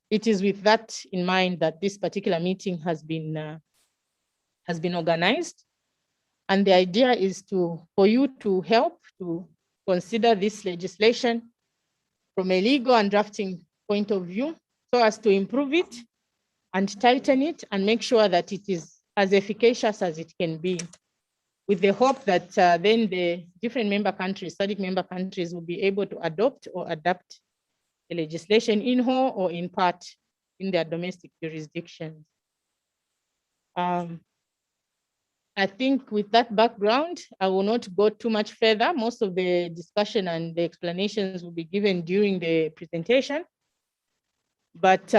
it is with that in mind that this particular meeting has been organized. And the idea is for you to help to consider this legislation from a legal and drafting point of view, so as to improve it and tighten it and make sure that it is as efficacious as it can be, with the hope that then the different member countries, SADC member countries, will be able to adopt or adapt the legislation in whole or in part in their domestic jurisdictions. I think with that background, I will not go too much further. Most of the discussion and the explanations will be given during the presentation. But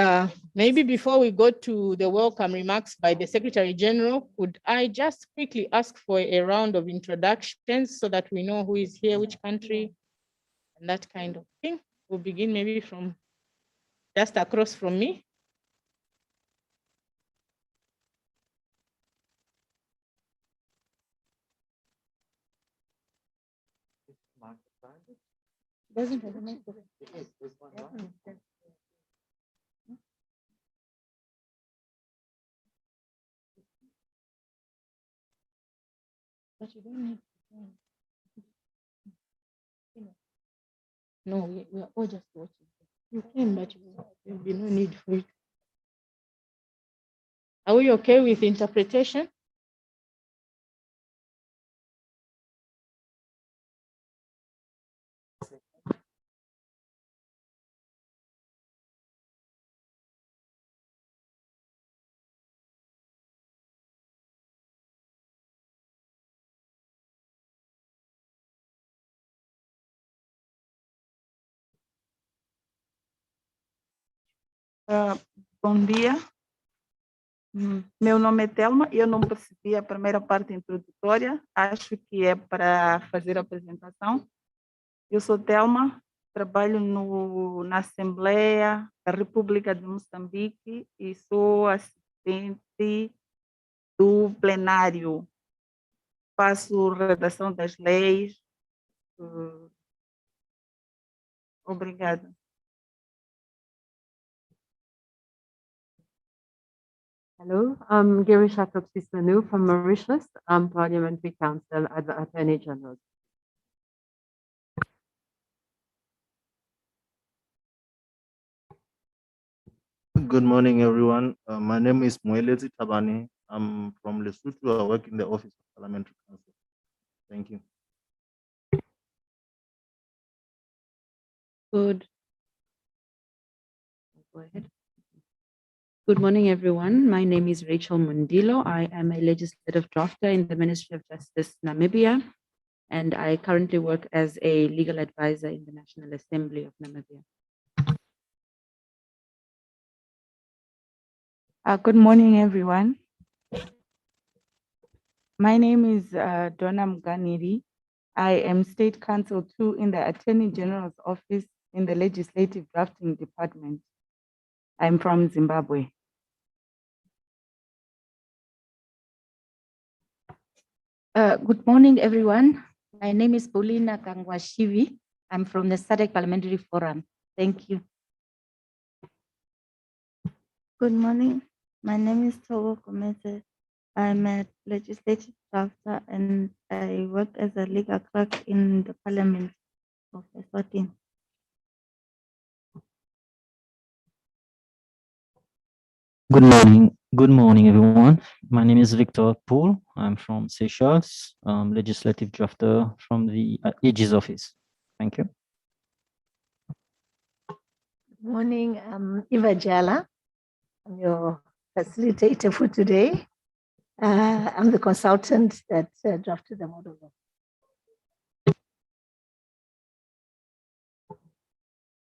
maybe before we go to the welcome remarks by the Secretary General, could I just quickly ask for a round of introductions so that we know who is here, which country, and that kind of thing. We'll begin maybe from just across from me. Doesn't have a microphone. But you don't need to. No, we are all just watching. You can, but there will be no need for it. Are we okay with interpretation? Bom dia. Meu nome é Telma e eu não percebi a primeira parte introdutória. Acho que é para fazer a apresentação. Eu sou Telma, trabalho na Assembleia da República de Moçambique e sou assistente do plenário. Faço redação das leis. Obrigada. Hello, I'm Girisha Topsismanu from Mauritius. I'm Parliamentary Counsel at the Attorney General. Good morning, everyone. My name is Moelezi Tabani. I'm from Lesotho. I work in the Office of Parliamentary Counsel. Thank you. Good. Go ahead. Good morning, everyone. My name is Rachel Mundilo. I am a legislative drafter in the Ministry of Justice, Namibia, and I currently work as a legal advisor in the National Assembly of Namibia. Good morning, everyone. My name is Donna Mganiri. I am State Counsel 2 in the Attorney General's Office in the Legislative Drafting Department. I'm from Zimbabwe. Good morning, everyone. My name is Paulina Kangwashivi. I'm from the SADC Parliamentary Forum. Thank you. Good morning. My name is Togo Komete. I'm a legislative drafter and I work as a legal clerk in the Parliament of Eswatini. Good morning. Good morning, everyone. My name is Victor Poole. I'm from Seychelles, legislative drafter from the AG's office. Thank you. Good morning. I'm Eva Jala. I'm your facilitator for today. I'm the consultant that drafted the model law.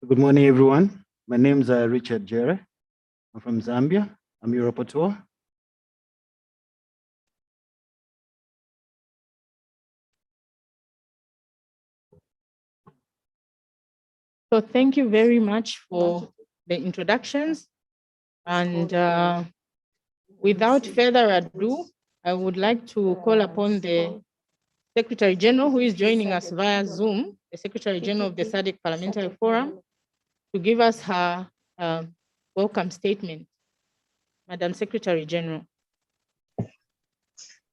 Good morning, everyone. My name is Richard Jere. I'm from Zambia. I'm your rapporteur. So thank you very much for the introductions. And without further ado, I would like to call upon the Secretary General, who is joining us via Zoom, the Secretary General of the SADC Parliamentary Forum, to give us her welcome statement. Madam Secretary General.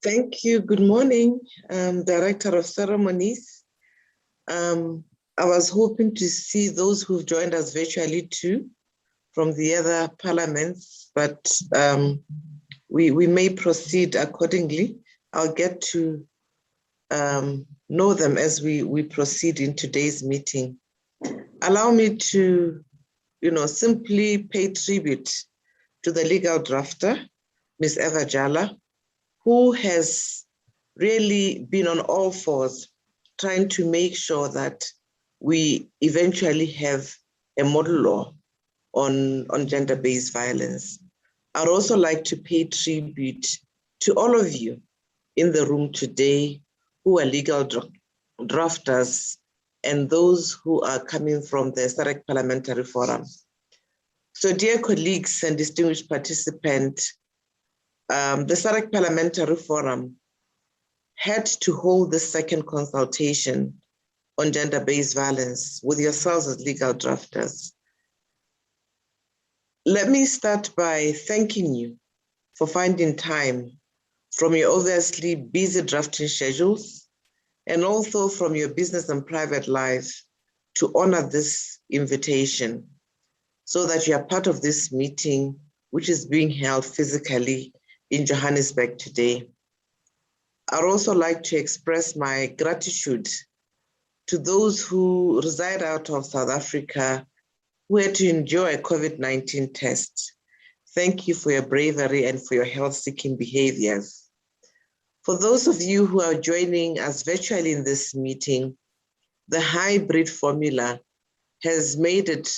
Thank you. Good morning, Director of Ceremonies. I was hoping to see those who've joined us virtually too from the other parliaments, but we may proceed accordingly. I'll get to know them as we proceed in today's meeting. Allow me to, simply pay tribute to the legal drafter, Ms. Eva Jala, who has really been on all fours trying to make sure that we eventually have a model law on gender-based violence. I'd also like to pay tribute to all of you in the room today who are legal drafters and those who are coming from the SADC Parliamentary Forum. So dear colleagues and distinguished participants, the SADC Parliamentary Forum had to hold the second consultation on gender-based violence with yourselves as legal drafters. Let me start by thanking you for finding time from your obviously busy drafting schedules and also from your business and private life to honor this invitation so that you are part of this meeting, which is being held physically in Johannesburg today. I'd also like to express my gratitude to those who reside out of South Africa who had to endure a COVID-19 test. Thank you for your bravery and for your health-seeking behaviors. For those of you who are joining us virtually in this meeting, the hybrid formula has made it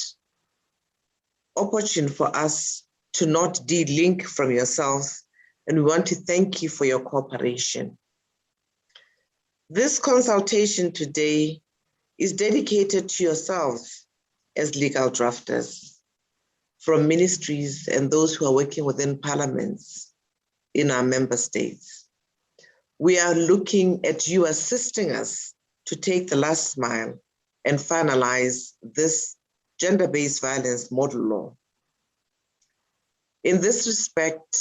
opportune for us to not de-link from yourselves, and we want to thank you for your cooperation. This consultation today is dedicated to yourselves as legal drafters from ministries and those who are working within parliaments in our member states. We are looking at you assisting us to take the last mile and finalize this gender-based violence model law. In this respect,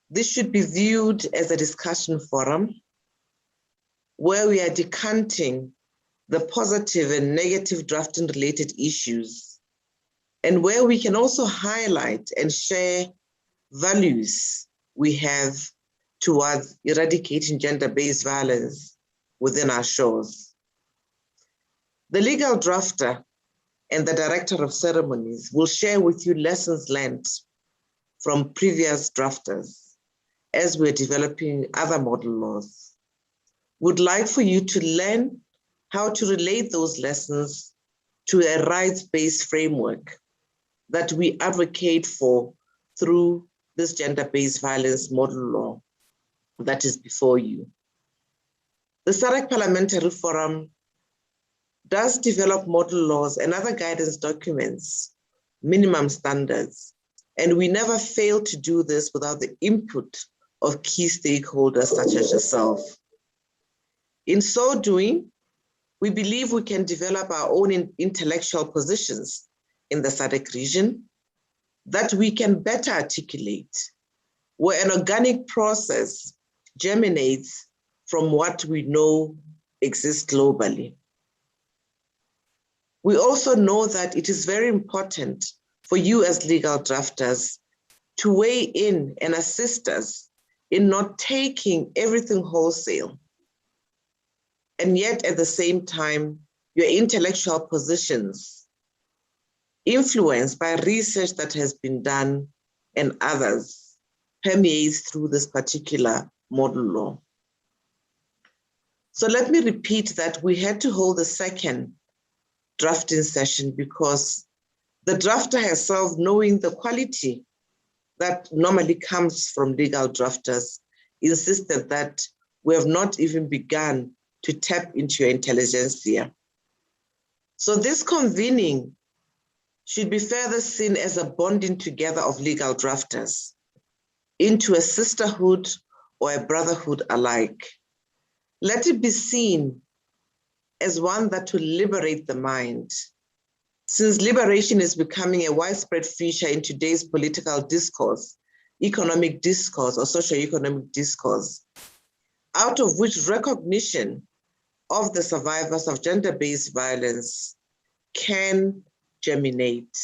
this should be viewed as a discussion forum where we are decanting the positive and negative drafting related issues, and where we can also highlight and share values we have towards eradicating gender-based violence within our shores. The legal drafter and the director of ceremonies will share with you lessons learned from previous drafters as we're developing other model laws. Would like for you to learn how to relate those lessons to a rights-based framework that we advocate for through this gender-based violence model law that is before you. The SADC Parliamentary Forum does develop model laws and other guidance documents, minimum standards, and we never fail to do this without the input of key stakeholders such as yourself. In so doing, we believe we can develop our own intellectual positions in the SADC region that we can better articulate, where an organic process germinates from what we know exists globally. We also know that it is very important for you as legal drafters to weigh in and assist us in not taking everything wholesale. And yet at the same time, your intellectual positions influenced by research that has been done and others permeates through this particular model law. So let me repeat that we had to hold a second drafting session because the drafter herself, knowing the quality that normally comes from legal drafters, insisted that we have not even begun to tap into your intelligentsia. So this convening should be further seen as a bonding together of legal drafters into a sisterhood or a brotherhood alike. Let it be seen as one that will liberate the mind Since liberation is becoming a widespread feature in today's political discourse, economic discourse, or socio-economic discourse, out of which recognition of the survivors of gender-based violence can germinate.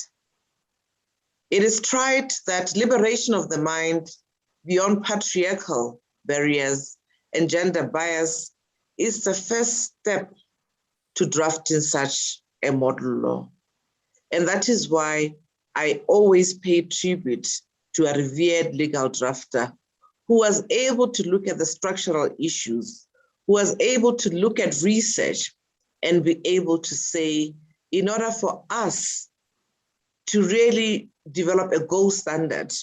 It is tried that liberation of the mind beyond patriarchal barriers and gender bias is the first step to drafting such a model law. And that is why I always pay tribute to a revered legal drafter who was able to look at the structural issues, who was able to look at research and be able to say, in order for us to really develop a gold standard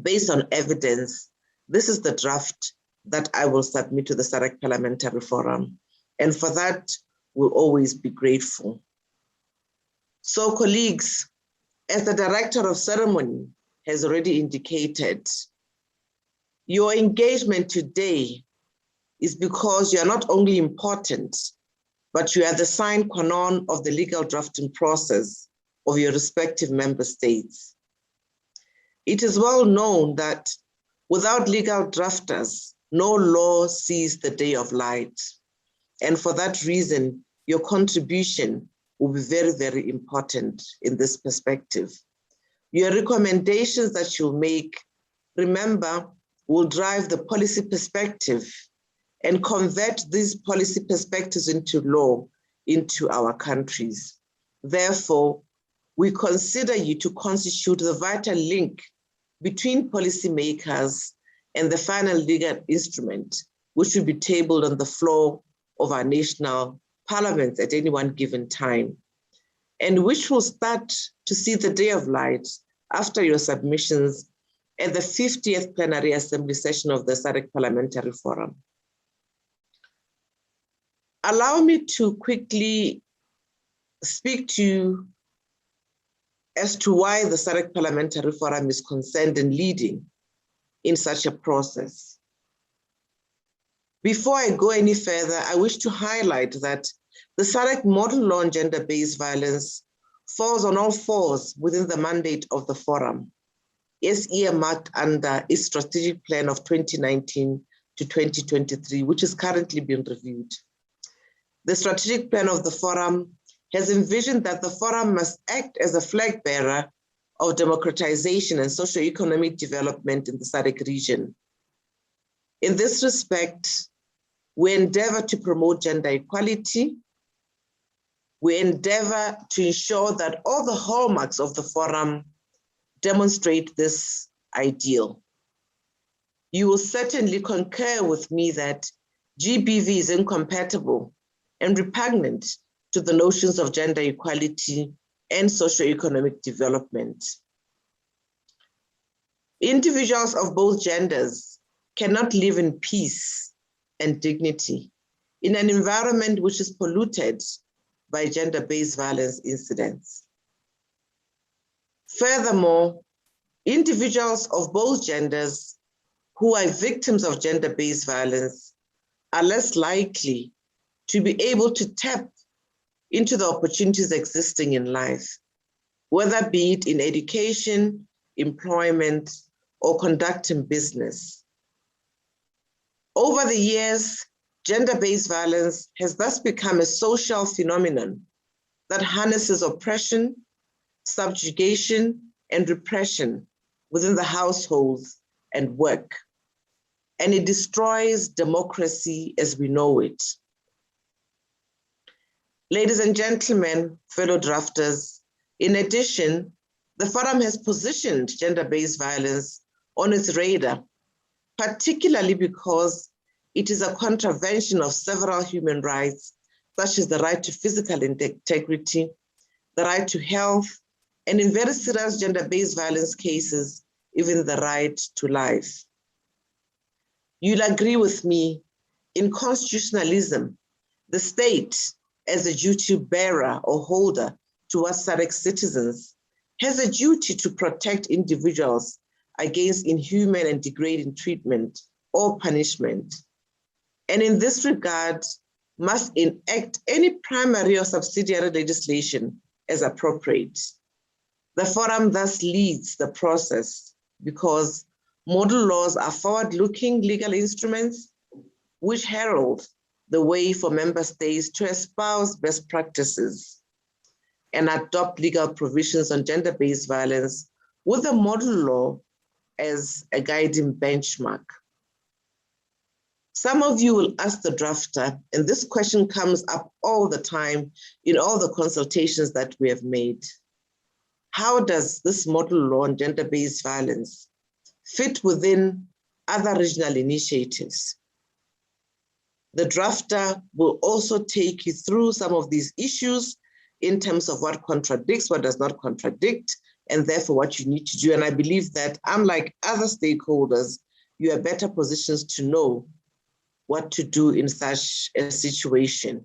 based on evidence, this is the draft that I will submit to the SADC Parliamentary Forum. And for that, we'll always be grateful. So colleagues, as the Director of Ceremony has already indicated, your engagement today is because you are not only important, but you are the sine qua non of the legal drafting process of your respective member states. It is well known that without legal drafters, no law sees the day of light. And for that reason, your contribution will be very, very important in this perspective. Your recommendations that you'll make, remember, will drive the policy perspective and convert these policy perspectives into law into our countries. Therefore, we consider you to constitute the vital link between policymakers and the final legal instrument, which will be tabled on the floor of our national parliaments at any one given time, and which will start to see the day of light after your submissions at the 50th plenary assembly session of the SADC Parliamentary Forum. Allow me to quickly speak to you as to why the SADC Parliamentary Forum is concerned and leading in such a process. Before I go any further, I wish to highlight that the SADC model law on gender-based violence falls on all fours within the mandate of the forum, is earmarked under its strategic plan of 2019 to 2023, which is currently being reviewed. The strategic plan of the forum has envisioned that the forum must act as a flag bearer of democratization and socio-economic development in the SADC region. In this respect, we endeavor to promote gender equality. We endeavor to ensure that all the hallmarks of the forum demonstrate this ideal. You will certainly concur with me that GBV is incompatible and repugnant to the notions of gender equality and socio-economic development. Individuals of both genders cannot live in peace and dignity in an environment which is polluted by gender-based violence incidents. Furthermore, individuals of both genders who are victims of gender-based violence are less likely to be able to tap into the opportunities existing in life, whether be it in education, employment, or conducting business. Over the years, gender-based violence has thus become a social phenomenon that harnesses oppression, subjugation, and repression within the households and work. And it destroys democracy as we know it. Ladies and gentlemen, fellow drafters, in addition, the forum has positioned gender-based violence on its radar, particularly because it is a contravention of several human rights, such as the right to physical integrity, the right to health, and in very serious gender-based violence cases, even the right to life. You'll agree with me, in constitutionalism, the state, as a duty bearer or holder towards SADC citizens, has a duty to protect individuals against inhuman and degrading treatment or punishment. And in this regard, must enact any primary or subsidiary legislation as appropriate. The forum thus leads the process because model laws are forward-looking legal instruments which herald the way for member states to espouse best practices and adopt legal provisions on gender-based violence with the model law as a guiding benchmark. Some of you will ask the drafter, and this question comes up all the time in all the consultations that we have made. How does this model law on gender-based violence fit within other regional initiatives? The drafter will also take you through some of these issues in terms of what contradicts, what does not contradict, and therefore what you need to do. And I believe that unlike other stakeholders, you are better positioned to know what to do in such a situation.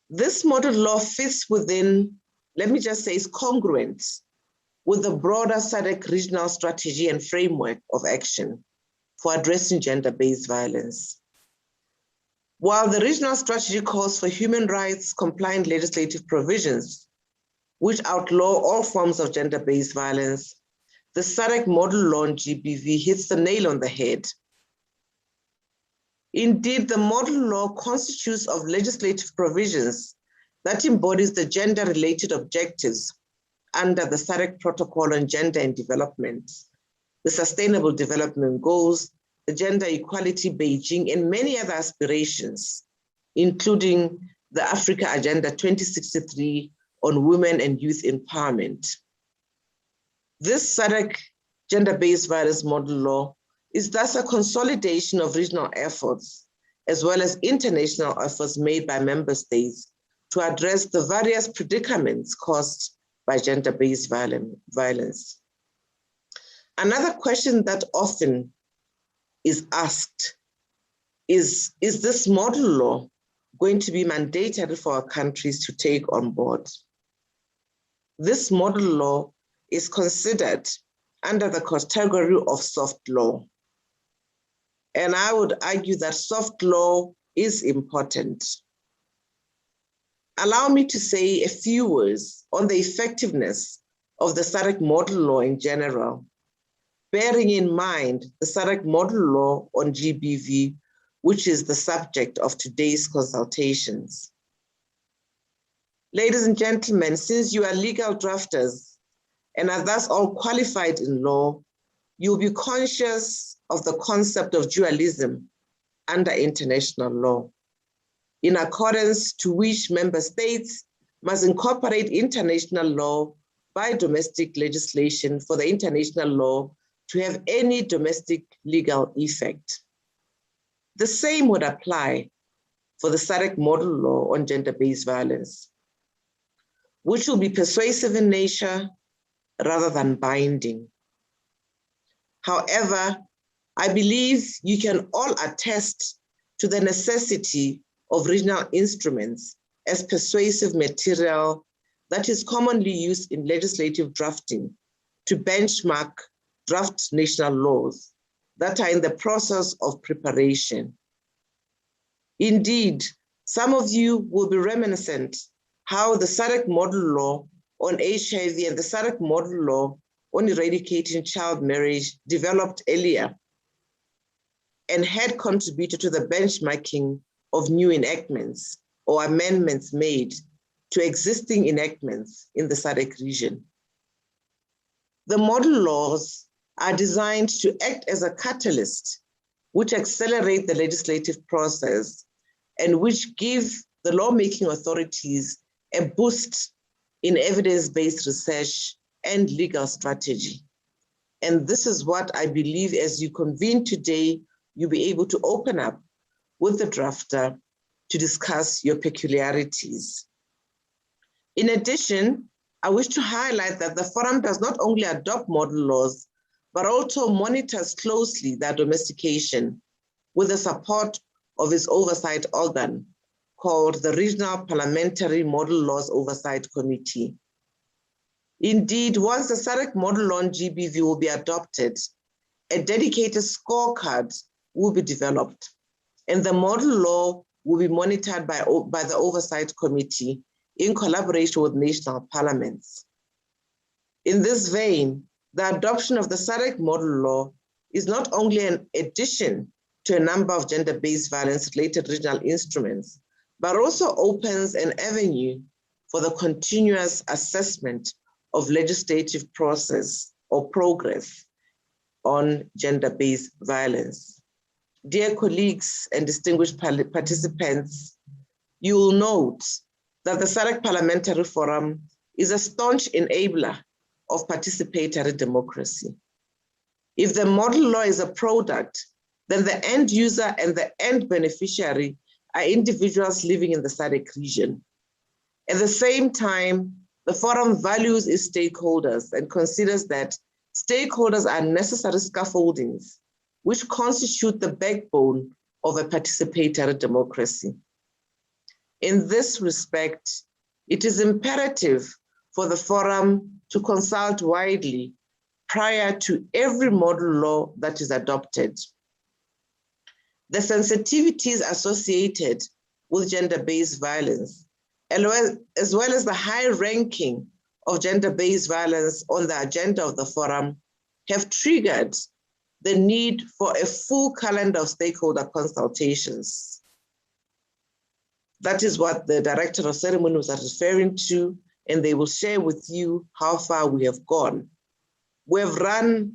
This model law fits within, let me just say, is congruent with the broader SADC regional strategy and framework of action for addressing gender-based violence. While the regional strategy calls for human rights compliant legislative provisions, which outlaw all forms of gender-based violence, the SADC model law on GBV hits the nail on the head. Indeed, the model law constitutes of legislative provisions that embodies the gender-related objectives under the SADC Protocol on Gender and Development, the Sustainable Development Goals, the Gender Equality Beijing, and many other aspirations, including the Africa Agenda 2063 on women and youth empowerment. This SADC gender-based violence model law is thus a consolidation of regional efforts, as well as international efforts made by member states to address the various predicaments caused by gender-based violence. Another question that often is asked is this model law going to be mandated for our countries to take on board? This model law is considered under the category of soft law. And I would argue that soft law is important. Allow me to say a few words on the effectiveness of the SADC model law in general, bearing in mind the SADC model law on GBV, which is the subject of today's consultations. Ladies and gentlemen, since you are legal drafters and are thus all qualified in law, you'll be conscious of the concept of dualism under international law, in accordance to which member states must incorporate international law by domestic legislation for the international law to have any domestic legal effect. The same would apply for the SADC model law on gender-based violence, which will be persuasive in nature rather than binding. However, I believe you can all attest to the necessity of regional instruments as persuasive material that is commonly used in legislative drafting to benchmark draft national laws that are in the process of preparation. Indeed, some of you will be reminiscent how the SADC model law on HIV and the SADC model law on eradicating child marriage developed earlier and had contributed to the benchmarking of new enactments or amendments made to existing enactments in the SADC region. The model laws are designed to act as a catalyst which accelerate the legislative process and which give the lawmaking authorities a boost in evidence-based research and legal strategy. And this is what I believe as you convene today, you'll be able to open up with the drafter to discuss your peculiarities. In addition, I wish to highlight that the forum does not only adopt model laws, but also monitors closely their domestication with the support of its oversight organ called the Regional Parliamentary Model Laws Oversight Committee. Indeed, once the SADC model law on GBV will be adopted, a dedicated scorecard will be developed, and the model law will be monitored by the Oversight Committee in collaboration with national parliaments. In this vein, the adoption of the SADC model law is not only an addition to a number of gender-based violence-related regional instruments, but also opens an avenue for the continuous assessment of legislative process or progress on gender-based violence. Dear colleagues and distinguished participants, you will note that the SADC Parliamentary Forum is a staunch enabler of participatory democracy. If the model law is a product, then the end user and the end beneficiary are individuals living in the SADC region. At the same time, the forum values its stakeholders and considers that stakeholders are necessary scaffoldings which constitute the backbone of a participatory democracy. In this respect, it is imperative for the forum to consult widely prior to every model law that is adopted. The sensitivities associated with gender-based violence, as well as the high ranking of gender-based violence on the agenda of the forum, have triggered the need for a full calendar of stakeholder consultations. That is what the Director of Ceremony was referring to, and they will share with you how far we have gone. We have run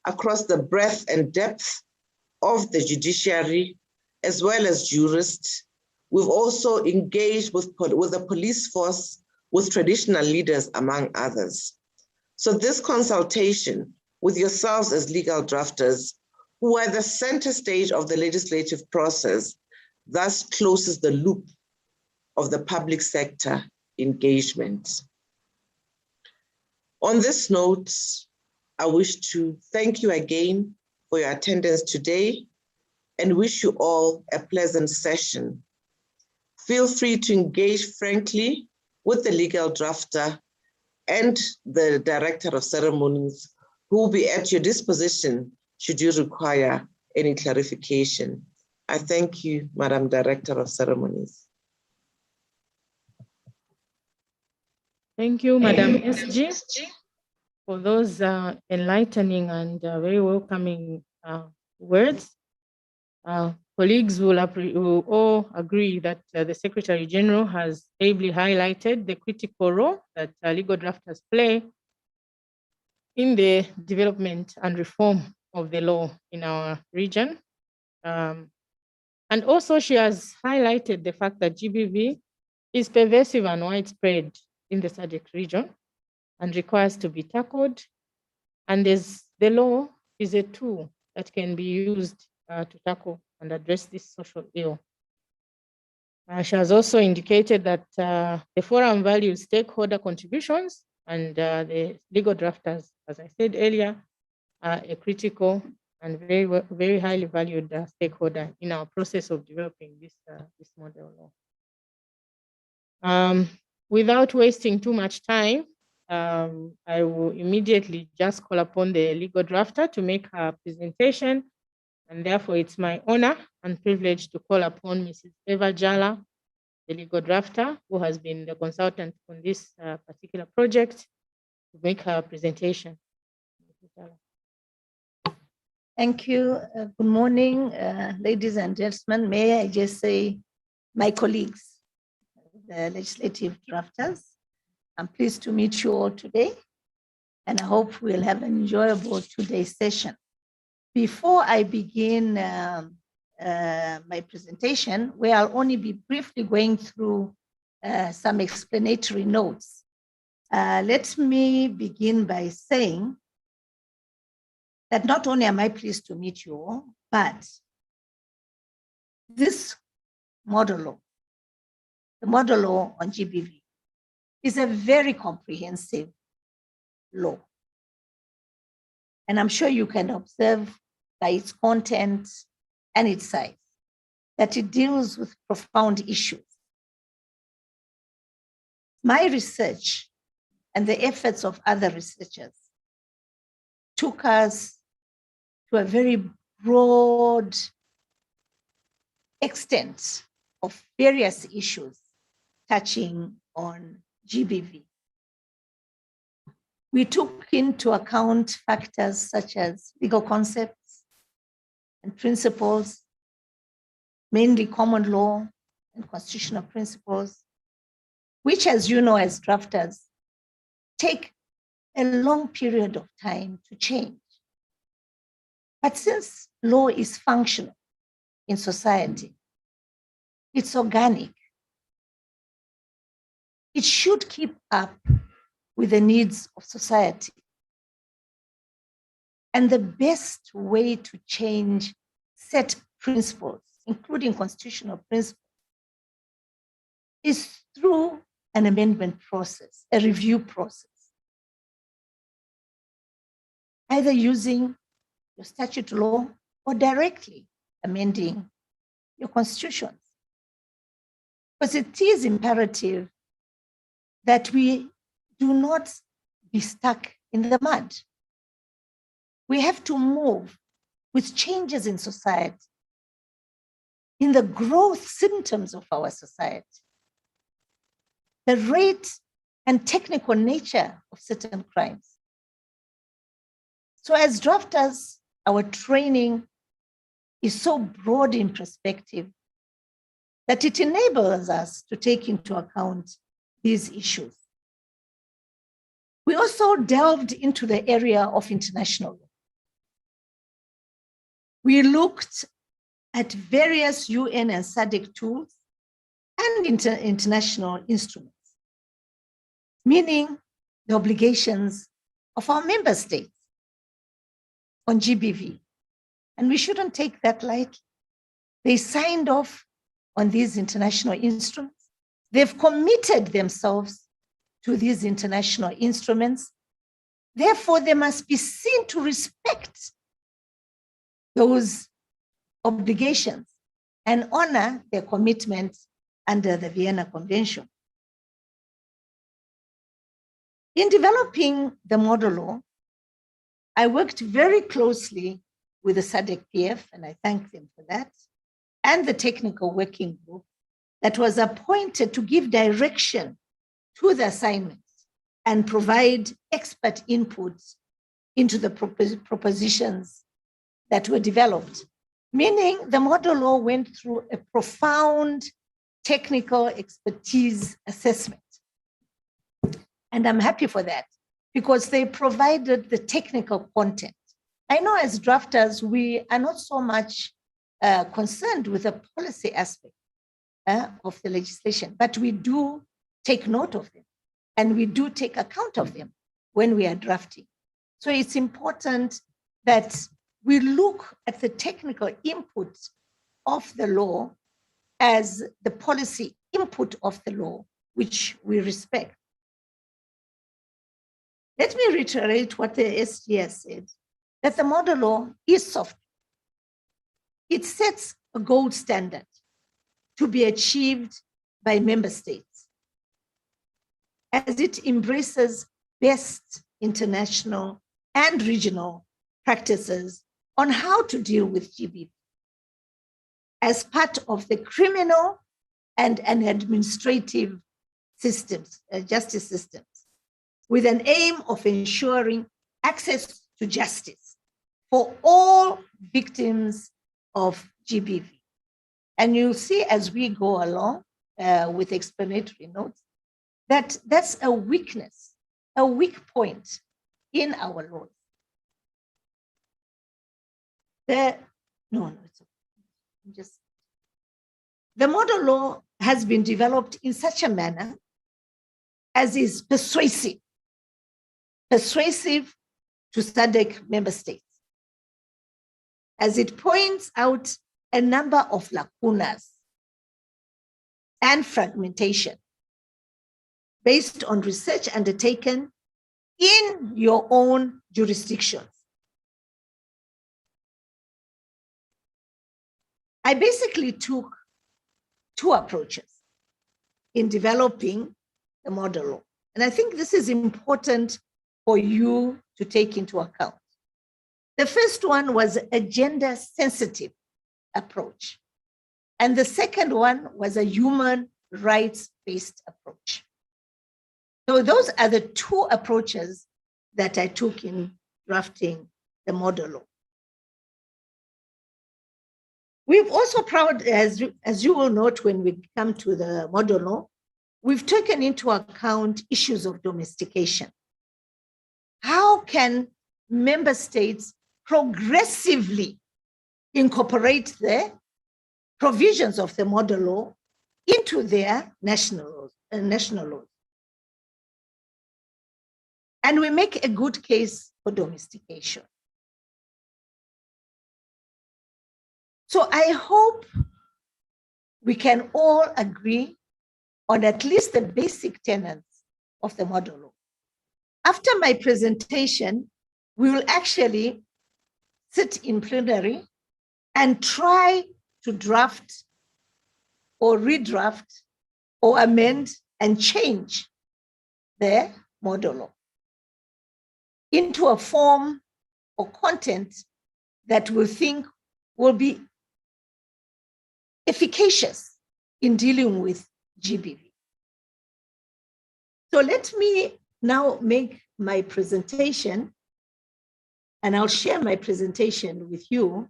across the breadth and depth of the judiciary, as well as jurists. We've also engaged with the police force, with traditional leaders, among others. So this consultation with yourselves as legal drafters, who are the center stage of the legislative process, thus closes the loop of the public sector engagement. On this note, I wish to thank you again for your attendance today and wish you all a pleasant session. Feel free to engage frankly with the legal drafter and the Director of Ceremonies, who will be at your disposition should you require any clarification. I thank you, Madam Director of Ceremonies. Thank you, Madam SG, for those enlightening and very welcoming words. Colleagues will all agree that the Secretary General has ably highlighted the critical role that legal drafters play in the development and reform of the law in our region. And also she has highlighted the fact that GBV is pervasive and widespread in the SADC region and requires to be tackled. And the law is a tool that can be used to tackle and address this social ill. She has also indicated that the forum values stakeholder contributions, and the legal drafters, as I said earlier, are a critical and very highly valued stakeholder in our process of developing this model law. Without wasting too much time, I will immediately just call upon the legal drafter to make her presentation. And therefore, it's my honor and privilege to call upon Mrs. Eva Jala, the legal drafter, who has been the consultant on this particular project, to make her presentation. Thank you. Good morning, ladies and gentlemen. May I just say, my colleagues, the legislative drafters, I'm pleased to meet you all today, and I hope we'll have an enjoyable today's session. Before I begin my presentation, where I'll only be briefly going through some explanatory notes, let me begin by saying that not only am I pleased to meet you all, but this model law, the model law on GBV, is a very comprehensive law. And I'm sure you can observe by its content and its size that it deals with profound issues. My research and the efforts of other researchers took us to a very broad extent of various issues touching on GBV. We took into account factors such as legal concepts and principles, mainly common law and constitutional principles, which, as you know, as drafters, take a long period of time to change. But since law is functional in society, it's organic, it should keep up with the needs of society. And the best way to change set principles, including constitutional principles, is through an amendment process, a review process, either using your statute law or directly amending your constitutions. Because it is imperative that we do not be stuck in the mud. We have to move with changes in society, in the growth symptoms of our society, the rate and technical nature of certain crimes. So as drafters, our training is so broad in perspective that it enables us to take into account these issues. We also delved into the area of international law. We looked at various UN and SADC tools and international instruments, meaning the obligations of our member states on GBV. And we shouldn't take that lightly. They signed off on these international instruments. They've committed themselves to these international instruments. Therefore, they must be seen to respect those obligations and honor their commitments under the Vienna Convention. In developing the model law, I worked very closely with the SADC PF, and I thank them for that, and the technical working group that was appointed to give direction to the assignments and provide expert inputs into the propositions that were developed. Meaning the model law went through a profound technical expertise assessment. And I'm happy for that because they provided the technical content. I know as drafters, we are not so much concerned with the policy aspect of the legislation, but we do take note of them and we do take account of them when we are drafting. So it's important that we look at the technical input of the law as the policy input of the law, which we respect. Let me reiterate what the SGS said, that the model law is soft. It sets a gold standard to be achieved by member states as it embraces best international and regional practices on how to deal with GBV as part of the criminal and an administrative systems, justice systems, with an aim of ensuring access to justice for all victims of GBV. And you'll see as we go along with explanatory notes, that that's a weakness, a weak point in our laws. The model law has been developed in such a manner as is persuasive to SADC member states, as it points out a number of lacunas and fragmentation based on research undertaken in your own jurisdictions. I basically took two approaches in developing the model law. And I think this is important for you to take into account. The first one was a gender-sensitive approach. And the second one was a human rights-based approach. So those are the two approaches that I took in drafting the model law. We've also proud, as you will note when we come to the model law, we've taken into account issues of domestication. How can member states progressively incorporate the provisions of the model law into their national laws? And we make a good case for domestication. So I hope we can all agree on at least the basic tenets of the model law. After my presentation, we will actually sit in plenary and try to draft or redraft or amend and change the model law into a form or content that we think will be efficacious in dealing with GBV. So let me now make my presentation, and I'll share my presentation with you.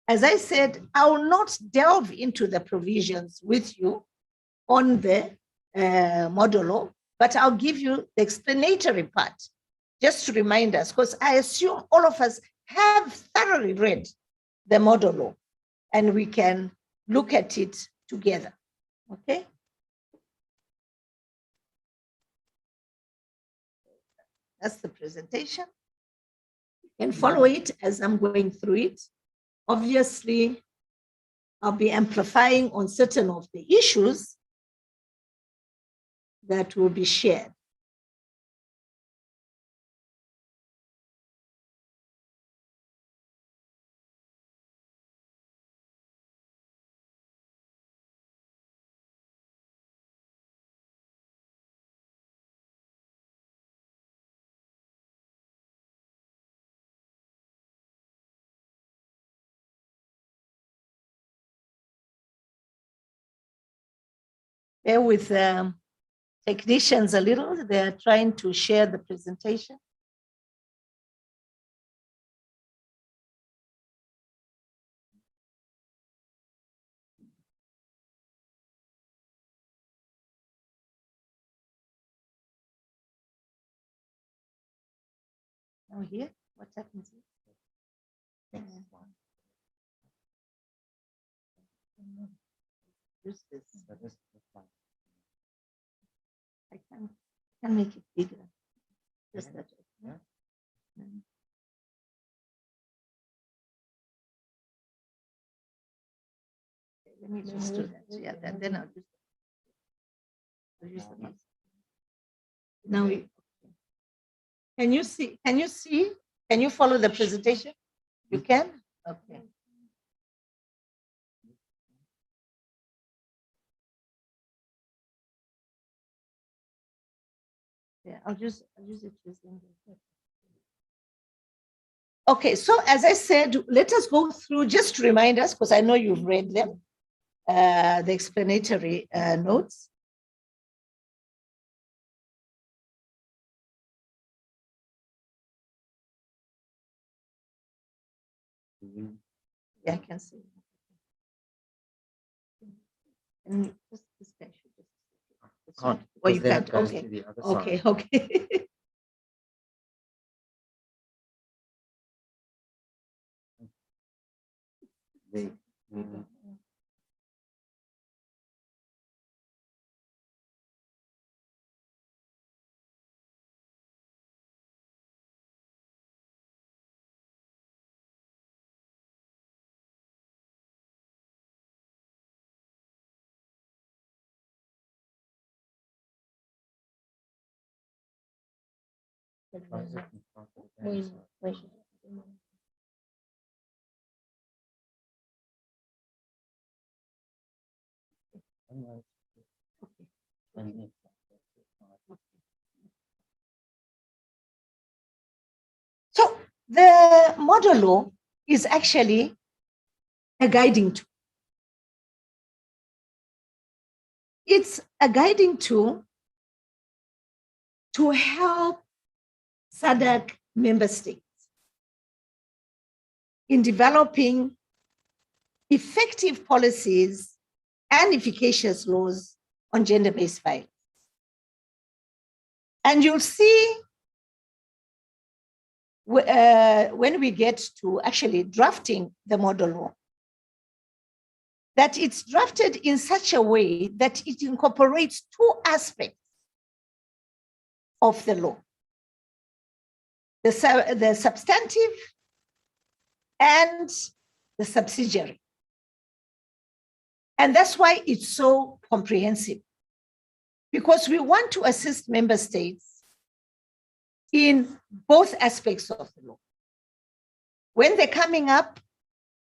As I said, I will not delve into the provisions with you on the model law, but I'll give you the explanatory part, just to remind us, because I assume all of us have thoroughly read the model law, and we can look at it together, okay? That's the presentation. You can follow it as I'm going through it. Obviously, I'll be amplifying on certain of the issues that will be shared. Bear with technicians a little. They're trying to share the presentation. Now here, what happens here? Use this. I can make it bigger. Just that. Yeah. Let me just do that. Yeah, then I'll use the mouse. Now can you see? Can you see? Can you follow the presentation? You can? Okay. Yeah, I'll use it. Okay, so as I said, let us go through, just to remind us, because I know you've read them, the explanatory notes. Yeah, I can see. And just this guy should just. Oh, you can't. Okay. Okay. Okay. So the model law is actually a guiding tool. It's a guiding tool to help SADC member states in developing effective policies and efficacious laws on gender-based violence. And you'll see when we get to actually drafting the model law, that it's drafted in such a way that it incorporates two aspects of the law, the substantive and the subsidiary. And that's why it's so comprehensive, because we want to assist member states in both aspects of the law. When they're coming up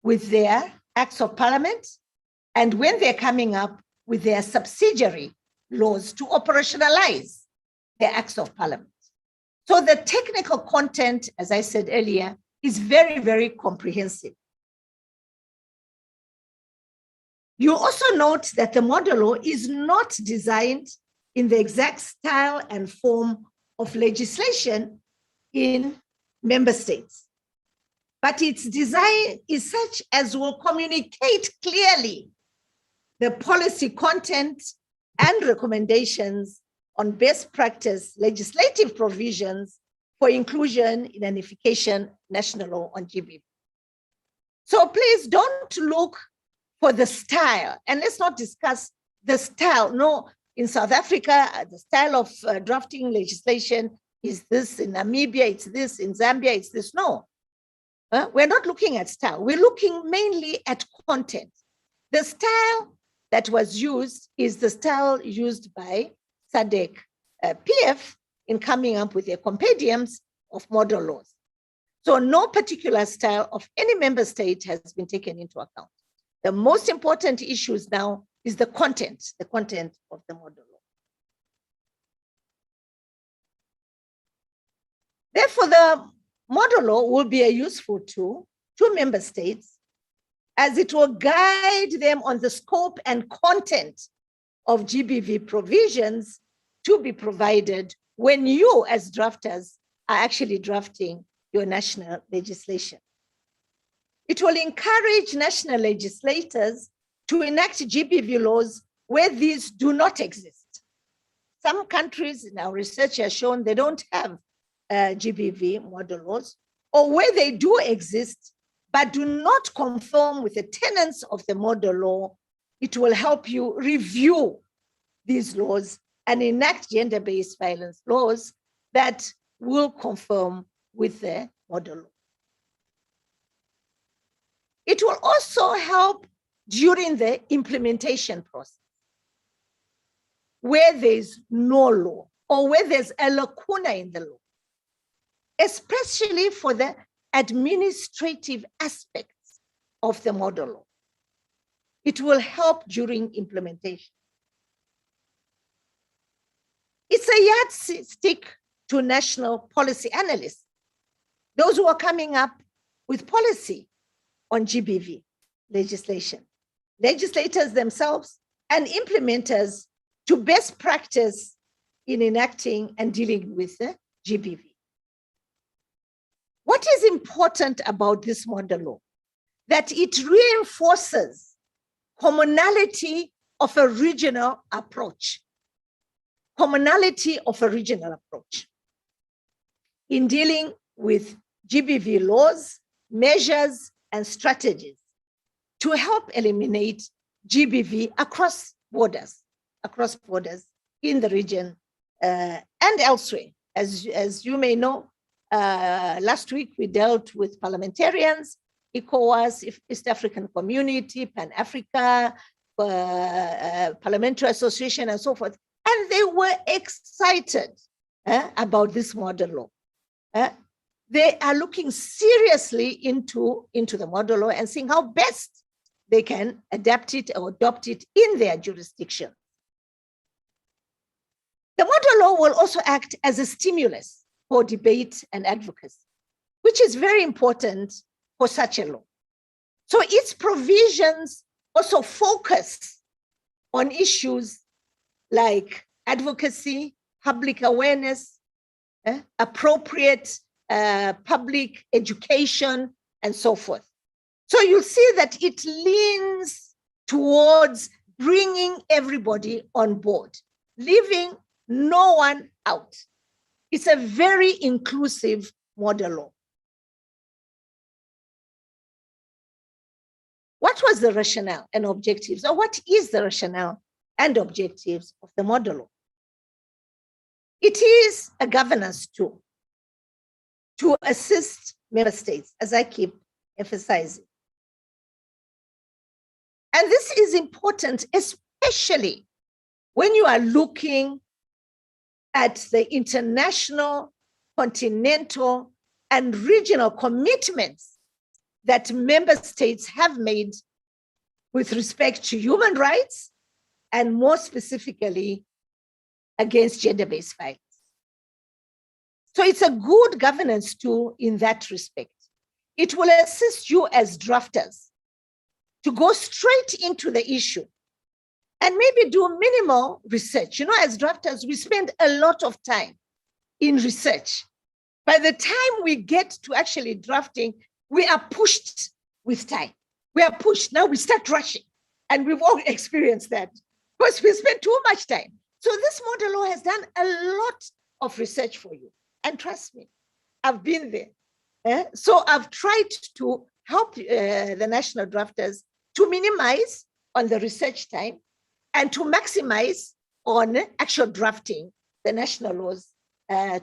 with their acts of parliament, and when they're coming up with their subsidiary laws to operationalize their acts of parliament. So the technical content, as I said earlier, is very, very comprehensive. You also note that the model law is not designed in the exact style and form of legislation in member states, but its design is such as will communicate clearly the policy content and recommendations on best practice legislative provisions for inclusion in an efficacious national law on GBV. So please don't look for the style, and let's not discuss the style. No, in South Africa, the style of drafting legislation is this, in Namibia, it's this, in Zambia, it's this. No, we're not looking at style. We're looking mainly at content. The style that was used is the style used by SADC PF in coming up with their compendiums of model laws. So no particular style of any member state has been taken into account. The most important issues now is the content of the model law. Therefore, the model law will be a useful tool to member states as it will guide them on the scope and content of GBV provisions to be provided when you as drafters are actually drafting your national legislation. It will encourage national legislators to enact GBV laws where these do not exist. Some countries in our research has shown they don't have GBV model laws, or where they do exist, but do not conform with the tenets of the model law. It will help you review these laws and enact gender-based violence laws that will conform with the model law. It will also help during the implementation process, where there's no law or where there's a lacuna in the law, especially for the administrative aspects of the model law. It will help during implementation. It's a yardstick to national policy analysts, those who are coming up with policy on GBV legislation, legislators themselves and implementers to best practice in enacting and dealing with the GBV. What is important about this model law? That it reinforces commonality of a regional approach. Commonality of a regional approach in dealing with GBV laws, measures, and strategies to help eliminate GBV across borders in the region and elsewhere. As you may know, last week we dealt with parliamentarians, ECOWAS, East African Community, Pan-Africa, Parliamentary Association, and so forth. And they were excited about this model law. They are looking seriously into the model law and seeing how best they can adapt it or adopt it in their jurisdiction. The model law will also act as a stimulus for debate and advocacy, which is very important for such a law. So its provisions also focus on issues like advocacy, public awareness, appropriate public education, and so forth. So you'll see that it leans towards bringing everybody on board, leaving no one out. It's a very inclusive model law. What was the rationale and objectives, or what is the rationale and objectives of the model law? It is a governance tool to assist member states, as I keep emphasizing. And this is important, especially when you are looking at the international, continental, and regional commitments that member states have made with respect to human rights, and more specifically, against gender-based violence. So it's a good governance tool in that respect. It will assist you as drafters to go straight into the issue and maybe do minimal research. You know, as drafters, we spend a lot of time in research. By the time we get to actually drafting, we are pushed with time. We are pushed. Now we start rushing. And we've all experienced that because we spend too much time. So this model law has done a lot of research for you. And trust me, I've been there. So I've tried to help the national drafters to minimize on the research time and to maximize on actual drafting the national laws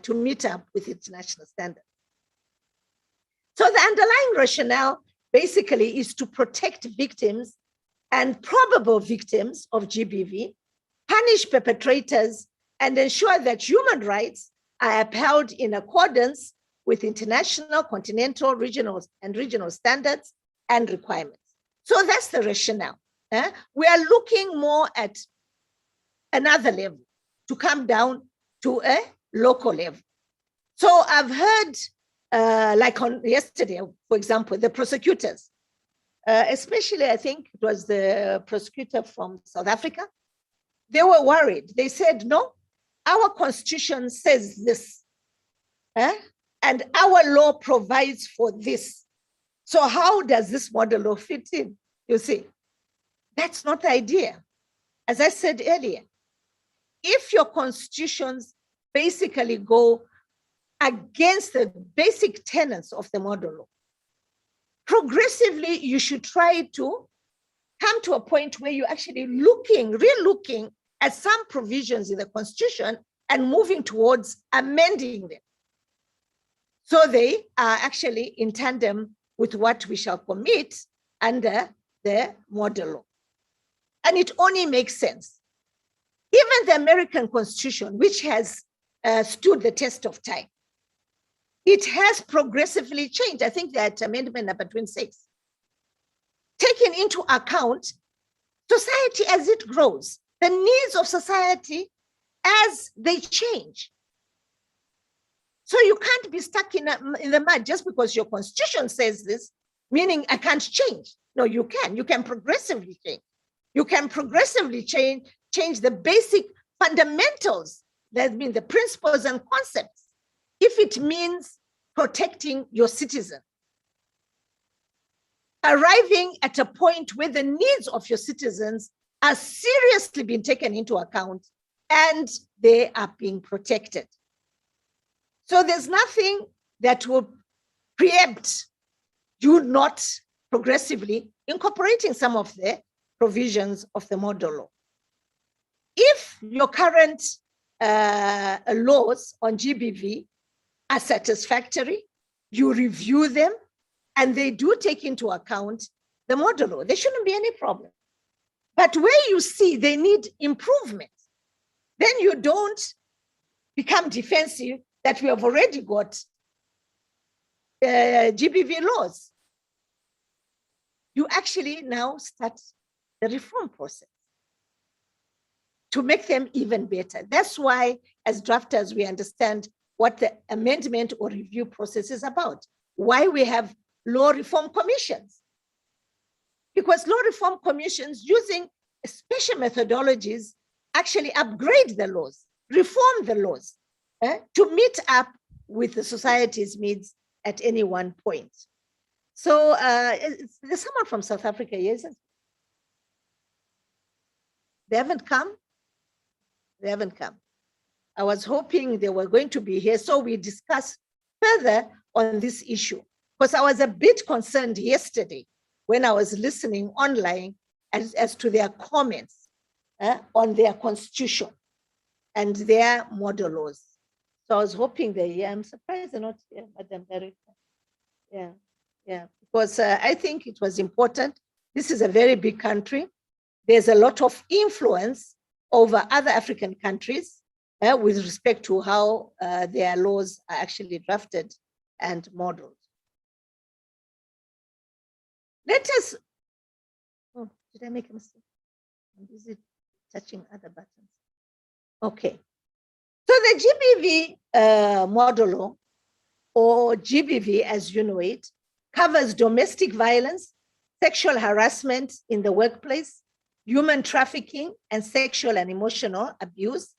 to meet up with international standards. So the underlying rationale basically is to protect victims and probable victims of GBV, punish perpetrators, and ensure that human rights are upheld in accordance with international, continental, regional standards and requirements. So that's the rationale. We are looking more at another level to come down to a local level. So I've heard, like on yesterday, for example, the prosecutors, especially I think it was the prosecutor from South Africa, they were worried. They said, no, our constitution says this, and our law provides for this. So how does this model law fit in? You see, that's not the idea. As I said earlier, if your constitutions basically go against the basic tenets of the model law, progressively you should try to come to a point where you're actually re-looking at some provisions in the constitution and moving towards amending them. So they are actually in tandem with what we shall commit under the model law. And it only makes sense. Even the American Constitution, which has stood the test of time, it has progressively changed. I think that amendment number 26, taking into account society as it grows, the needs of society as they change. So you can't be stuck in the mud just because your constitution says this, meaning I can't change. No, you can. You can progressively change. You can progressively change the basic fundamentals, that mean the principles and concepts, if it means protecting your citizen. Arriving at a point where the needs of your citizens are seriously being taken into account and they are being protected. So there's nothing that will preempt you not progressively incorporating some of the provisions of the model law. If your current laws on GBV are satisfactory, you review them, and they do take into account the model law, there shouldn't be any problem. But where you see they need improvement, then you don't become defensive that we have already got GBV laws. You actually now start the reform process to make them even better. That's why, as drafters, we understand what the amendment or review process is about, why we have law reform commissions. Because law reform commissions, using special methodologies, actually upgrade the laws reform the laws to meet up with the society's needs at any one point. So there's someone from South Africa, yes? They haven't come? They haven't come. I was hoping they were going to be here so we discuss further on this issue, because I was a bit concerned yesterday when I was listening online as to their comments on their constitution and their model laws. So I was hoping they're here. I'm surprised they're not here, Madam Director. Yeah, because I think it was important. This is a very big country. There's a lot of influence over other African countries with respect to how their laws are actually drafted and modeled. Let us, oh, did I make a mistake? I'm busy touching other buttons. Okay. So the GBV model law, or GBV as you know it, covers domestic violence, sexual harassment in the workplace, human trafficking and sexual and emotional abuse,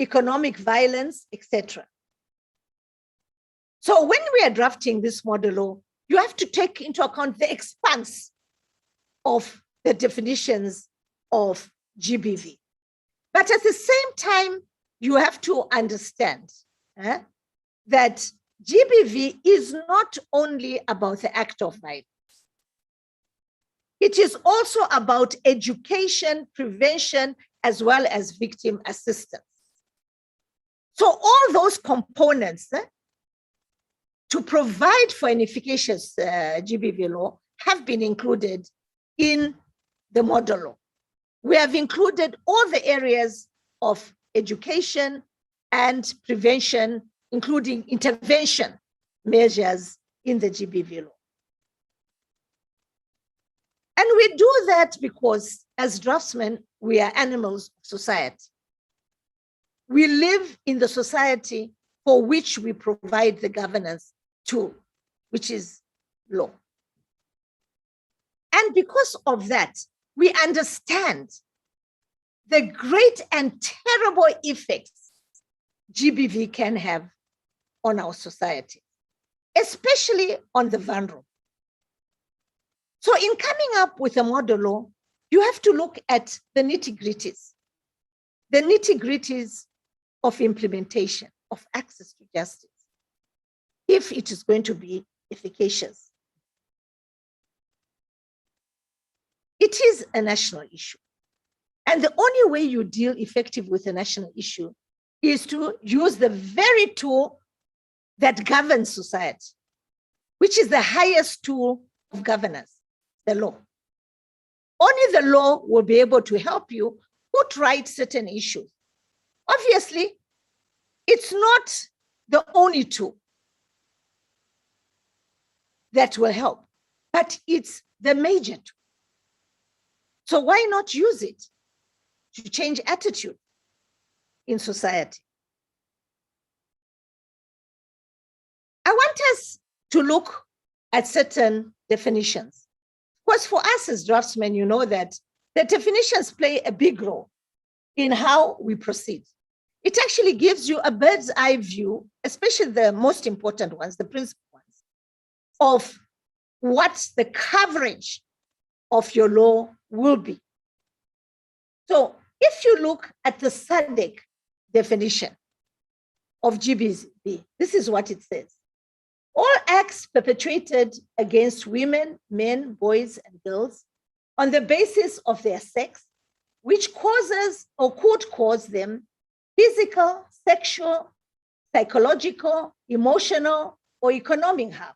economic violence, etc. So when we are drafting this model law, you have to take into account the expanse of the definitions of GBV. But at the same time, you have to understand that GBV is not only about the act of violence. It is also about education, prevention, as well as victim assistance. So all those components to provide for an efficacious GBV law have been included in the model law. We have included all the areas of education and prevention, including intervention measures in the GBV law. And we do that because as draftsmen, we are animals of society. We live in the society for which we provide the governance to, which is law. And because of that, we understand the great and terrible effects GBV can have on our society, especially on the vulnerable. So in coming up with a model law, you have to look at the nitty-gritties of implementation, of access to justice, if it is going to be efficacious. It is a national issue. And the only way you deal effectively with a national issue is to use the very tool that governs society, which is the highest tool of governance, the law. Only the law will be able to help you put right certain issues. Obviously, it's not the only tool that will help, but it's the major tool. So why not use it to change attitude in society? I want us to look at certain definitions. Of course, for us as draftsmen, you know that the definitions play a big role in how we proceed. It actually gives you a bird's eye view, especially the most important ones, the principal ones, of what the coverage of your law will be. So if you look at the SADC definition of GBV, this is what it says. All acts perpetrated against women, men, boys, and girls on the basis of their sex, which causes or could cause them physical, sexual, psychological, emotional, or economic harm,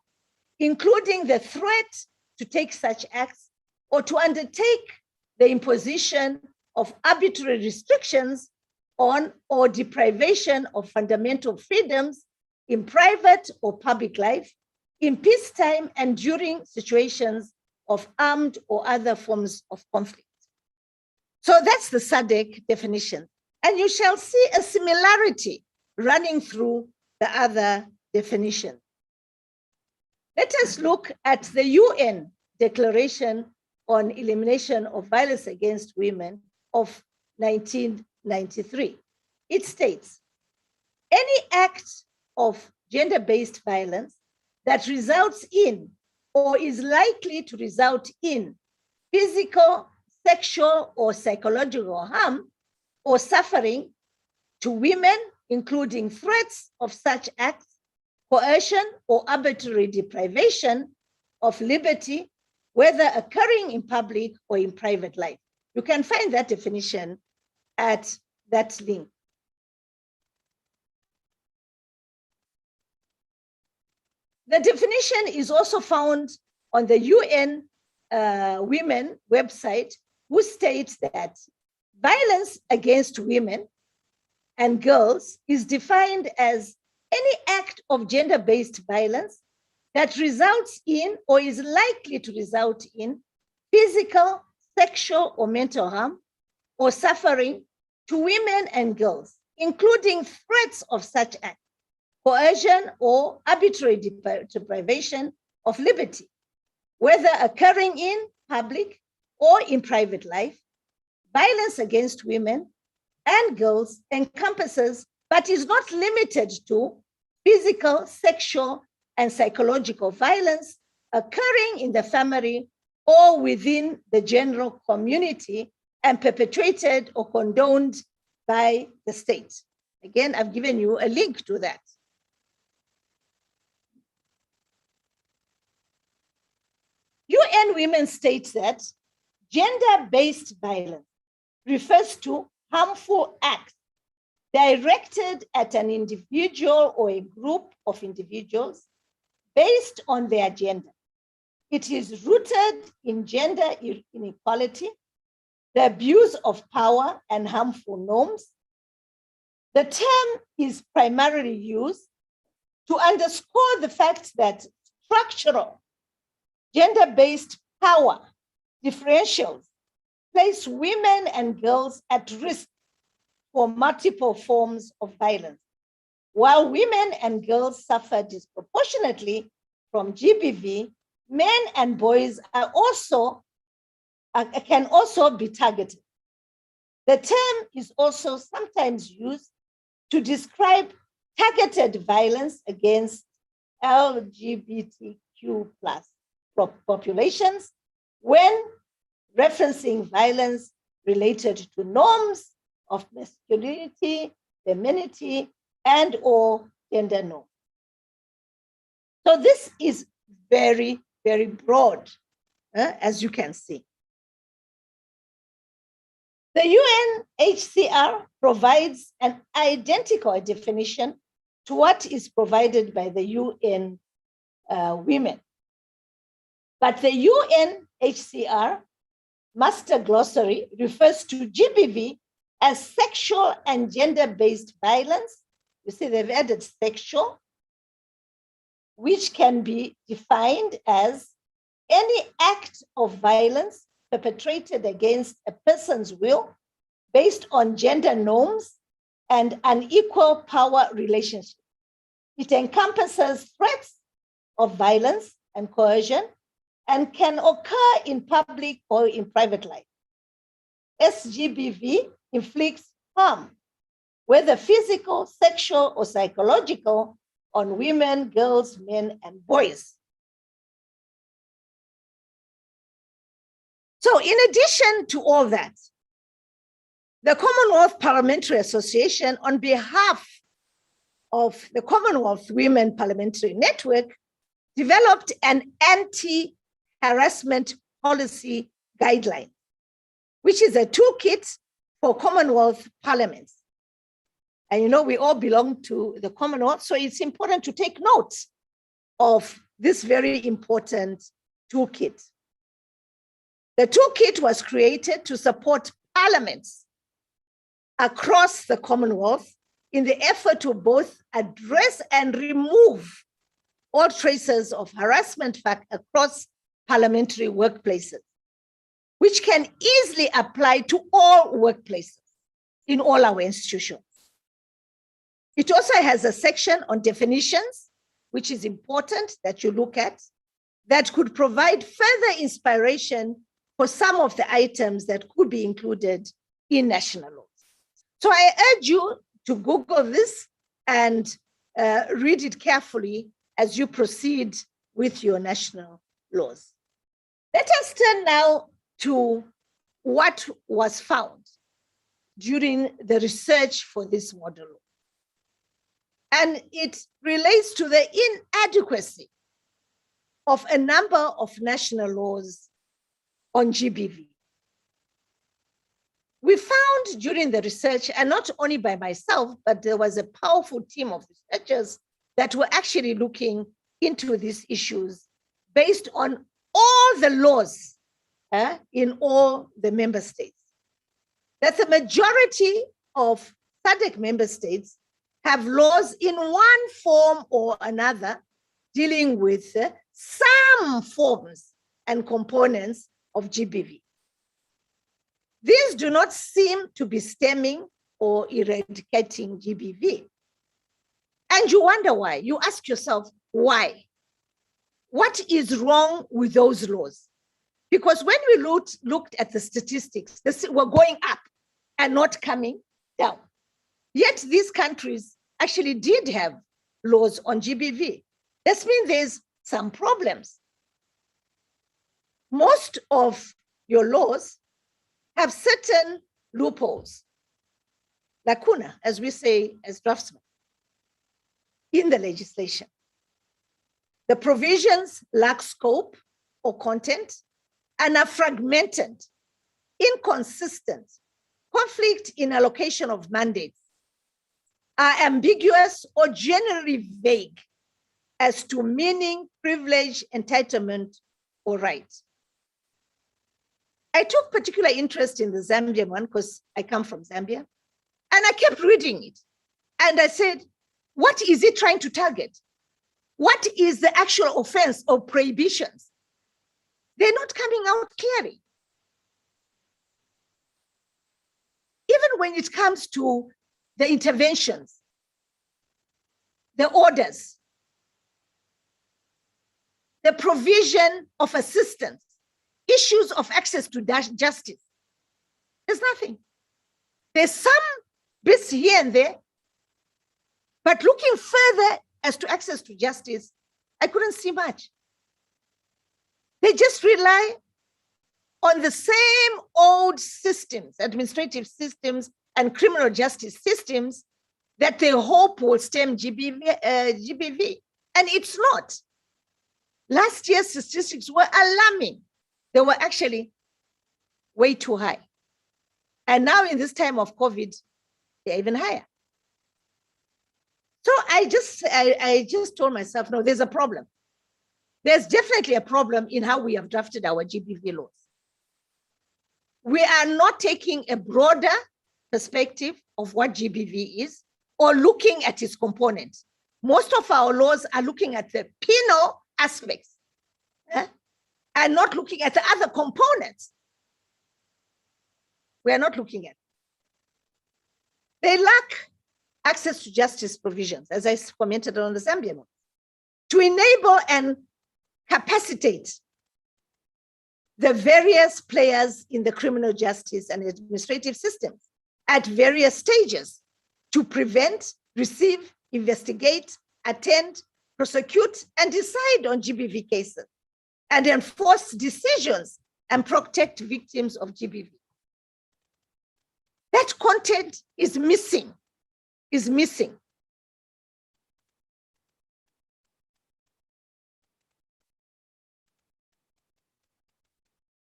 including the threat to take such acts or to undertake the imposition of arbitrary restrictions on or deprivation of fundamental freedoms in private or public life, in peacetime and during situations of armed or other forms of conflict. So that's the SADC definition. And you shall see a similarity running through the other definition. Let us look at the UN Declaration on Elimination of Violence Against Women of 1993. It states, any act of gender-based violence that results in or is likely to result in physical, sexual, or psychological harm or suffering to women, including threats of such acts, coercion, or arbitrary deprivation of liberty, whether occurring in public or in private life. You can find that definition at that link. The definition is also found on the UN Women website, who states that violence against women and girls is defined as any act of gender-based violence that results in or is likely to result in physical, sexual, or mental harm or suffering to women and girls, including threats of such acts, coercion, or arbitrary deprivation of liberty, whether occurring in public or in private life. Violence against women and girls encompasses, but is not limited to, physical, sexual, and psychological violence occurring in the family or within the general community and perpetrated or condoned by the state. Again, I've given you a link to that. UN Women states that gender-based violence refers to harmful acts directed at an individual or a group of individuals based on their gender. It is rooted in gender inequality, the abuse of power and harmful norms. The term is primarily used to underscore the fact that structural gender-based power differentials place women and girls at risk for multiple forms of violence, while women and girls suffer disproportionately from GBV. Men and boys can also be targeted. The term is also sometimes used to describe targeted violence against LGBTQ+ populations when referencing violence related to norms of masculinity, femininity, and or gender norms. So this is very, very broad, as you can see. The UNHCR provides an identical definition to what is provided by the UN Women. But the UNHCR Master Glossary refers to GBV as sexual and gender-based violence. You see, they've added sexual, which can be defined as any act of violence perpetrated against a person's will based on gender norms and unequal power relationships. It encompasses threats of violence and coercion and can occur in public or in private life. SGBV inflicts harm, whether physical, sexual, or psychological, on women, girls, men, and boys. So in addition to all that, the Commonwealth Parliamentary Association, on behalf of the Commonwealth Women Parliamentary Network, developed an anti-harassment policy guideline, which is a toolkit for Commonwealth parliaments. And you know, we all belong to the Commonwealth, so it's important to take note of this very important toolkit. The toolkit was created to support parliaments across the Commonwealth in the effort to both address and remove all traces of harassment across parliamentary workplaces, which can easily apply to all workplaces in all our institutions. It also has a section on definitions, which is important that you look at, that could provide further inspiration for some of the items that could be included in national laws. So I urge you to Google this and read it carefully as you proceed with your national laws. Let us turn now to what was found during the research for this model law. And it relates to the inadequacy of a number of national laws on GBV. We found during the research, and not only by myself, but there was a powerful team of researchers that were actually looking into these issues based on all the laws in all the member states. That the majority of SADC member states have laws in one form or another dealing with some forms and components of GBV. These do not seem to be stemming or eradicating GBV. And you wonder why. You ask yourself, why? What is wrong with those laws? Because when we looked at the statistics, they were going up and not coming down. Yet these countries actually did have laws on GBV. This means there's some problems. Most of your laws have certain loopholes, lacuna, as we say as draftsmen, in the legislation. The provisions lack scope or content and are fragmented, inconsistent, conflict in allocation of mandates, are ambiguous or generally vague as to meaning, privilege, entitlement, or right. I took particular interest in the Zambian one because I come from Zambia, and I kept reading it. And I said, what is it trying to target? What is the actual offense or prohibitions? They're not coming out clearly. Even when it comes to the interventions, the orders, the provision of assistance, issues of access to justice, there's nothing. There's some bits here and there, but looking further as to access to justice, I couldn't see much. They just rely on the same old systems, administrative systems and criminal justice systems that they hope will stem GBV. And it's not. Last year's statistics were alarming. They were actually way too high. And now in this time of COVID, they're even higher. So I just told myself, no, there's a problem. There's definitely a problem in how we have drafted our GBV laws. We are not taking a broader perspective of what GBV is or looking at its components. Most of our laws are looking at the penal aspects and not looking at the other components. We are not looking at. They lack access to justice provisions, as I commented on the Zambian one, to enable and capacitate the various players in the criminal justice and administrative systems at various stages to prevent, receive, investigate, attend, prosecute, and decide on GBV cases, and enforce decisions and protect victims of GBV. That content is missing.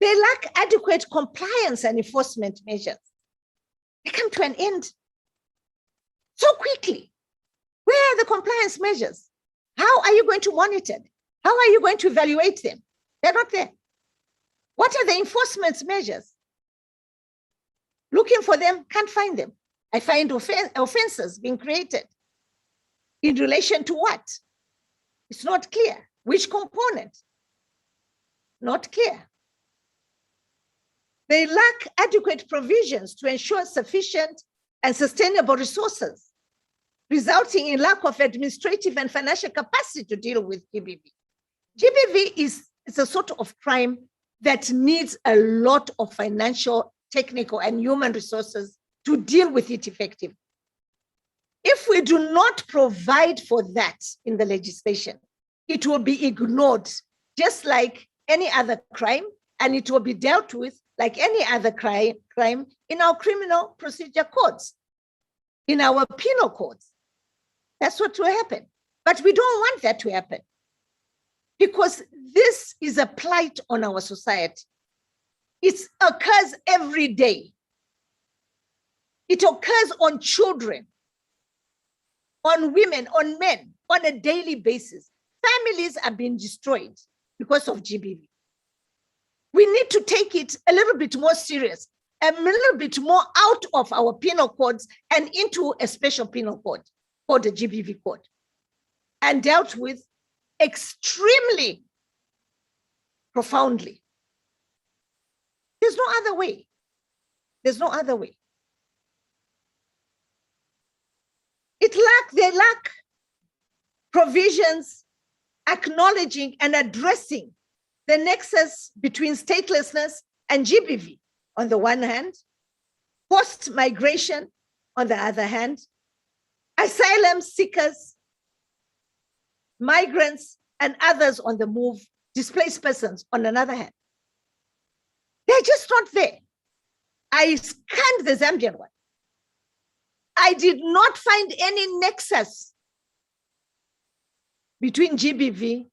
They lack adequate compliance and enforcement measures. They come to an end so quickly. Where are the compliance measures? How are you going to monitor them? How are you going to evaluate them? They're not there. What are the enforcement measures? Looking for them, can't find them. I find offenses being created. In relation to what? It's not clear. Which component? Not clear. They lack adequate provisions to ensure sufficient and sustainable resources, resulting in lack of administrative and financial capacity to deal with GBV. GBV is a sort of crime that needs a lot of financial, technical, and human resources to deal with it effectively. If we do not provide for that in the legislation, it will be ignored just like any other crime, and it will be dealt with like any other crime in our criminal procedure codes, in our penal codes. That's what will happen. But we don't want that to happen, because this is a blight on our society. It occurs every day. It occurs on children, on women, on men, on a daily basis. Families are being destroyed because of GBV. We need to take it a little bit more serious, a little bit more out of our penal codes and into a special penal code, called the GBV code, and dealt with extremely profoundly. There's no other way. There's no other way. They lack provisions acknowledging and addressing the nexus between statelessness and GBV on the one hand, forced migration on the other hand, asylum seekers, migrants, and others on the move, displaced persons on another hand. They're just not there. I scanned the Zambian one. I did not find any nexus between GBV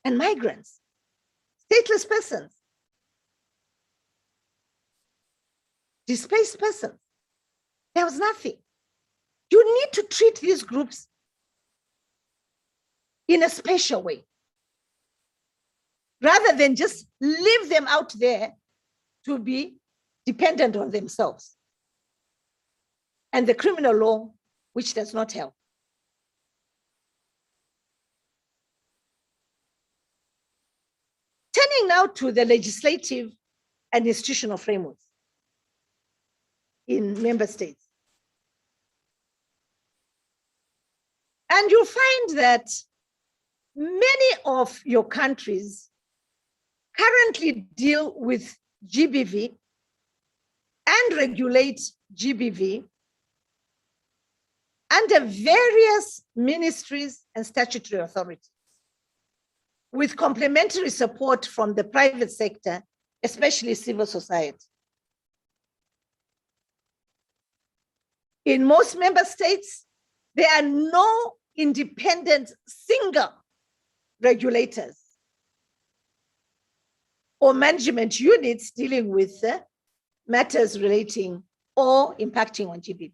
and migrants, stateless persons, displaced persons. There was nothing. You need to treat these groups in a special way, rather than just leave them out there to be dependent on themselves and the criminal law, which does not help. Turning now to the legislative and institutional frameworks in member states. And you'll find that many of your countries currently deal with GBV and regulate GBV under various ministries and statutory authorities, with complementary support from the private sector, especially civil society. In most member states, there are no independent single regulators or management units dealing with matters relating or impacting on GBV.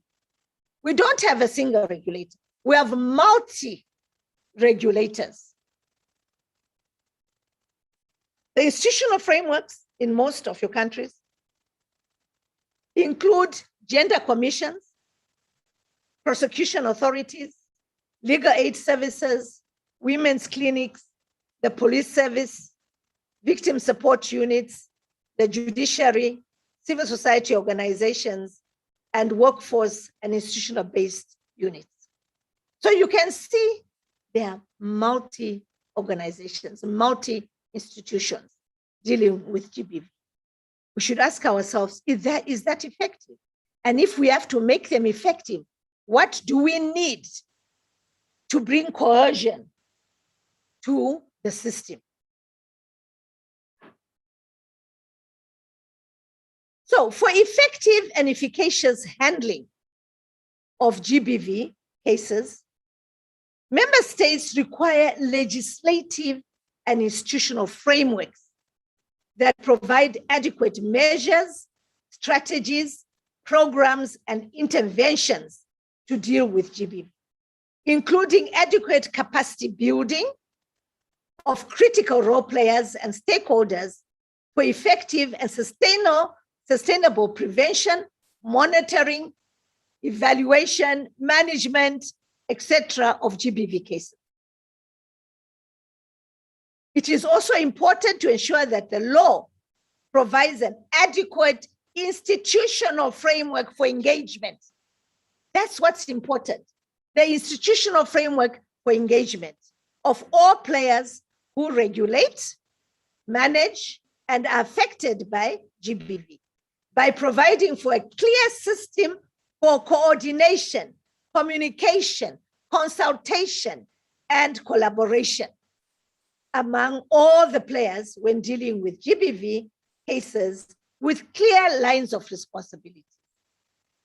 We don't have a single regulator. We have multi-regulators. The institutional frameworks in most of your countries include gender commissions, prosecution authorities, legal aid services, women's clinics, the police service, victim support units, the judiciary, civil society organizations, and workforce and institutional-based units. So you can see there are multi-organizations, multi-institutions dealing with GBV. We should ask ourselves, is that effective? And if we have to make them effective, what do we need to bring cohesion to the system? So for effective and efficacious handling of GBV cases, member states require legislative and institutional frameworks that provide adequate measures, strategies, programs, and interventions to deal with GBV, including adequate capacity building of critical role players and stakeholders for effective and sustainable prevention, monitoring, evaluation, management, etc. of GBV cases. It is also important to ensure that the law provides an adequate institutional framework for engagement. That's what's important. The institutional framework for engagement of all players who regulate, manage, and are affected by GBV, by providing for a clear system for coordination, communication, consultation, and collaboration among all the players when dealing with GBV cases with clear lines of responsibility.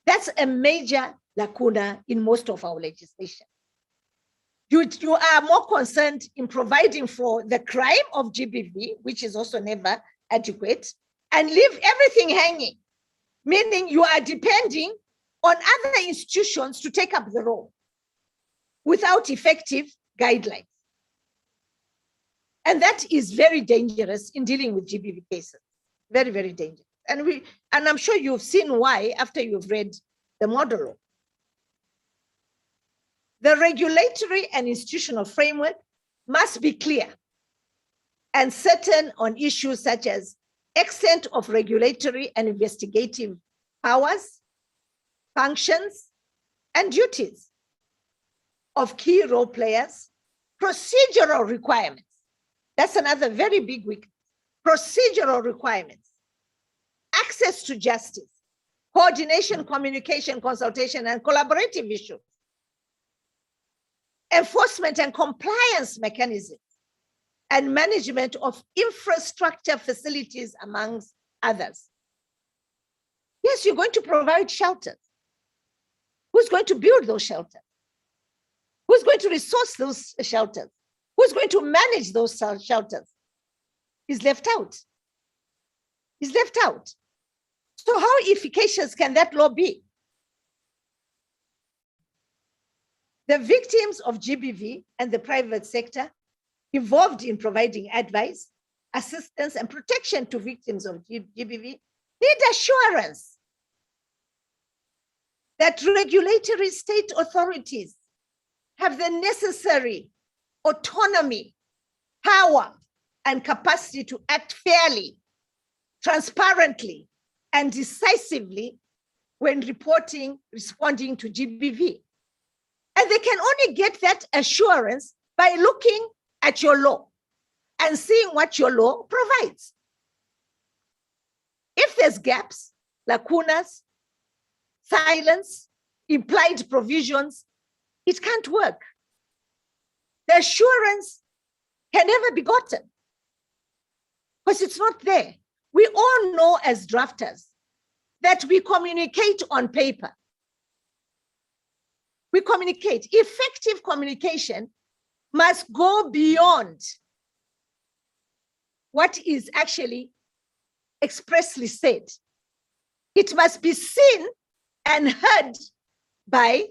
That's a major lacuna in most of our legislation. You are more concerned in providing for the crime of GBV, which is also never adequate, and leave everything hanging, meaning you are depending on other institutions to take up the role without effective guidelines. And that is very dangerous in dealing with GBV cases. Very, very dangerous. And I'm sure you've seen why after you've read the model law. The regulatory and institutional framework must be clear and certain on issues such as extent of regulatory and investigative powers, functions, and duties of key role players, procedural requirements. That's another very big weakness. Procedural requirements, access to justice, coordination, communication, consultation, and collaborative issues, enforcement and compliance mechanisms, and management of infrastructure facilities, amongst others. Yes, you're going to provide shelters. Who's going to build those shelters? Who's going to resource those shelters? Who's going to manage those shelters? Is left out. Is left out. So how efficacious can that law be? The victims of GBV and the private sector involved in providing advice, assistance, and protection to victims of GBV need assurance that regulatory state authorities have the necessary autonomy, power, and capacity to act fairly, transparently, and decisively when responding to GBV. And they can only get that assurance by looking at your law and seeing what your law provides. If there's gaps, lacunas, silence, implied provisions, it can't work. The assurance can never be gotten because it's not there. We all know as drafters that we communicate on paper. We communicate. Effective communication must go beyond what is actually expressly said. It must be seen and heard by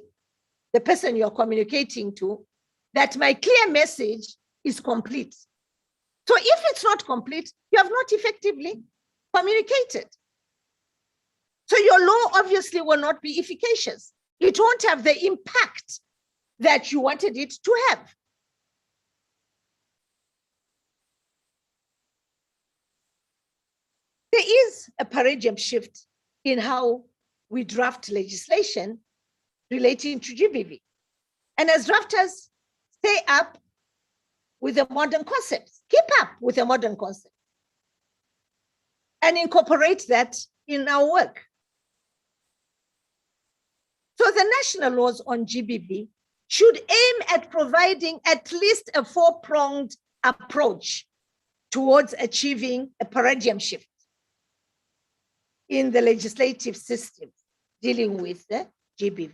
the person you're communicating to, that my clear message is complete. So if it's not complete, you have not effectively communicated. So your law obviously will not be efficacious. It won't have the impact that you wanted it to have. There is a paradigm shift in how we draft legislation relating to GBV. And as drafters, stay up with the modern concepts, keep up with the modern concepts, and incorporate that in our work. So the national laws on GBV should aim at providing at least a four-pronged approach towards achieving a paradigm shift in the legislative system dealing with the GBV.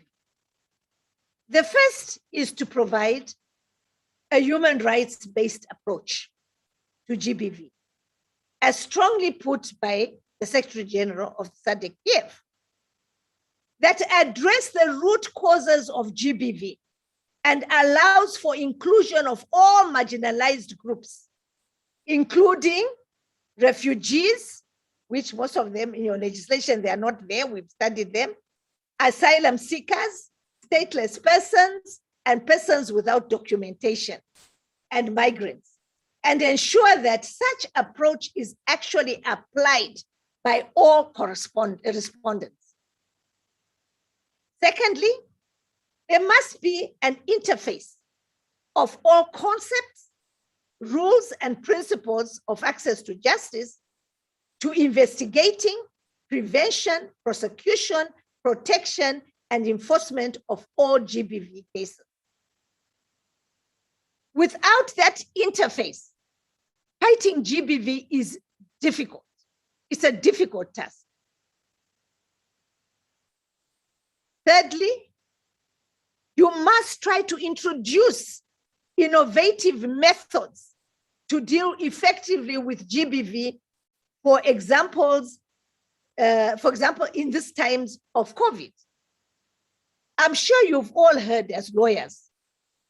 The first is to provide a human rights-based approach to GBV, as strongly put by the Secretary General of SADC, that address the root causes of GBV and allows for inclusion of all marginalized groups, including refugees, which most of them in your legislation, they are not there, we've studied them, asylum seekers, stateless persons, and persons without documentation, and migrants, and ensure that such approach is actually applied by all respondents. Secondly, there must be an interface of all concepts, rules, and principles of access to justice to investigating, prevention, prosecution, protection, and enforcement of all GBV cases. Without that interface, fighting GBV is difficult. It's a difficult task. Thirdly, you must try to introduce innovative methods to deal effectively with GBV. For example, in these times of COVID. I'm sure you've all heard as lawyers,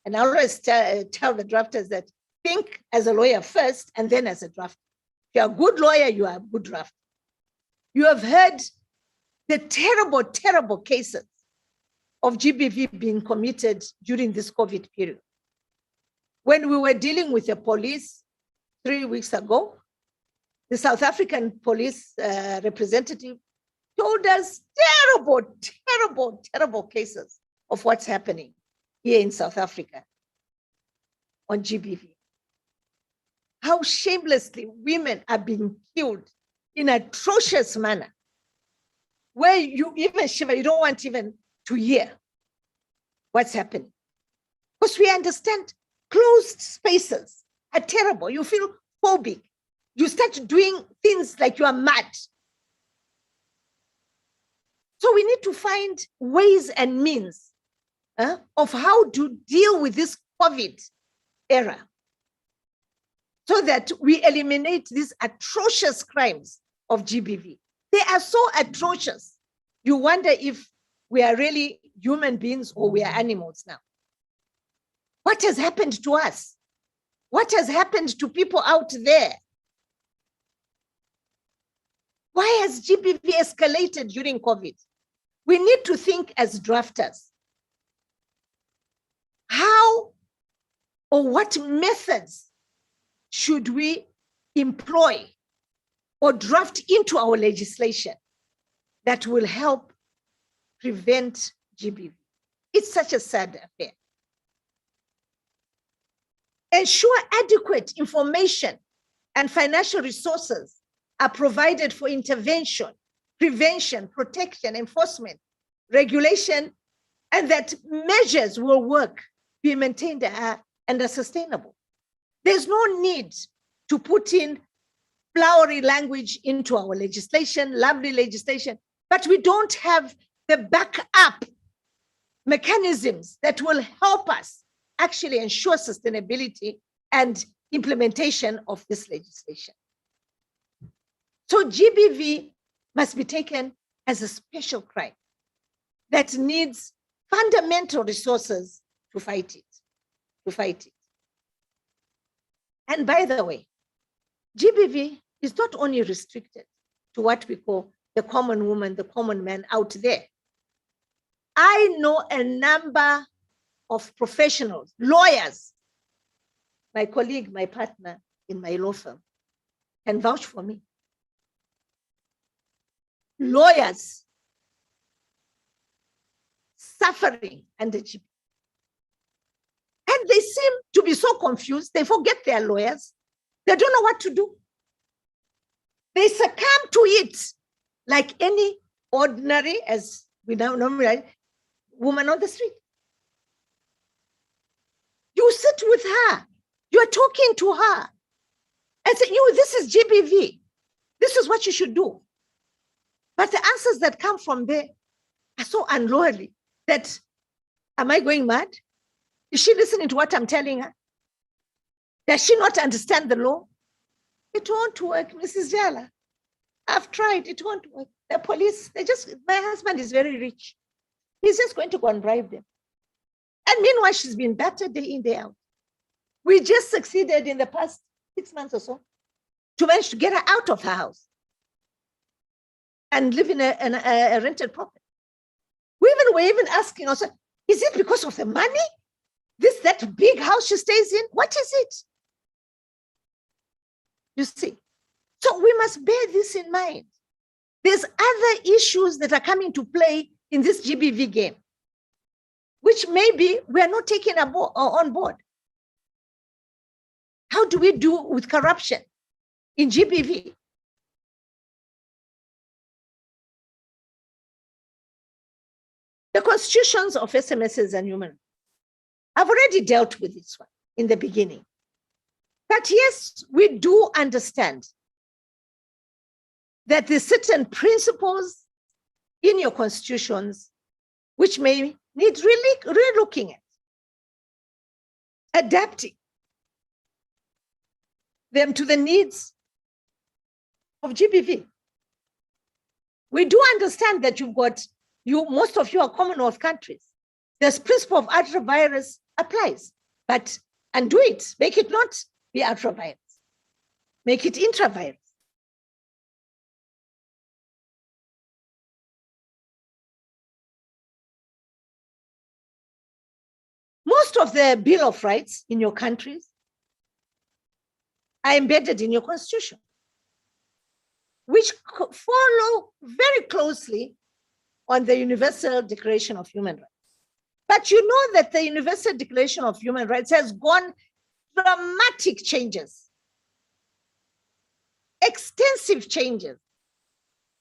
and I always tell the drafters that think as a lawyer first and then as a drafter. If you're a good lawyer, you are a good drafter. You have heard the terrible, terrible cases of GBV being committed during this COVID period. When we were dealing with the police 3 weeks ago, the South African police representative told us terrible, terrible, terrible cases of what's happening here in South Africa on GBV. How shamelessly women are being killed in an atrocious manner, where you even shiver, you don't want even to hear what's happening. Because we understand closed spaces are terrible. You feel phobic. You start doing things like you are mad. So we need to find ways and means of how to deal with this COVID era so that we eliminate these atrocious crimes of GBV. They are so atrocious. You wonder if we are really human beings or we are animals now. What has happened to us? What has happened to people out there? Why has GBV escalated during COVID? We need to think as drafters. How or what methods should we employ or draft into our legislation that will help prevent GBV? It's such a sad affair. Ensure adequate information and financial resources are provided for intervention, prevention, protection, enforcement, regulation, and that measures will work, be maintained, and are sustainable. There's no need to put in flowery language into our legislation, lovely legislation, but we don't have the backup mechanisms that will help us actually ensure sustainability and implementation of this legislation. So GBV must be taken as a special crime that needs fundamental resources to fight it. And by the way, GBV is not only restricted to what we call the common woman, the common man out there. I know a number of professionals, lawyers, my colleague, my partner in my law firm, can vouch for me. Lawyers suffering under GBV. And they seem to be so confused, they forget their lawyers. They don't know what to do. They succumb to it like any ordinary, as we now normally, woman on the street. You sit with her, you're talking to her, and say, this is GBV. This is what you should do. But the answers that come from there are so unlawly that, am I going mad? Is she listening to what I'm telling her? Does she not understand the law? It won't work, Mrs. Jala. I've tried, it won't work. The police, my husband is very rich. He's just going to go and bribe them. And meanwhile, she's been battered day in, day out. We just succeeded in the past 6 months or so to manage to get her out of her house and live in a rented property. We were even asking ourselves, is it because of the money? That big house she stays in? What is it? You see, so we must bear this in mind. There's other issues that are coming to play in this GBV game, which maybe we are not taking on board. How do we do with corruption in GBV? The constitutions of SMSs and human rights. I've already dealt with this one in the beginning. But yes, we do understand that there's certain principles in your constitutions which may need really relooking at, adapting them to the needs of GBV. We do understand that most of you are Commonwealth countries. This principle of ultra-virus applies, but undo it, make it not be ultra-virus, make it intra-virus. Most of the Bill of Rights in your countries are embedded in your constitution, which follow very closely on the Universal Declaration of Human Rights. But you know that the Universal Declaration of Human Rights has gone dramatic changes, extensive changes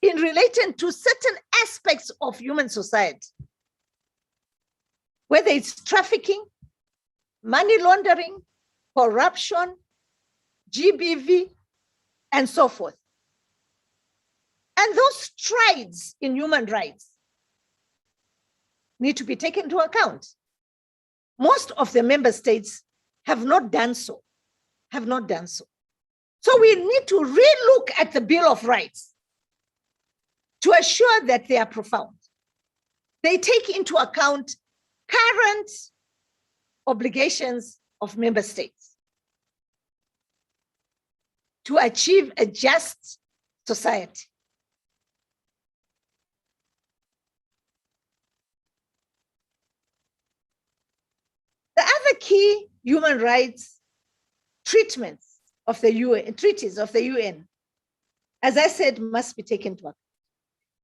in relating to certain aspects of human society, whether it's trafficking, money laundering, corruption, GBV, and so forth. And those strides in human rights need to be taken into account. Most of the member states have not done so, So we need to relook at the Bill of Rights to assure that they are profound. They take into account current obligations of member states to achieve a just society. The other key human rights treatments of the UN, treaties of the UN, as I said, must be taken into account.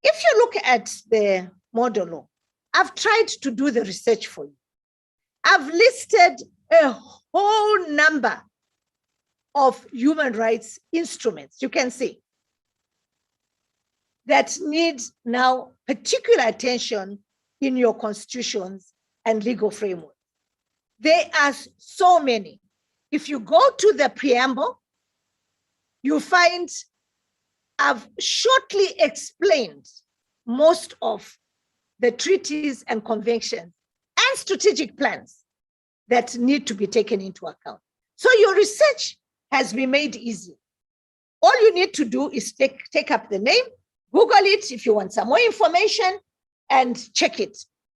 If you look at the model law, I've tried to do the research for you. I've listed a whole number of human rights instruments, you can see, that need now particular attention in your constitutions and legal framework. There are so many. If you go to the preamble, you find I've shortly explained most of the treaties and conventions and strategic plans that need to be taken into account. So your research has been made easy. All you need to do is take up the name, Google it if you want some more information, and check it.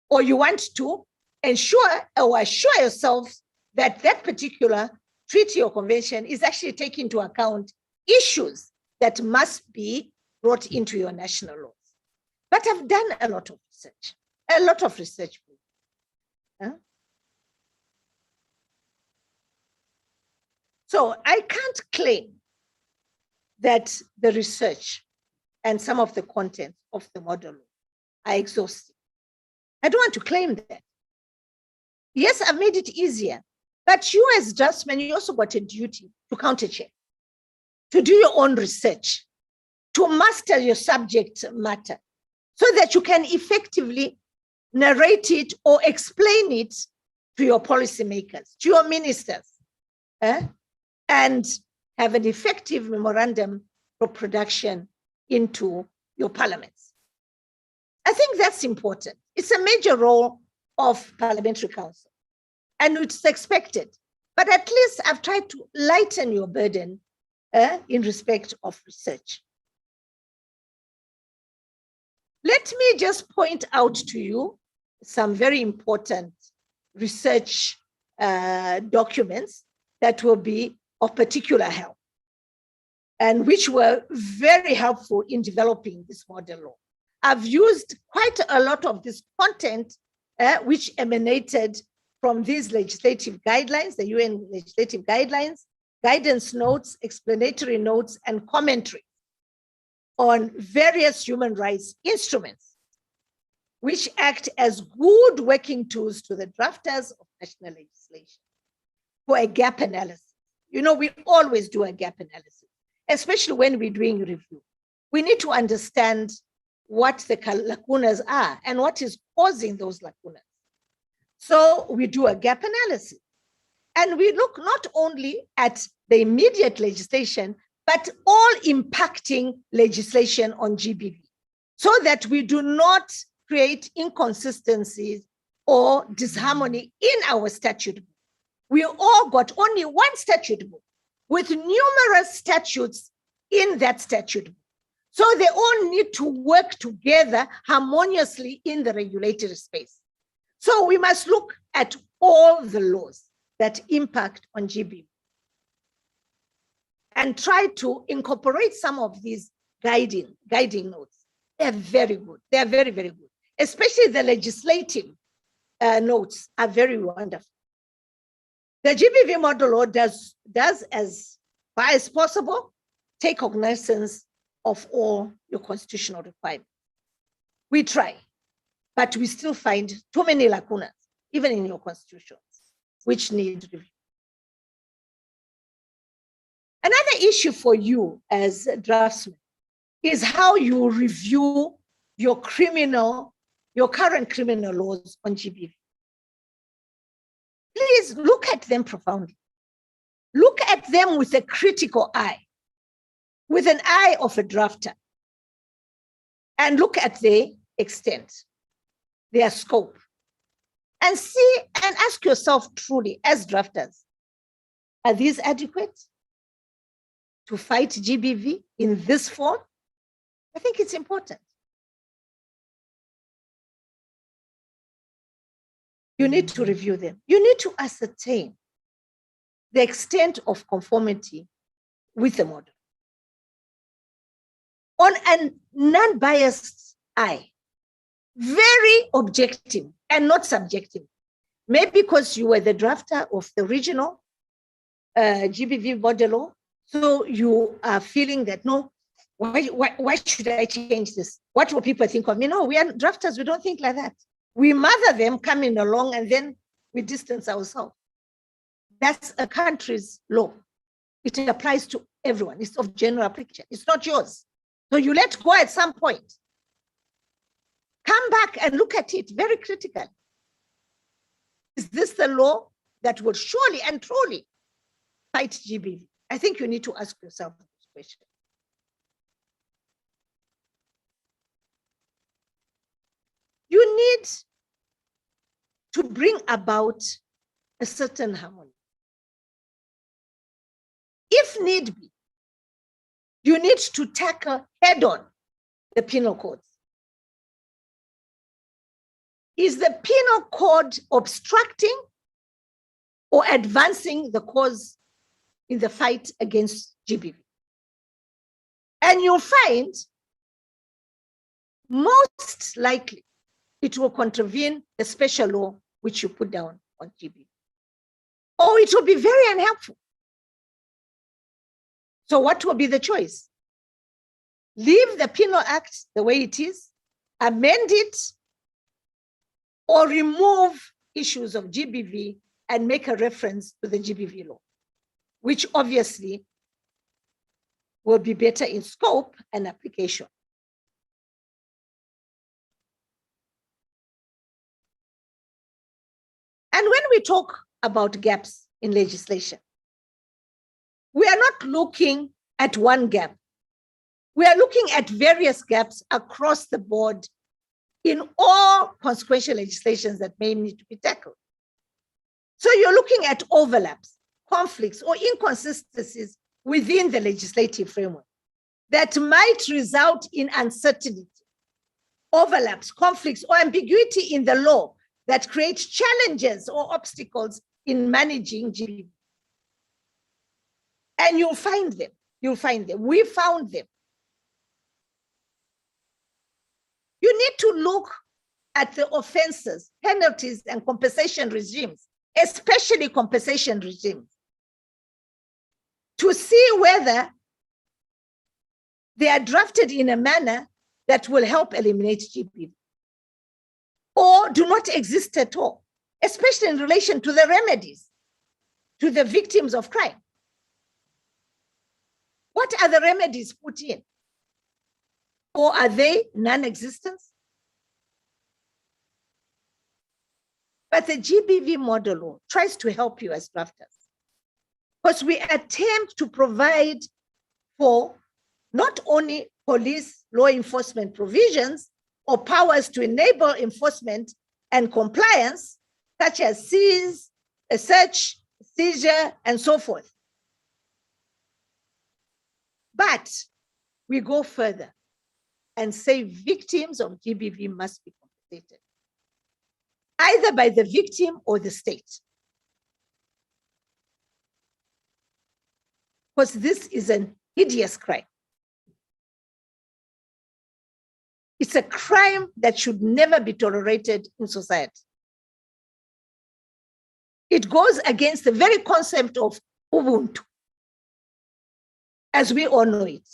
Or you want to ensure or assure yourself that that particular treaty or convention is actually taking into account issues that must be brought into your national laws. But I've done a lot of research. Huh? So I can't claim that the research and some of the content of the model are exhaustive. I don't want to claim that. Yes, I've made it easier, but you as draftsmen, you also got a duty to countercheck, to do your own research, to master your subject matter, so that you can effectively narrate it or explain it to your policymakers, to your ministers, and have an effective memorandum for production into your parliaments. I think that's important. It's a major role of Parliamentary Council, and it's expected. But at least I've tried to lighten your burden in respect of research. Let me just point out to you some very important research documents that will be of particular help and which were very helpful in developing this model law. I've used quite a lot of this content which emanated from these legislative guidelines, the UN legislative guidelines, guidance notes, explanatory notes, and commentary on various human rights instruments, which act as good working tools to the drafters of national legislation for a gap analysis. You know, we always do a gap analysis, especially when we're doing review. We need to understand what the lacunas are and what is causing those lacunas. So we do a gap analysis. And we look not only at the immediate legislation, but all impacting legislation on GBV, so that we do not create inconsistencies or disharmony in our statute book. We all got only one statute book with numerous statutes in that statute book. So they all need to work together harmoniously in the regulatory space. So we must look at all the laws that impact on GBV and try to incorporate some of these guiding notes. They're very good. They're very, very good. Especially the legislative notes are very wonderful. The GBV model law does as far as possible take cognizance of all your constitutional requirements. We try, but we still find too many lacunas, even in your constitutions, which need review. Another issue for you as a draftsman is how you review your current criminal laws on GBV. Please look at them profoundly. Look at them with a critical eye, with an eye of a drafter, and look at their extent, their scope, and see and ask yourself truly as drafters, are these adequate to fight GBV in this form? I think it's important. You need to review them. You need to ascertain the extent of conformity with the model on a non-biased eye, very objective and not subjective. Maybe because you were the drafter of the original GBV model law, so you are feeling that, no, why should I change this? What will people think of me? No, we are drafters, we don't think like that. We mother them coming along and then we distance ourselves. That's a country's law. It applies to everyone. It's of general application. It's not yours. So you let go at some point. Come back and look at it very critically. Is this the law that will surely and truly fight GBV? I think you need to ask yourself this question. You need to bring about a certain harmony. If need be, you need to tackle head-on the penal codes. Is the penal code obstructing or advancing the cause in the fight against GBV? And you'll find most likely it will contravene the special law which you put down on GBV. Or it will be very unhelpful. So what will be the choice? Leave the Penal Act the way it is, amend it, or remove issues of GBV and make a reference to the GBV law, which obviously will be better in scope and application. And when we talk about gaps in legislation, we are not looking at one gap. We are looking at various gaps across the board in all consequential legislations that may need to be tackled. So you're looking at overlaps, conflicts, or inconsistencies within the legislative framework that might result in uncertainty, overlaps, conflicts, or ambiguity in the law that creates challenges or obstacles in managing GBV. And you'll find them. You'll find them. We found them. You need to look at the offenses, penalties, and compensation regimes, especially compensation regimes, to see whether they are drafted in a manner that will help eliminate GBV or do not exist at all, especially in relation to the remedies to the victims of crime. What are the remedies put in? or are they non-existent? But the GBV model law tries to help you as drafters, because we attempt to provide for not only police law enforcement provisions or powers to enable enforcement and compliance, such as seize, a search, seizure, and so forth. But we go further and say victims of GBV must be compensated, either by the victim or the state. Because this is an hideous crime. It's a crime that should never be tolerated in society. It goes against the very concept of Ubuntu, as we all know it.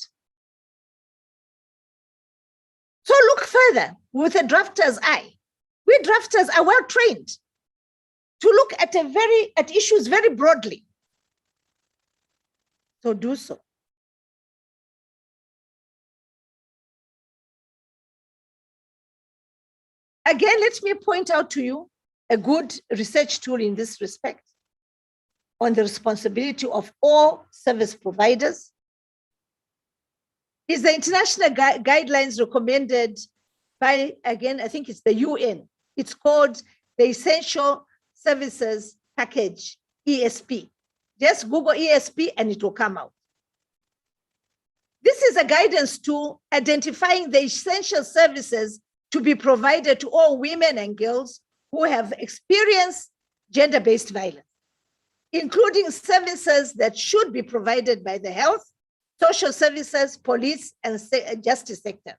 So look further with a drafter's eye. We drafters are well trained to look at issues very broadly. So do so. Again, let me point out to you a good research tool in this respect on the responsibility of all service providers is the international guidelines recommended by, again, I think it's the UN. It's called the Essential Services Package, ESP. Just Google ESP and it will come out. This is a guidance tool identifying the essential services to be provided to all women and girls who have experienced gender-based violence, including services that should be provided by the health, social services, police, and justice sectors.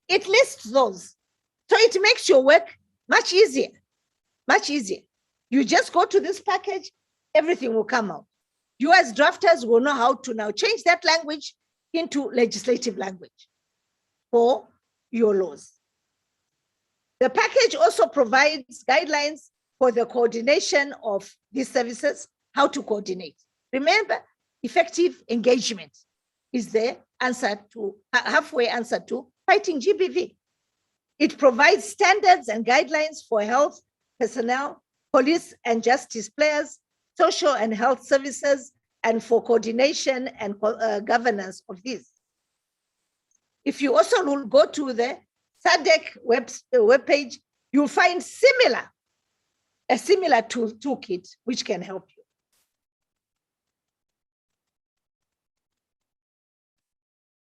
It lists those. So it makes your work much easier, much easier. You just go to this package, everything will come out. You as drafters will know how to now change that language into legislative language for your laws. The package also provides guidelines for the coordination of these services, how to coordinate. Remember, effective engagement is the answer to, halfway answer to fighting GBV. It provides standards and guidelines for health personnel, police and justice players, social and health services, and for coordination and governance of these. If you also will go to the SADC webpage, you'll find a similar toolkit which can help you.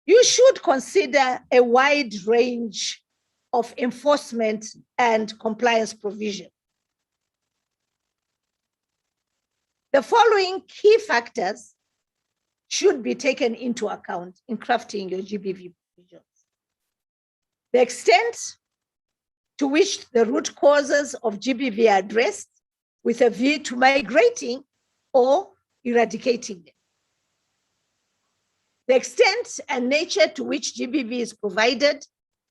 You should consider a wide range of enforcement and compliance provision. The following key factors should be taken into account in crafting your GBV provisions. The extent to which the root causes of GBV are addressed with a view to migrating or eradicating them. The extent and nature to which GBV is provided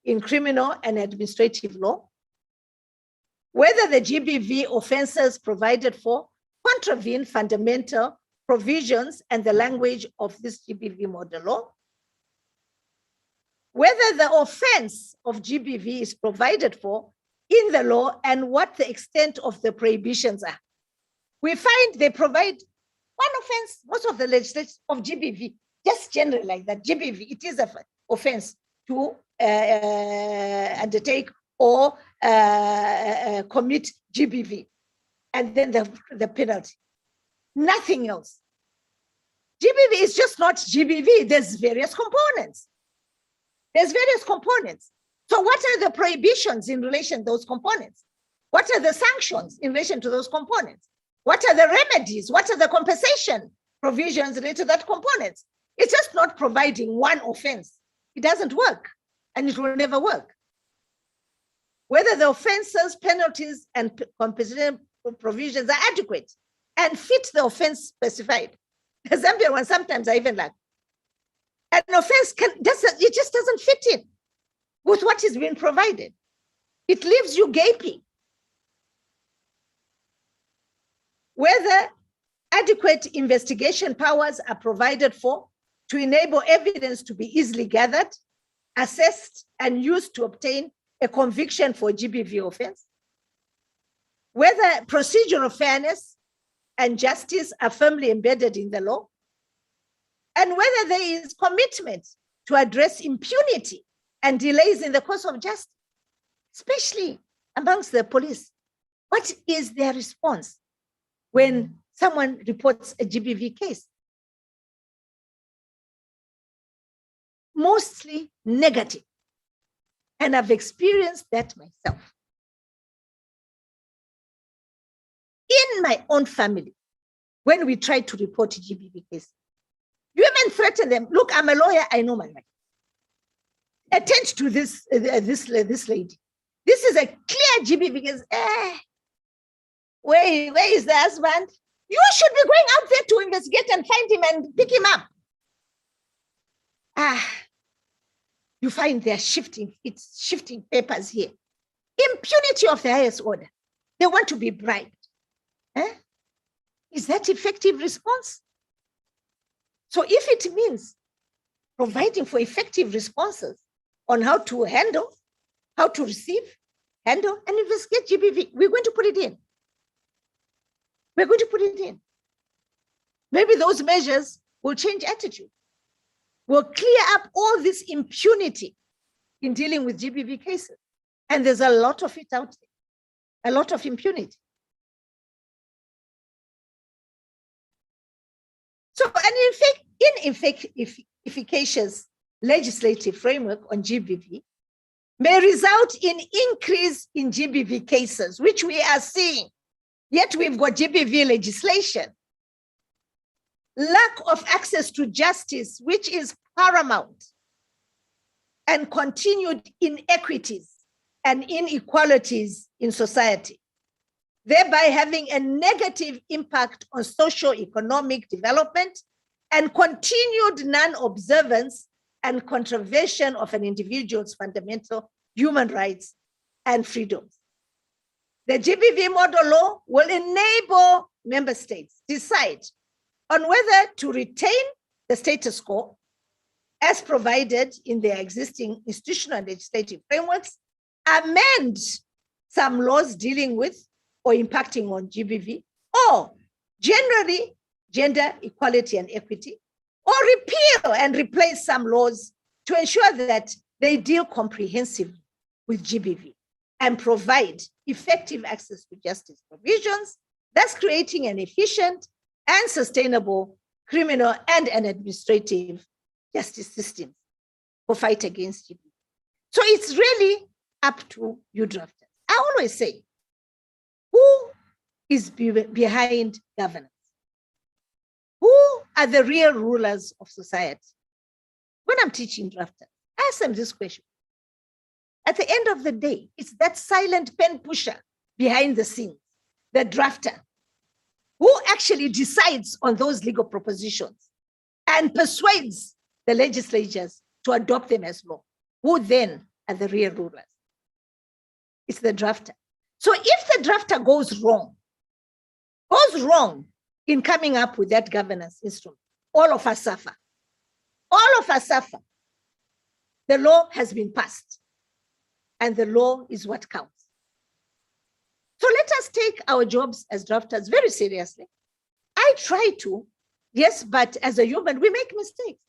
in criminal and administrative law, whether the GBV offenses provided for contravene fundamental provisions and the language of this GBV model law, whether the offense of GBV is provided for in the law and what the extent of the prohibitions are. We find they provide one offense, most of the legislation of GBV, just generally like that, GBV, it is an offense to undertake or commit GBV, and then the penalty. Nothing else. GBV is just not GBV, there's various components. There's various components. So what are the prohibitions in relation to those components? What are the sanctions in relation to those components? What are the remedies? What are the compensation provisions related to that components? It's just not providing one offense. It doesn't work, and it will never work. Whether the offenses, penalties, and compensation provisions are adequate and fit the offense specified. The Zambian one, sometimes I even like, an offense it just doesn't fit in with what is being provided. It leaves you gaping. Whether adequate investigation powers are provided for to enable evidence to be easily gathered assessed and used to obtain a conviction for GBV offense, whether procedural fairness and justice are firmly embedded in the law, and whether there is commitment to address impunity and delays in the course of justice, especially amongst the police. What is their response when someone reports a GBV case? Mostly negative. And I've experienced that myself. In my own family, when we try to report GBV cases, women threaten them. Look, I'm a lawyer, I know my right. Attend to this lady. This is a clear GBV case. Where is the husband? You should be going out there to investigate and find him and pick him up. You find they're shifting papers here. Impunity of the highest order. They want to be bribed. Is that effective response? So if it means providing for effective responses on how to handle, how to receive, handle, and investigate GBV, we're going to put it in. We're going to put it in. Maybe those measures will change attitude, will clear up all this impunity in dealing with GBV cases. And there's a lot of it out there, a lot of impunity. So an efficacious legislative framework on GBV may result in increase in GBV cases, which we are seeing. Yet we've got GBV legislation. Lack of access to justice, which is paramount, and continued inequities and inequalities in society, thereby having a negative impact on socio-economic development and continued non-observance and contravention of an individual's fundamental human rights and freedoms. The GBV model law will enable member states decide on whether to retain the status quo as provided in their existing institutional and legislative frameworks, amend some laws dealing with or impacting on GBV, or generally gender equality and equity, or repeal and replace some laws to ensure that they deal comprehensively with GBV and provide effective access to justice provisions, thus creating an efficient and sustainable criminal and an administrative justice system for fight against GBV. So it's really up to you drafters. I always say, who is behind governance? Who are the real rulers of society? When I'm teaching drafters, I ask them this question. At the end of the day, it's that silent pen pusher behind the scenes, the drafter, who actually decides on those legal propositions and persuades the legislatures to adopt them as law. Who then are the real rulers? It's the drafter. So if the drafter goes wrong in coming up with that governance instrument, all of us suffer. All of us suffer. The law has been passed, and the law is what counts. So let us take our jobs as drafters very seriously. I try to, yes, but as a human, we make mistakes.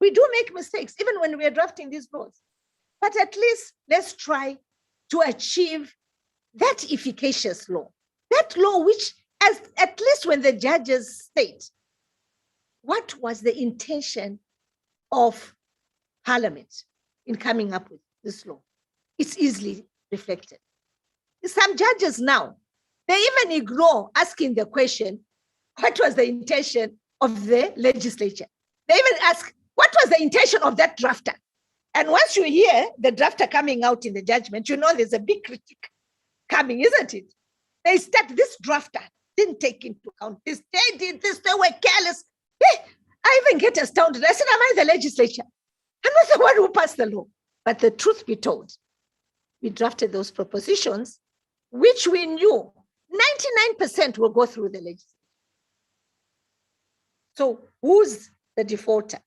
We do make mistakes, even when we are drafting these laws. But at least let's try to achieve that efficacious law, that law which, at least when the judges state, what was the intention of Parliament in coming up with this law? It's easily reflected. Some judges now, they even ignore asking the question, what was the intention of the legislature? They even ask, what was the intention of that drafter? And once you hear the drafter coming out in the judgment, you know there's a big critique coming, isn't it? They start, this drafter didn't take into account this, they did this, they were careless. I even get astounded. I said, am I the legislature? I'm not the one who passed the law. But the truth be told, we drafted those propositions, which we knew 99% will go through the legislature. So who's the defaulter?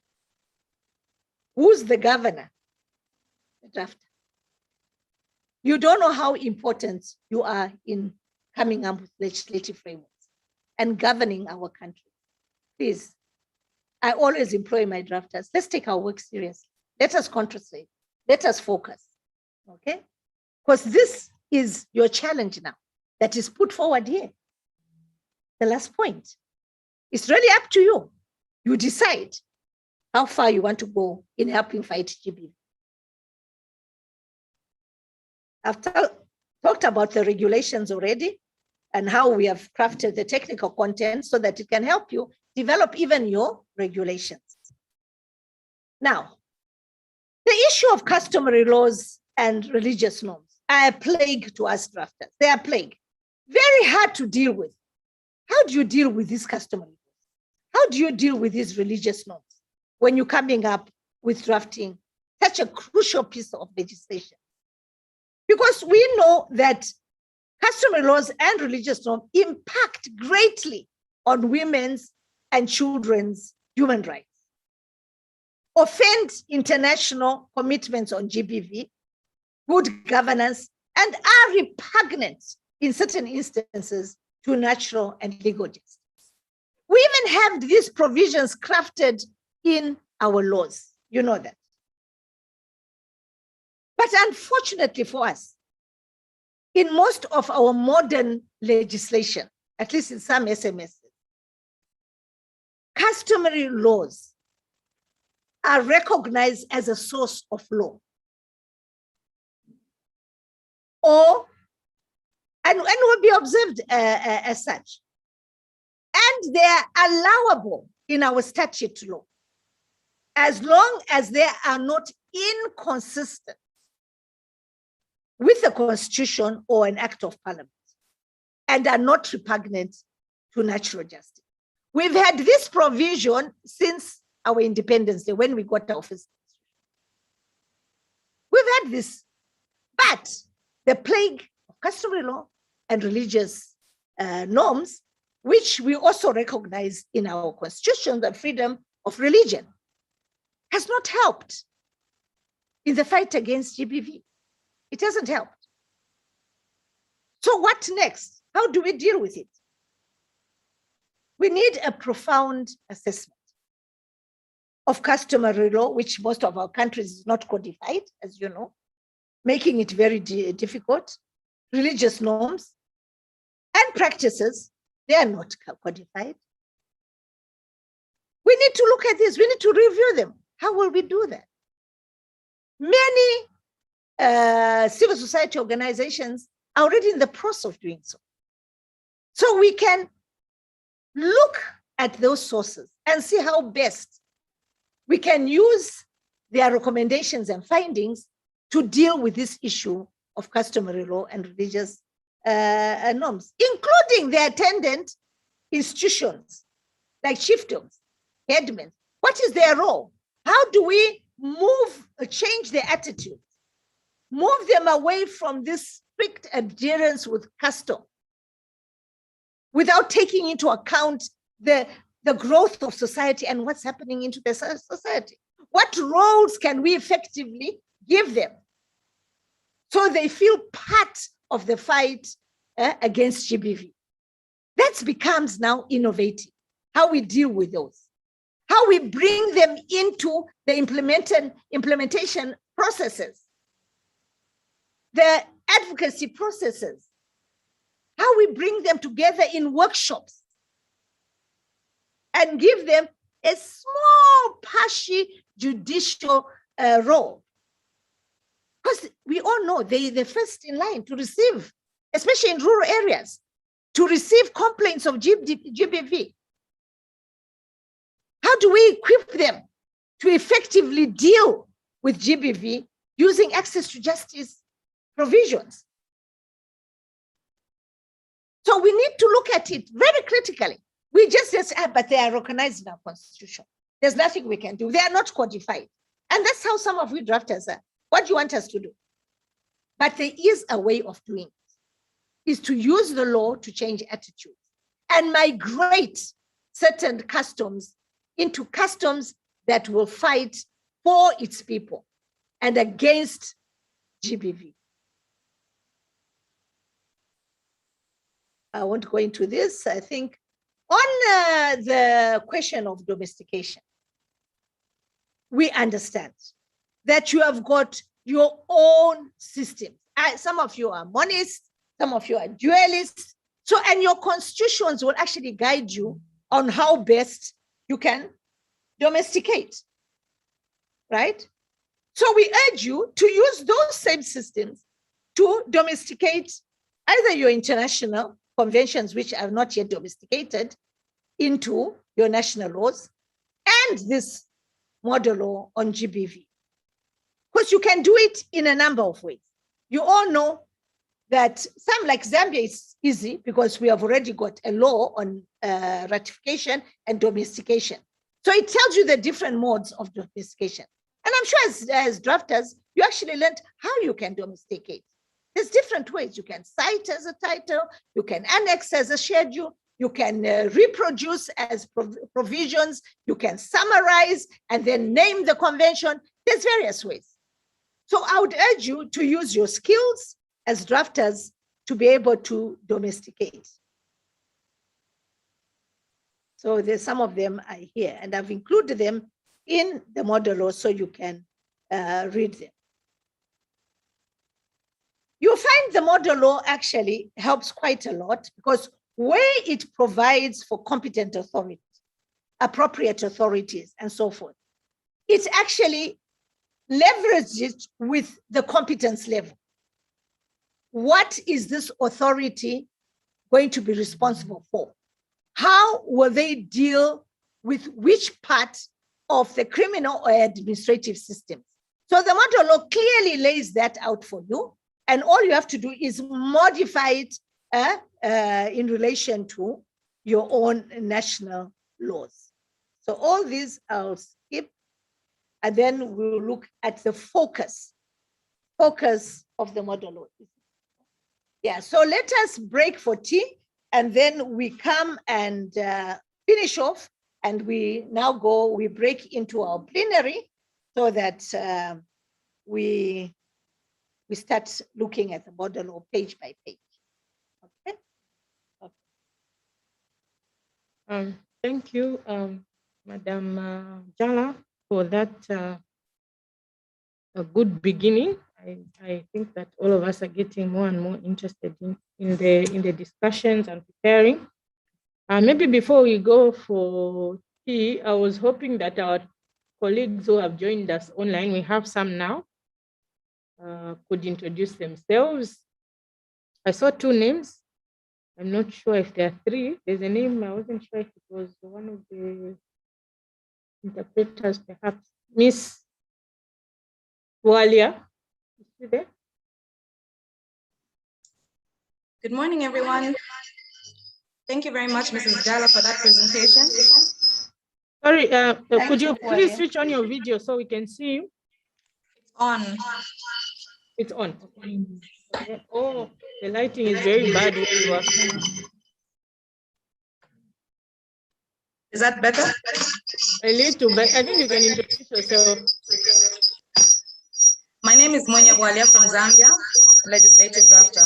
Who's the governor? the drafter. You don't know how important you are in coming up with legislative frameworks and governing our country. Please, I always employ my drafters. Let's take our work seriously. Let us concentrate. Let us focus. Okay? Because this is your challenge now that is put forward here. The last point. It's really up to you. You decide how far you want to go in helping fight GBV. I've talked about the regulations already and how we have crafted the technical content so that it can help you develop even your regulations. Now, the issue of customary laws and religious norms are a plague to us drafters. They are a plague. Very hard to deal with. How do you deal with these customary laws? How do you deal with these religious norms when you're coming up with drafting such a crucial piece of legislation? Because we know that customary laws and religious norms impact greatly on women's and children's human rights, offend international commitments on GBV, good governance, and are repugnant in certain instances to natural and legal justice. We even have these provisions crafted in our laws. You know that. But unfortunately for us, in most of our modern legislation, at least in some SMSs, customary laws are recognized as a source of law. And will be observed as such. And they are allowable in our statute law, as long as they are not inconsistent with the Constitution or an act of Parliament and are not repugnant to natural justice. We've had this provision since our independence day when we got our first. We've had this, but the plague of customary law and religious norms, which we also recognize in our Constitution, the freedom of religion, has not helped in the fight against GBV. It hasn't helped. So what next? How do we deal with it? We need a profound assessment of customary law, which most of our countries is not codified, as you know, making it very difficult. Religious norms and practices, they are not codified. We need to look at this. We need to review them. How will we do that? Many civil society organizations are already in the process of doing so. So we can look at those sources and see how best we can use their recommendations and findings to deal with this issue of customary law and religious norms, including the attendant institutions like chiefdoms, headmen. What is their role? How do we change their attitude, move them away from this strict adherence with custom without taking into account the growth of society and what's happening into the society? What roles can we effectively give them so they feel part of the fight against GBV? That becomes now innovative, how we deal with those, how we bring them into the implementation processes, the advocacy processes, how we bring them together in workshops and give them a small, partial judicial role. Because we all know they're first in line to receive, especially in rural areas, to receive complaints of GBV. How do we equip them to effectively deal with GBV using access to justice provisions? So we need to look at it very critically. We just say, but they are recognized in our Constitution. There's nothing we can do. They are not codified. And that's how some of we drafters are. What do you want us to do? But there is a way of doing it, is to use the law to change attitudes and migrate certain customs into customs that will fight for its people and against GBV. I won't go into this. I think on the question of domestication, we understand that you have got your own system. Some of you are monists, some of you are dualists. So, and your constitutions will actually guide you on how best you can domesticate, right? So we urge you to use those same systems to domesticate either your international conventions, which are not yet domesticated, into your national laws, and this model law on GBV. Because you can do it in a number of ways. You all know that some, like Zambia, is easy because we have already got a law on ratification and domestication. So it tells you the different modes of domestication. And I'm sure as drafters, you actually learned how you can domesticate. There's different ways. You can cite as a title, you can annex as a schedule, you can reproduce as provisions, you can summarize and then name the convention. There's various ways. So I would urge you to use your skills as drafters to be able to domesticate. So there's some of them are here, and I've included them in the model law so you can read them. You'll find the model law actually helps quite a lot because where it provides for competent authority, appropriate authorities, and so forth, it actually leverages it with the competence level. What is this authority going to be responsible for? How will they deal with which part of the criminal or administrative systems? So the model law clearly lays that out for you, and all you have to do is modify it in relation to your own national laws. So all these I'll skip, and then we'll look at the focus of the model law. Yeah, so let us break for tea, and then we come and finish off, and we now we break into our plenary so that we start looking at the model law page by page. Okay. Okay. Thank you, Madam Jala, for that a good beginning. I think that all of us are getting more and more interested in the discussions and preparing. Maybe before we go for tea, I was hoping that our colleagues who have joined us online, we have some now, could introduce themselves. I saw two names. I'm not sure if there are three. There's a name, I wasn't sure if it was one of the interpreters, perhaps. Miss Walia, is she there? Good morning, everyone. Thank you very much, Mrs. Jala, for that presentation. Sorry, could you please switch on your video so we can see you? It's on. It's on. Okay. Oh, the lighting is very bad where you are. Is that better? A little, but I think you can introduce yourself. My name is Monya Bwalia from Zambia, legislative drafter.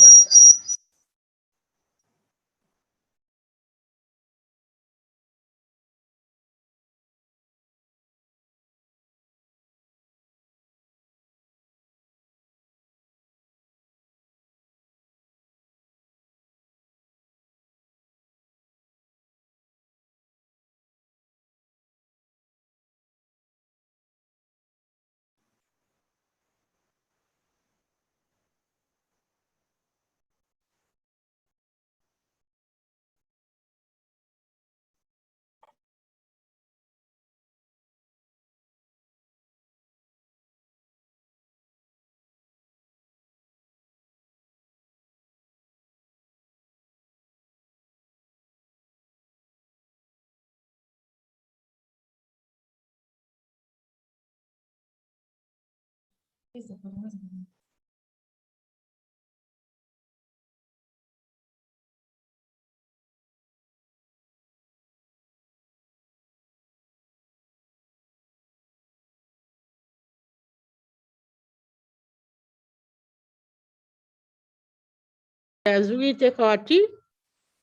As we take our tea,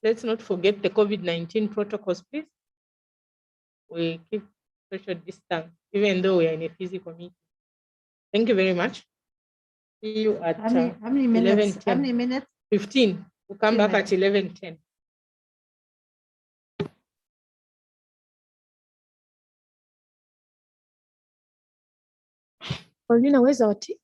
let's not forget the COVID-19 protocols, please. We keep social distance, even though we are in a physical meeting. Thank you very much. See you at How many minutes? 11:10. How many minutes? 15. We'll come 15 back at 11:10. Paulina, where's our tea?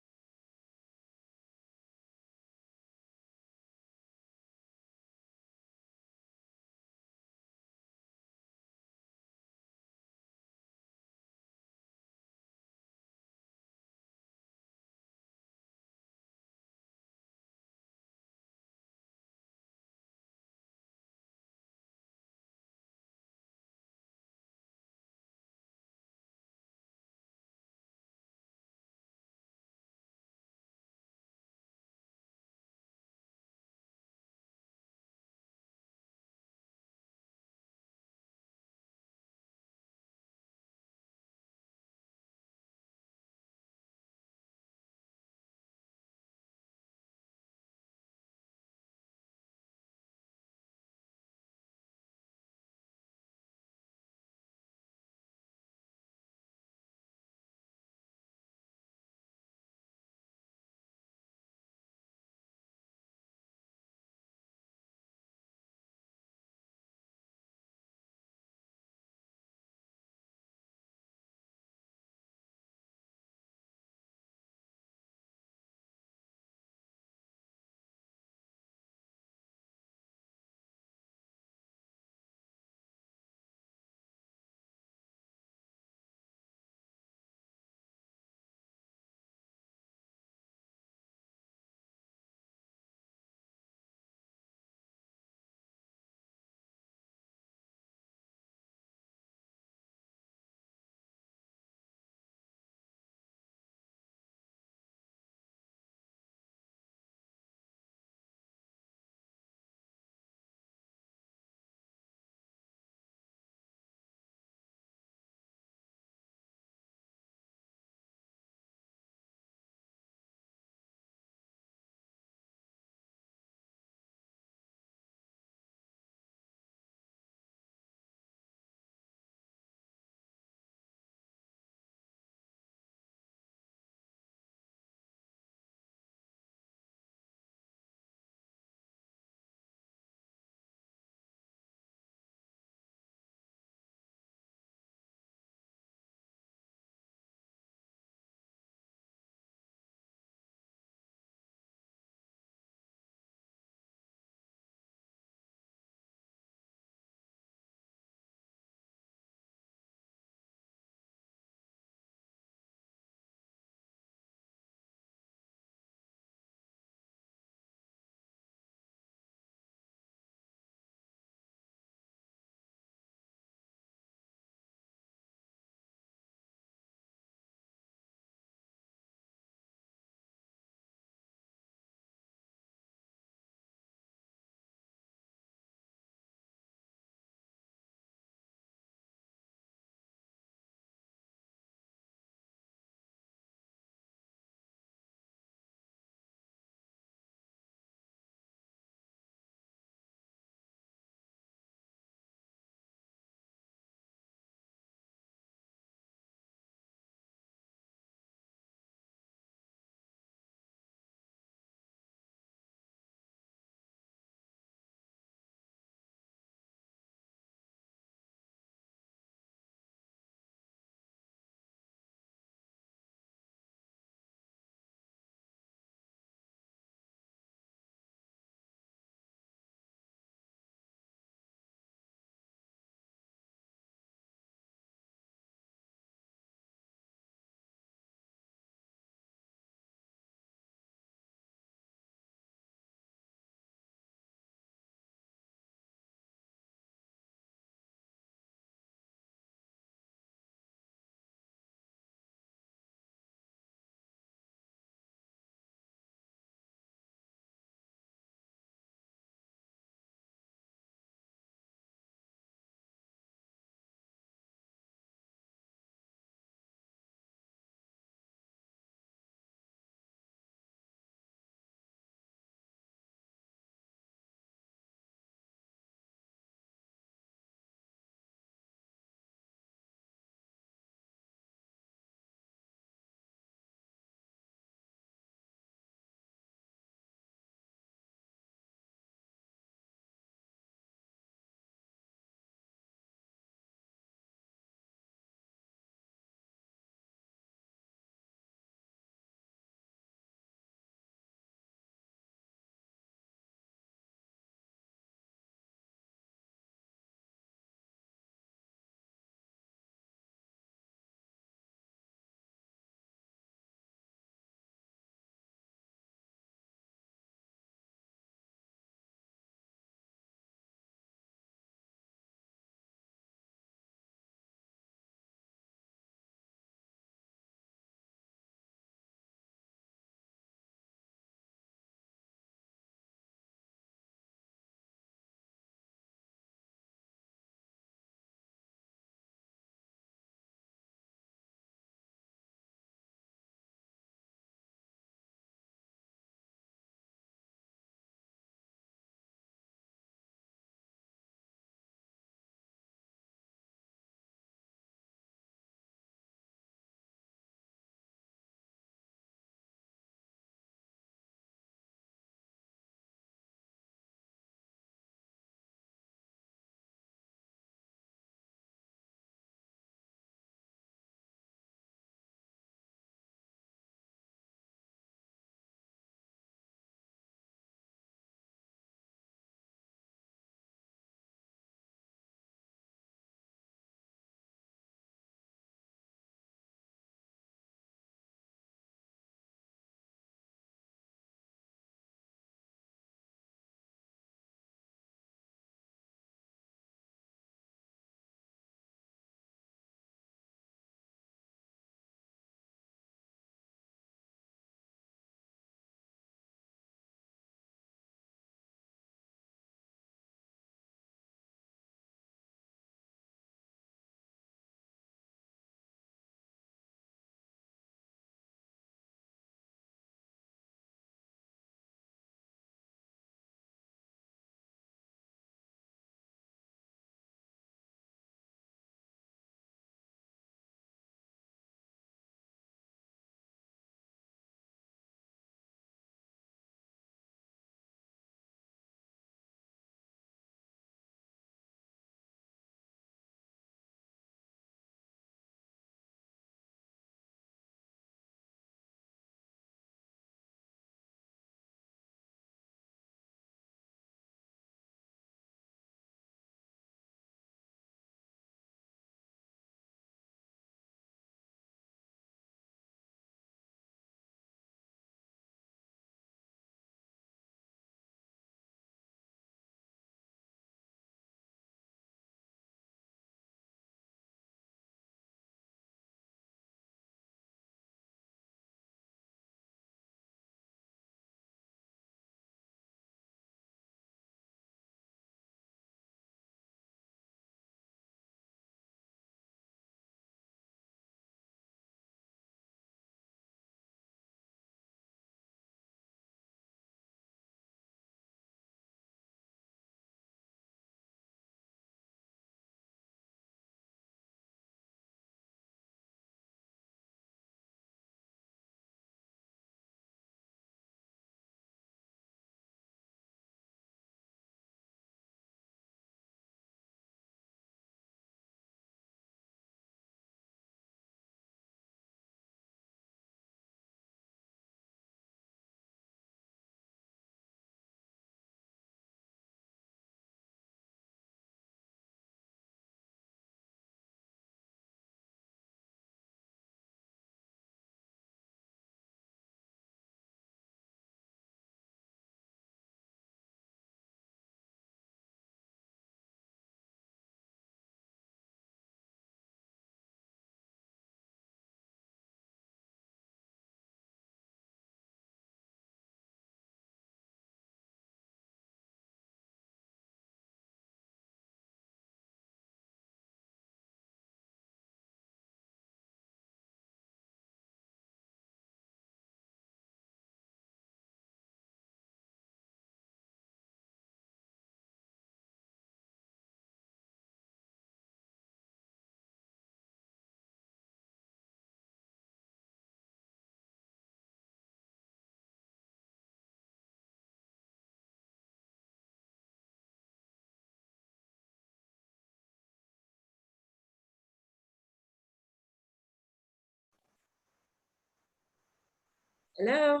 Hello?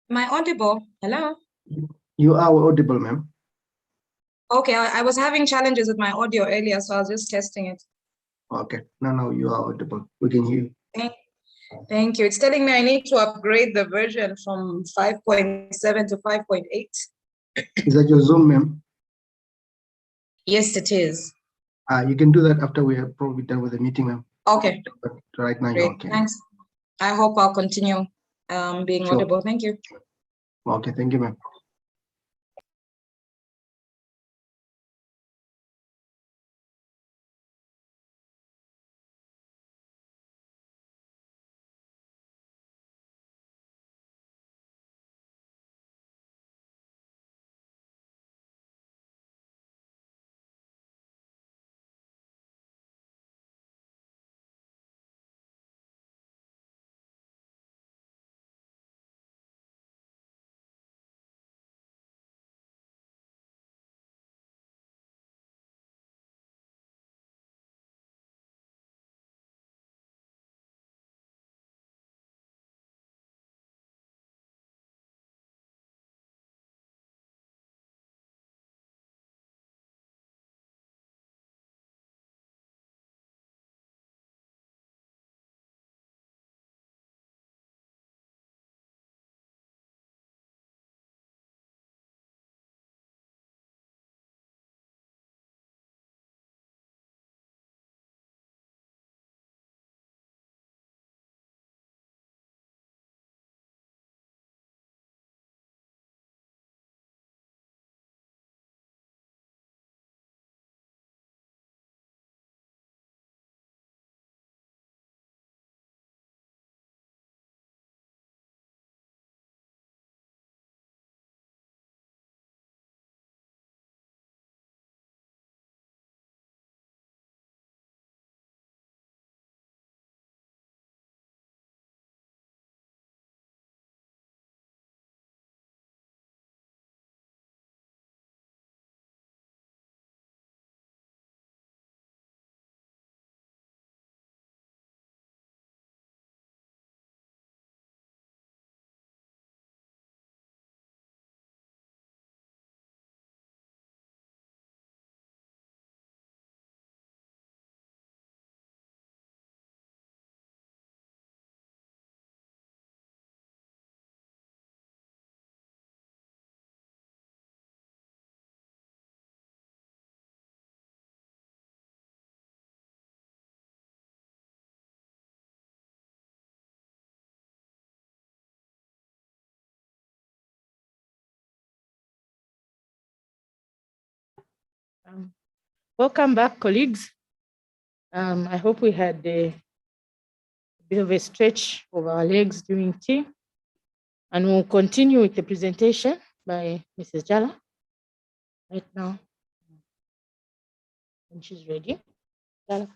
Am I audible? Hello? You are audible, ma'am. Okay, I was having challenges with my audio earlier, so I was just testing it. Okay, no, you are audible. We can hear you. Thank you. It's telling me I need to upgrade the version from 5.7 to 5.8. Is that your Zoom, ma'am? Yes, it is. You can do that after we are probably done with the meeting, ma'am. Okay. But right now, Great. you're okay. Thanks. I hope I'll continue being Sure. audible. Thank you. Okay, thank you, ma'am. Welcome back, colleagues. I hope we had a bit of a stretch of our legs during tea. And we'll continue with the presentation by Mrs. Jala right now, when she's ready. Jala.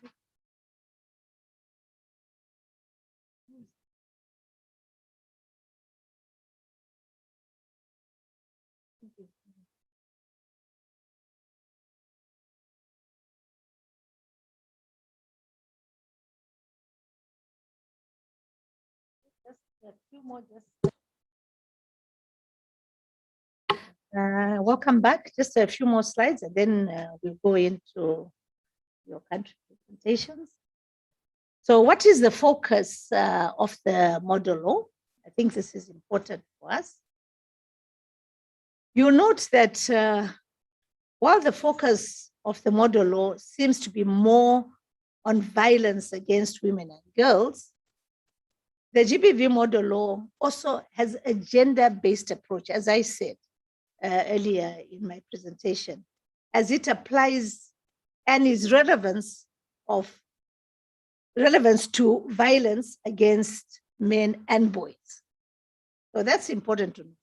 Just a few more, welcome back. Just a few more slides, and then we'll go into your country presentations. So what is the focus of the model law? I think this is important for us. You'll note that while the focus of the model law seems to be more on violence against women and girls, the GBV model law also has a gender-based approach, as I said earlier in my presentation, as it applies and is relevant to violence against men and boys. So that's important to know.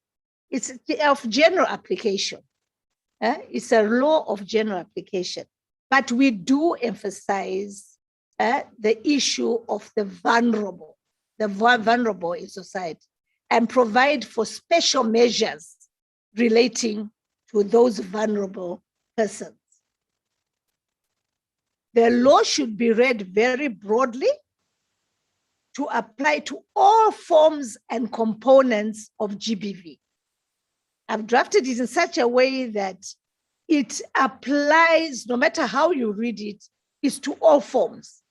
It's of general application. It's a law of general application, but we do emphasize the issue of the vulnerable in society, and provide for special measures relating to those vulnerable persons. The law should be read very broadly to apply to all forms and components of GBV. I've drafted it in such a way that it applies, no matter how you read it, is to all forms.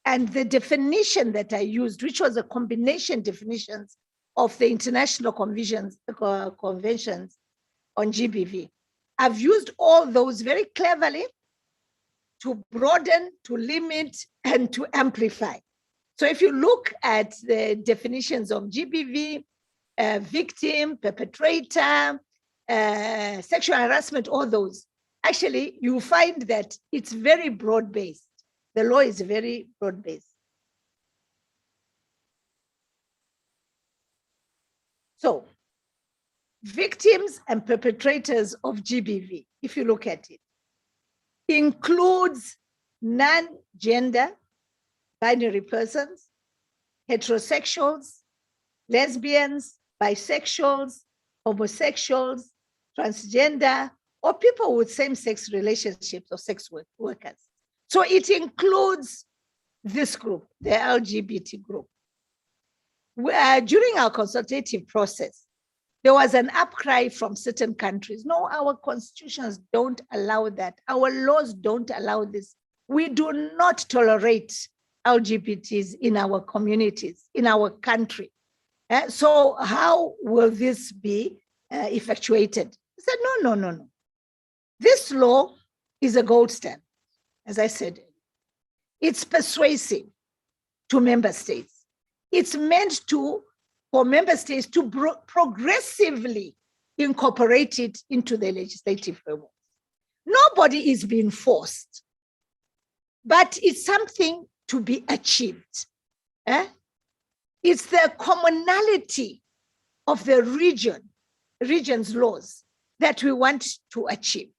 And the definition that I used, which was a combination definitions of the international conventions on GBV, I've used all those very cleverly to broaden, to limit, and to amplify. So if you look at the definitions of GBV, victim, perpetrator, sexual harassment, all those, actually you find that it's very broad-based. The law is very broad-based. So victims and perpetrators of GBV, if you look at it, includes non-gender binary persons, heterosexuals, lesbians, bisexuals, homosexuals, transgender, or people with same-sex relationships or sex workers. So it includes this group, the LGBT group. During our consultative process, there was an outcry from certain countries. No, our constitutions don't allow that. Our laws don't allow this. We do not tolerate LGBTs in our communities, in our country. So how will this be effectuated? I said, no. This law is a gold standard, as I said. It's persuasive to member states. It's meant for member states to progressively incorporate it into the legislative framework. Nobody is being forced, but it's something to be achieved. It's the commonality of the region's laws that we want to achieve.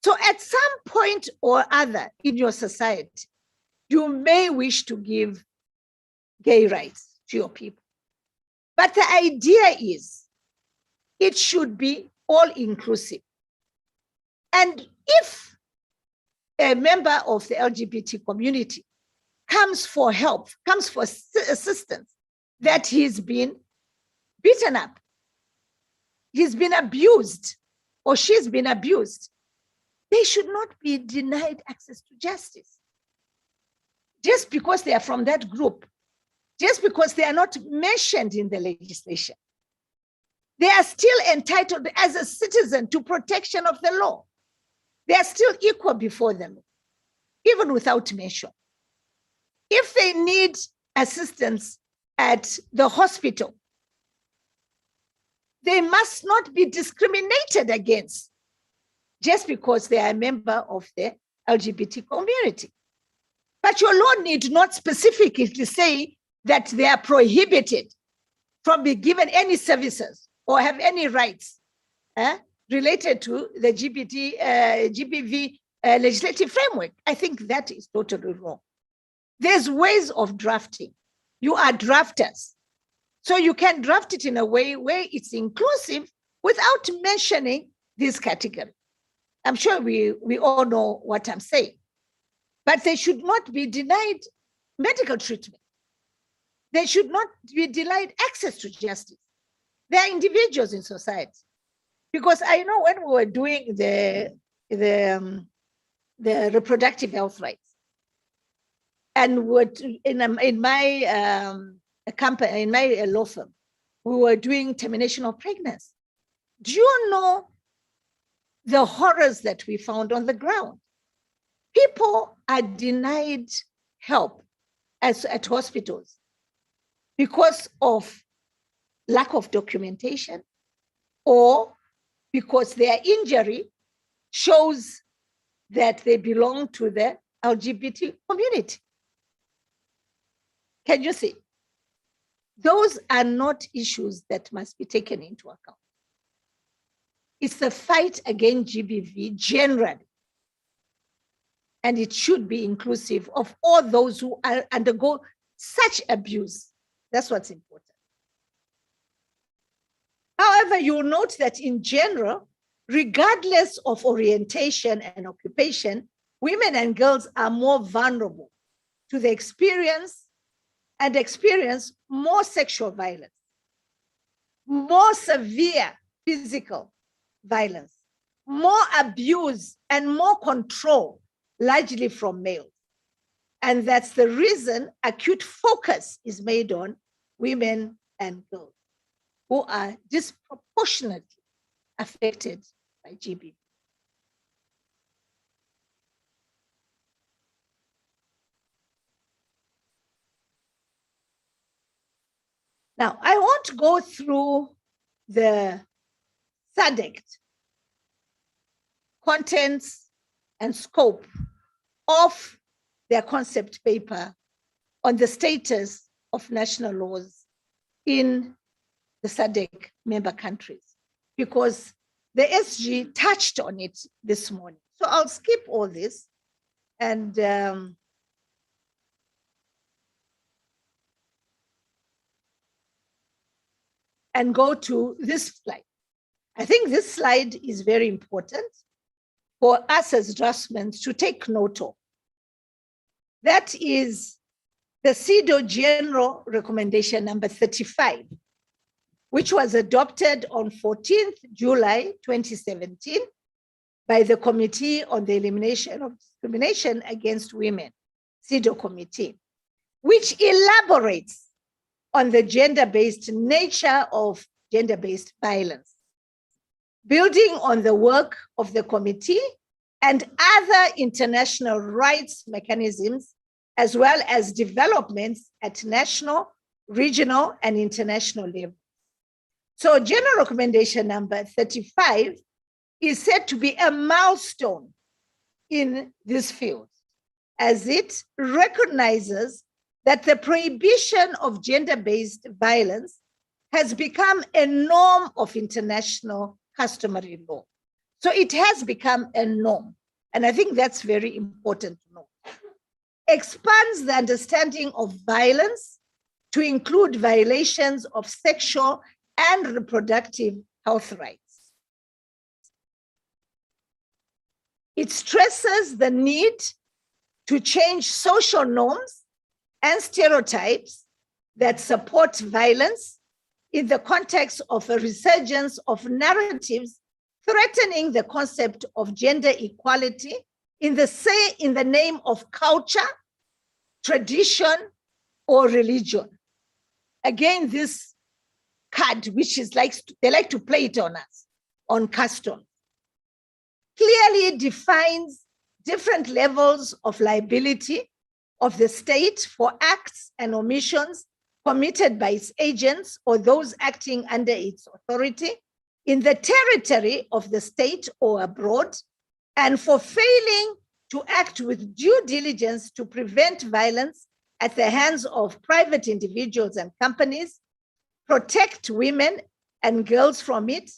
So at some point or other in your society, you may wish to give gay rights to your people. But the idea is it should be all inclusive. And if a member of the LGBT community comes for help, comes for assistance, that he's been beaten up, he's been abused, or she's been abused, they should not be denied access to justice. Just because they are from that group, just because they are not mentioned in the legislation, they are still entitled as a citizen to protection of the law. They are still equal before them, even without mention. If they need assistance at the hospital, they must not be discriminated against just because they are a member of the LGBT community. But your law need not specifically say that they are prohibited from being given any services or have any rights related to the GBV legislative framework. I think that is totally wrong. There's ways of drafting. You are drafters. So you can draft it in a way where it's inclusive without mentioning this category. I'm sure we all know what I'm saying. But they should not be denied medical treatment. They should not be denied access to justice. They are individuals in society. Because I know when we were doing the reproductive health rights, and in my company, in my law firm, we were doing termination of pregnancy. Do you know the horrors that we found on the ground? People are denied help at hospitals because of lack of documentation or because their injury shows that they belong to the LGBT community. Can you see? Those are not issues that must be taken into account. It's the fight against GBV generally. And it should be inclusive of all those who undergo such abuse. That's what's important. However, you'll note that in general, regardless of orientation and occupation, women and girls are more vulnerable to the experience and experience more sexual violence, more severe physical violence, more abuse, and more control, largely from males. And that's the reason acute focus is made on women and girls who are disproportionately affected by GBV. Now, I won't go through the SADC contents and scope of their concept paper on the status of national laws in the SADC member countries, because the SG touched on it this morning. So I'll skip all this and go to this slide. I think this slide is very important for us as draftsmen to take note of. That is the CEDAW General Recommendation number 35, which was adopted on 14th July 2017 by the Committee on the Elimination of Discrimination Against Women, CEDAW Committee, which elaborates on the gender-based nature of gender-based violence, building on the work of the committee and other international rights mechanisms, as well as developments at national, regional, and international level. So General Recommendation number 35 is said to be a milestone in this field, as it recognizes that the prohibition of gender-based violence has become a norm of international customary law. So it has become a norm. And I think that's very important to know. Expands the understanding of violence to include violations of sexual and reproductive health rights. It stresses the need to change social norms and stereotypes that support violence in the context of a resurgence of narratives threatening the concept of gender equality in the name of culture, tradition, or religion. Again, this card, which is like, they like to play it on us, on custom, clearly defines different levels of liability of the state for acts and omissions committed by its agents or those acting under its authority in the territory of the state or abroad, and for failing to act with due diligence to prevent violence at the hands of private individuals and companies, protect women and girls from it,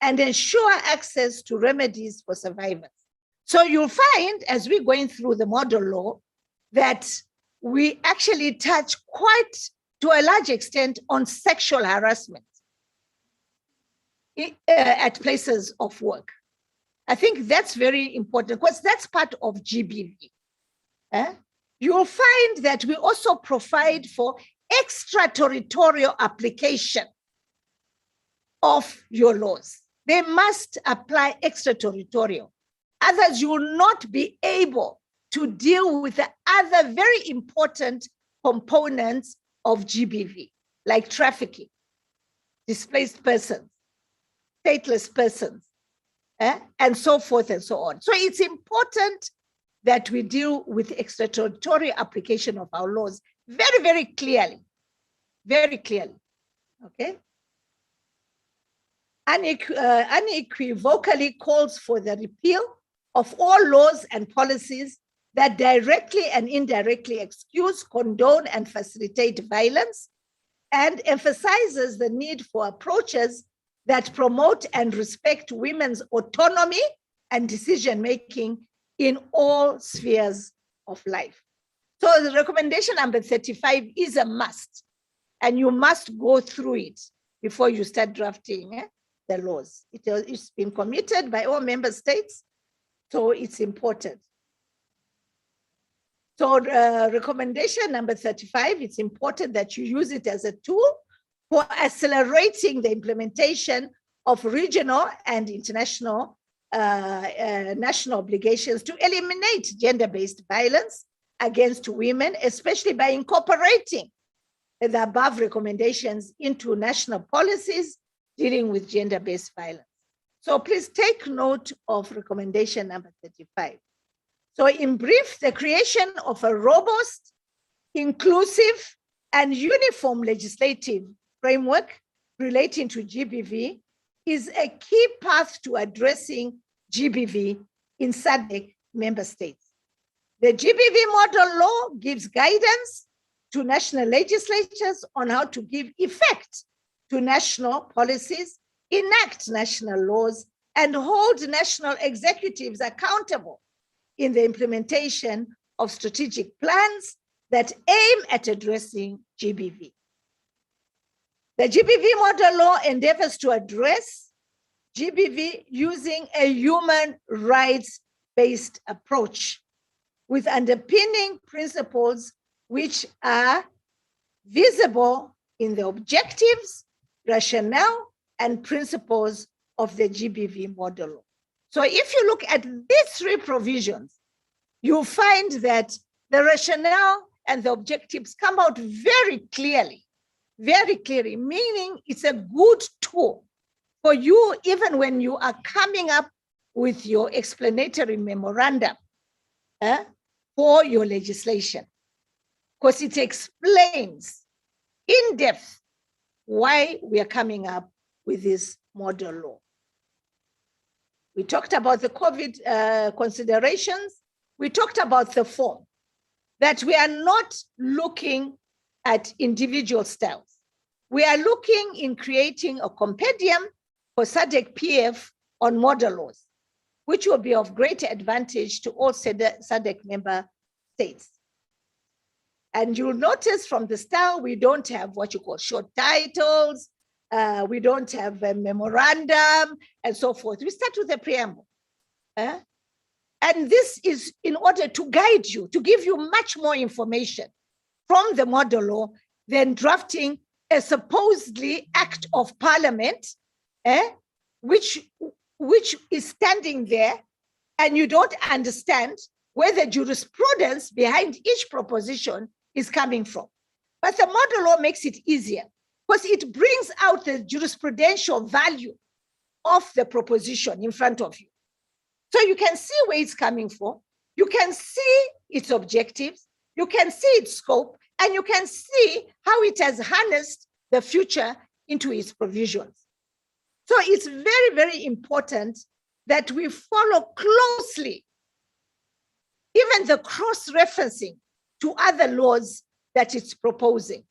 and ensure access to remedies for survivors. So you'll find, as we're going through the model law, that we actually touch quite to a large extent on sexual harassment at places of work. I think that's very important because that's part of GBV. You'll find that we also provide for extraterritorial application of your laws. They must apply extraterritorial. Others, you will not be able to deal with the other very important components of GBV, like trafficking, displaced persons, stateless persons, and so forth and so on. So it's important that we deal with extraterritorial application of our laws very, very clearly, okay? Unequivocally calls for the repeal of all laws and policies that directly and indirectly excuse, condone, and facilitate violence, and emphasizes the need for approaches that promote and respect women's autonomy and decision-making in all spheres of life. So the recommendation number 35 is a must, and you must go through it before you start drafting the laws. It's been committed by all member states, so it's important. So recommendation number 35, it's important that you use it as a tool for accelerating the implementation of regional and international national obligations to eliminate gender-based violence against women, especially by incorporating the above recommendations into national policies dealing with gender-based violence. So please take note of recommendation number 35. So in brief, the creation of a robust, inclusive, and uniform legislative framework relating to GBV is a key path to addressing GBV in SADC member states. The GBV model law gives guidance to national legislatures on how to give effect to national policies, enact national laws, and hold national executives accountable in the implementation of strategic plans that aim at addressing GBV. The GBV model law endeavors to address GBV using a human rights-based approach with underpinning principles which are visible in the objectives, rationale, and principles of the GBV model law. So if you look at these three provisions, you'll find that the rationale and the objectives come out very clearly, meaning it's a good tool for you even when you are coming up with your explanatory memorandum for your legislation, because it explains in depth why we are coming up with this model law. We talked about the COVID considerations. We talked about the form, that we are not looking at individual styles. We are looking in creating a compendium for SADC PF on model laws, which will be of great advantage to all SADC member states. And you'll notice from the style, we don't have what you call short titles, we don't have a memorandum and so forth. We start with the preamble. And this is in order to guide you, to give you much more information from the model law than drafting a supposedly act of parliament, which is standing there and you don't understand where the jurisprudence behind each proposition is coming from. But the model law makes it easier because it brings out the jurisprudential value of the proposition in front of you. So you can see where it's coming from, you can see its objectives, you can see its scope, and you can see how it has harnessed the future into its provisions. So it's very, very important that we follow closely even the cross-referencing to other laws that it's proposing.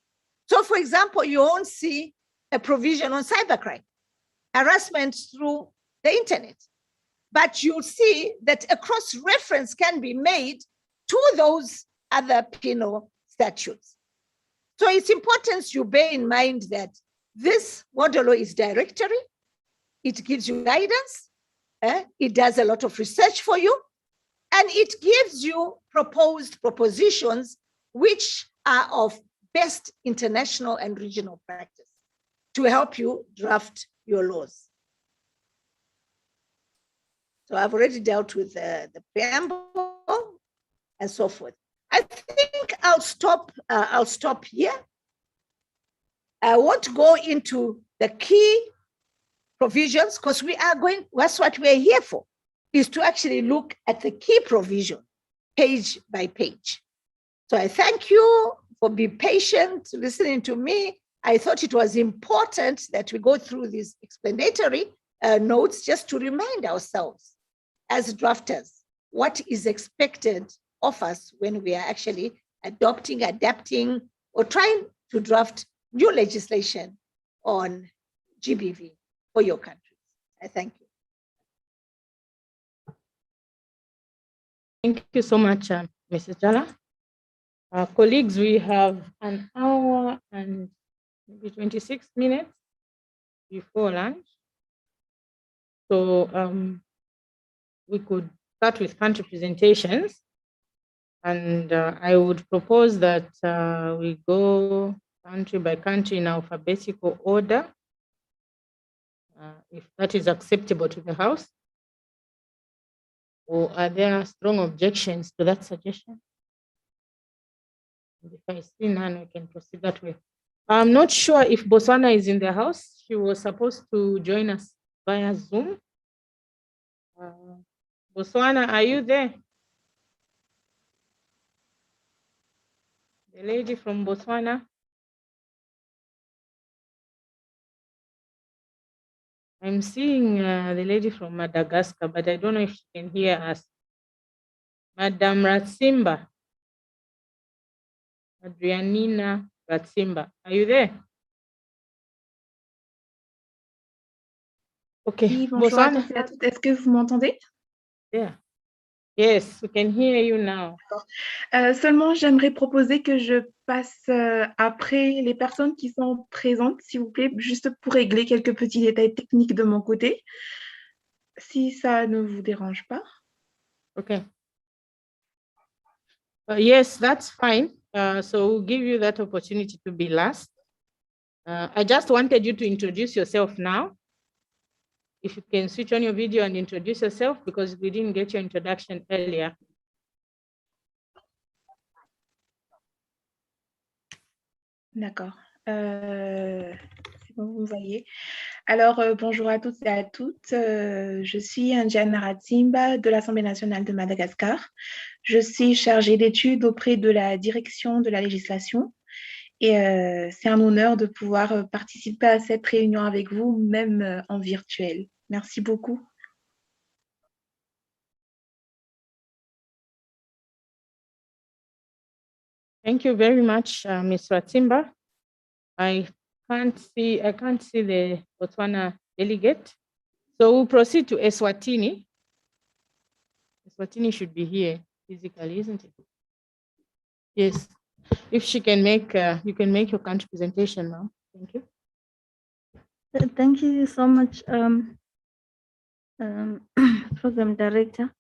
So for example, you won't see a provision on cybercrime, harassment through the internet, but you'll see that a cross-reference can be made to those other penal statutes. So it's important you bear in mind that this model law is directory, it gives you guidance, it does a lot of research for you, and it gives you proposed propositions which are of best international and regional practice to help you draft your laws. So I've already dealt with the preamble and so forth. I think I'll stop here. I won't go into the key provisions because that's what we're here for, is to actually look at the key provision page by page. So I thank you for being patient, listening to me. I thought it was important that we go through these explanatory notes just to remind ourselves as drafters what is expected of us when we are actually adopting, adapting, or trying to draft new legislation on GBV for your countries. I thank you. Thank you so much, Mrs. Jala. Colleagues, we have an hour and maybe 26 minutes before lunch. So we could start with country presentations. And I would propose that we go country by country in alphabetical order, if that is acceptable to the House. Or are there strong objections to that suggestion? And if I see none, we can proceed that way. I'm not sure if Botswana is in the house. She was supposed to join us via Zoom. Botswana, are you there? The lady from Botswana. I'm seeing the lady from Madagascar, but I don't know if she can hear us. Madam Ratsimba. Adrianina Ratsimba. Are you there? Okay. Oui, bonjour à Botswana. tous et à toutes. Est-ce que vous m'entendez? Yeah. Yes, we can hear you now. Seulement, j'aimerais proposer que je passe après les personnes qui sont présentes, s'il vous plaît, juste pour régler quelques petits détails techniques de mon côté, si ça ne vous dérange pas. Okay. Yes, that's fine. So we'll give you that opportunity to be last. I just wanted you to introduce yourself now. If you can switch on your video and introduce yourself, because we didn't get your introduction earlier. D'accord. C'est bon, vous me voyez. Alors, bonjour à toutes et à toutes. Je suis Indiana Ratsimba de l'Assemblée nationale de Madagascar. Je suis chargée d'études auprès de la direction de la législation. Et c'est un honneur de pouvoir participer à cette réunion avec vous, même en virtuel. Merci beaucoup. Thank you very much, Ms. Ratsimba. I can't see the Botswana delegate. So we'll proceed to Eswatini. Eswatini should be here physically, isn't it? Yes. If she can make, you can make your country presentation now. Thank you. Thank you so much, Program Director.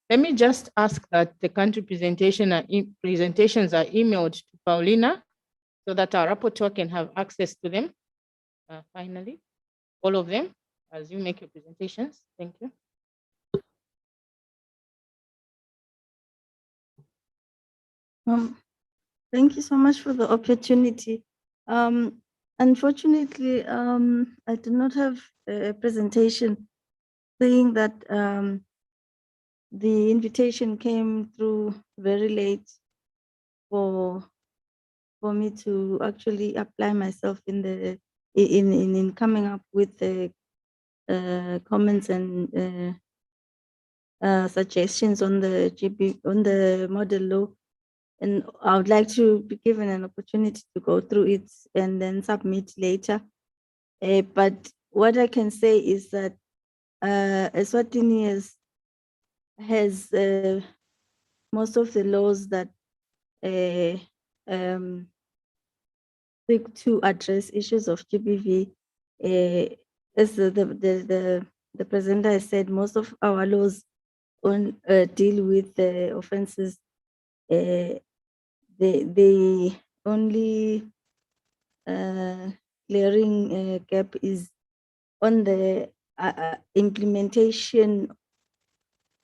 Let me just ask that the country presentations are emailed to Paulina so that our rapporteur can have access to them. Finally, all of them, as you make your presentations. Thank you. Thank you so much for the opportunity. Unfortunately, I do not have a presentation, seeing that the invitation came through very late for me to actually apply myself in coming up with the comments and suggestions on the model law. And I would like to be given an opportunity to go through it and then submit later. But what I can say is that Eswatini has most of the laws that seek to address issues of GBV. As the presenter has said, most of our laws deal with the offenses. The only glaring gap is on the implementation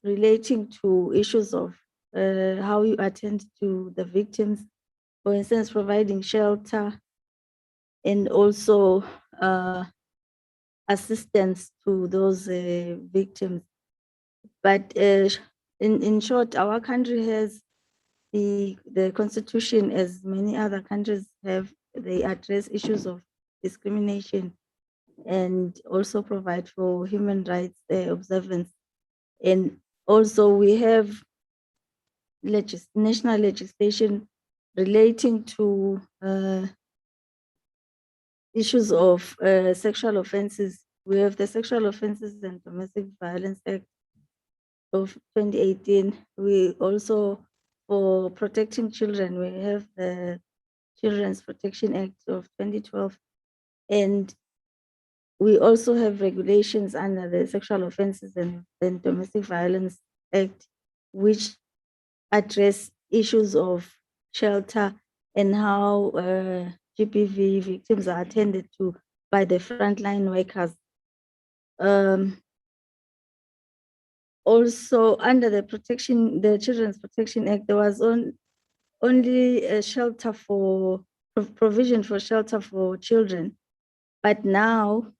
relating to issues of how you attend to the victims, for instance, providing shelter and also assistance to those victims. But in short, our country has the constitution, as many other countries have. They address issues of discrimination and also provide for human rights observance. And also we have national legislation relating to issues of sexual offenses. We have the Sexual Offenses and Domestic Violence Act of 2018. We also, for protecting children, we have the Children's Protection Act of 2012. And we also have regulations under the Sexual Offenses and Domestic Violence Act, which address issues of shelter and how GBV victims are attended to by the frontline workers. Also, under the Children's Protection Act, there was only a shelter for provision for shelter for children, but now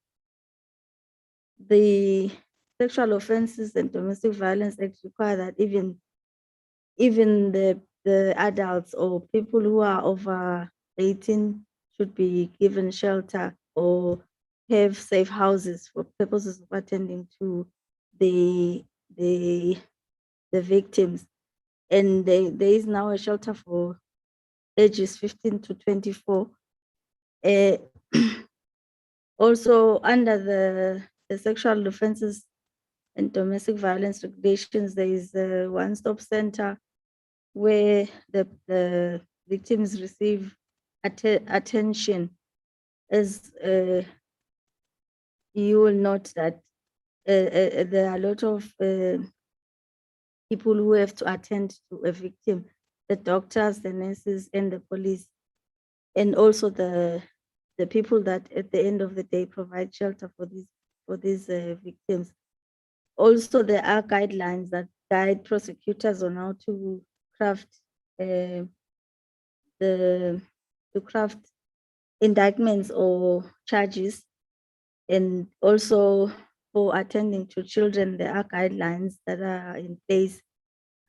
the Sexual Offenses and Domestic Violence Act require that even the adults or people who are over 18 should be given shelter or have safe houses for purposes of attending to the victims. And there is now a shelter for ages 15 to 24. Also, under the Sexual Offenses and Domestic Violence regulations, there is a one-stop center where the victims receive attention. As you will note that there are a lot of people who have to attend to a victim, the doctors, the nurses, and the police, and also the people that at the end of the day provide shelter for these victims. Also, there are guidelines that guide prosecutors on how to craft indictments or charges, and also for attending to children, there are guidelines that are in place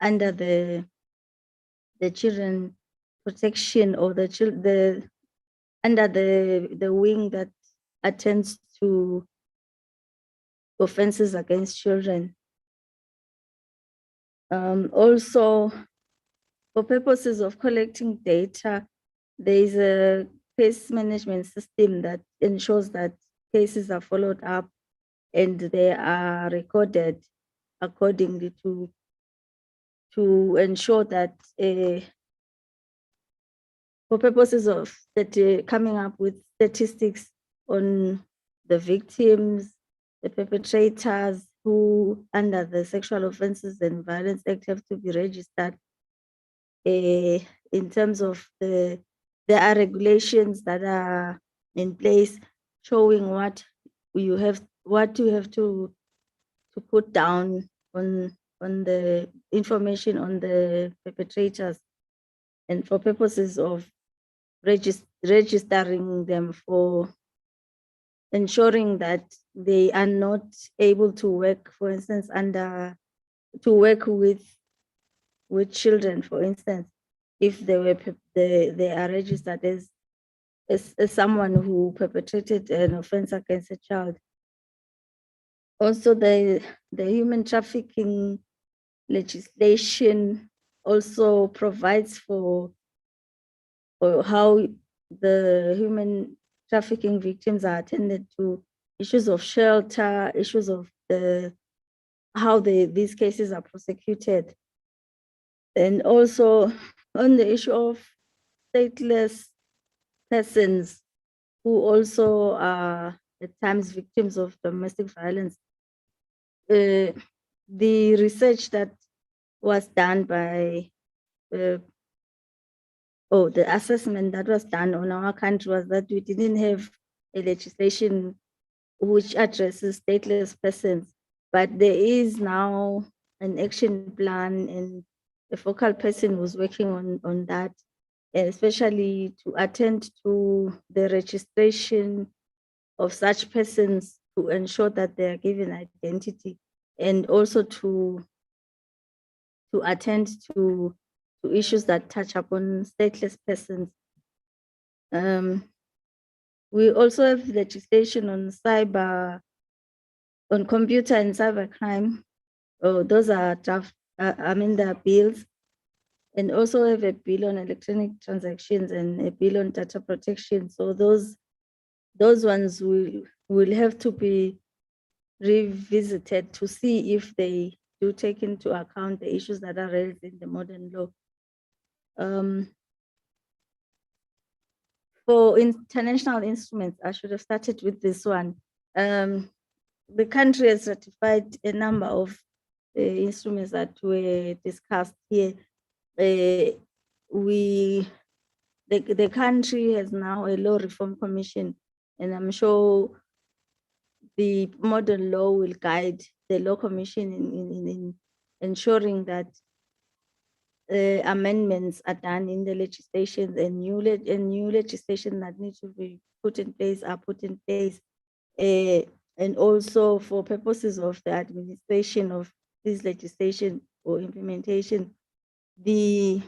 under the children protection or under the wing that attends to offenses against children. Also, for purposes of collecting data, there is a case management system that ensures that cases are followed up and they are recorded accordingly to ensure that for purposes of coming up with statistics on the victims, the perpetrators who under the Sexual Offenses and Violence Act have to be registered. In terms of there are regulations that are in place showing what you have to put down on the information on the perpetrators, and for purposes of registering them, for ensuring that they are not able to work, for instance, to work with children, for instance, if they are registered as someone who perpetrated an offense against a child. Also, the human trafficking legislation also provides for how the human trafficking victims are attended to, issues of shelter, issues of how these cases are prosecuted. And also on the issue of stateless persons who also are at times victims of domestic violence. The research that was done by, the assessment that was done on our country was that we didn't have a legislation which addresses stateless persons, but there is now an action plan and a focal person who's working on that, and especially to attend to the registration of such persons to ensure that they are given identity, and also to attend to issues that touch upon stateless persons. We also have legislation on computer and cyber crime. Those are draft, there are bills. and also have a bill on electronic transactions and a bill on data protection. So those ones will have to be revisited to see if they do take into account the issues that are raised in the modern law. For international instruments, I should have started with this one. The country has ratified a number of instruments that were discussed here. The country has now a law reform commission, and I'm sure the modern law will guide the law commission in ensuring that amendments are done in the legislation, and new legislation that needs to be put in place are put in place. And also for purposes of the administration of this legislation or implementation, the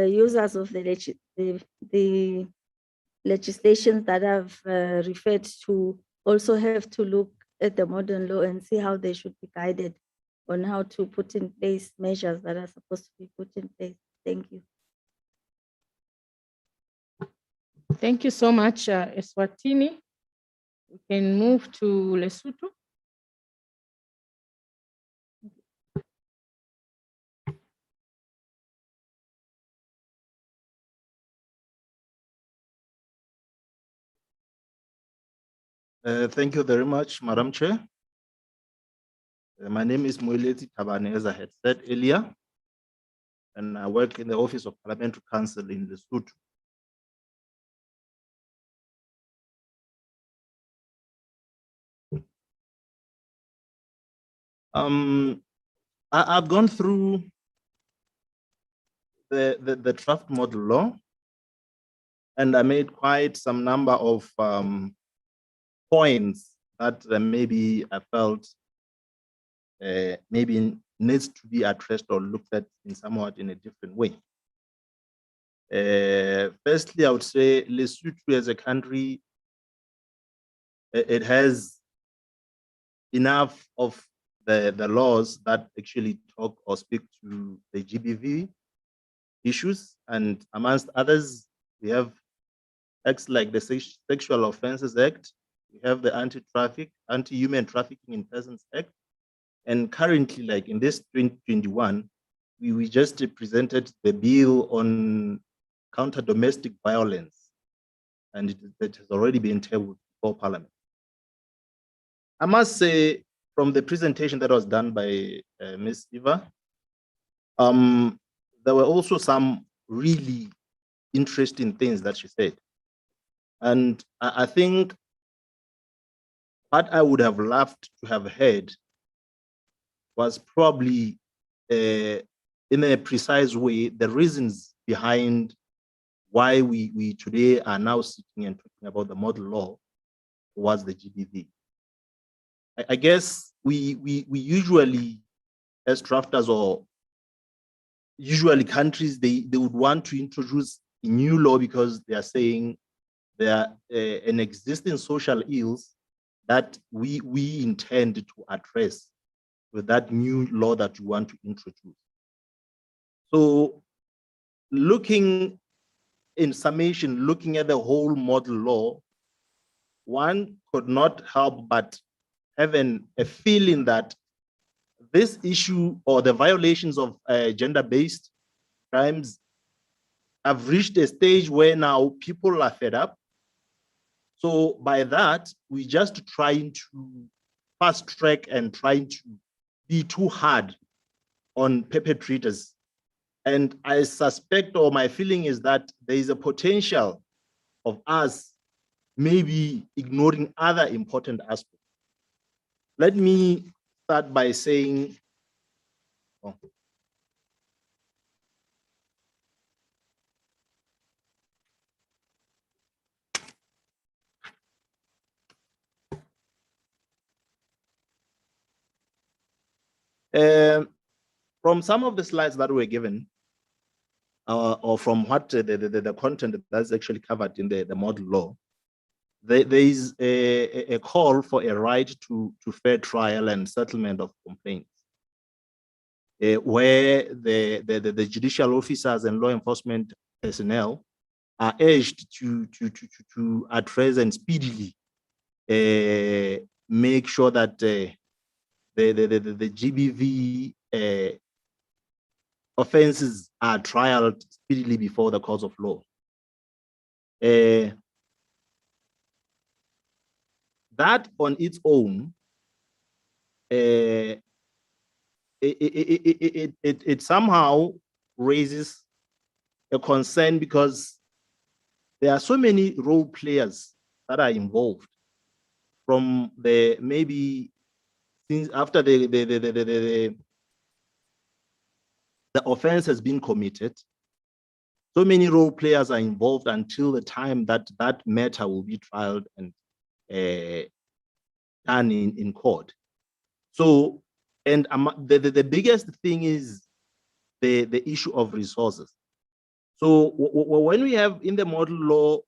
users of the legislation that I've referred to also have to look at the modern law and see how they should be guided on how to put in place measures that are supposed to be put in place. Thank you. Thank you so much, Eswatini. We can move to Lesotho. Thank you very much, Madam Chair. My name is Moeleti Tabane, as I had said earlier, and I work in the Office of Parliamentary Council in Lesotho. I've gone through the draft model law, and I made quite some number of points that maybe I felt maybe needs to be addressed or looked at in somewhat in a different way. Firstly, I would say Lesotho as a country, it has enough of the laws that actually talk or speak to the GBV issues, and amongst others, we have acts like the Sexual Offences Act, we have the Anti-Human Trafficking in Persons Act, and currently, like in this 2021, we just presented the bill on counter domestic violence, and it has already been tabled before Parliament. I must say, from the presentation that was done by Ms. Eva, there were also some really interesting things that she said. And I think what I would have loved to have heard was probably in a precise way, the reasons behind why we today are now sitting and talking about the model law towards the GBV. I guess we usually, as drafters or usually countries, they would want to introduce a new law because they are saying there are an existing social ills that we intend to address with that new law that you want to introduce. So looking in summation, looking at the whole model law, one could not help but have a feeling that this issue or the violations of gender-based crimes have reached a stage where now people are fed up. So by that, we just trying to fast track and trying to be too hard on perpetrators. And I suspect, or my feeling is that there is a potential of us maybe ignoring other important aspects. Let me start by saying, from some of the slides that were given, or from what the content that's actually covered in the model law, there is a call for a right to fair trial and settlement of complaints. where the judicial officers and law enforcement personnel are urged to address and speedily make sure that the GBV offenses are trialed speedily before the courts of law. That on its own, it somehow raises a concern because there are so many role players that are involved from the maybe since after the offense has been committed. So many role players are involved until the time that that matter will be trialed and done in court. So, and the biggest thing is the issue of resources. So when we have in the model law,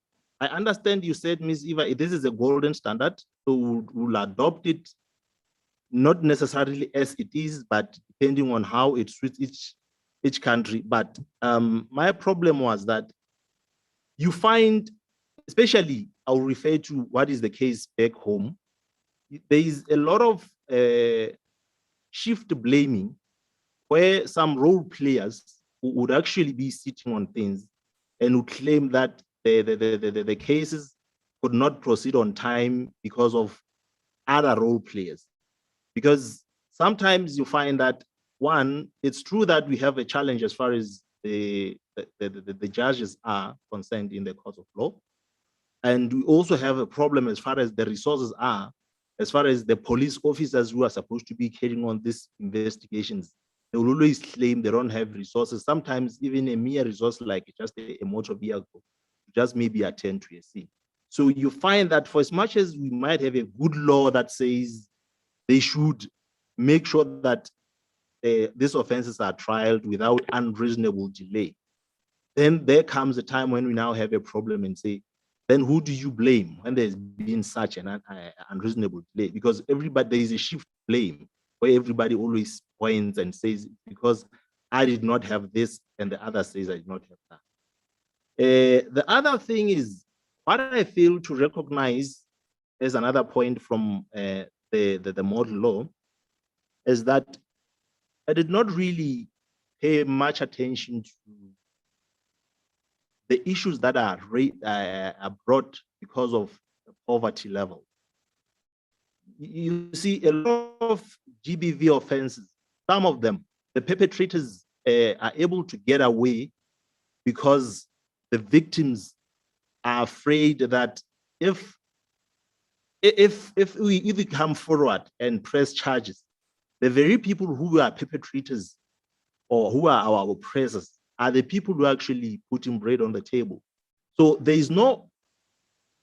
I understand you said, Ms. Eva, this is a golden standard, so we'll adopt it, not necessarily as it is, but depending on how it suits each country. But my problem was that you find, especially I'll refer to what is the case back home, there is a lot of shift blaming where some role players would actually be sitting on things and would claim that the cases could not proceed on time because of other role players. Because sometimes you find that, one, it's true that we have a challenge as far as the judges are concerned in the court of law. And we also have a problem as far as the resources are, as far as the police officers who are supposed to be carrying on these investigations. They will always claim they don't have resources, sometimes even a mere resource like just a motor vehicle, just maybe attend to a scene. So you find that for as much as we might have a good law that says they should make sure that these offenses are trialed without unreasonable delay, then there comes a time when we now have a problem and say, then who do you blame when there's been such an unreasonable delay? Because everybody, there is a shift blame where everybody always points and says, because I did not have this, and the other says I did not have that. The other thing is, what I fail to recognize as another point from the model law is that I did not really pay much attention to the issues that are brought because of the poverty level. You see a lot of GBV offenses, some of them, the perpetrators are able to get away because the victims are afraid that if we come forward and press charges, the very people who are perpetrators or who are our oppressors are the people who are actually putting bread on the table. So there is no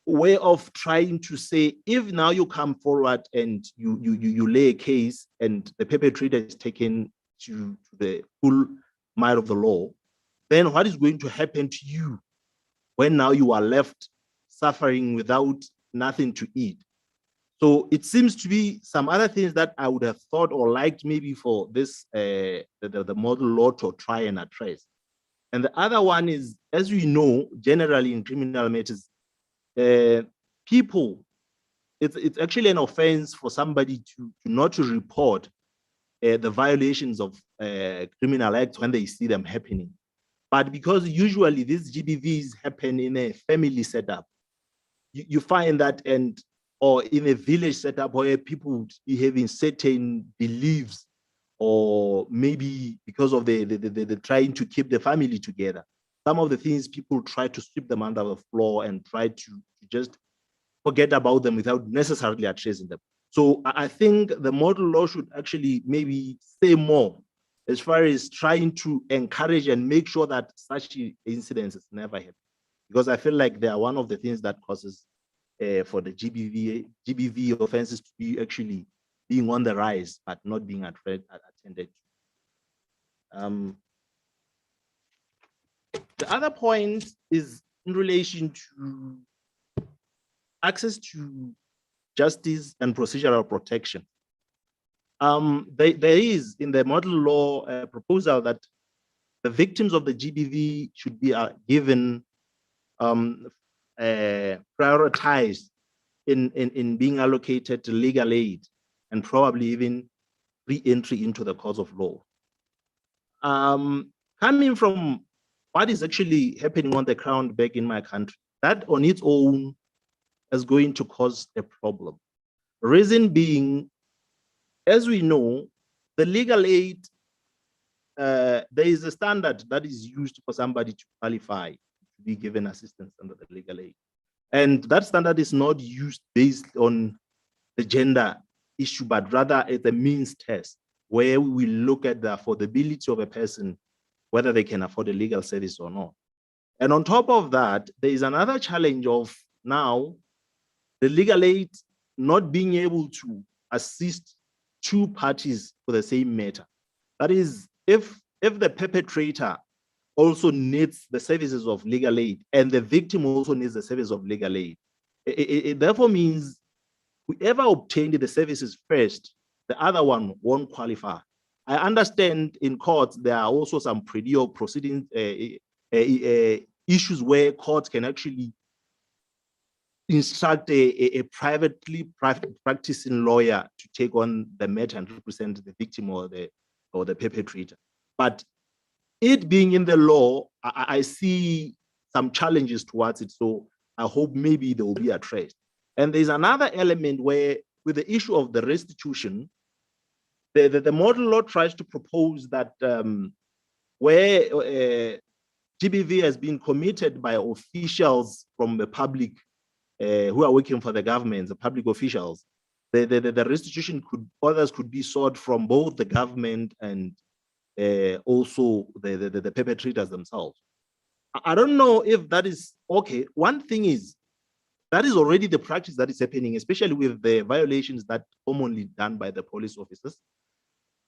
way of trying to say, if now you come forward and you lay a case and the perpetrator is taken to the full might of the law, then what is going to happen to you when now you are left suffering without nothing to eat? So it seems to be some other things that I would have thought or liked maybe for this, the model law to try and address. And the other one is, as we know, generally in criminal matters, people, it's actually an offense for somebody to not to report the violations of criminal acts when they see them happening. But because usually these GBVs happen in a family setup, you find that, or in a village setup where people be having certain beliefs, or maybe because of the trying to keep the family together. Some of the things people try to sweep them under the floor and try to just forget about them without necessarily addressing them. So I think the model law should actually maybe say more as far as trying to encourage and make sure that such incidences never happen. Because I feel like they are one of the things that causes for the GBV offenses to be actually being on the rise, but not being attended to. The other point is in relation to access to justice and procedural protection. There is in the model law a proposal that the victims of the GBV should be given prioritized in being allocated to legal aid and probably even re-entry into the courts of law. Coming from what is actually happening on the ground back in my country, that on its own is going to cause a problem. Reason being, as we know, the legal aid, there is a standard that is used for somebody to qualify to be given assistance under the legal aid. And that standard is not used based on the gender issue, but rather it's a means test where we look at the affordability of a person, whether they can afford a legal service or not. And on top of that, there is another challenge of now the legal aid not being able to assist two parties for the same matter. That is, if the perpetrator also needs the services of legal aid and the victim also needs the service of legal aid, it therefore means whoever obtained the services first, the other one won't qualify. I understand in courts there are also some predial proceedings issues where courts can actually instruct a private practicing lawyer to take on the matter and represent the victim or the perpetrator. But it being in the law, I see some challenges towards it. So I hope maybe they will be addressed. And there's another element where, with the issue of the restitution, the model law tries to propose that where GBV has been committed by officials from the public who are working for the government, the public officials, the restitution could be sought from both the government and also the perpetrators themselves. I don't know if that is okay. One thing is, that is already the practice that is happening, especially with the violations that commonly done by the police officers.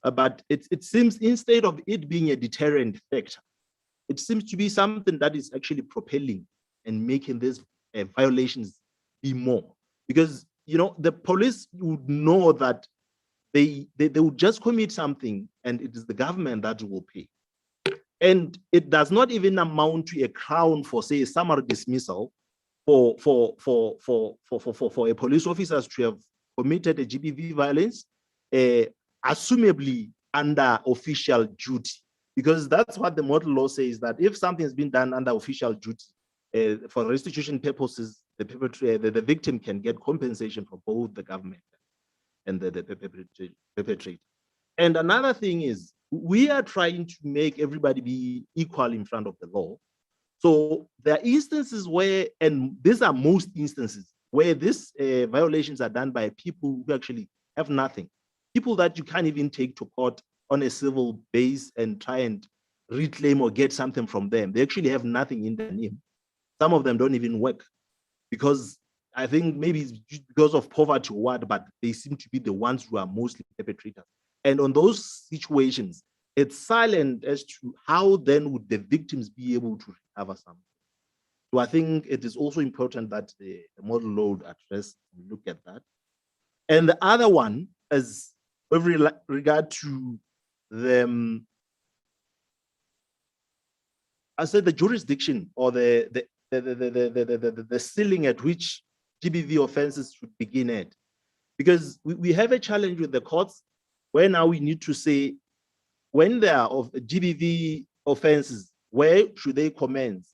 But it seems, instead of it being a deterrent factor, it seems to be something that is actually propelling and making these violations be more. Because, you know, the police would know that they would just commit something and it is the government that will pay. And it does not even amount to a crown for, say, a summary dismissal for a police officer to have committed a GBV violence, assumably under official duty, because that's what the model law says, that if something has been done under official duty, for restitution purposes, the victim can get compensation from both the government and the perpetrator. And another thing is, we are trying to make everybody be equal in front of the law. So there are instances where, and these are most instances, where these violations are done by people who actually have nothing. People that you can't even take to court on a civil base and try and reclaim or get something from them. They actually have nothing in their name. Some of them don't even work, because I think maybe it's just because of poverty or what, but they seem to be the ones who are mostly perpetrators. And on those situations, it's silent as to how then would the victims be able to recover something. So I think it is also important that the model law would address and look at that. And the other one is with regard to the, I said, the jurisdiction or the ceiling at which GBV offenses should begin at. Because we have a challenge with the courts where now we need to say, when there are GBV offenses, where should they commence?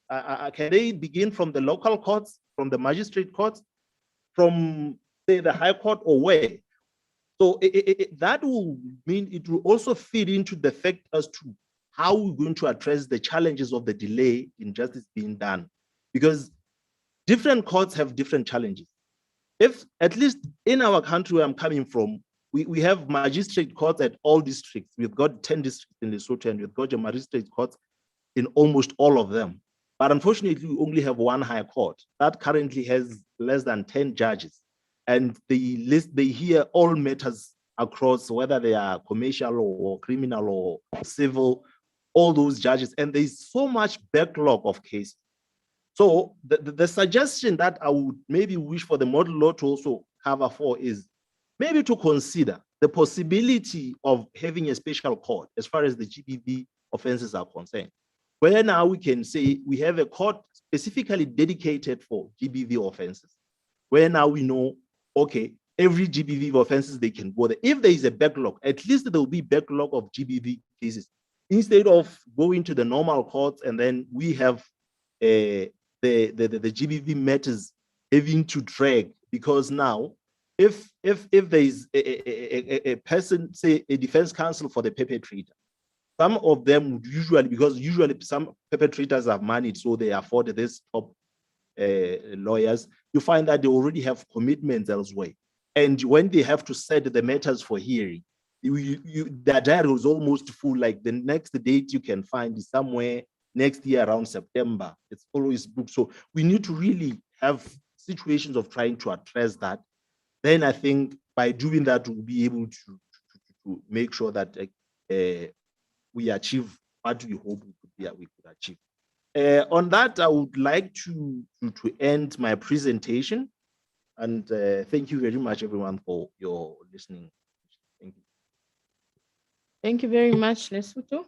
Can they begin from the local courts, from the magistrate courts, from, say, the high court, or where? So that will mean it will also feed into the fact as to how we're going to address the challenges of the delay in justice being done. Because different courts have different challenges. If, at least in our country where I'm coming from, we have magistrate courts at all districts. We've got 10 districts in Lesotho, and we've got a magistrate courts in almost all of them. But unfortunately, we only have one high court that currently has less than 10 judges. And they hear all matters across, whether they are commercial or criminal or civil, all those judges. And there's so much backlog of cases. So the suggestion that I would maybe wish for the model law to also cover for is maybe to consider the possibility of having a special court as far as the GBV offenses are concerned, where now we can say we have a court specifically dedicated for GBV offenses, where now we know, okay, every GBV offenses they can go there. If there is a backlog, at least there will be backlog of GBV cases, instead of going to the normal courts and then we have the GBV matters having to drag, because now if there is a person, say a defense counsel for the perpetrator, some of them would usually, because usually some perpetrators have money, so they afford this top lawyers, you find that they already have commitments elsewhere. And when they have to set the matters for hearing, their diary was almost full. Like the next date you can find is somewhere next year around September. It's always booked. So we need to really have situations of trying to address that. Then I think by doing that, we'll be able to make sure that we achieve what we hope we could achieve. On that, I would like to end my presentation. And thank you very much, everyone, for your listening. Thank you. Thank you very much, Lesotho.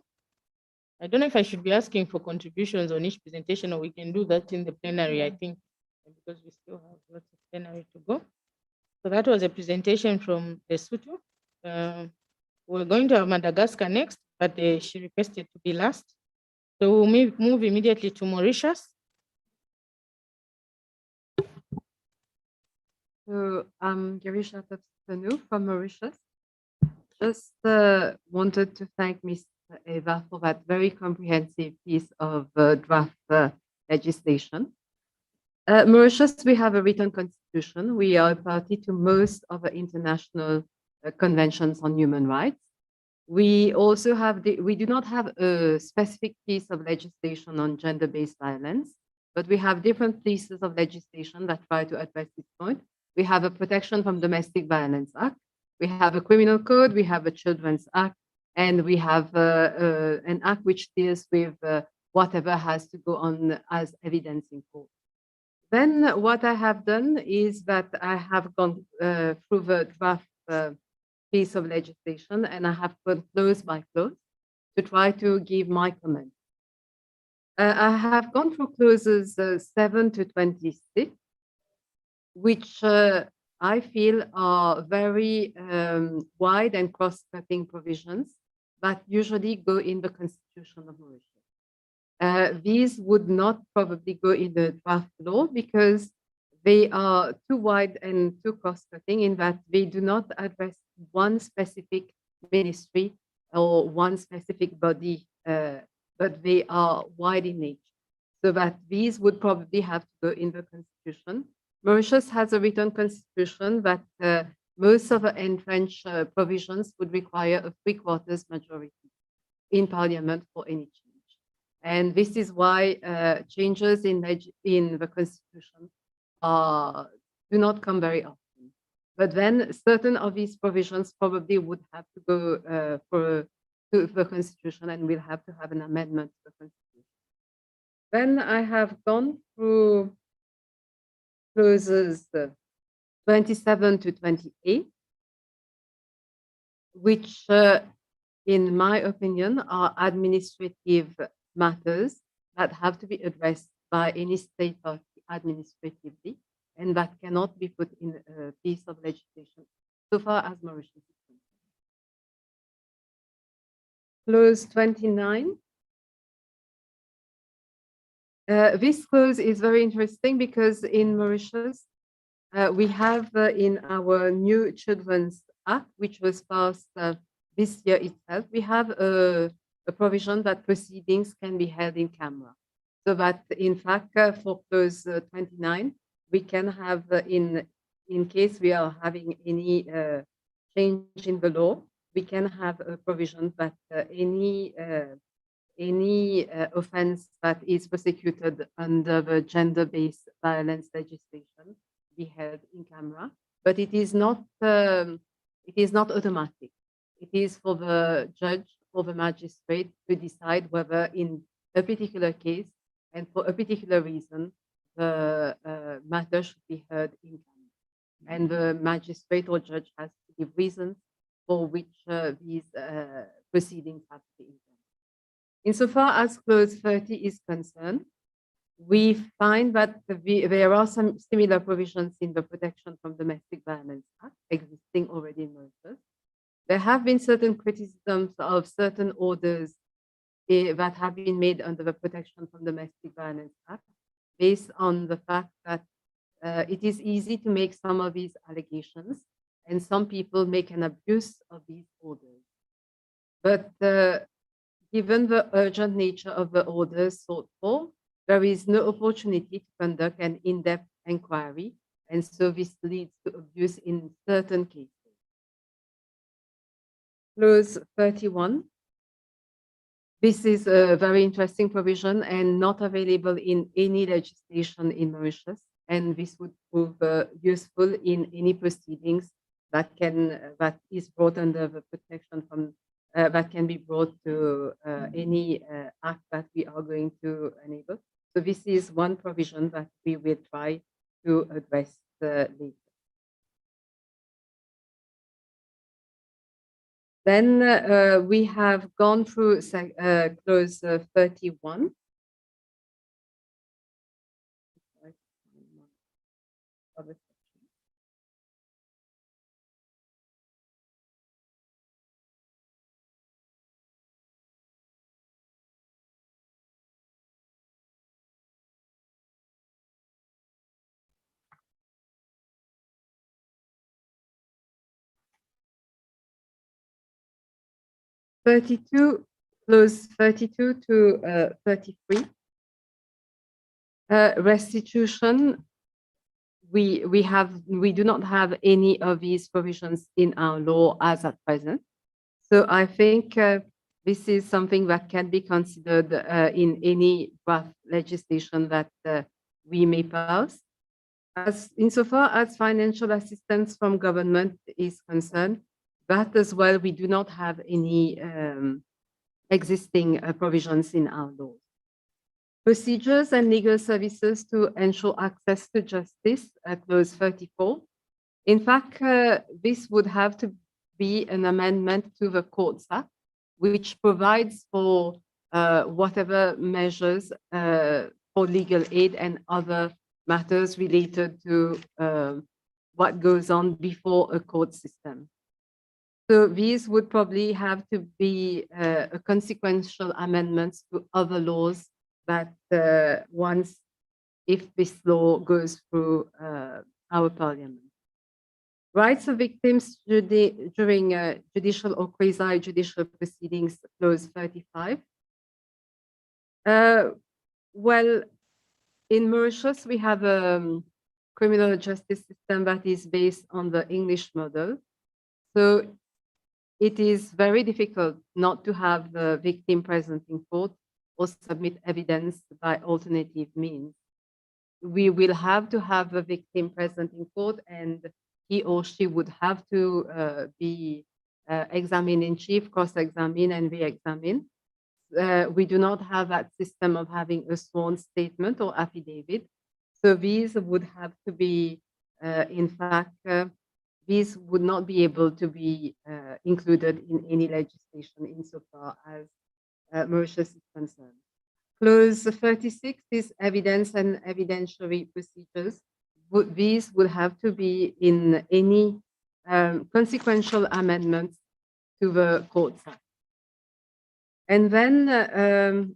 I don't know if I should be asking for contributions on each presentation, or we can do that in the plenary, I think, because we still have lots of plenary to go. So that was a presentation from Lesotho. We're going to have Madagascar next, but she requested to be last. So we'll move immediately to Mauritius. So I'm Girisha Topsanu from Mauritius. Just wanted to thank Ms. Eva for that very comprehensive piece of draft legislation. Mauritius, we have a written constitution. We are a party to most of the international conventions on human rights. We also have, we do not have a specific piece of legislation on gender-based violence, but we have different pieces of legislation that try to address this point. We have a Protection from Domestic Violence Act, we have a criminal code, we have a Children's Act, and we have an act which deals with whatever has to go on as evidence in court. Then what I have done is that I have gone through the draft piece of legislation, and I have gone clause by clause to try to give my comment. I have gone through clauses 7 to 26, which I feel are very wide and cross-cutting provisions that usually go in the Constitution of Mauritius. These would not probably go in the draft law because they are too wide and too cross-cutting in that they do not address one specific ministry or one specific body, but they are wide in nature. So that these would probably have to go in the Constitution. Mauritius has a written constitution that most of the entrenched provisions would require a 3/4 majority in parliament for any change. And this is why changes in the constitution do not come very often. But then certain of these provisions probably would have to go to the constitution, and we'll have to have an amendment to the constitution. Then I have gone through clauses 27 to 28, which, in my opinion, are administrative matters that have to be addressed by any state party administratively, and that cannot be put in a piece of legislation, so far as Mauritius is concerned. Clause 29. This clause is very interesting because in Mauritius, we have in our new Children's Act, which was passed this year itself, we have a provision that proceedings can be held in camera. So that in fact, for clause 29, we can have in case we are having any change in the law, we can have a provision that any offense that is prosecuted under the gender-based violence legislation be held in camera, but it is not automatic. It is for the judge or the magistrate to decide whether in a particular case and for a particular reason the matter should be heard in camera. And the magistrate or judge has to give reasons for which these proceedings have to be implemented. Insofar as clause 30 is concerned, we find that there are some similar provisions in the Protection from Domestic Violence Act existing already in Mauritius. There have been certain criticisms of certain orders that have been made under the Protection from Domestic Violence Act based on the fact that it is easy to make some of these allegations and some people make an abuse of these orders. But given the urgent nature of the orders sought for, there is no opportunity to conduct an in-depth inquiry, and so this leads to abuse in certain cases. Clause 31. This is a very interesting provision and not available in any legislation in Mauritius, and this would prove useful in any proceedings that is brought under the protection from that can be brought to any act that we are going to enable. So this is one provision that we will try to address later. Then we have gone through clause 31. Clause 32 to 33. Restitution. We do not have any of these provisions in our law as at present. So I think this is something that can be considered in any draft legislation that we may pass. Insofar as financial assistance from government is concerned, that as well, we do not have any existing provisions in our law. Procedures and legal services to ensure access to justice, clause 34. In fact, this would have to be an amendment to the Courts Act, which provides for whatever measures for legal aid and other matters related to what goes on before a court system. So these would probably have to be a consequential amendments to other laws that if this law goes through our parliament. Rights of victims during judicial or quasi-judicial proceedings, clause 35. Well, in Mauritius, we have a criminal justice system that is based on the English model. So it is very difficult not to have the victim present in court or submit evidence by alternative means. We will have to have a victim present in court, and he or she would have to be examined in chief, cross-examined, and re-examined. We do not have that system of having a sworn statement or affidavit. So these would have to be, in fact, these would not be able to be included in any legislation insofar as Mauritius is concerned. Clause 36 is evidence and evidentiary procedures. These would have to be in any consequential amendments to the Courts Act. And then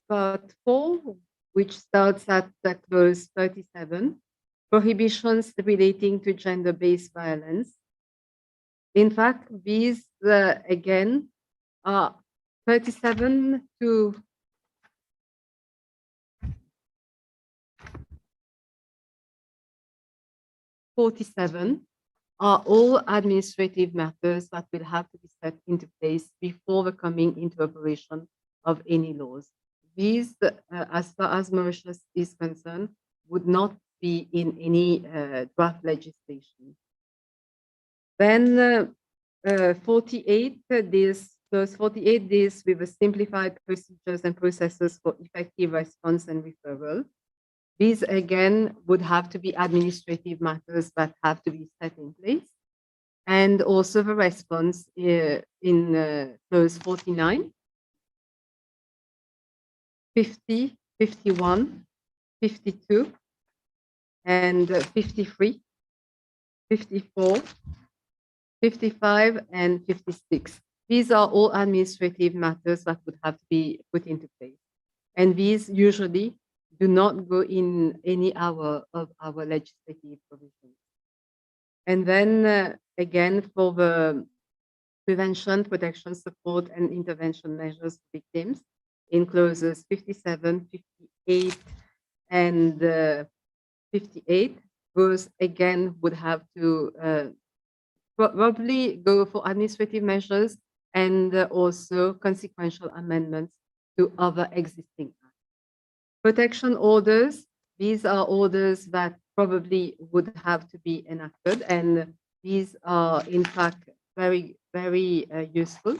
part 4, which starts at clause 37, prohibitions relating to gender-based violence. In fact, these again are 37 to 47 are all administrative matters that will have to be set into place before the coming into operation of any laws. These, as far as Mauritius is concerned, would not be in any draft legislation. Then 48 clause 48 deals with the simplified procedures and processes for effective response and referral. These again would have to be administrative matters that have to be set in place. and also the response in clause 49, 50, 51, 52, and 53, 54, 55, and 56. These are all administrative matters that would have to be put into place. And these usually do not go in any of our legislative provisions. And then again, for the prevention, protection, support, and intervention measures for victims in clauses 57, 58, and 58, those again would have to probably go for administrative measures and also consequential amendments to other existing acts. Protection orders, these are orders that probably would have to be enacted, and these are in fact very, very useful.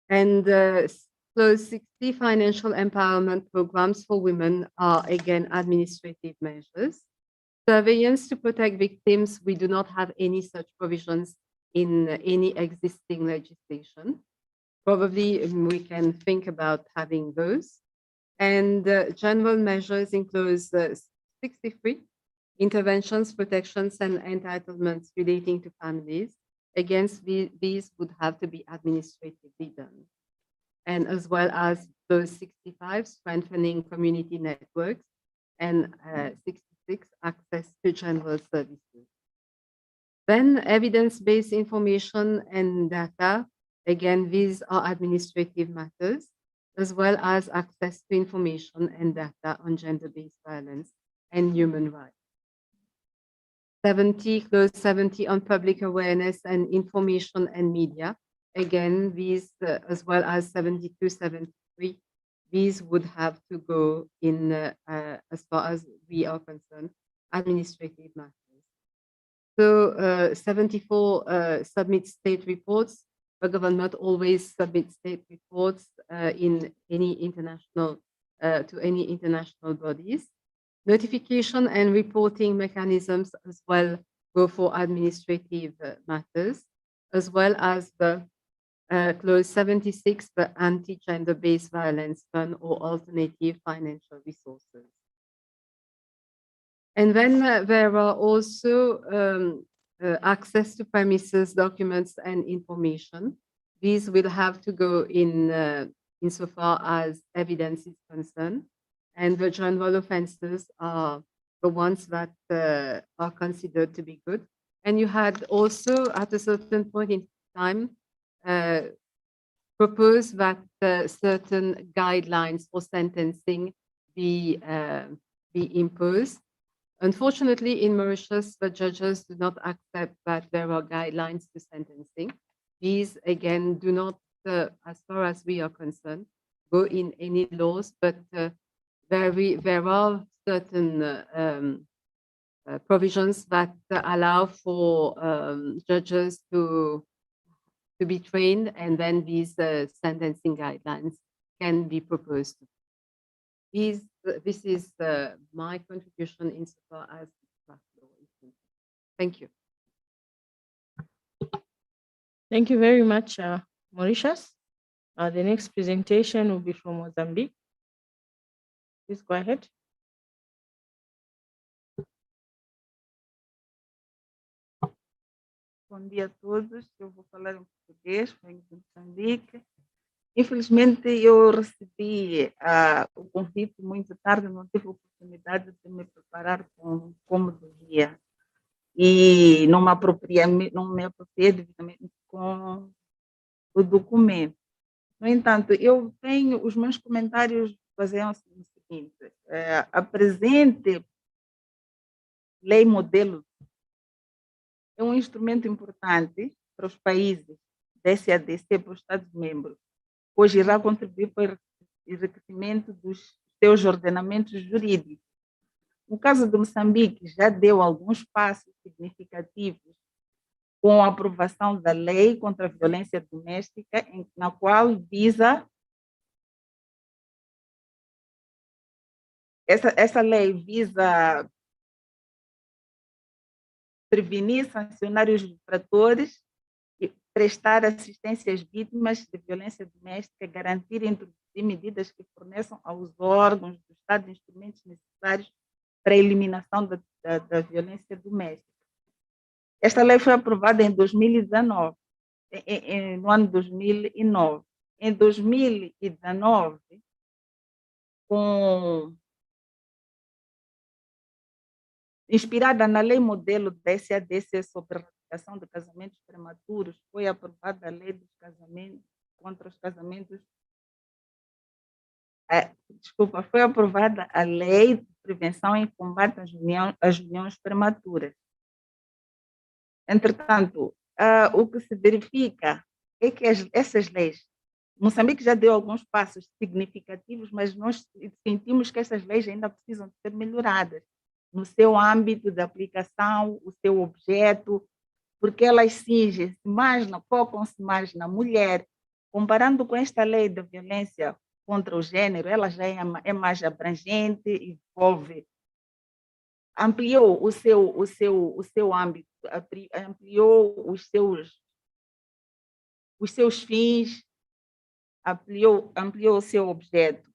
And clause 60, financial empowerment programs for women are again administrative measures. Surveillance to protect victims, we do not have any such provisions in any existing legislation. Probably we can think about having those. And general measures in clause 63, interventions, protections, and entitlements relating to families. Against these would have to be administratively done. And as well as clause 65, strengthening community networks, and 66, access to general services. Then evidence-based information and data, again, these are administrative matters, as well as access to information and data on gender-based violence and human rights. 70, clause 70 on public awareness and information and media. Again, these, as well as 72, 73, these would have to go in, as far as we are concerned, administrative matters. So 74 submit state reports. The government always submits state reports in any international, to any international bodies. Notification and reporting mechanisms as well go for administrative matters, as well as the clause 76, the anti-gender-based violence fund or alternative financial resources. And then there are also access to premises, documents, and information. These will have to go in insofar as evidence is concerned. And the general offenses are the ones that are considered to be good. And you had also, at a certain point in time, proposed that certain guidelines for sentencing be imposed. Unfortunately, in Mauritius, the judges do not accept that there are guidelines to sentencing. These, again, do not, as far as we are concerned, go in any laws, but there are certain provisions that allow for judges to be trained, and then these sentencing guidelines can be proposed. This is my contribution insofar as draft law is concerned. Thank you. Thank you very much, Mauritius. The next presentation will be from Mozambique. Please go ahead. Bom dia a todos. Eu vou falar em português, venho de Moçambique. Infelizmente, eu recebi o convite muito tarde, não tive a oportunidade de me preparar como devia. E não me apropriei devidamente com o documento. No entanto, eu tenho os meus comentários baseiam-se no seguinte: a presente lei modelo é um instrumento importante para os países da SADC, para os Estados-membros, pois irá contribuir para o enriquecimento dos seus ordenamentos jurídicos. No caso de Moçambique, já deu alguns passos significativos com a aprovação da lei contra a violência doméstica, na qual visa essa lei visa prevenir, sancionar os infratores, e prestar assistência às vítimas de violência doméstica, garantir e introduzir medidas que forneçam aos órgãos do Estado instrumentos necessários para a eliminação da violência doméstica. Esta lei foi aprovada em 2019, no ano 2009. Em 2019, inspirada na lei modelo da SADC sobre a erradicação de casamentos prematuros, foi aprovada a lei dos casamentos contra os casamentos. Foi aprovada a lei de prevenção e combate às uniões prematuras. Entretanto, o que se verifica é que essas leis, Moçambique já deu alguns passos significativos, mas nós sentimos que essas leis ainda precisam ser melhoradas no seu âmbito de aplicação, o seu objeto, porque elas cingem-se mais, focam-se mais na mulher. Comparando com esta lei de violência contra o gênero, ela já é mais abrangente, envolve, ampliou o seu âmbito, ampliou os seus fins, ampliou o seu objeto.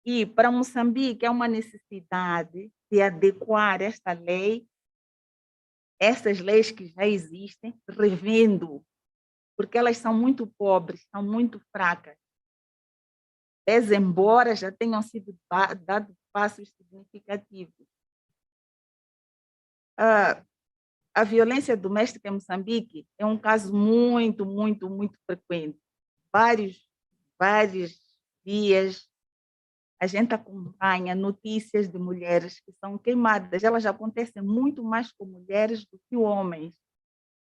E para Moçambique é uma necessidade de adequar esta lei, essas leis que já existem, revendo, porque elas são muito pobres, são muito fracas. Pese embora já tenham sido dados passos significativos. A violência doméstica em Moçambique é um caso muito, muito, muito frequente. Vários dias a gente acompanha notícias de mulheres que são queimadas. Elas acontecem muito mais com mulheres do que homens.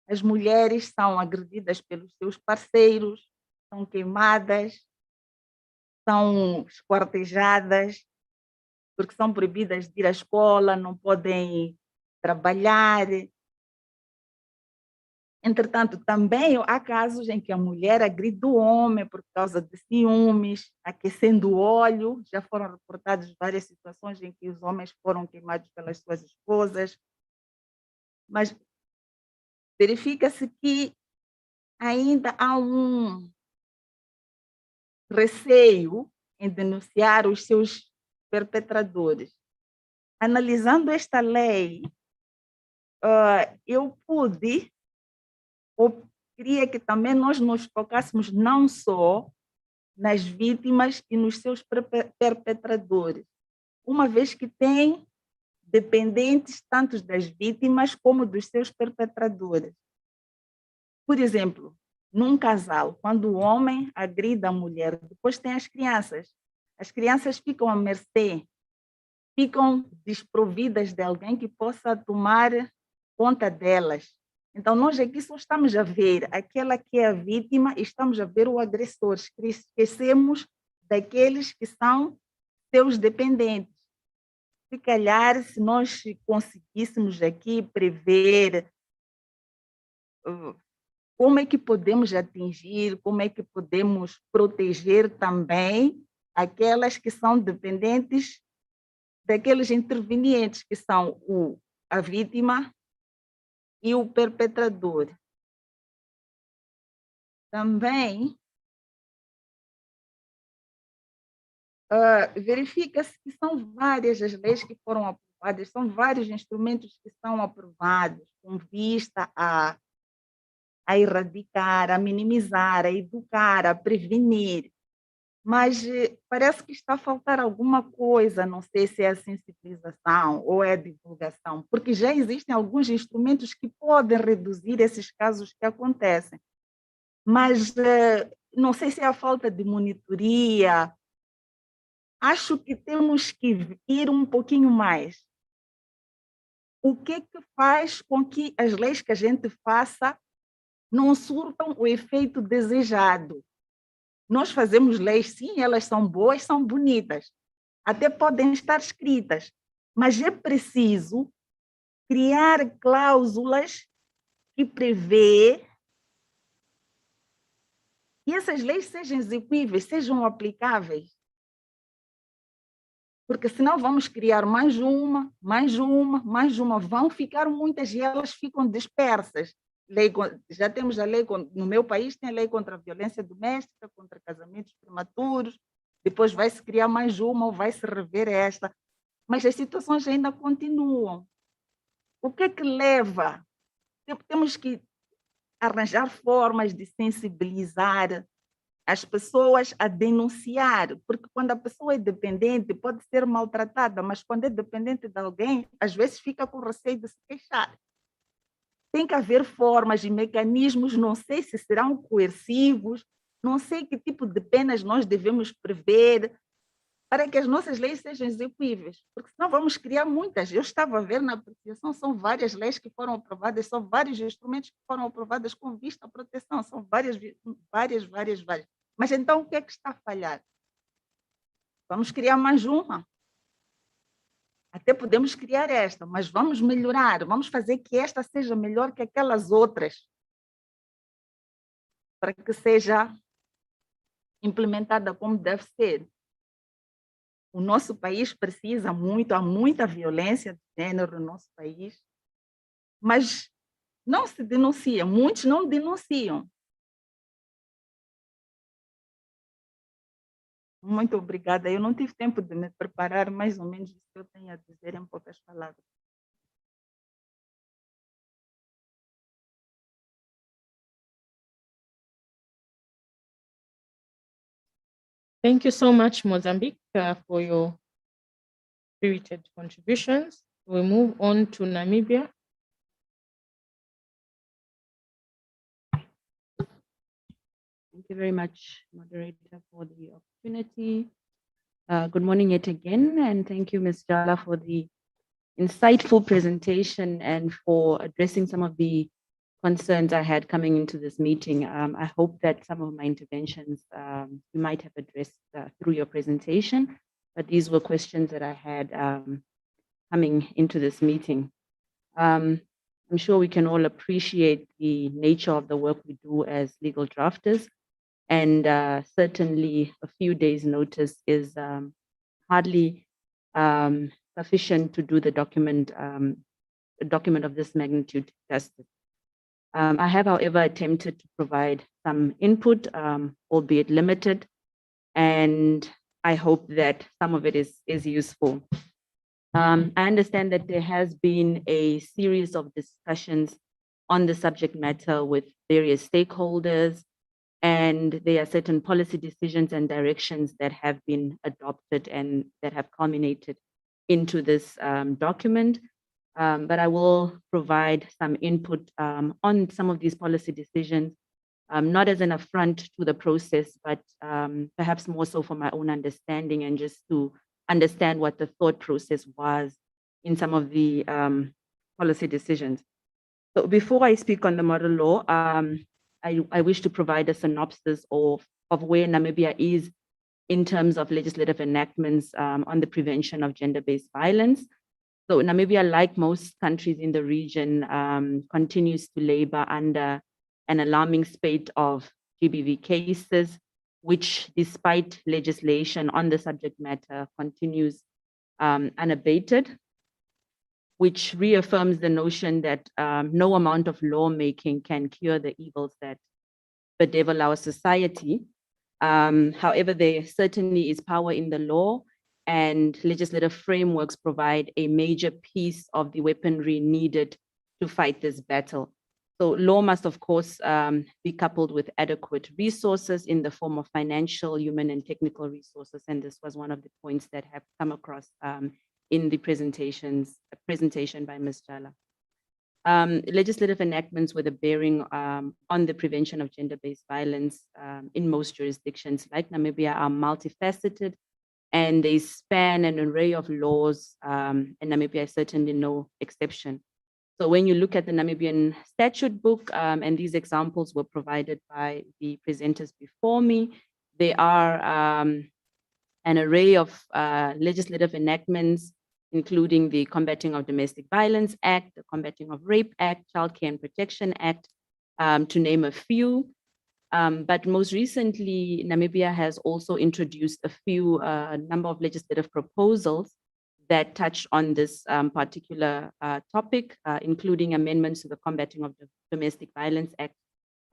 As mulheres são agredidas pelos seus parceiros, são queimadas, são esquartejadas, porque são proibidas de ir à escola, não podem trabalhar. Entretanto, também há casos em que a mulher agride o homem por causa de ciúmes, aquecendo o óleo. Já foram reportadas várias situações em que os homens foram queimados pelas suas esposas. Mas verifica-se que ainda há um receio em denunciar os seus perpetradores. Analisando esta lei, eu queria que também nós nos focássemos não só nas vítimas e nos seus perpetradores, uma vez que tem dependentes tanto das vítimas como dos seus perpetradores. Por exemplo, num casal, quando o homem agride a mulher, depois tem as crianças ficam à mercê, ficam desprovidas de alguém que possa tomar conta delas. Então, nós aqui só estamos a ver aquela que é a vítima e estamos a ver o agressor. Esquecemos daqueles que são seus dependentes. Se calhar, se nós conseguíssemos aqui prever como é que podemos atingir, como é que podemos proteger também aquelas que são dependentes daqueles intervenientes, que são a vítima e o perpetrador. Também verifica-se que são várias as leis que foram aprovadas, são vários instrumentos que são aprovados com vista a erradicar, a minimizar, a educar, a prevenir. Mas parece que está a faltar alguma coisa, não sei se é a sensibilização ou é a divulgação, porque já existem alguns instrumentos que podem reduzir esses casos que acontecem. Mas não sei se é a falta de monitoria. Acho que temos que ir um pouquinho mais. O que faz com que as leis que a gente faça não surtam o efeito desejado? Nós fazemos leis, sim, elas são boas, são bonitas, até podem estar escritas, mas é preciso criar cláusulas que prevê que essas leis sejam execuíveis, sejam aplicáveis. Porque senão vamos criar mais uma, vão ficar muitas e elas ficam dispersas. Já temos a lei, no meu país tem a lei contra a violência doméstica, contra casamentos prematuros, depois vai se criar mais uma ou vai se rever esta, mas as situações ainda continuam. O que é que leva? Temos que arranjar formas de sensibilizar as pessoas a denunciar, porque quando a pessoa é dependente, pode ser maltratada, mas quando é dependente de alguém, às vezes fica com receio de se queixar. Tem que haver formas e mecanismos, não sei se serão coercivos, não sei que tipo de penas nós devemos prever para que as nossas leis sejam execuíveis, porque senão vamos criar muitas. Eu estava a ver na apreciação, são várias leis que foram aprovadas, são vários instrumentos que foram aprovados com vista à proteção, são várias. Mas então o que é que está a falhar? Vamos criar mais uma. Até podemos criar esta, mas vamos melhorar, vamos fazer que esta seja melhor que aquelas outras, para que seja implementada como deve ser. O nosso país precisa muito, há muita violência de gênero no nosso país, mas não se denuncia, muitos não denunciam. Muito obrigada. Eu não tive tempo de me preparar, mais ou menos isso que eu tenho a dizer em poucas palavras. Thank you so much, Mozambique, for your spirited contributions. We move on to Namibia. Thank you very much, moderator, for the opportunity. Good morning yet again, and thank you, Ms. Jala, for the insightful presentation and for addressing some of the concerns I had coming into this meeting. I hope that some of my interventions you might have addressed through your presentation, but these were questions that I had coming into this meeting. I'm sure we can all appreciate the nature of the work we do as legal drafters, and certainly a few days' notice is hardly sufficient to do the document, a document of this magnitude justice. I have, however, attempted to provide some input, albeit limited, and I hope that some of it is useful. I understand that there has been a series of discussions on the subject matter with various stakeholders, and there are certain policy decisions and directions that have been adopted and that have culminated into this document. But I will provide some input on some of these policy decisions, not as an affront to the process, but perhaps more so for my own understanding and just to understand what the thought process was in some of the policy decisions. So before I speak on the model law, I wish to provide a synopsis of where Namibia is in terms of legislative enactments on the prevention of gender-based violence. So Namibia, like most countries in the region, continues to labor under an alarming spate of GBV cases, which, despite legislation on the subject matter, continues unabated, which reaffirms the notion that no amount of lawmaking can cure the evils that bedevil our society. However, there certainly is power in the law, and legislative frameworks provide a major piece of the weaponry needed to fight this battle. So law must, of course, be coupled with adequate resources in the form of financial, human, and technical resources. And this was one of the points that have come across in the presentation by Ms. Jala. Legislative enactments with a bearing on the prevention of gender-based violence in most jurisdictions like Namibia are multifaceted, and they span an array of laws, and Namibia is certainly no exception. So when you look at the Namibian statute book, and these examples were provided by the presenters before me, they are an array of legislative enactments, including the Combating of Domestic Violence Act, the Combating of Rape Act, Child Care and Protection Act, to name a few. But most recently, Namibia has also introduced a few number of legislative proposals that touch on this particular topic, including amendments to the Combating of Domestic Violence Act,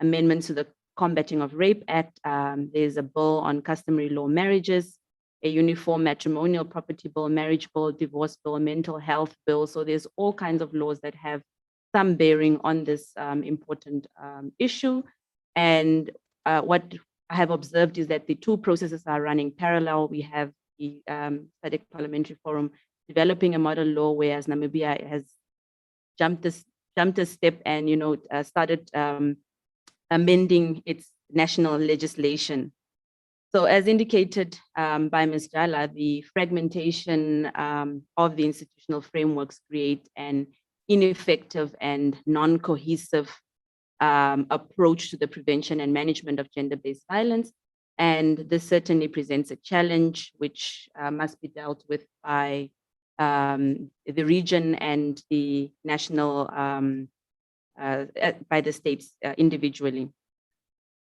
amendments to the Combating of Rape Act. There's a bill on customary law marriages, a uniform matrimonial property bill, marriage bill, divorce bill, mental health bill. So there's all kinds of laws that have some bearing on this important issue. And what I have observed is that the two processes are running parallel. We have the SADC Parliamentary Forum developing a model law, whereas Namibia has jumped a step and started amending its national legislation. So as indicated by Ms. Jala, the fragmentation of the institutional frameworks create an ineffective and non-cohesive approach to the prevention and management of gender-based violence. And this certainly presents a challenge which must be dealt with by the region and the national, by the states individually.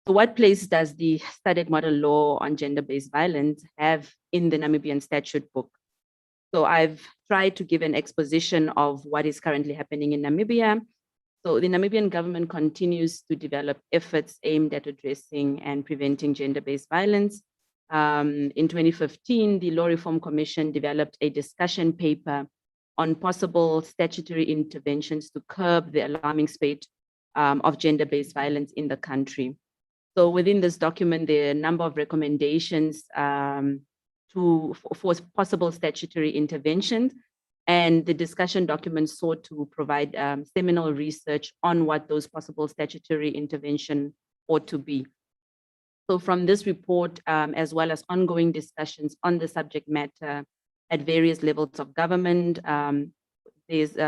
So what place does the SADC model law on gender-based violence have in the Namibian statute book? So I've tried to give an exposition of what is currently happening in Namibia. So the Namibian government continues to develop efforts aimed at addressing and preventing gender-based violence. In 2015, the Law Reform Commission developed a discussion paper on possible statutory interventions to curb the alarming spate of gender-based violence in the country. So within this document, there are a number of recommendations for possible statutory interventions, and the discussion document sought to provide seminal research on what those possible statutory intervention ought to be. So from this report, as well as ongoing discussions on the subject matter at various levels of government, there's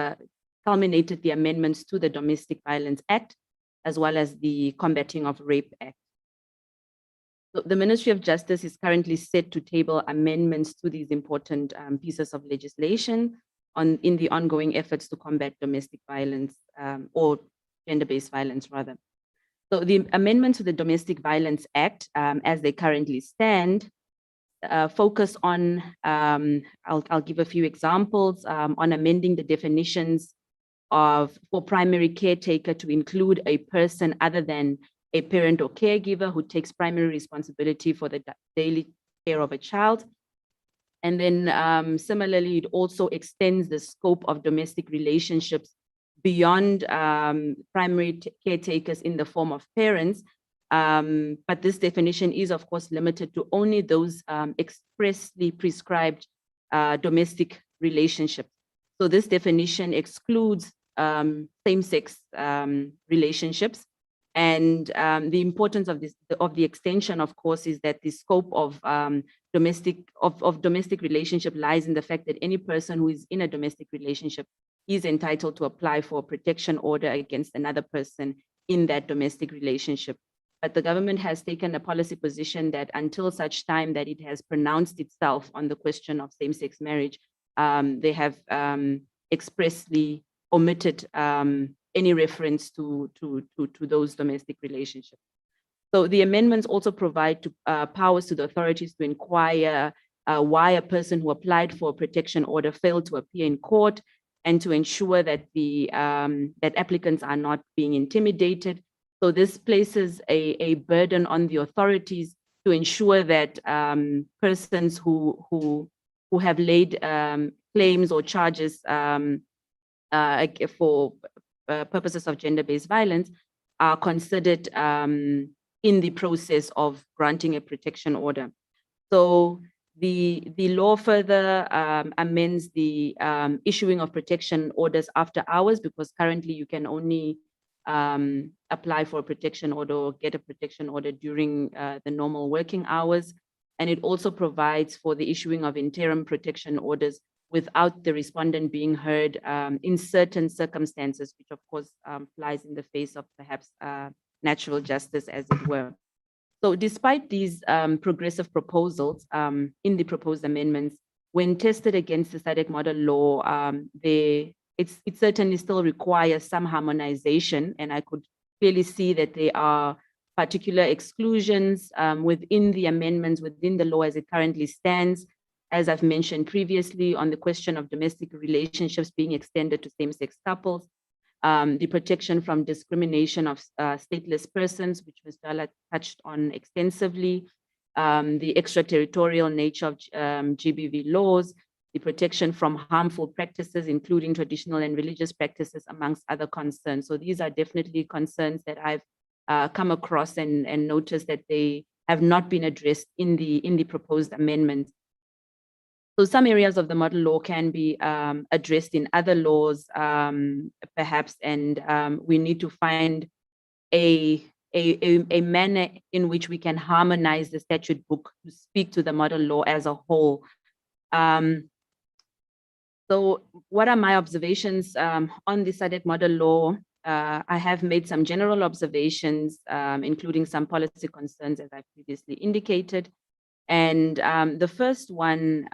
culminated the amendments to the Domestic Violence Act, as well as the Combating of Rape Act. So the Ministry of Justice is currently set to table amendments to these important pieces of legislation in the ongoing efforts to combat domestic violence or gender-based violence rather. So the amendments to the Domestic Violence Act, as they currently stand, focus on, I'll give a few examples, on amending the definitions for primary caretaker to include a person other than a parent or caregiver who takes primary responsibility for the daily care of a child. And then similarly, it also extends the scope of domestic relationships beyond primary caretakers in the form of parents. But this definition is, of course, limited to only those expressly prescribed domestic relationships. So this definition excludes same-sex relationships. And the importance of the extension, of course, is that the scope of domestic relationship lies in the fact that any person who is in a domestic relationship is entitled to apply for a protection order against another person in that domestic relationship. But the government has taken a policy position that until such time that it has pronounced itself on the question of same-sex marriage, they have expressly omitted any reference to those domestic relationships. So the amendments also provide powers to the authorities to inquire why a person who applied for a protection order failed to appear in court, and to ensure that that applicants are not being intimidated. So this places a burden on the authorities to ensure that persons who have laid claims or charges for purposes of gender-based violence are considered in the process of granting a protection order. So the law further amends the issuing of protection orders after hours, because currently you can only apply for a protection order or get a protection order during the normal working hours. And it also provides for the issuing of interim protection orders without the respondent being heard in certain circumstances, which of course flies in the face of perhaps natural justice, as it were. So despite these progressive proposals in the proposed amendments, when tested against the SADC model law, it certainly still requires some harmonization, and I could clearly see that there are particular exclusions within the amendments, within the law as it currently stands. As I've mentioned previously, on the question of domestic relationships being extended to same-sex couples, the protection from discrimination of stateless persons, which Ms. Dala touched on extensively, the extraterritorial nature of GBV laws, the protection from harmful practices, including traditional and religious practices, amongst other concerns. So these are definitely concerns that I've come across and noticed that they have not been addressed in the proposed amendments. So some areas of the model law can be addressed in other laws, perhaps, and we need to find a manner in which we can harmonize the statute book to speak to the model law as a whole. So what are my observations on the SADC model law? I have made some general observations, including some policy concerns, as I previously indicated. And the first one,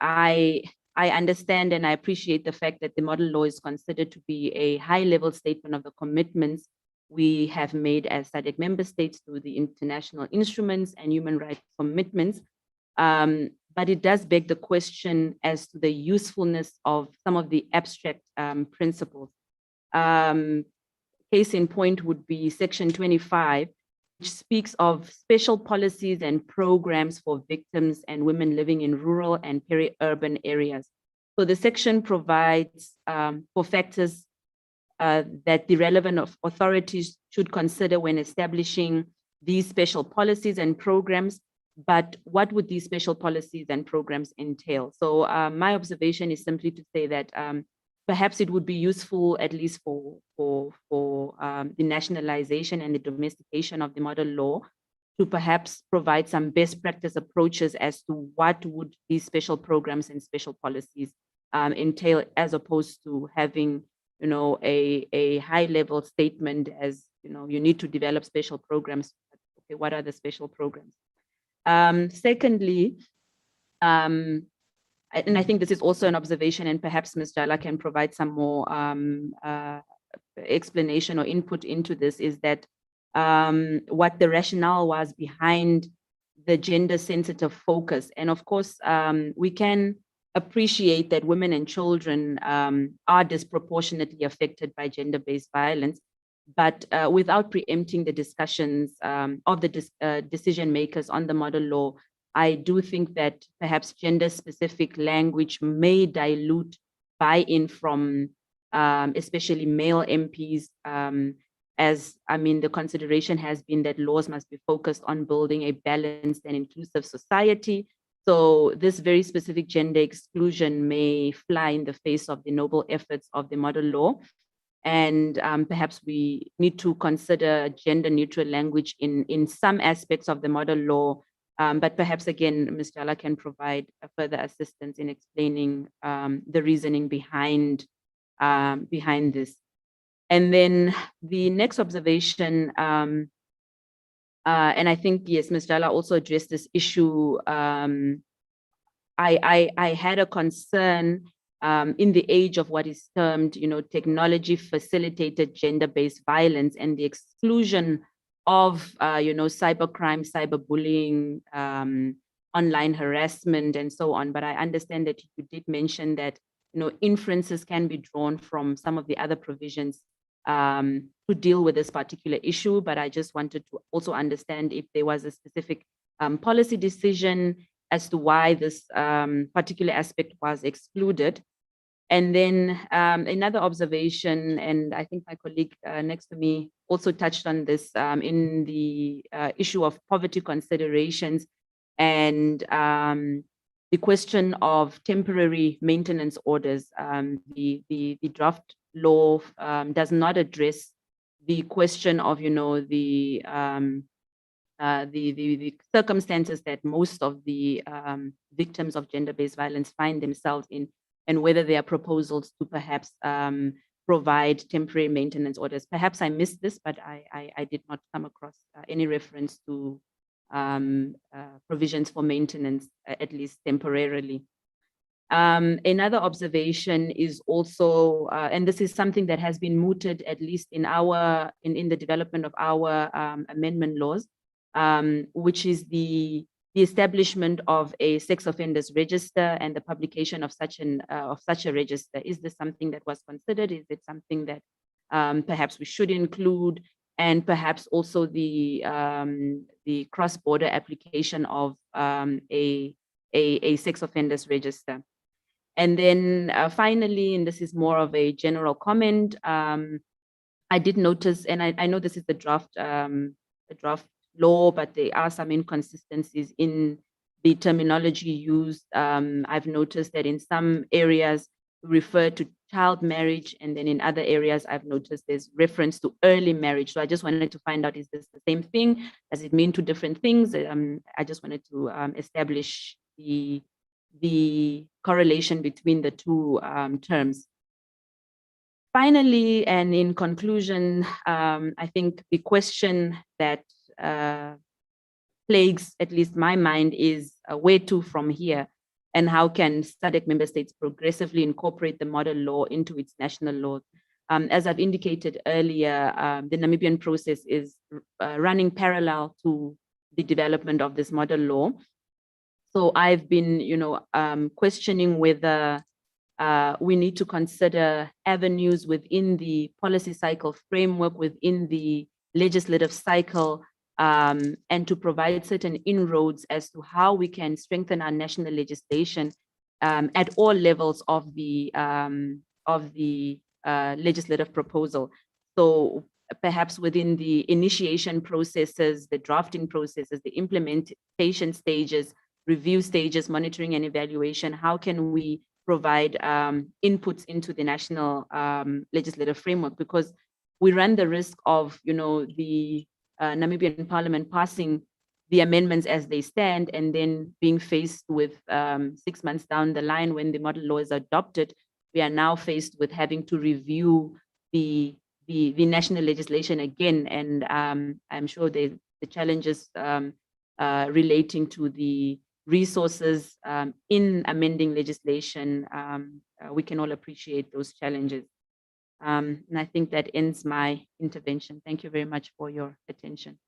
I understand and I appreciate the fact that the model law is considered to be a high-level statement of the commitments we have made as SADC member states through the international instruments and human rights commitments. But it does beg the question as to the usefulness of some of the abstract principles. Case in point would be Section 25, which speaks of special policies and programs for victims and women living in rural and peri-urban areas. So the section provides for factors that the relevant authorities should consider when establishing these special policies and programs. But what would these special policies and programs entail? So my observation is simply to say that perhaps it would be useful, at least for the nationalization and the domestication of the model law, to perhaps provide some best practice approaches as to what would these special programs and special policies entail, as opposed to having, you know, a high-level statement as, you know, you need to develop special programs. Okay, what are the special programs? Secondly, and I think this is also an observation, and perhaps Ms. Jala can provide some more explanation or input into this, is that what the rationale was behind the gender-sensitive focus. And of course, we can appreciate that women and children are disproportionately affected by gender-based violence, but without preempting the discussions of the decision makers on the model law, I do think that perhaps gender-specific language may dilute buy-in from especially male MPs, as, I mean, the consideration has been that laws must be focused on building a balanced and inclusive society. So this very specific gender exclusion may fly in the face of the noble efforts of the model law. And perhaps we need to consider gender-neutral language in some aspects of the model law. But perhaps, again, Ms. Jala can provide further assistance in explaining the reasoning behind this. And then the next observation, and I think, yes, Ms. Jala also addressed this issue. I had a concern in the age of what is termed, you know, technology-facilitated gender-based violence and the exclusion of, you know, cybercrime, cyberbullying, online harassment, and so on. But I understand that you did mention that, you know, inferences can be drawn from some of the other provisions to deal with this particular issue. But I just wanted to also understand if there was a specific policy decision as to why this particular aspect was excluded. And then another observation, and I think my colleague next to me also touched on this in the issue of poverty considerations and the question of temporary maintenance orders. The draft law does not address the question of, you know, the circumstances that most of the victims of gender-based violence find themselves in, and whether there are proposals to perhaps provide temporary maintenance orders. Perhaps I missed this, but I did not come across any reference to provisions for maintenance, at least temporarily. Another observation is also, and this is something that has been mooted at least in the development of our amendment laws, which is the establishment of a sex offenders register and the publication of such a register. Is this something that was considered? Is it something that perhaps we should include? And perhaps also the cross-border application of a sex offenders register. And then finally, and this is more of a general comment, I did notice, and I know this is the draft law, but there are some inconsistencies in the terminology used. I've noticed that in some areas refer to child marriage, and then in other areas I've noticed there's reference to early marriage. So I just wanted to find out, is this the same thing? Does it mean two different things? I just wanted to establish the correlation between the two terms. Finally, and in conclusion, I think the question that plagues at least my mind is where to from here, and how can SADC member states progressively incorporate the model law into its national law? As I've indicated earlier, the Namibian process is running parallel to the development of this model law. So I've been, questioning whether we need to consider avenues within the policy cycle framework, within the legislative cycle, and to provide certain inroads as to how we can strengthen our national legislation at all levels of the legislative proposal. So perhaps within the initiation processes, the drafting processes, the implementation stages, review stages, monitoring and evaluation, how can we provide inputs into the national legislative framework? Because we run the risk of, the Namibian Parliament passing the amendments as they stand, and then being faced with 6 months down the line when the model law is adopted, we are now faced with having to review the national legislation again. And I'm sure the challenges relating to the resources in amending legislation, we can all appreciate those challenges. And I think that ends my intervention. Thank you very much for your attention.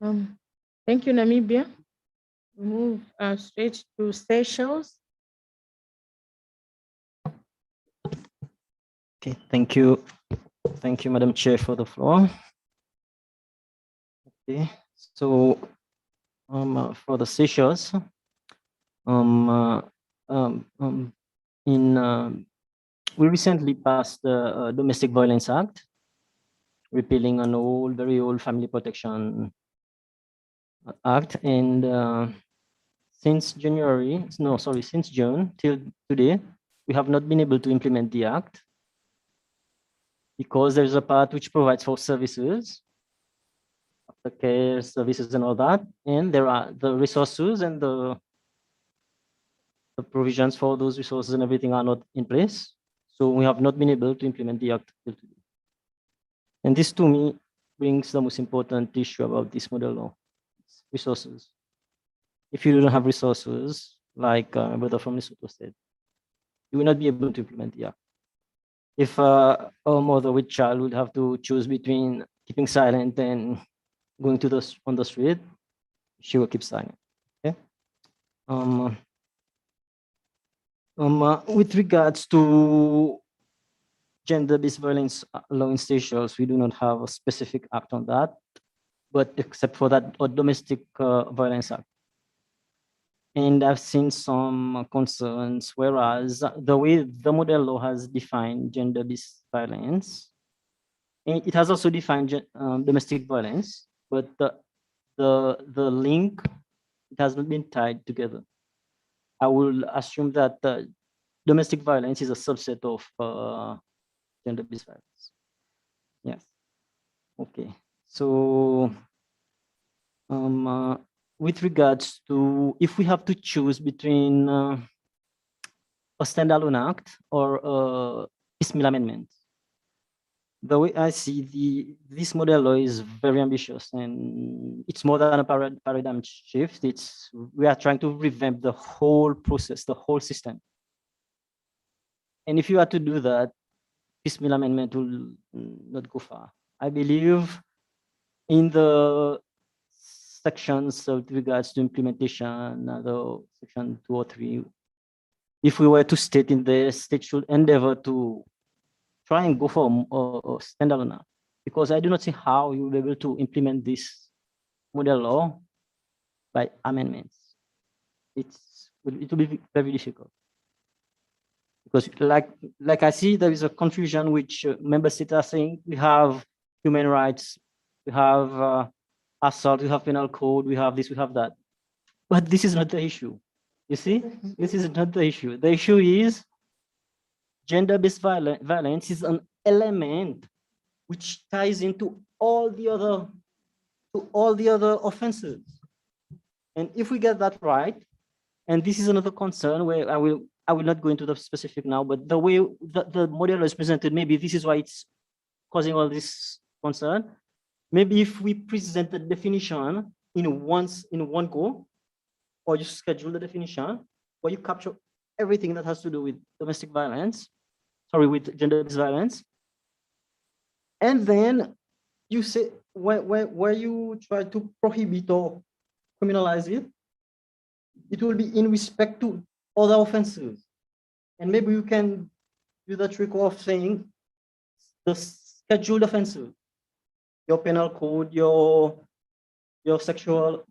Thank you, Namibia. We move straight to Seychelles. Okay, thank you. Thank you, Madam Chair, for the floor. Okay, so for the Seychelles, we recently passed the Domestic Violence Act, repealing an very old Family Protection Act, and since June till today, we have not been able to implement the act because there's a part which provides for services, aftercare services and all that, and there are the resources and the provisions for those resources and everything are not in place. So we have not been able to implement the act till today. And this to me brings the most important issue about this model law, resources. If you don't have resources, like my brother from Lesotho said, you will not be able to implement the act. If a mother with child would have to choose between keeping silent and going on the street, she will keep silent. Okay. With regards to gender-based violence law in Seychelles, we do not have a specific act on that, but except for that, a domestic violence act. And I've seen some concerns, whereas the way the model law has defined gender-based violence, and it has also defined domestic violence, but the link, it has not been tied together. I will assume that domestic violence is a subset of gender-based violence. Yes. Okay. So with regards to if we have to choose between a standalone act or a piecemeal amendment, the way I see this model law is very ambitious, and it's more than a paradigm shift. We are trying to revamp the whole process, the whole system. And if you are to do that, piecemeal amendment will not go far. I believe in the sections with regards to implementation, the section 2 or 3, if we were to state in the state should endeavor to try and go for a standalone, because I do not see how you will be able to implement this model law by amendments. It will be very difficult, because like I see there is a confusion which member states are saying we have human rights, we have assault, we have penal code, we have this, we have that, but this is not the issue. You see, this is not the issue. The issue is gender-based violence is an element which ties into all the other offenses. And if we get that right, and this is another concern where I will not go into the specific now, but the way the model is presented, maybe this is why it's causing all this concern. Maybe if we present the definition in one go, or you schedule the definition, or you capture everything that has to do with domestic violence, with gender-based violence, and then you say where you try to prohibit or criminalize it, it will be in respect to other offenses. And maybe you can do the trick of saying the scheduled offenses, your penal code, your sexual,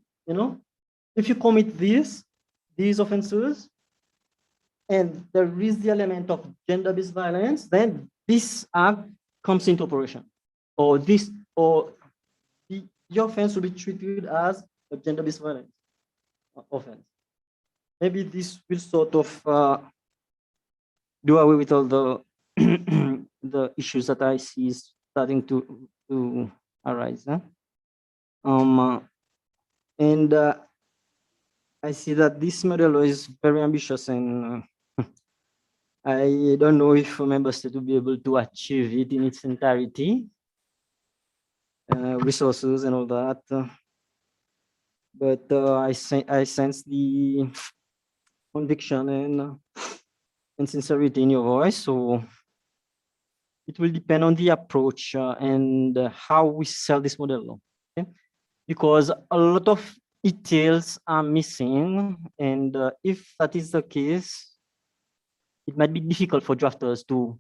if you commit these offenses, and there is the element of gender-based violence, then this act comes into operation, or the offense will be treated as a gender-based violence offense. Maybe this will sort of do away with all the the issues that I see starting to arise. And I see that this model is very ambitious, and I don't know if member states will be able to achieve it in its entirety, resources and all that. But I sense the conviction and sincerity in your voice. So it will depend on the approach and how we sell this model, okay? Because a lot of details are missing, and if that is the case, it might be difficult for drafters to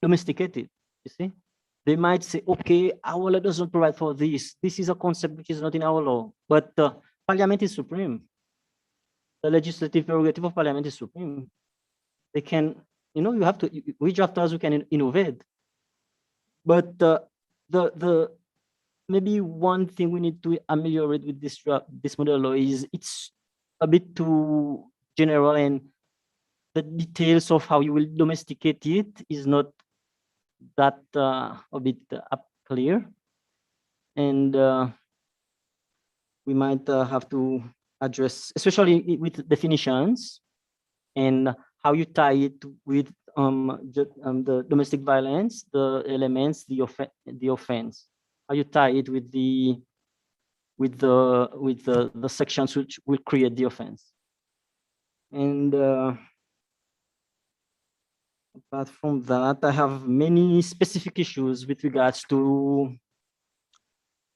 domesticate it. You see, they might say, okay, our law doesn't provide for this. This is a concept which is not in our law, but Parliament is supreme. The legislative prerogative of Parliament is supreme. They can, you have to, we drafters, we can innovate. But the maybe one thing we need to ameliorate with this model law is it's a bit too general, and the details of how you will domesticate it is not that a bit clear, and we might have to address, especially with definitions and how you tie it with the domestic violence, the elements, the offense, how you tie it with the sections which will create the offense. And apart from that, I have many specific issues with regards to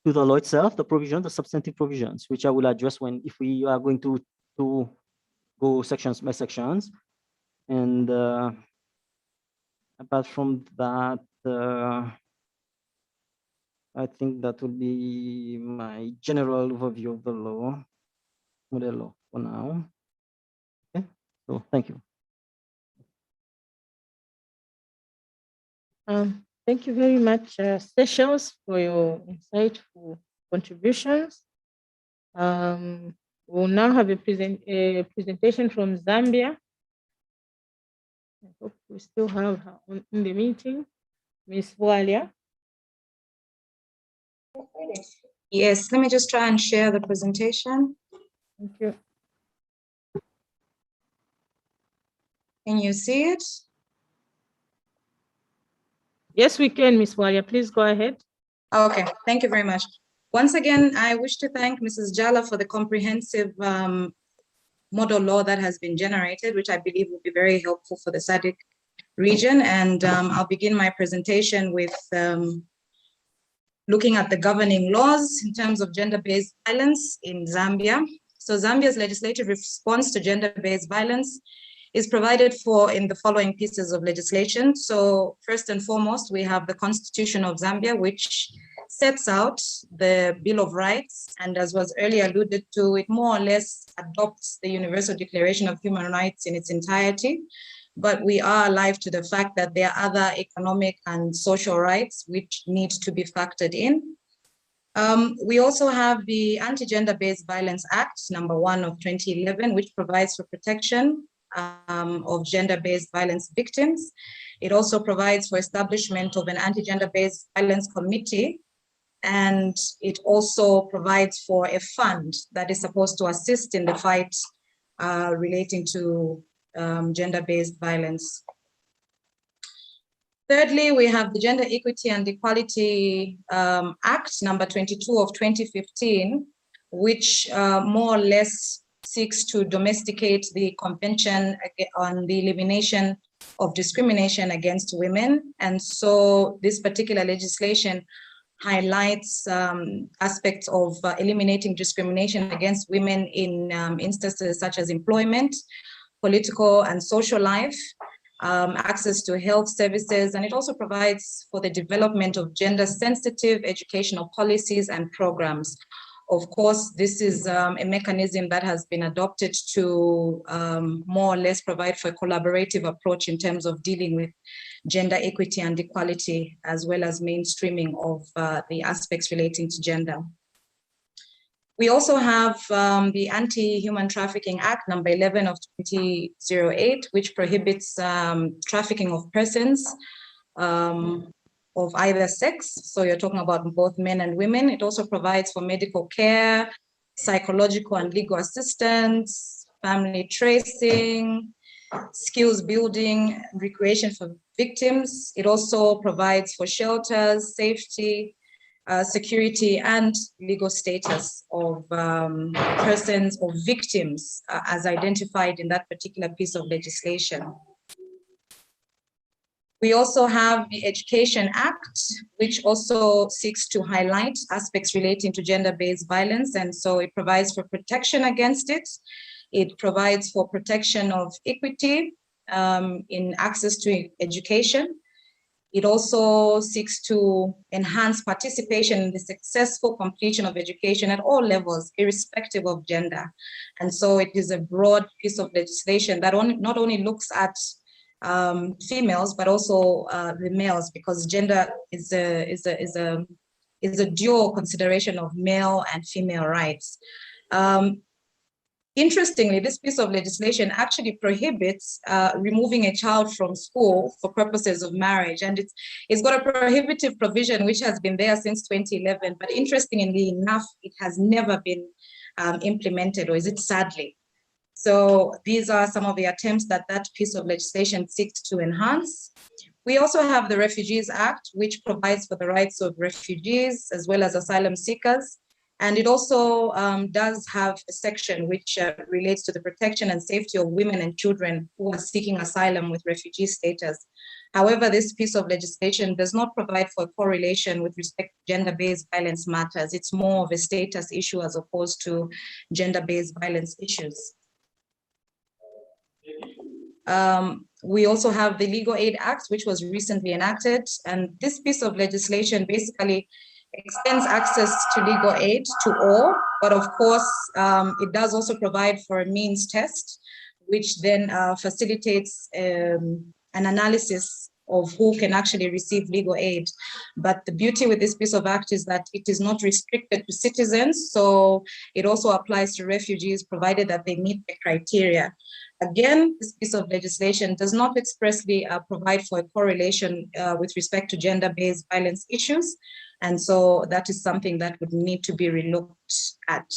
the law itself, the provision, the substantive provisions, which I will address if we are going to go sections by sections. And apart from that, I think that will be my general overview of the law, model law for now. Okay, so thank you. Thank you very much, Seychelles, for your insightful contributions. We'll now have a presentation from Zambia. I hope we still have her in the meeting, Ms. Walia. Yes, let me just try and share the presentation. Thank you. Can you see it? Yes, we can, Ms. Walia. Please go ahead. Okay, thank you very much. Once again, I wish to thank Mrs. Jala for the comprehensive model law that has been generated, which I believe will be very helpful for the SADC region. And I'll begin my presentation with looking at the governing laws in terms of gender-based violence in Zambia. So Zambia's legislative response to gender-based violence is provided for in the following pieces of legislation. So first and foremost, we have the Constitution of Zambia, which sets out the Bill of Rights. And as was earlier alluded to, it more or less adopts the Universal Declaration of Human Rights in its entirety. But we are alive to the fact that there are other economic and social rights which need to be factored in. We also have the Anti-Gender-Based Violence Act, number 1 of 2011, which provides for protection of gender-based violence victims. It also provides for establishment of an anti-gender-based violence committee, and it also provides for a fund that is supposed to assist in the fight relating to gender-based violence. Thirdly, we have the Gender Equity and Equality Act, number 22 of 2015, which more or less seeks to domesticate the Convention on the Elimination of Discrimination Against Women. And so this particular legislation highlights aspects of eliminating discrimination against women in instances such as employment, political and social life, access to health services, and it also provides for the development of gender-sensitive educational policies and programs. Of course, this is a mechanism that has been adopted to more or less provide for a collaborative approach in terms of dealing with gender equity and equality, as well as mainstreaming of the aspects relating to gender. We also have the Anti-Human Trafficking Act, number 11 of 2008, which prohibits trafficking of persons of either sex. So you're talking about both men and women. It also provides for medical care, psychological and legal assistance, family tracing, skills building, recreation for victims. It also provides for shelters, safety, security, and legal status of persons or victims as identified in that particular piece of legislation. We also have the Education Act, which also seeks to highlight aspects relating to gender-based violence, and so it provides for protection against it. It provides for protection of equity in access to education. It also seeks to enhance participation in the successful completion of education at all levels, irrespective of gender. And so it is a broad piece of legislation that not only looks at females, but also the males, because gender is a dual consideration of male and female rights. Interestingly, this piece of legislation actually prohibits removing a child from school for purposes of marriage. And it's got a prohibitive provision which has been there since 2011, but interestingly enough, it has never been implemented, or is it sadly? So these are some of the attempts that piece of legislation seeks to enhance. We also have the Refugees Act, which provides for the rights of refugees as well as asylum seekers. And it also does have a section which relates to the protection and safety of women and children who are seeking asylum with refugee status. However, this piece of legislation does not provide for a correlation with respect to gender-based violence matters. It's more of a status issue as opposed to gender-based violence issues. We also have the Legal Aid Act, which was recently enacted. And this piece of legislation basically extends access to legal aid to all, but of course, it does also provide for a means test, which then facilitates an analysis of who can actually receive legal aid. But the beauty with this piece of act is that it is not restricted to citizens, so it also applies to refugees, provided that they meet the criteria. Again, this piece of legislation does not expressly provide for a correlation with respect to gender-based violence issues. And so that is something that would need to be relooked at.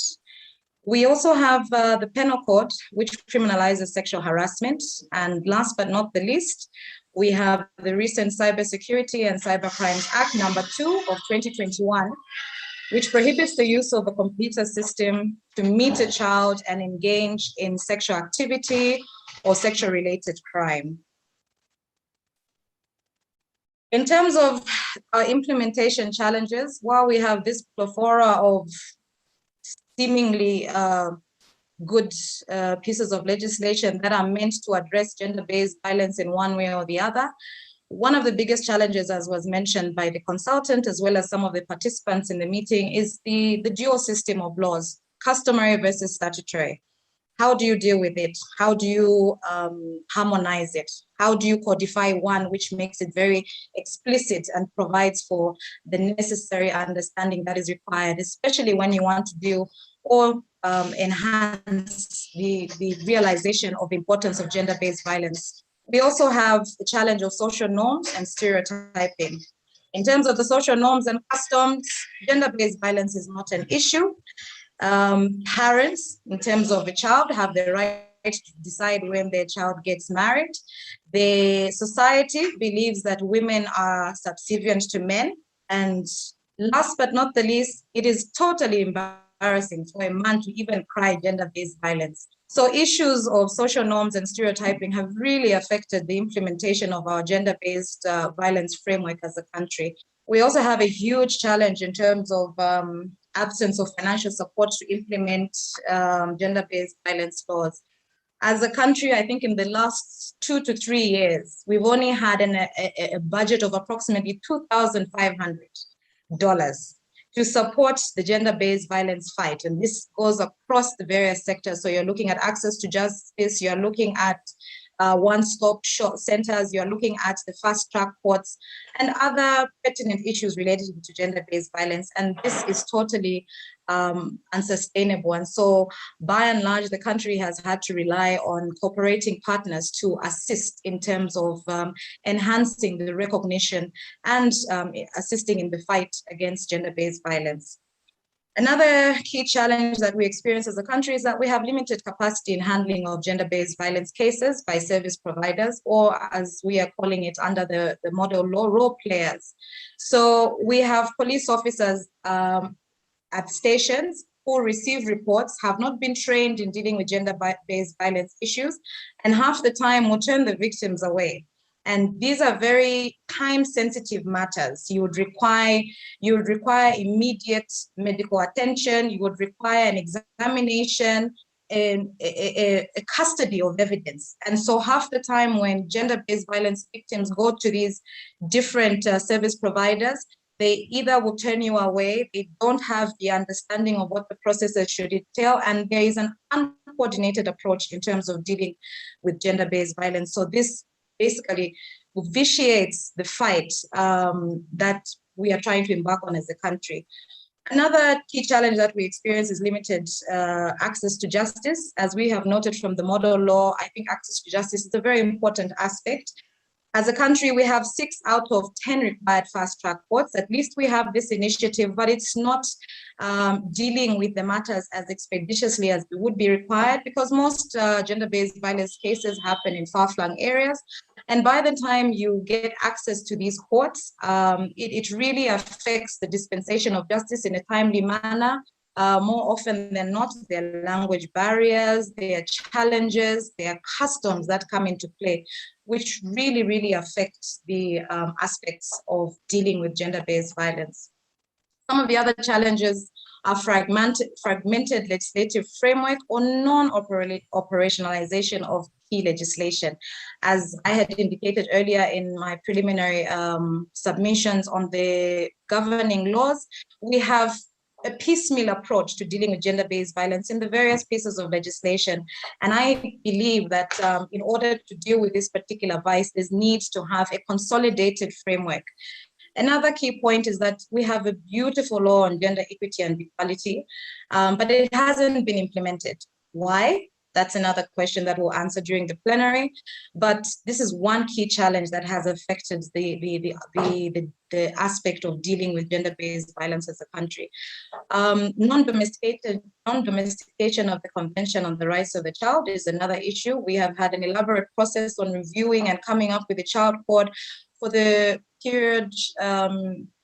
We also have the Penal Code, which criminalizes sexual harassment. And last but not the least, We have the recent Cybersecurity and Cybercrimes Act number 2 of 2021, which prohibits the use of a computer system to meet a child and engage in sexual activity or sexual-related crime. In terms of implementation challenges, while we have this plethora of seemingly good pieces of legislation that are meant to address gender-based violence in one way or the other, one of the biggest challenges, as was mentioned by the consultant, as well as some of the participants in the meeting, is the dual system of laws, customary versus statutory. How do you deal with it? How do you harmonize it? How do you codify one which makes it very explicit and provides for the necessary understanding that is required, especially when you want to deal or enhance the realization of the importance of gender-based violence? We also have the challenge of social norms and stereotyping. In terms of the social norms and customs, gender-based violence is not an issue. Parents, in terms of a child, have the right to decide when their child gets married. The society believes that women are subservient to men. And last but not the least, it is totally embarrassing for a man to even cry gender-based violence. So issues of social norms and stereotyping have really affected the implementation of our gender-based violence framework as a country. We also have a huge challenge in terms of absence of financial support to implement gender-based violence laws. As a country, I think in the last 2 to 3 years, we've only had a budget of approximately $2,500 to support the gender-based violence fight. And this goes across the various sectors. So you're looking at access to justice, you're looking at one-stop shop centers, you're looking at the fast-track courts and other pertinent issues related to gender-based violence. And this is totally unsustainable. And so by and large, the country has had to rely on cooperating partners to assist in terms of enhancing the recognition and assisting in the fight against gender-based violence. Another key challenge that we experience as a country is that we have limited capacity in handling of gender-based violence cases by service providers, or as we are calling it under the model law, role players. So we have police officers at stations who receive reports, have not been trained in dealing with gender-based violence issues, and half the time will turn the victims away. And these are very time-sensitive matters. You would require immediate medical attention. You would require an examination and a custody of evidence. And so half the time when gender-based violence victims go to these different service providers, they either will turn you away, they don't have the understanding of what the processes should entail, and there is an uncoordinated approach in terms of dealing with gender-based violence. So this basically vitiates the fight that we are trying to embark on as a country. Another key challenge that we experience is limited access to justice. As we have noted from the model law, I think access to justice is a very important aspect. As a country, we have 6 out of 10 required fast-track courts. At least we have this initiative, but it's not dealing with the matters as expeditiously as would be required, because most gender-based violence cases happen in far-flung areas. And by the time you get access to these courts, it really affects the dispensation of justice in a timely manner. More often than not, there are language barriers, there are challenges, there are customs that come into play, which really, really affect the aspects of dealing with gender-based violence. Some of the other challenges are fragmented legislative framework or non-operationalization of key legislation. As I had indicated earlier in my preliminary submissions on the governing laws, we have a piecemeal approach to dealing with gender-based violence in the various pieces of legislation. And I believe that in order to deal with this particular vice, there's needs to have a consolidated framework. Another key point is that we have a beautiful law on gender equity and equality, but it hasn't been implemented. Why? That's another question that we'll answer during the plenary. But this is one key challenge that has affected the aspect of dealing with gender-based violence as a country. Non-domestication of the Convention on the Rights of the Child is another issue. We have had an elaborate process on reviewing and coming up with a child code for the period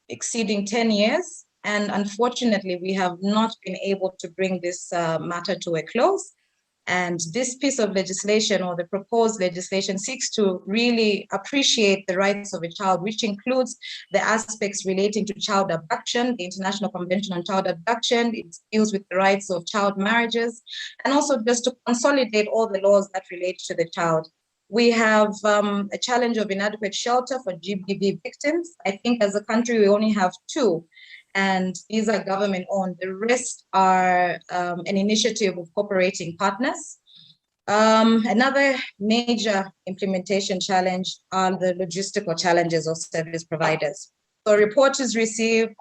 exceeding 10 years. And unfortunately, we have not been able to bring this matter to a close. And this piece of legislation, or the proposed legislation, seeks to really appreciate the rights of a child, which includes the aspects relating to child abduction, the International Convention on Child Abduction. It deals with the rights of child marriages, and also just to consolidate all the laws that relate to the child. We have a challenge of inadequate shelter for GBV victims. I think as a country, we only have 2. And these are government-owned. The rest are an initiative of cooperating partners. Another major implementation challenge are the logistical challenges of service providers. So a report is received,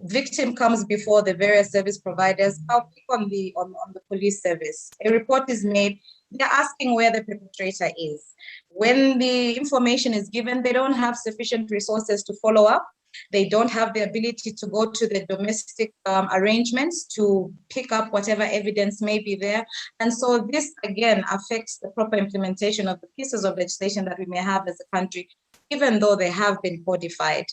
victim comes before the various service providers. I'll pick on the police service. A report is made, they're asking where the perpetrator is. When the information is given, they don't have sufficient resources to follow up. They don't have the ability to go to the domestic arrangements to pick up whatever evidence may be there. And so this, again, affects the proper implementation of the pieces of legislation that we may have as a country, even though they have been codified.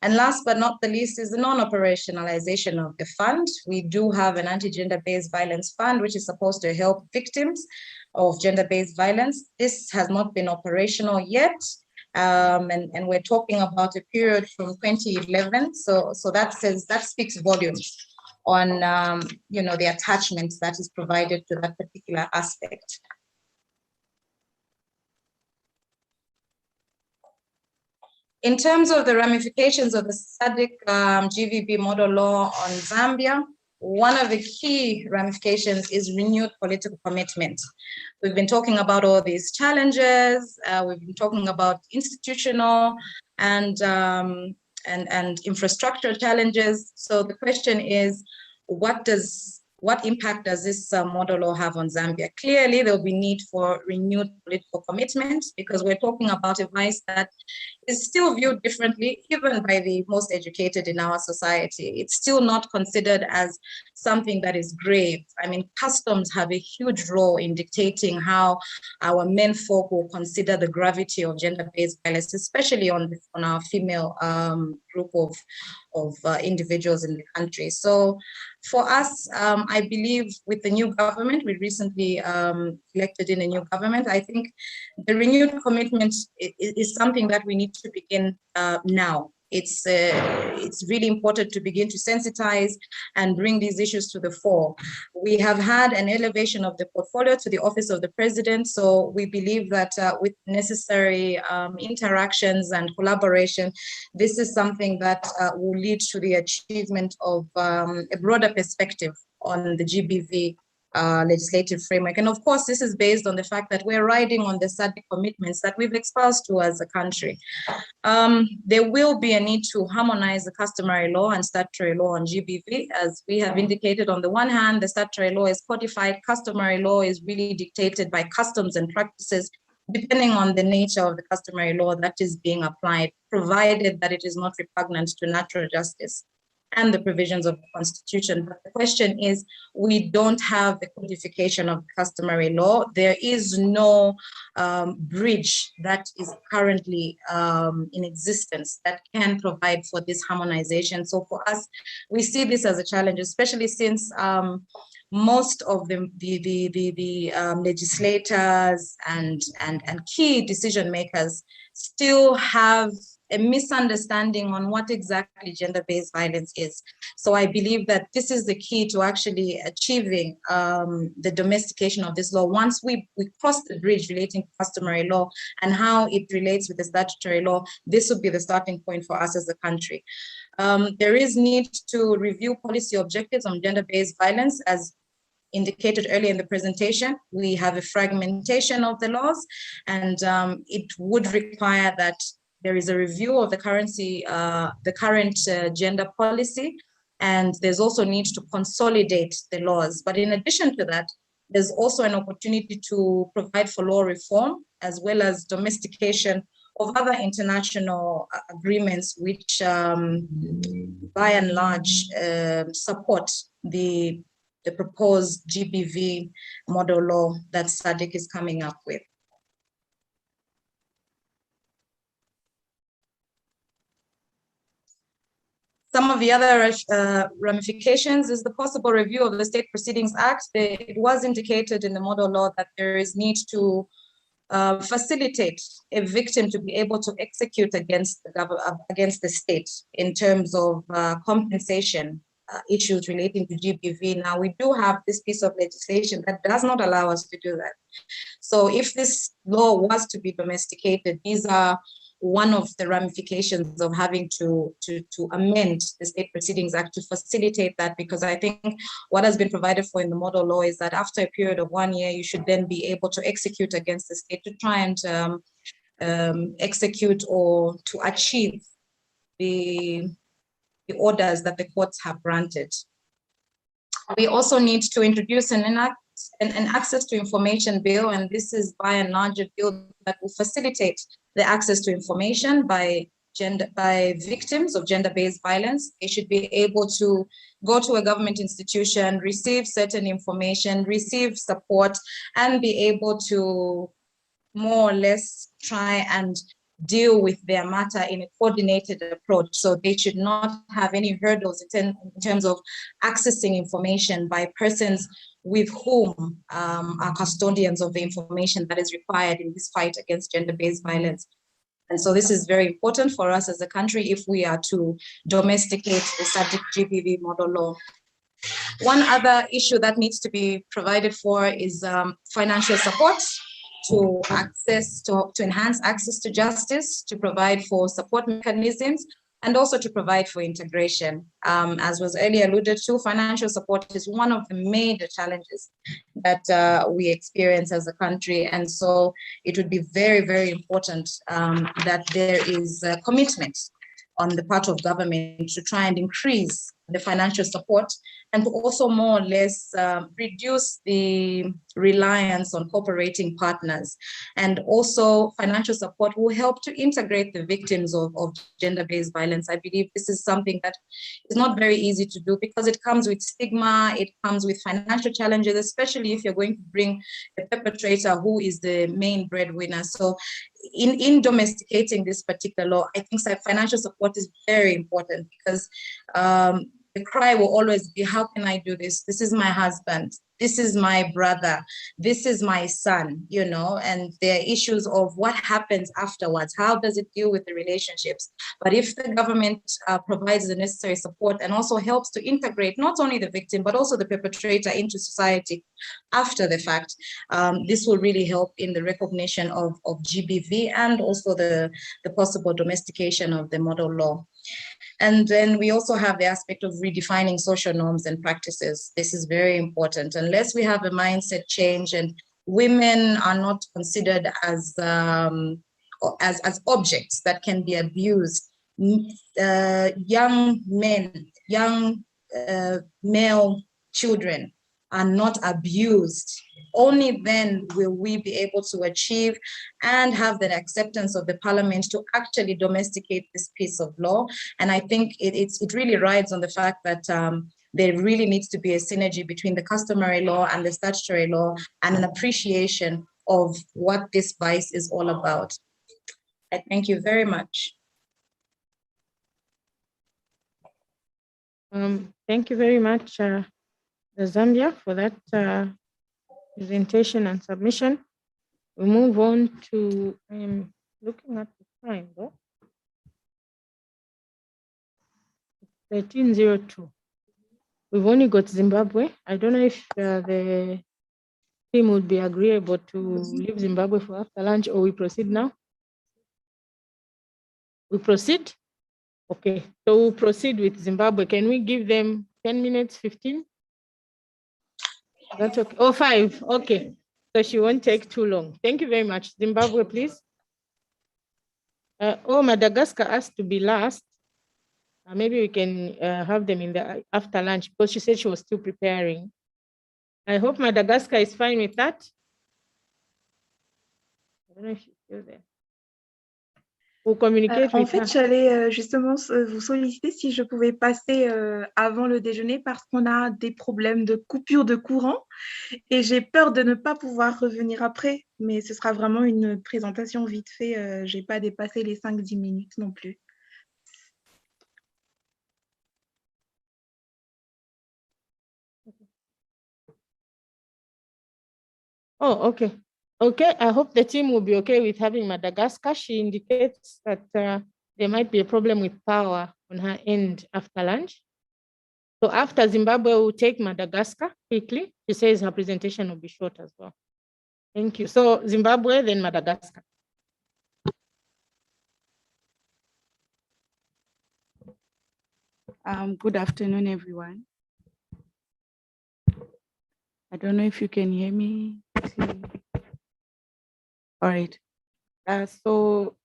And last but not the least is the non-operationalization of the fund. We do have an anti-gender-based violence fund, which is supposed to help victims of gender-based violence. This has not been operational yet. And we're talking about a period from 2011. So that speaks volumes on the attachment that is provided to that particular aspect. In terms of the ramifications of the SADC GVB model law on Zambia, one of the key ramifications is renewed political commitment. We've been talking about all these challenges. We've been talking about institutional and infrastructure challenges. So the question is, what impact does this model law have on Zambia? Clearly, there'll be need for renewed political commitment, because we're talking about a vice that is still viewed differently, even by the most educated in our society. It's still not considered as something that is grave. I mean, customs have a huge role in dictating how our men folk will consider the gravity of gender-based violence, especially on our female group of individuals in the country. So for us, I believe with the new government, we recently elected in a new government, I think the renewed commitment is something that we need to begin now. It's really important to begin to sensitize and bring these issues to the fore. We have had an elevation of the portfolio to the Office of the President, so we believe that with necessary interactions and collaboration, this is something that will lead to the achievement of a broader perspective on the GBV legislative framework. And of course, this is based on the fact that we're riding on the SADC commitments that we've espoused to as a country. There will be a need to harmonize the customary law and statutory law on GBV. As we have indicated, on the one hand, the statutory law is codified, customary law is really dictated by customs and practices, depending on the nature of the customary law that is being applied, provided that it is not repugnant to natural justice and the provisions of the Constitution. But the question is, we don't have the codification of the customary law. There is no bridge that is currently in existence that can provide for this harmonization. So for us, we see this as a challenge, especially since most of the legislators and key decision makers still have a misunderstanding on what exactly gender-based violence is. So I believe that this is the key to actually achieving the domestication of this law. Once we cross the bridge relating to customary law and how it relates with the statutory law, this would be the starting point for us as a country. There is need to review policy objectives on gender-based violence. As indicated earlier in the presentation, we have a fragmentation of the laws, and it would require that there is a review of the current gender policy, and there's also need to consolidate the laws. But in addition to that, There's also an opportunity to provide for law reform, as well as domestication of other international agreements, which by and large support the proposed GBV model law that SADC is coming up with. Some of the other ramifications is the possible review of the State Proceedings Act. It was indicated in the model law that there is need to facilitate a victim to be able to execute against the state in terms of compensation issues relating to GBV. Now, we do have this piece of legislation that does not allow us to do that. So if this law was to be domesticated, these are one of the ramifications of having to amend the State Proceedings Act to facilitate that, because I think what has been provided for in the model law is that after a period of 1 year, you should then be able to execute against the state to try and execute or to achieve the orders that the courts have granted. We also need to introduce an access to information bill, and this is by and large a bill that will facilitate the access to information by victims of gender-based violence. They should be able to go to a government institution, receive certain information, receive support, and be able to more or less try and deal with their matter in a coordinated approach. So they should not have any hurdles in terms of accessing information by persons with whom are custodians of the information that is required in this fight against gender-based violence. And so this is very important for us as a country if we are to domesticate the SADC GBV model law. One other issue that needs to be provided for is financial support to enhance access to justice, to provide for support mechanisms, and also to provide for integration. As was earlier alluded to, financial support is one of the major challenges that we experience as a country. And so it would be very, very important that there is a commitment on the part of government to try and increase the financial support and to also more or less reduce the reliance on cooperating partners. And also financial support will help to integrate the victims of gender-based violence. I believe this is something that is not very easy to do because it comes with stigma, it comes with financial challenges, especially if you're going to bring a perpetrator who is the main breadwinner. So in domesticating this particular law, I think financial support is very important because the cry will always be, how can I do this? This is my husband. This is my brother. This is my son, you know, and there are issues of what happens afterwards. How does it deal with the relationships? But if the government provides the necessary support and also helps to integrate not only the victim, but also the perpetrator into society after the fact, this will really help in the recognition of GBV and also the possible domestication of the model law. And then we also have the aspect of redefining social norms and practices. This is very important. Unless we have a mindset change and women are not considered as objects that can be abused, young men, young male children are not abused, only then will we be able to achieve and have the acceptance of the parliament to actually domesticate this piece of law. And I think it really rides on the fact that there really needs to be a synergy between the customary law and the statutory law and an appreciation of what this vice is all about. I thank you very much. Thank you very much, Zambia, for that presentation and submission. We move on to, I'm looking at the time though. 13:02. We've only got Zimbabwe. I don't know if the team would be agreeable to leave Zimbabwe for after lunch, or we proceed now. We proceed? Okay, so we'll proceed with Zimbabwe. Can we give them 10 minutes, 15? That's okay. Oh, 5. Okay. So she won't take too long. Thank you very much. Zimbabwe, please. Madagascar asked to be last. Maybe we can have them in the after lunch because she said she was still preparing. I hope Madagascar is fine with that. I don't know if she's still there. We'll communicate En with fait, her. j'allais justement vous solliciter si je pouvais passer avant le déjeuner parce qu'on a des problèmes de coupure de courant et j'ai peur de ne pas pouvoir revenir après. Mais ce sera vraiment une présentation vite fait. Je n'ai pas dépassé les 5-10 minutes non plus. Oh, okay. Okay, I hope the team will be okay with having Madagascar. She indicates that there might be a problem with power on her end after lunch. So after Zimbabwe, we'll take Madagascar quickly. She says her presentation will be short as well. Thank you. So Zimbabwe, then Madagascar. Good afternoon, everyone. I don't know if you can hear me. All right. So,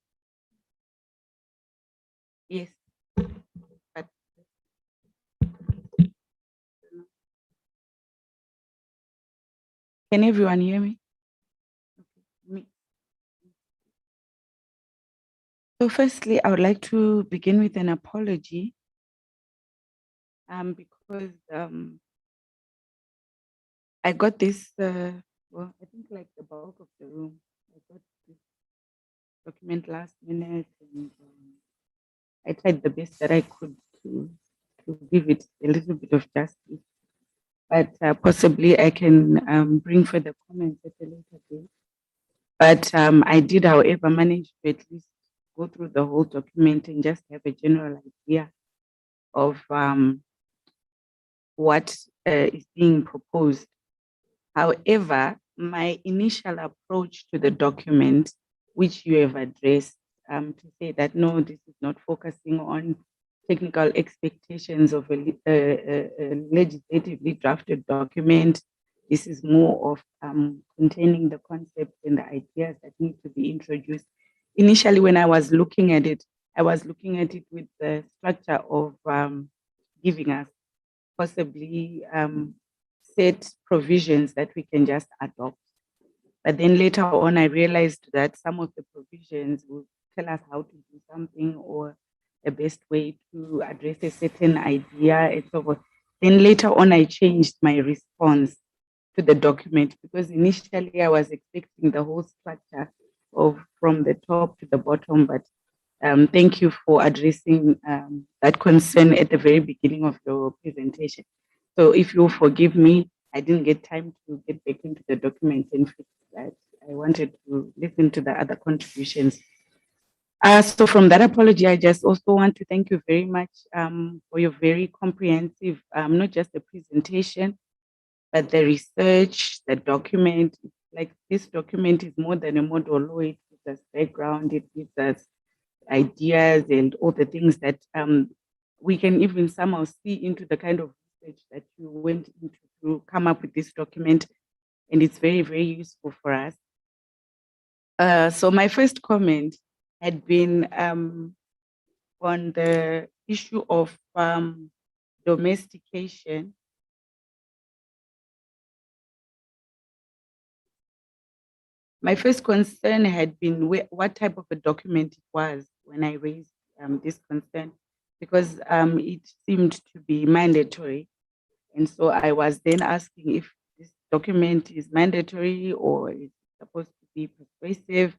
yes. Can everyone hear me? So firstly, I would like to begin with an apology because I got this, well, I think like the bulk of the room, I got this document last minute and I tried the best that I could to give it a little bit of justice. But possibly I can bring further comments at a later date. But I did, however, manage to at least go through the whole document and just have a general idea of what is being proposed. However, my initial approach to the document, which you have addressed, to say that no, this is not focusing on technical expectations of a legislatively drafted document. This is more of containing the concepts and the ideas that need to be introduced. Initially, when I was looking at it, I was looking at it with the structure of giving us possibly set provisions that we can just adopt. But then later on, I realized that some of the provisions will tell us how to do something or the best way to address a certain idea and so forth. Then later on, I changed my response to the document because initially I was expecting the whole structure of from the top to the bottom, but thank you for addressing that concern at the very beginning of your presentation. So if you forgive me, I didn't get time to get back into the document and fix that. I wanted to listen to the other contributions. So from that apology, I just also want to thank you very much for your very comprehensive, not just the presentation, but the research, the document. Like this document is more than a model. It gives us background, it gives us ideas and all the things that we can even somehow see into the kind of research that you went into to come up with this document. And it's very, very useful for us. So my first comment had been on the issue of domestication. My first concern had been what type of a document it was when I raised this concern, because it seemed to be mandatory. And so I was then asking if this document is mandatory or is supposed to be persuasive,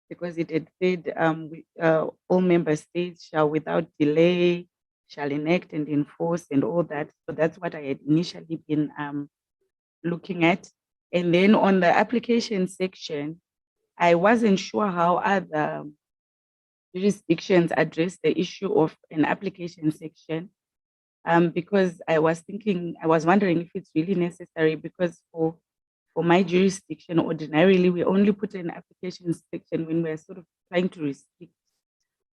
because it had said all member states shall without delay, shall enact and enforce and all that. So that's what I had initially been looking at. And then on the application section, I wasn't sure how other jurisdictions address the issue of an application section because I was wondering if it's really necessary, because for my jurisdiction, ordinarily, we only put an application section when we're sort of trying to restrict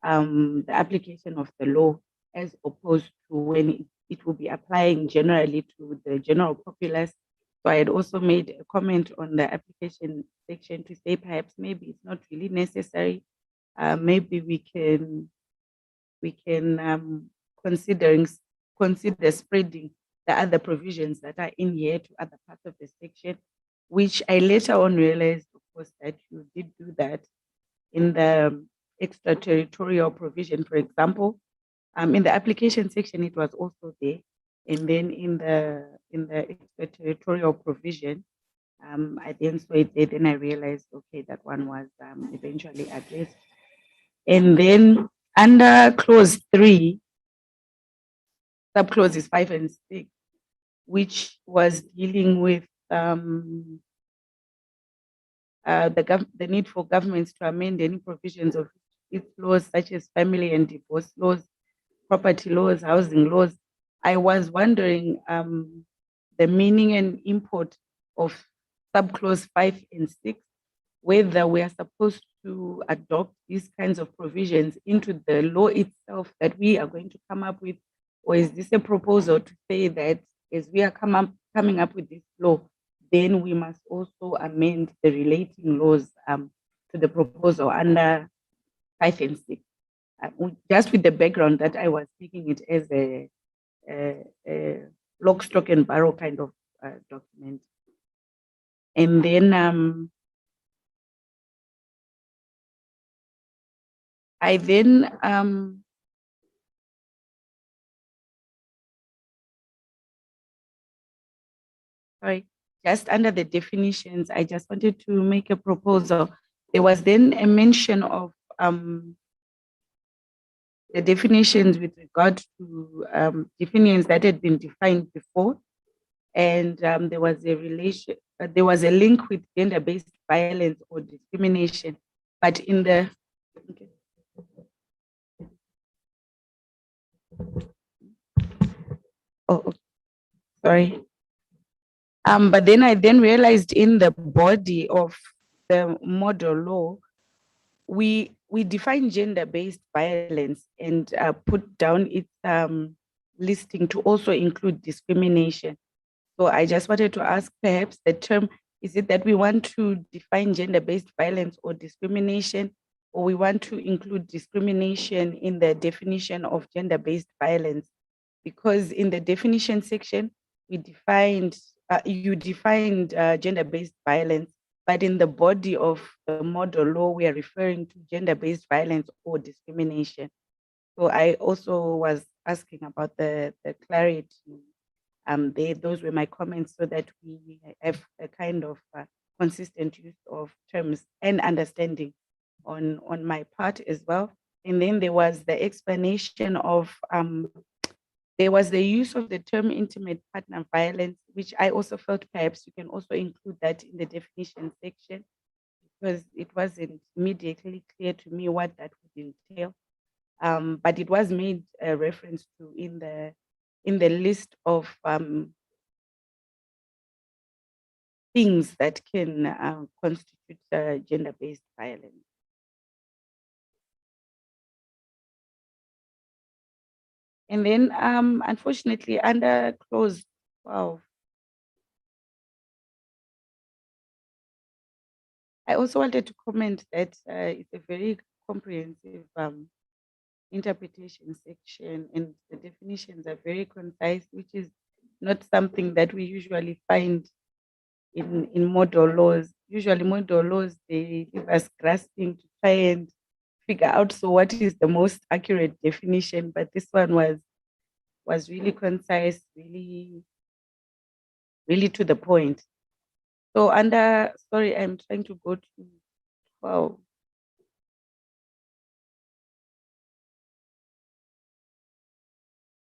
the application of the law, as opposed to when it will be applying generally to the general populace. So I had also made a comment on the application section to say perhaps maybe it's not really necessary. Maybe we can consider spreading the other provisions that are in here to other parts of the section, which I later on realized, of course, that you did do that in the extraterritorial provision, for example. In the application section, it was also there. And then in the extraterritorial provision, I then saw it there, then I realized, okay, that one was eventually addressed. And then under clause 3, subclauses 5 and 6, which was dealing with the need for governments to amend any provisions of its laws, such as family and divorce laws, property laws, housing laws. I was wondering the meaning and import of subclause 5 and 6, whether we are supposed to adopt these kinds of provisions into the law itself that we are going to come up with, or is this a proposal to say that as we are coming up with this law, then we must also amend the relating laws to the proposal under 5 and 6. Just with the background that I was taking it as a lock, stock, and barrel kind of document. And then I then sorry, just under the definitions, I just wanted to make a proposal. There was then a mention of the definitions with regard to definitions that had been defined before, and there was a relation. There was a link with gender-based violence or discrimination, but in the okay. Oh, sorry. But then I realized in the body of the model law, we define gender-based violence and put down its listing to also include discrimination. So I just wanted to ask, perhaps the term, is it that we want to define gender-based violence or discrimination, or we want to include discrimination in the definition of gender-based violence? Because in the definition section, we defined, you defined gender-based violence, but in the body of the model law, we are referring to gender-based violence or discrimination. So I also was asking about the clarity. Those were my comments, so that we have a kind of consistent use of terms and understanding on my part as well. And then there was the explanation of there was the use of the term intimate partner violence, which I also felt perhaps you can also include that in the definition section, because it wasn't immediately clear to me what that would entail. But it was made a reference to in the list of things that can constitute gender-based violence. And then, unfortunately, under clause 12, I also wanted to comment that it's a very comprehensive interpretation section, and the definitions are very concise, which is not something that we usually find in model laws. Usually model laws, they leave us grasping to try and figure out, so what is the most accurate definition? But this one was really concise, really to the point. So sorry, I'm trying to go to 12.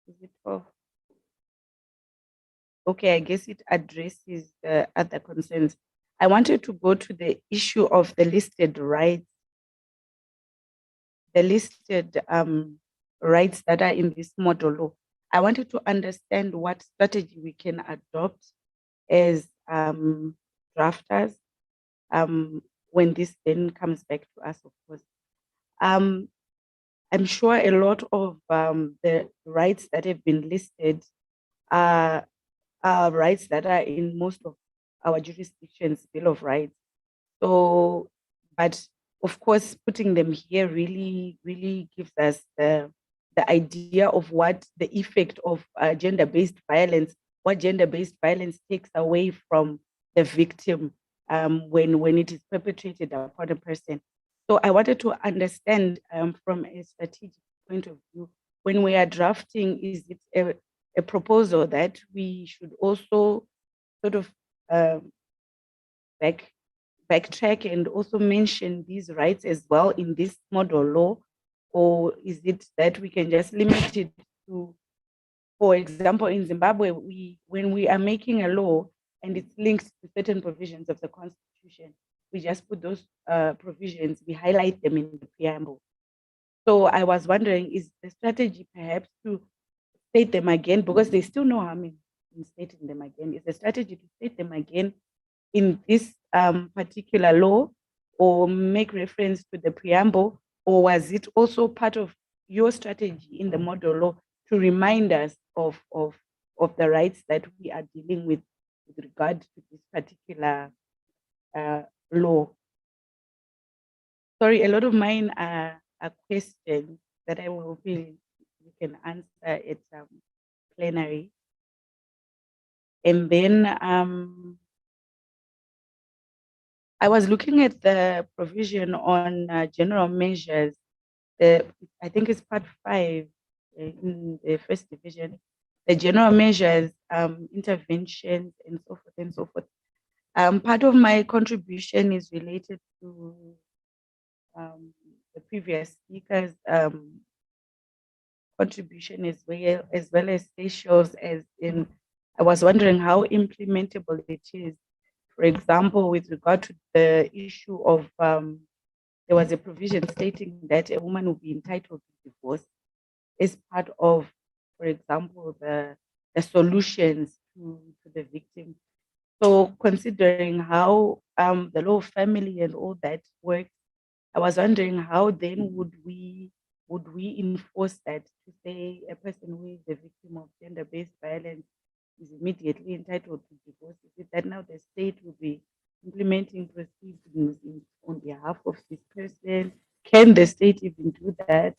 Is it 12? Okay, I guess it addresses the other concerns. I wanted to go to the issue of the listed rights, rights that are in this model law. I wanted to understand what strategy we can adopt as drafters when this then comes back to us, of course. I'm sure a lot of the rights that have been listed are rights that are in most of our jurisdictions' Bill of Rights. So, but of course, putting them here really gives us the the idea of what the effect of gender-based violence, what gender-based violence takes away from the victim when it is perpetrated upon a person. So I wanted to understand from a strategic point of view, when we are drafting, is it a proposal that we should also sort of backtrack and also mention these rights as well in this model law? Or is it that we can just limit it to, for example, in Zimbabwe, when we are making a law and it's linked to certain provisions of the Constitution, we just put those provisions, we highlight them in the preamble. So I was wondering, is the strategy perhaps to state them again, because there's still no harm in stating them again? Is the strategy to state them again in this particular law, or make reference to the preamble, or was it also part of your strategy in the model law to remind us of the rights that we are dealing with regard to this particular law? Sorry, a lot of mine are questions that I will feel you can answer at plenary. And then I was looking at the provision on general measures. I think it's part 5 in the first division, the general measures, interventions, and so forth and so forth. Part of my contribution is related to the previous speakers' contribution as well as Seychelles, as in, I was wondering how implementable it is. For example, with regard to the issue of, there was a provision stating that a woman will be entitled to divorce as part of, for example, the solutions to the victim. So considering how the law of family and all that works, I was wondering how then would we enforce that, to say a person who is a victim of gender-based violence is immediately entitled to divorce? Is it that now the state will be implementing proceedings on behalf of this person? Can the state even do that?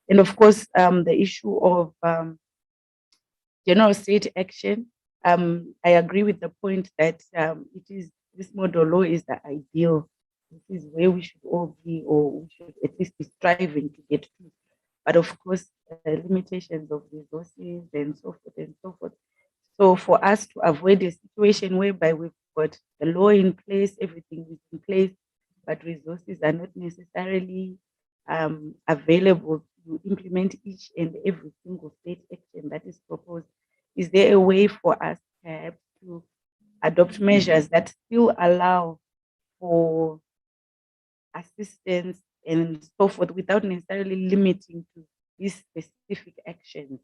And of course, the issue of general state action. I agree with the point that this model law is the ideal. This is where we should all be, or we should at least be striving to get to. But of course, limitations of resources and so forth and so forth. So for us to avoid a situation whereby we've got the law in place, everything is in place, but resources are not necessarily available to implement each and every single state action that is proposed, is there a way for us perhaps to adopt measures that still allow for assistance and so forth without necessarily limiting to these specific actions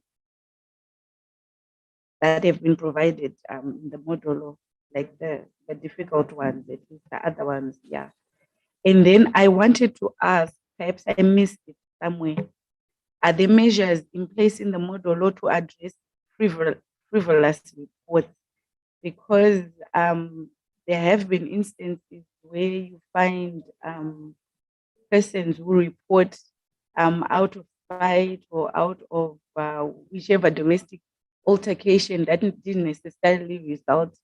that have been provided in the model law, like the difficult ones, at least the other ones, yeah. And then I wanted to ask, perhaps I missed it somewhere, are there measures in place in the model law to address frivolous reports? Because there have been instances where you find persons who report out of spite or out of whichever domestic altercation that didn't necessarily result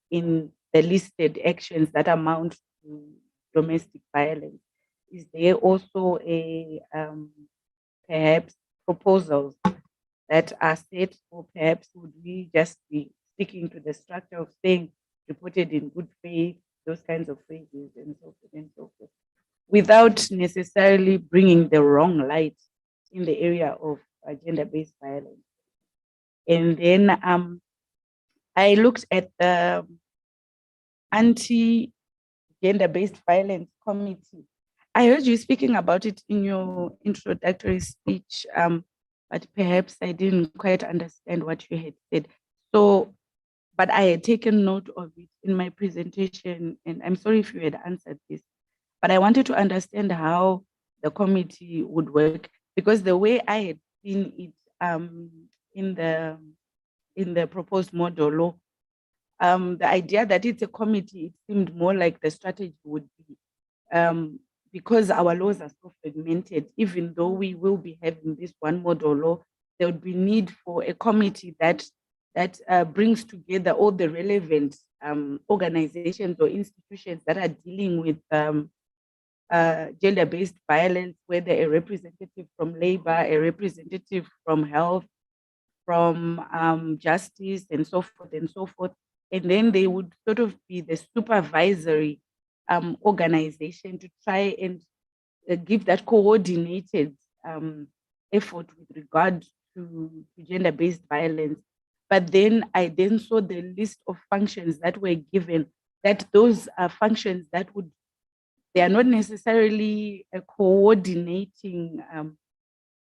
in the listed actions that amount to domestic violence. Is there also a perhaps proposals that are set, or perhaps would we just be sticking to the structure of saying reported in good faith, those kinds of phrases and so forth and so forth, without necessarily bringing the wrong light in the area of gender-based violence? And then I looked at the anti-gender-based violence committee. I heard you speaking about it in your introductory speech, but perhaps I didn't quite understand what you had said. So, but I had taken note of it in my presentation, and I'm sorry if you had answered this, but I wanted to understand how the committee would work, because the way I had seen it in the proposed model law, the idea that it's a committee, it seemed more like the strategy would be, because our laws are so fragmented, even though we will be having this one model law, there would be need for a committee that brings together all the relevant organizations or institutions that are dealing with gender-based violence, whether a representative from labor, a representative from health, from justice, and so forth and so forth. And then they would sort of be the supervisory organization to try and give that coordinated effort with regard to gender-based violence. But then I then saw the list of functions that were given, that those are functions that would, they are not necessarily coordinating,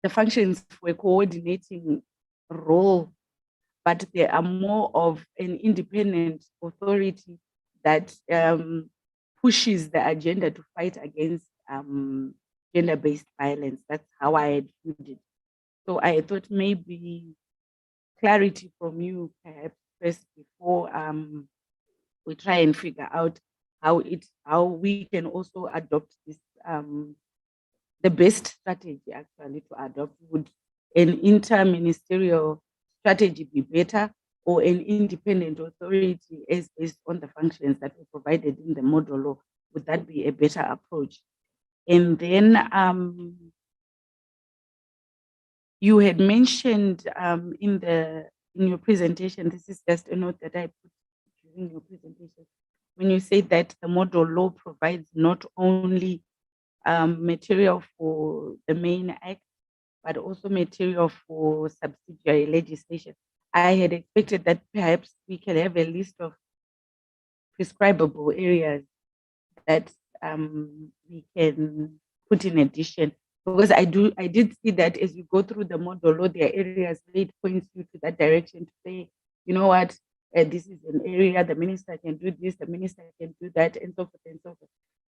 the functions for a coordinating role, but they are more of an independent authority that pushes the agenda to fight against gender-based violence. That's how I had viewed it. So I thought maybe clarity from you perhaps first before we try and figure out how we can also adopt this, the best strategy actually to adopt. Would an inter-ministerial strategy be better, or an independent authority as based on the functions that were provided in the model law? Would that be a better approach? And then you had mentioned in your presentation, this is just a note that I put during your presentation, when you say that the model law provides not only material for the main act, but also material for subsidiary legislation. I had expected that perhaps we can have a list of prescribable areas that we can put in addition, because I did see that as you go through the model law, there are areas where it points you to that direction to say, you know what, this is an area, the minister can do this, the minister can do that, and so forth and so forth.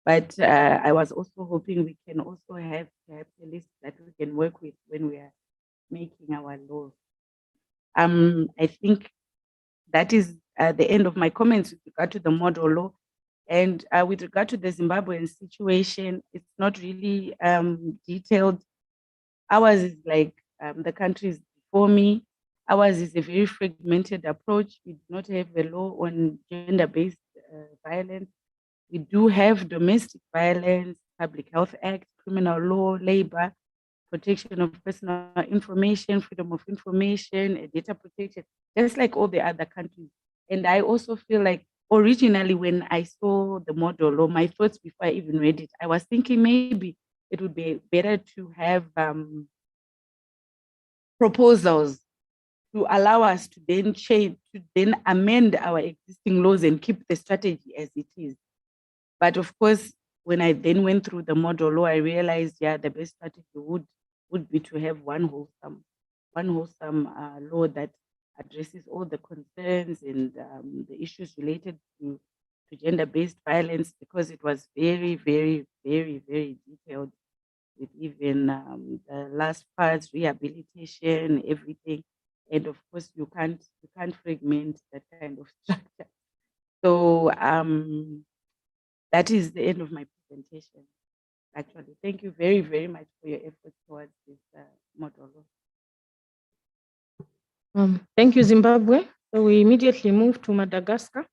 But I was also hoping we can also have perhaps a list that we can work with when we are making our laws. I think that is the end of my comments with regard to the model law. And with regard to the Zimbabwean situation, it's not really detailed. Ours is like the countries before me. Ours is a very fragmented approach. We do not have a law on gender-based violence. We do have domestic violence, Public Health Act, criminal law, labor, protection of personal information, freedom of information, data protection, just like all the other countries. And I also feel like originally when I saw the model law, my thoughts before I even read it, I was thinking maybe it would be better to have proposals to allow us to then change, to then amend our existing laws and keep the strategy as it is. But of course, when I then went through the model law, I realized, yeah, the best strategy would be to have one wholesome law that addresses all the concerns and the issues related to gender-based violence, because it was very, very, very, very detailed, with even the last parts, rehabilitation, everything. And of course, you can't fragment that kind of structure. So that is the end of my presentation, actually. Thank you very, very much for your efforts towards this model law. Thank you, Zimbabwe. So we immediately move to Madagascar.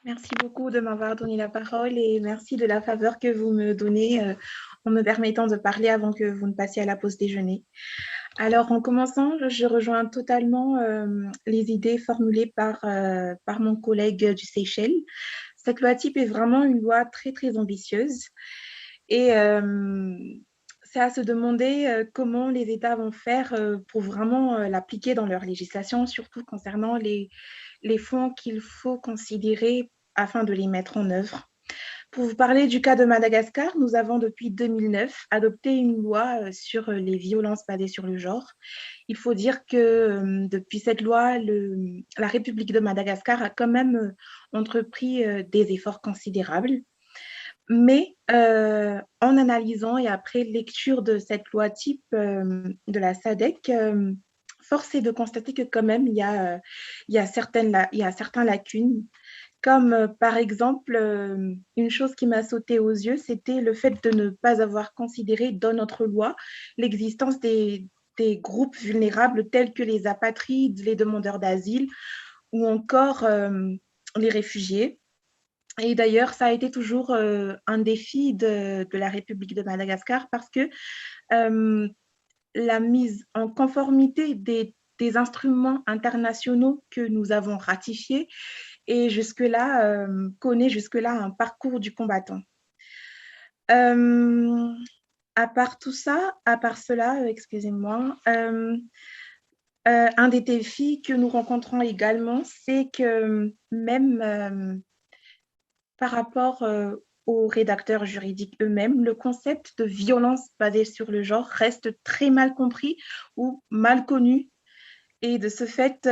Merci beaucoup de m'avoir donné la parole et merci de la faveur que vous me donnez en me permettant de parler avant que vous ne passiez à la pause déjeuner. Alors, en commençant, je rejoins totalement les idées formulées par mon collègue du Seychelles. Cette loi type est vraiment une loi très, très ambitieuse et c'est à se demander comment les États vont faire pour vraiment l'appliquer dans leur législation, surtout concernant les fonds qu'il faut considérer afin de les mettre en œuvre. Pour vous parler du cas de Madagascar, nous avons depuis 2009 adopté une loi sur les violences basées sur le genre. Il faut dire que depuis cette loi, la République de Madagascar a quand même entrepris des efforts considérables. Mais en analysant et après lecture de cette loi type de la SADC, force est de constater que quand même, il y a certaines lacunes. Comme par exemple, une chose qui m'a sauté aux yeux, c'était le fait de ne pas avoir considéré dans notre loi l'existence des groupes vulnérables tels que les apatrides, les demandeurs d'asile ou encore les réfugiés. Et d'ailleurs, ça a été toujours un défi de la République de Madagascar parce que la mise en conformité des instruments internationaux que nous avons ratifiés et jusque-là, connaît jusque-là un parcours du combattant. À part tout ça, à part cela, excusez-moi, un des défis que nous rencontrons également, c'est que même par rapport aux rédacteurs juridiques eux-mêmes, le concept de violence basée sur le genre reste très mal compris ou mal connu. Et de ce fait,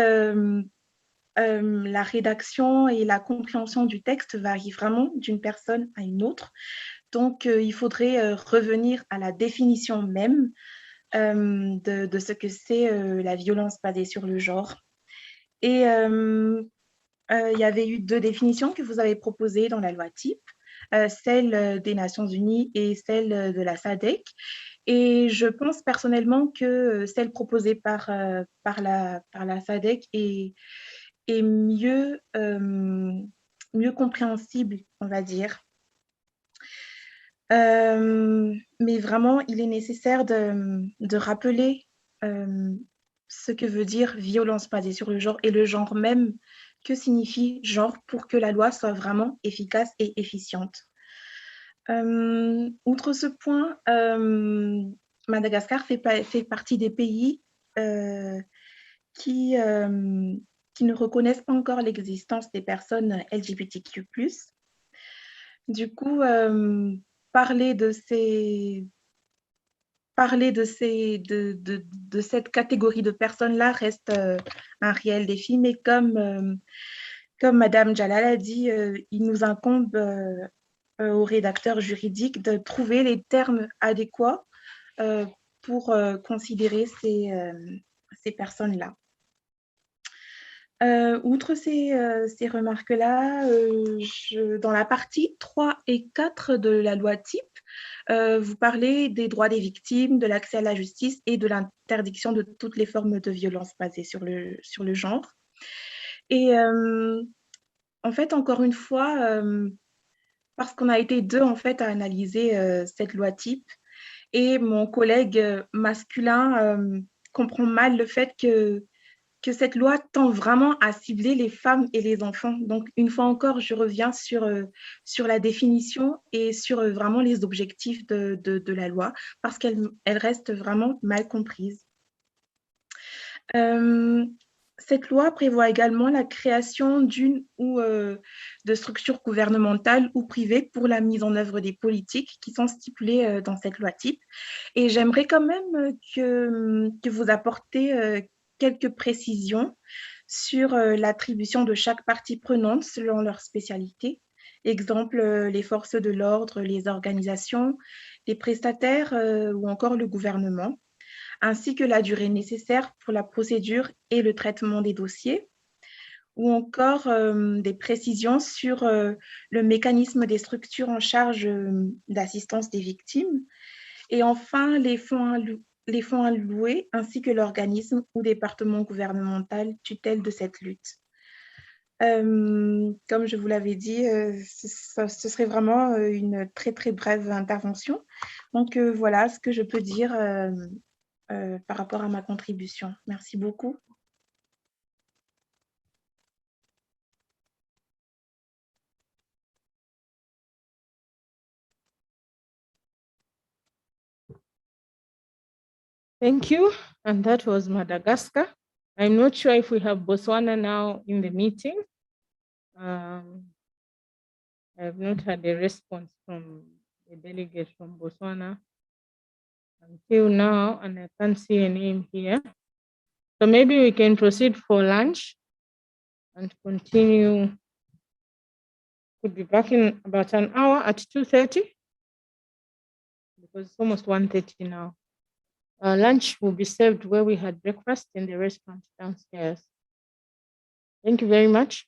la rédaction et la compréhension du texte varient vraiment d'une personne à une autre. Donc, il faudrait revenir à la définition même de ce que c'est la violence basée sur le genre. Et il y avait eu 2 définitions que vous avez proposées dans la loi type, celle des Nations Unies et celle de la SADC. Et je pense personnellement que celle proposée par la SADC est mieux compréhensible, on va dire. Mais vraiment, il est nécessaire de rappeler ce que veut dire violence basée sur le genre et le genre même, que signifie genre pour que la loi soit vraiment efficace et efficiente. Outre ce point, Madagascar fait partie des pays qui ne reconnaissent pas encore l'existence des personnes LGBTQ+. Du coup, parler de cette catégorie de personnes-là reste un réel défi, mais comme Madame Jalal a dit, il nous incombe aux rédacteurs juridiques de trouver les termes adéquats pour considérer ces personnes-là. Outre ces remarques-là, dans la partie 3 et 4 de la loi type, vous parlez des droits des victimes, de l'accès à la justice et de l'interdiction de toutes les formes de violence basées sur le genre. Et en fait, encore une fois, parce qu'on a été 2 en fait à analyser cette loi type, et mon collègue masculin comprend mal le fait que cette loi tend vraiment à cibler les femmes et les enfants. Donc, une fois encore, je reviens sur la définition et sur vraiment les objectifs de la loi, parce qu'elle reste vraiment mal comprise. Cette loi prévoit également la création d'une ou de structures gouvernementales ou privées pour la mise en œuvre des politiques qui sont stipulées dans cette loi type. Et j'aimerais quand même que vous apportez quelques précisions sur l'attribution de chaque partie prenante selon leur spécialité. Exemple, les forces de l'ordre, les organisations, les prestataires ou encore le gouvernement, ainsi que la durée nécessaire pour la procédure et le traitement des dossiers, ou encore des précisions sur le mécanisme des structures en charge d'assistance des victimes, et enfin les fonds alloués, ainsi que l'organisme ou département gouvernemental tutelle de cette lutte. Comme je vous l'avais dit, ce serait vraiment une très très brève intervention. Donc voilà ce que je peux dire par rapport à ma contribution. Merci beaucoup. Thank you. And that was Madagascar. I'm not sure if we have Botswana now in the meeting. I have not had a response from the delegate from Botswana until now, and I can't see a name here. So maybe we can proceed for lunch and continue. Could be back in about an hour at 2:30, because it's almost 1:30 now. Lunch will be served where we had breakfast in the restaurant downstairs. Thank you very much.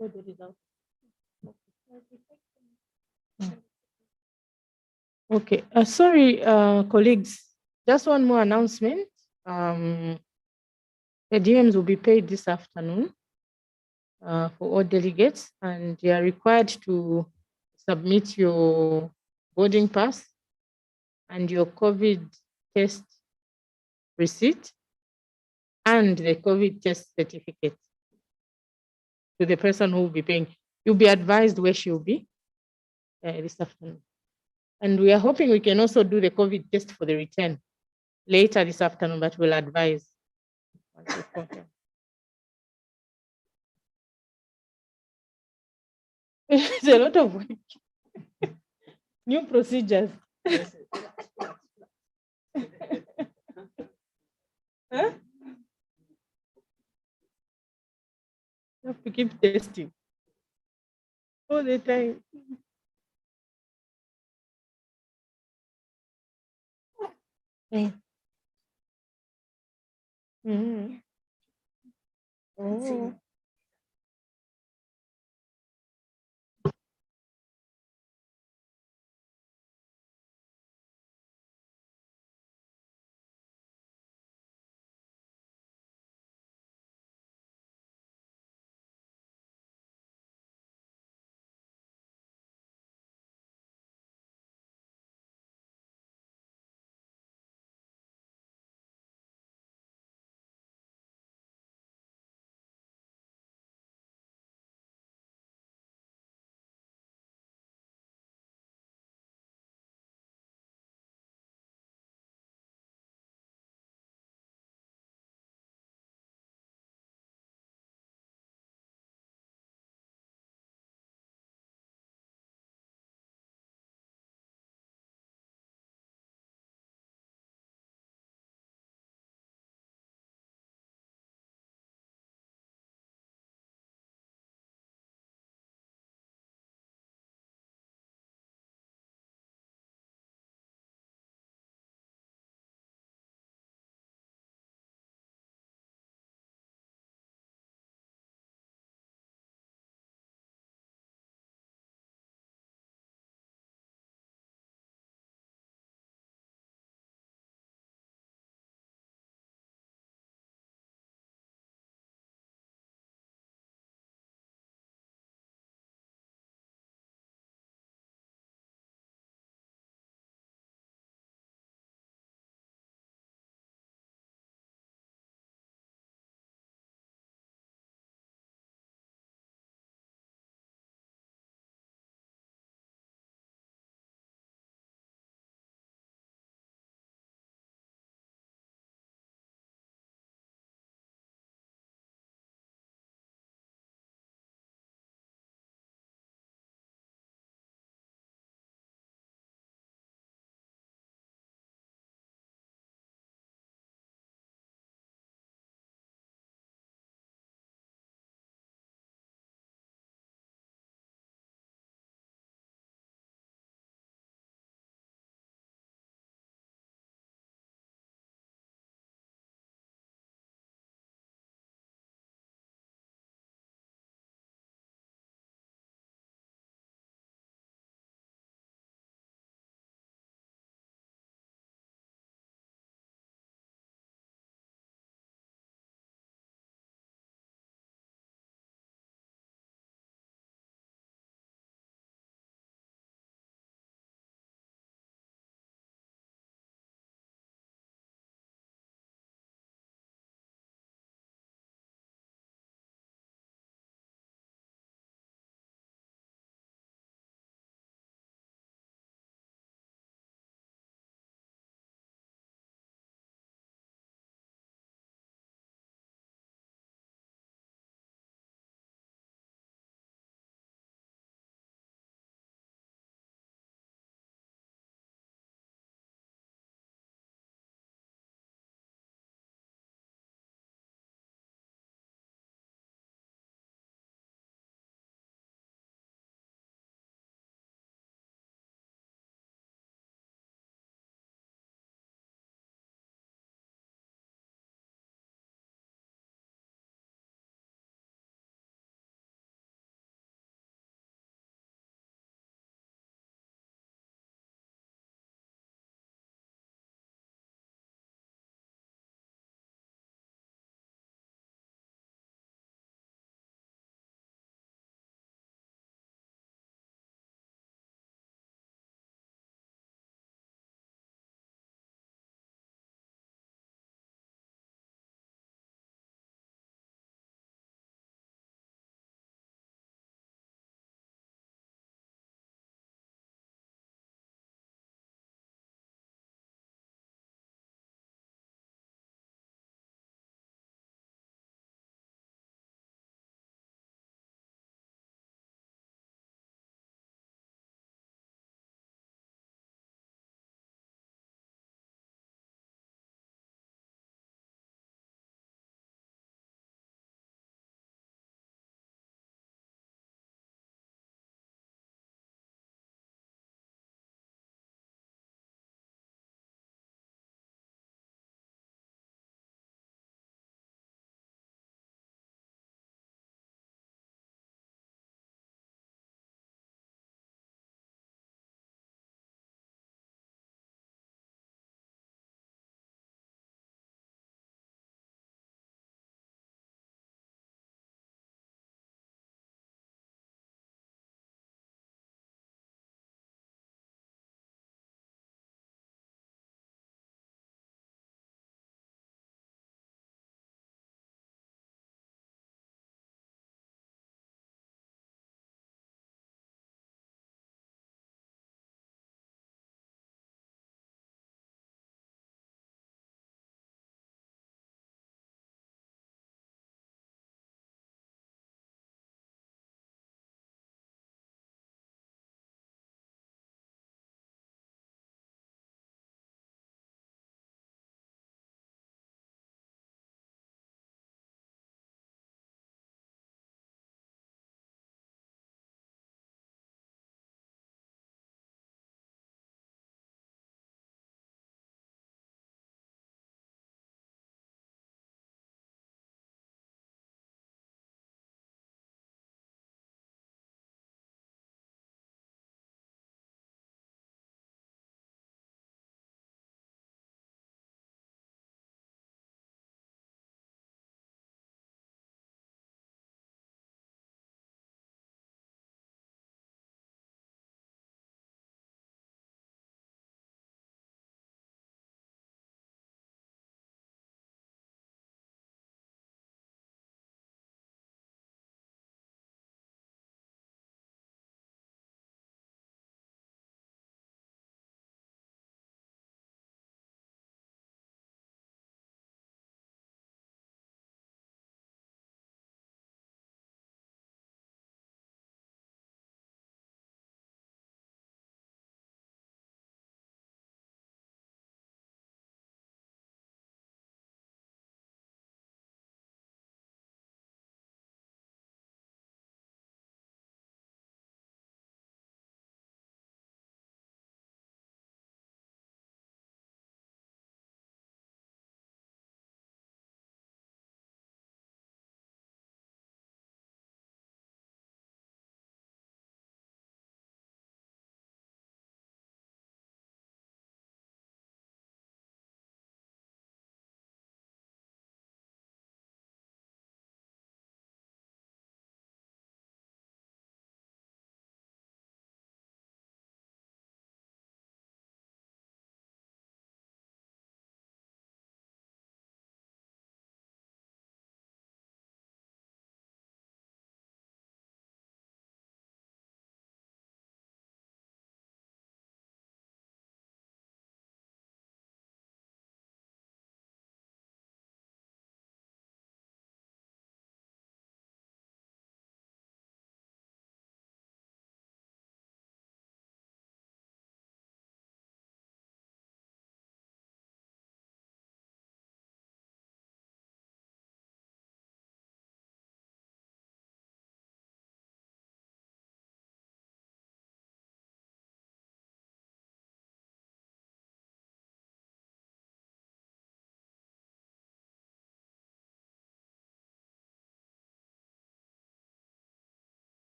The result. Okay, sorry, colleagues, just one more announcement. The DMs will be paid this afternoon for all delegates, and you are required to submit your boarding pass and your COVID test receipt and the COVID test certificate to the person who will be paying. You'll be advised where she will be this afternoon. And we are hoping we can also do the COVID test for the return later this afternoon, but we'll advise. It's a lot of work. New procedures. Huh? You have to keep testing all the time. Mhm. Oh.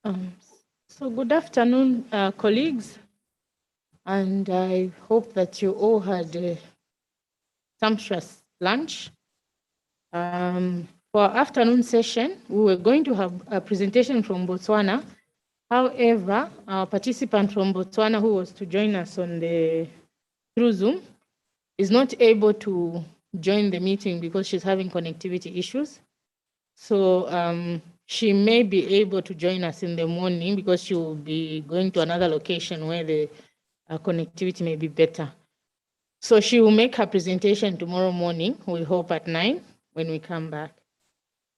So good afternoon, colleagues, and I hope that you all had a sumptuous lunch. For our afternoon session, we were going to have a presentation from Botswana. However, our participant from Botswana who was to join us through Zoom is not able to join the meeting because she's having connectivity issues. So she may be able to join us in the morning because she will be going to another location where the connectivity may be better. So she will make her presentation tomorrow morning, we hope at 9 when we come back.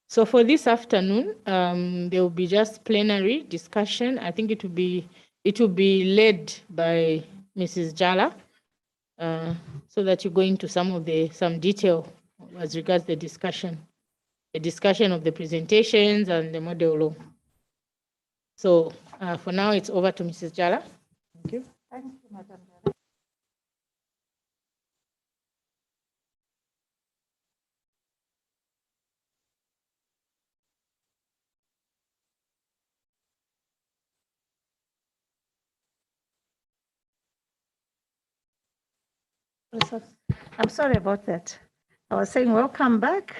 So for this afternoon, there will be just plenary discussion. I think it will be led by Mrs. Jala, so that you go into some detail as regards the discussion of the presentations and the model law. So for now, it's over to Mrs. Jala. Thank you. Thank you, Madam. I'm sorry about that. I was saying welcome back.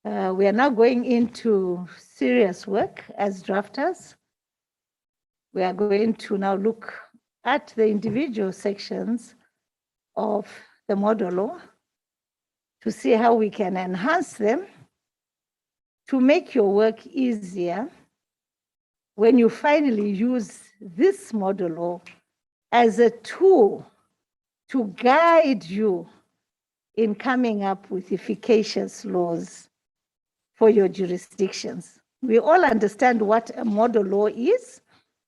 We are now going into serious work as drafters. We are going to now look at the individual sections of the model law to see how we can enhance them to make your work easier when you finally use this model law as a tool to guide you in coming up with efficacious laws for your jurisdictions. We all understand what a model law is.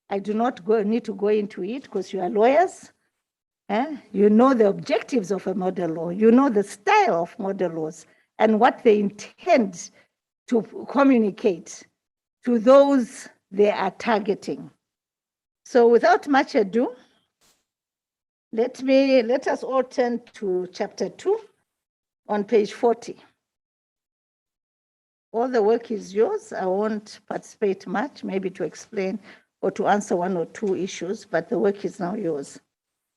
I do not need to go into it because you are lawyers. You know the objectives of a model law. You know the style of model laws and what they intend to communicate to those they are targeting. So without much ado, let us all turn to chapter 2 on page 40. All the work is yours. I won't participate much, maybe to explain or to answer one or two issues, but the work is now yours.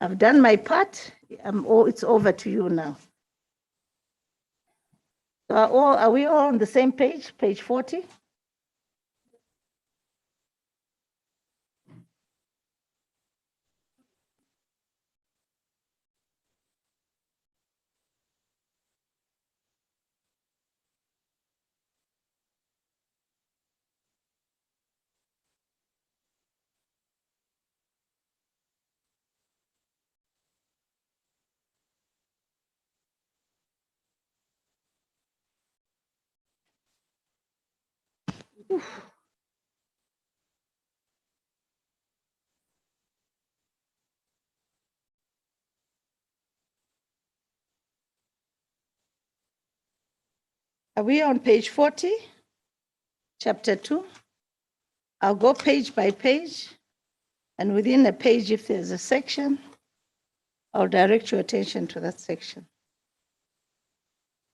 I've done my part. It's over to you now. Are we all on the same page, page 40? Are we on page 40, chapter 2? I'll go page by page, and within a page, if there's a section, I'll direct your attention to that section.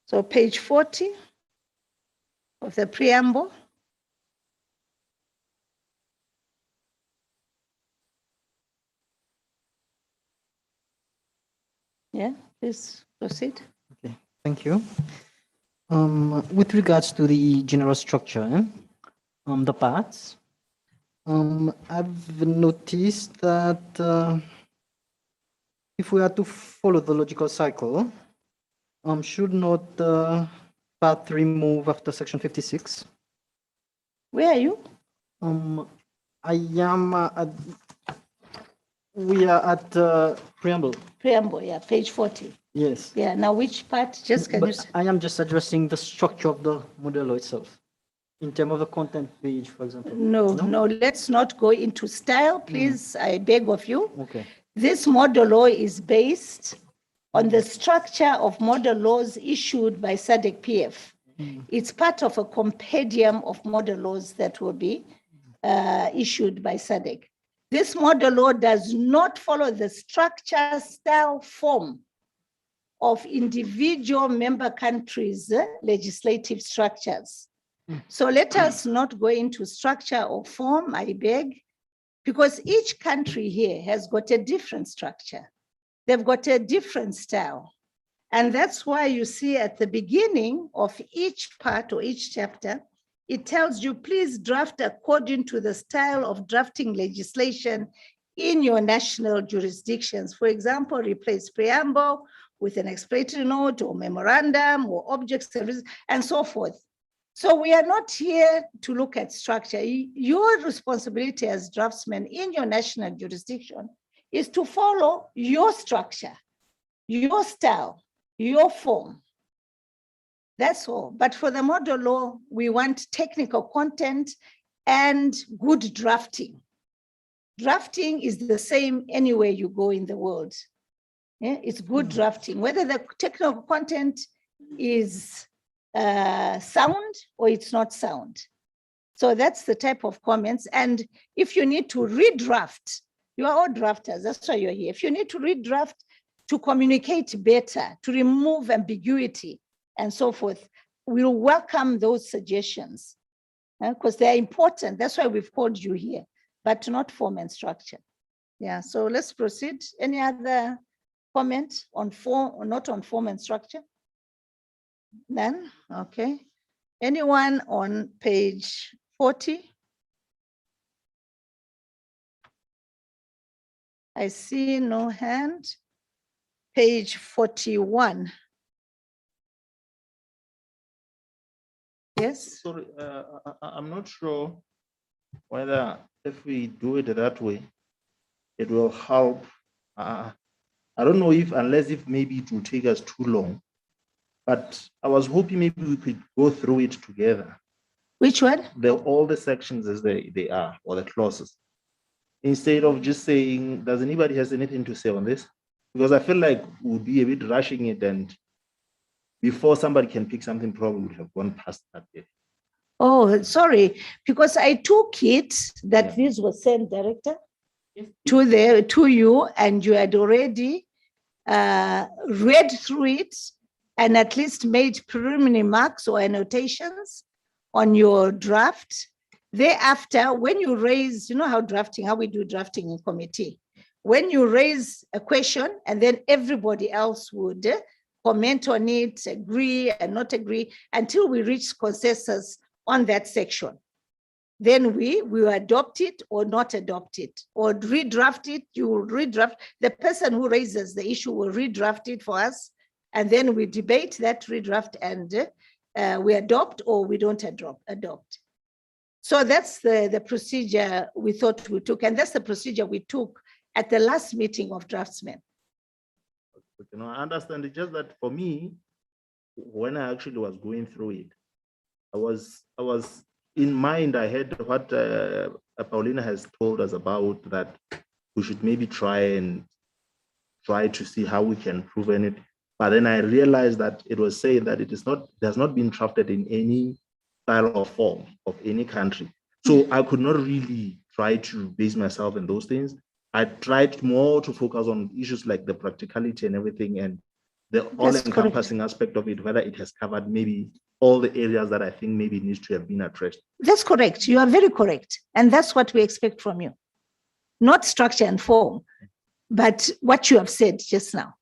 So page 40 of the preamble. Yeah, please proceed. Okay, thank you. With regards to the general structure, the parts, I've noticed that if we are to follow the logical cycle, should not part 3 move after section 56? Where are you? I am we are at preamble. Preamble, yeah, page 40. Yes. Yeah, now which part? Just can you? I am just addressing the structure of the model law itself, in terms of the content page, for example. No, let's not go into style, please. I beg of you. Okay. This model law is based on the structure of model laws issued by SADC PF. It's part of a compendium of model laws that will be issued by SADC. This model law does not follow the structure, style, form of individual member countries' legislative structures. So let us not go into structure or form, I beg, because each country here has got a different structure. They've got a different style. And that's why you see at the beginning of each part or each chapter, it tells you, please draft according to the style of drafting legislation in your national jurisdictions. For example, replace preamble with an explanatory note or memorandum or object service and so forth. So we are not here to look at structure. Your responsibility as draftsmen in your national jurisdiction is to follow your structure, your style, your form. That's all. But for the model law, we want technical content and good drafting. Drafting is the same anywhere you go in the world. Yeah? It's good drafting, whether the technical content is sound or it's not sound. So that's the type of comments. And if you need to redraft, you are all drafters, that's why you're here. If you need to redraft to communicate better, to remove ambiguity and so forth, we'll welcome those suggestions because they're important. That's why we've called you here, but not form and structure. Yeah, so let's proceed. Any other comment on form or not on form and structure? None, okay. Anyone on page 40? I see no hand. Page 41. Yes? Sorry, I'm not sure whether if we do it that way, it will help. I don't know if, unless if maybe it will take us too long, but I was hoping maybe we could go through it together. Which one? All the sections as they are, or the clauses. Instead of just saying, does anybody has anything to say on this? Because I feel like we'll be a bit rushing it, and before somebody can pick something, probably would have gone past that day. Oh, sorry, because I took it that this was sent, Director, to you, and you had already read through it and at least made preliminary marks or annotations on your draft. Thereafter, when you raise, you know how we do drafting in committee. When you raise a question and then everybody else would comment on it, agree and not agree, until we reach consensus on that section. Then we will adopt it or not adopt it, or redraft it. You will redraft. The person who raises the issue will redraft it for us, and then we debate that redraft and we adopt or we don't adopt. So that's the procedure we thought we took, and that's the procedure we took at the last meeting of draftsmen. You know, I understand. It's just that for me, when I actually was going through it, I was in mind, I had what Paulina has told us about, that we should maybe try to see how we can improve on it. But then I realized that it was saying that it has not been drafted in any style or form of any country. So I could not really try to base myself in those things. I tried more to focus on issues like the practicality and everything, and the all-encompassing aspect of it, whether it has covered maybe all the areas that I think maybe needs to have been addressed. That's correct. You are very correct. And that's what we expect from you. Not structure and form, but what you have said just now.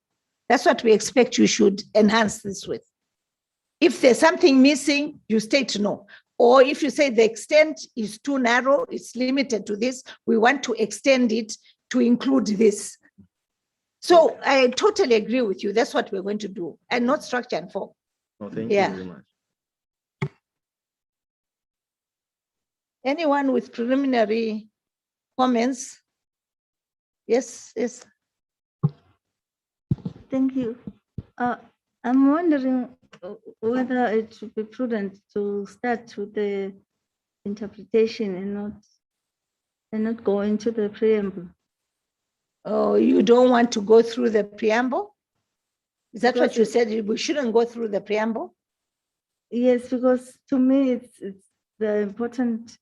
That's what we expect you should enhance this with. If there's something missing, you state no. Or if you say the extent is too narrow, it's limited to this, we want to extend it to include this. So I totally agree with you. That's what we're going to do, and not structure and form. No, thank you very much. Anyone with preliminary comments? Yes, yes. Thank you. I'm wondering whether it should be prudent to start with the interpretation and not go into the preamble. Oh, you don't want to go through the preamble? Is that what you said? We shouldn't go through the preamble? Yes, because to me, it's the important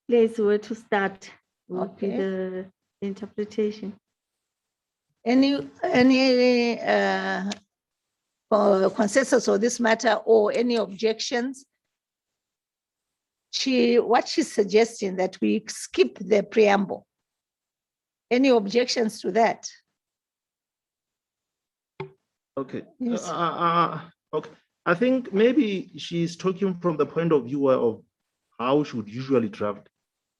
place where to start with the interpretation. Any consensus on this matter or any objections? what she's suggesting that we skip the preamble. Any objections to that? Okay. Yes. Okay. I think maybe she's talking from the point of view of how should usually draft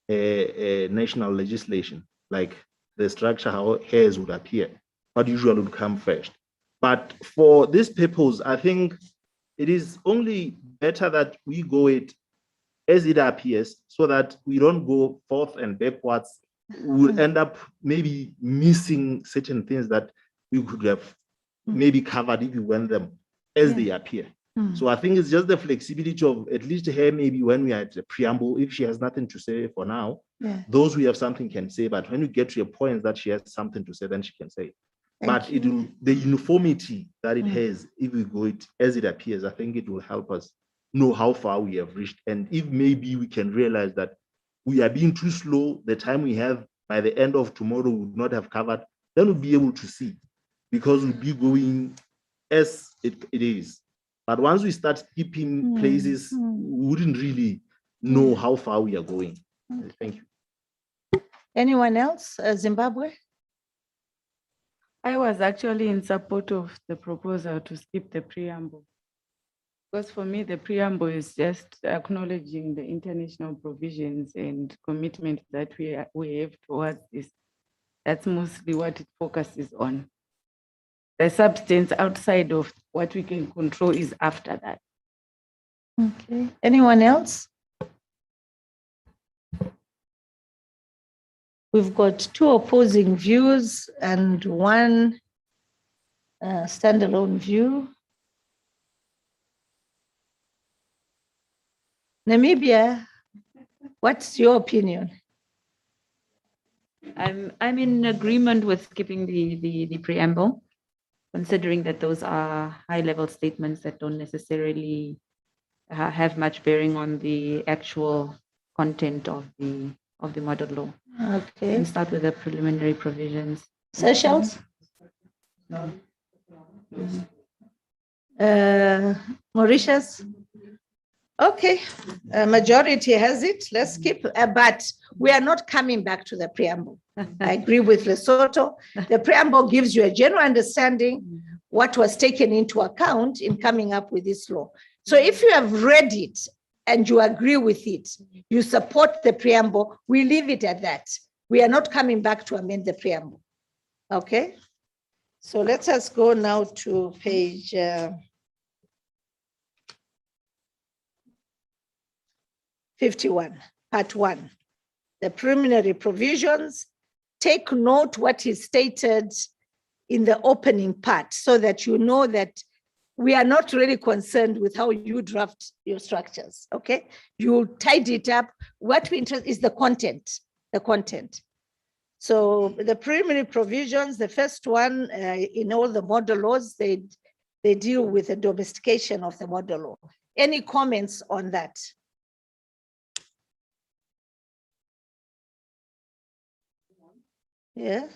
a national legislation, like the structure, how hers would appear, what usually would come first. But for this purpose, I think it is only better that we go it as it appears so that we don't go forth and backwards. We'll end up maybe missing certain things that we could have maybe covered if we went them as they appear. So I think it's just the flexibility of at least her, maybe when we are at the preamble, if she has nothing to say for now, those who have something can say, but when you get to a point that she has something to say, then she can say it. But it will, the uniformity that it has, if we go it as it appears, I think it will help us know how far we have reached. And if maybe we can realize that we are being too slow, the time we have by the end of tomorrow would not have covered, then we'll be able to see, because we'll be going as it is. But once we start skipping places, we wouldn't really know how far we are going. Thank you. Anyone else? Zimbabwe? I was actually in support of the proposal to skip the preamble. Because for me, the preamble is just acknowledging the international provisions and commitment that we have towards this. That's mostly what it focuses on. The substance outside of what we can control is after that. Okay. Anyone else? We've got two opposing views and one standalone view. Namibia, what's your opinion? I'm in agreement with skipping the preamble, considering that those are high-level statements that don't necessarily have much bearing on the actual content of the model law. Okay. And start with the preliminary provisions. Seychelles? Mauritius? Okay, majority has it. Let's skip, but we are not coming back to the preamble. I agree with Lesotho. The preamble gives you a general understanding what was taken into account in coming up with this law. So if you have read it and you agree with it, you support the preamble, we leave it at that. We are not coming back to amend the preamble. Okay? So let us go now to page 51, part 1. The preliminary provisions. Take note what is stated in the opening part so that you know that we are not really concerned with how you draft your structures, okay? You tidy it up. What we interest is the content, So the preliminary provisions, the first one in all the model laws, they deal with the domestication of the model law. Any comments on that? Yeah.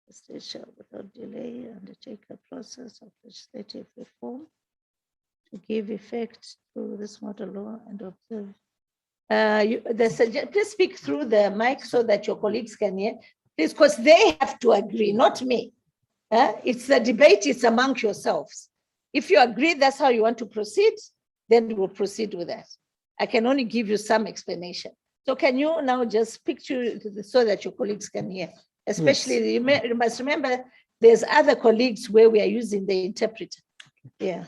The state shall without delay undertake a process of legislative reform to give effect to this model law and observe. Please speak through the mic so that your colleagues can hear. Please, because they have to agree, not me. It's the debate, it's among yourselves. If you agree that's how you want to proceed, then we will proceed with that. I can only give you some explanation. So can you now just speak to so that your colleagues can hear? Especially, yes. You must remember, there's other colleagues where we are using the interpreter. Yeah.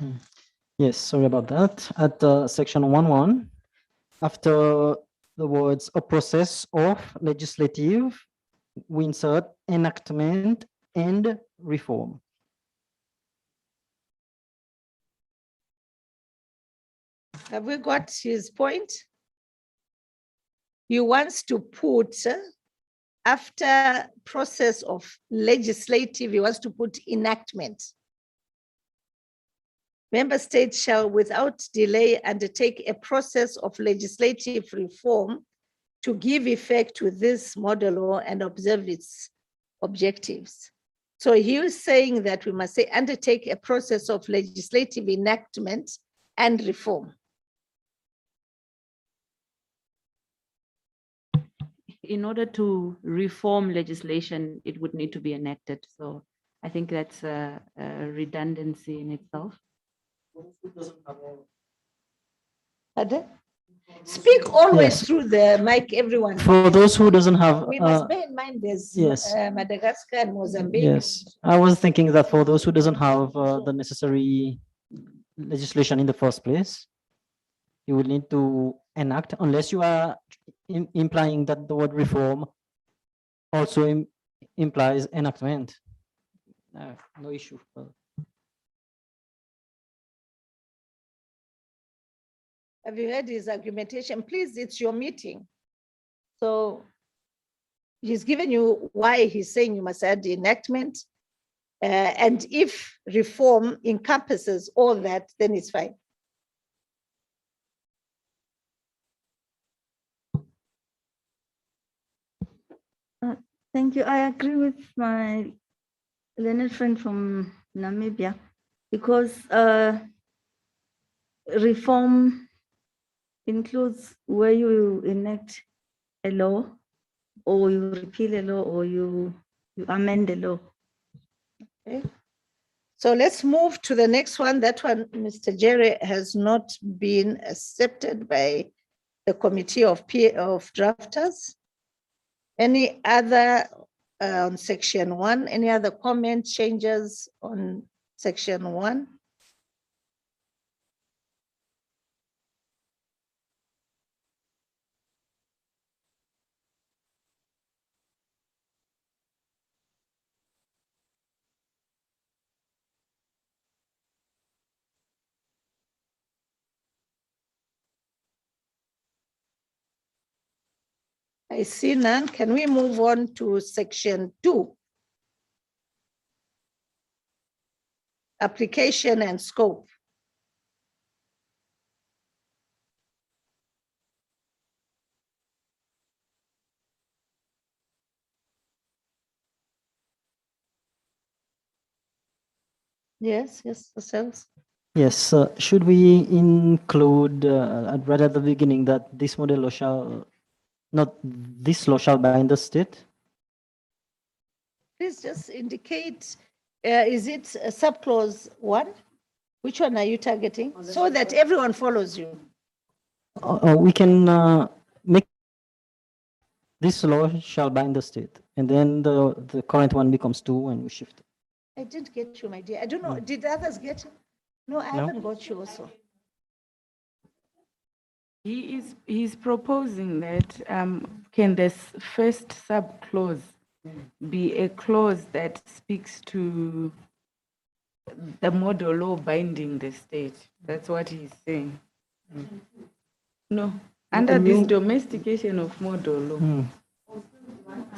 Yes, sorry about that. At section 1.1, after the words "a process of legislative," we insert enactment and reform. Have we got his point? He wants to put, after process of legislative, he wants to put enactment. Member states shall without delay undertake a process of legislative reform to give effect to this model law and observe its objectives. So he was saying that we must say undertake a process of legislative enactment and reform. In order to reform legislation, it would need to be enacted. So I think that's a redundancy in itself. Pardon? Speak always Yes. through the mic, everyone. For those who doesn't have, We must bear in mind there's yes. Madagascar and Mozambique. Yes, I was thinking that for those who doesn't have the necessary legislation in the first place, you will need to enact, unless you are implying that the word reform also implies enactment. No issue. Have you heard his argumentation? Please, it's your meeting. So he's given you why he's saying you must add the enactment. And if reform encompasses all that, then it's fine. Thank you. I agree with my learned friend from Namibia, because reform includes where you enact a law, or you repeal a law, or you amend a law. Okay. So let's move to the next one. That one, Mr. Jerry, has not been accepted by the committee of drafters. Any other on section 1? Any other comment changes on section 1? I see none. Can we move on to section 2? Application and scope. Yes, ourselves. Yes, should we include right at the beginning that this model law shall, not this law shall bind the state? Please just indicate, is it subclause 1? Which one are you targeting? So that everyone follows you. We can make this law shall bind the state, and then the current one becomes 2 and we shift. I didn't get you, my dear. I don't know. Did the others get you? No, I haven't got you also. He's proposing that can this first sub-clause be a clause that speaks to the model law binding the state? That's what he's saying. No, under this domestication of model law.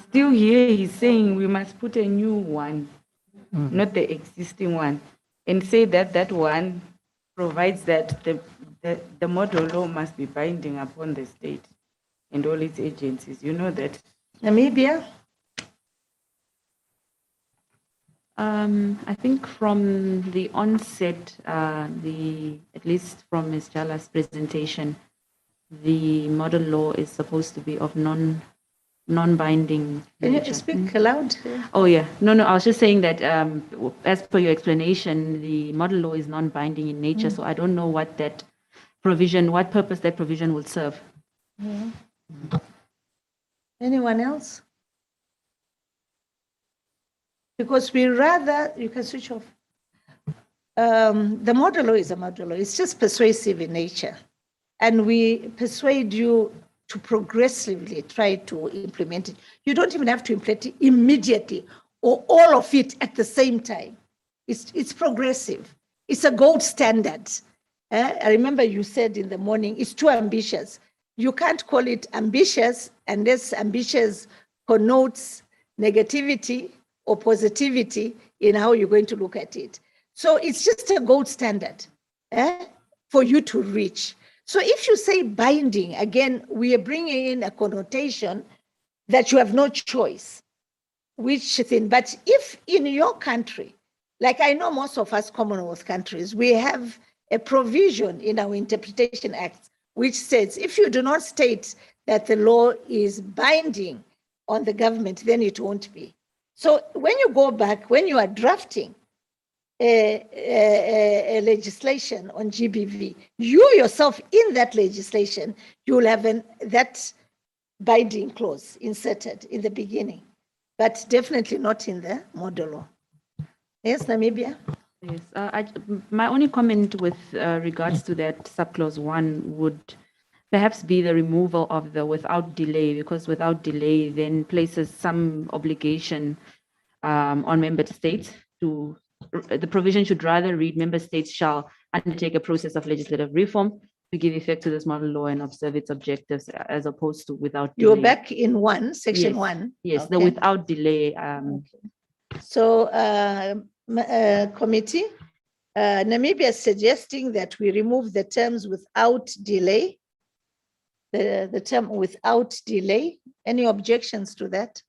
Still here he's saying we must put a new one, not the existing one, and say that that one provides that the model law must be binding upon the state and all its agencies. You know that. Namibia? I think from the onset, at least from Ms. Jala's presentation, the model law is supposed to be of non-binding Can nature. you speak aloud? Oh yeah, no, I was just saying that as per your explanation, the model law is non-binding in nature, so I don't know what that provision, what purpose that provision will serve. Yeah. Anyone else? Because we rather, you can switch off. The model law is a model law. It's just persuasive in nature. And we persuade you to progressively try to implement it. You don't even have to implement it immediately or all of it at the same time. It's progressive. It's a gold standard. I remember you said in the morning, it's too ambitious. You can't call it ambitious unless ambitious connotes negativity or positivity in how you're going to look at it. So it's just a gold standard for you to reach. So if you say binding, again, we are bringing in a connotation that you have no choice. which thing. But if in your country, like I know most of us Commonwealth countries, we have a provision in our Interpretation Act, which says if you do not state that the law is binding on the government, then it won't be. So when you go back, when you are drafting a legislation on GBV, you yourself in that legislation, you will have that binding clause inserted in the beginning, but definitely not in the model law. Yes, Namibia? Yes, my only comment with regards to that subclause 1 would perhaps be the removal of the without delay, because without delay then places some obligation on member states to, the provision should rather read member states shall undertake a process of legislative reform to give effect to this model law and observe its objectives, as opposed to without delay. You're back in section Yes, 1. Yes, Okay. the without delay. So committee, Namibia is suggesting that we remove the terms without delay, the term without delay. Any objections to that?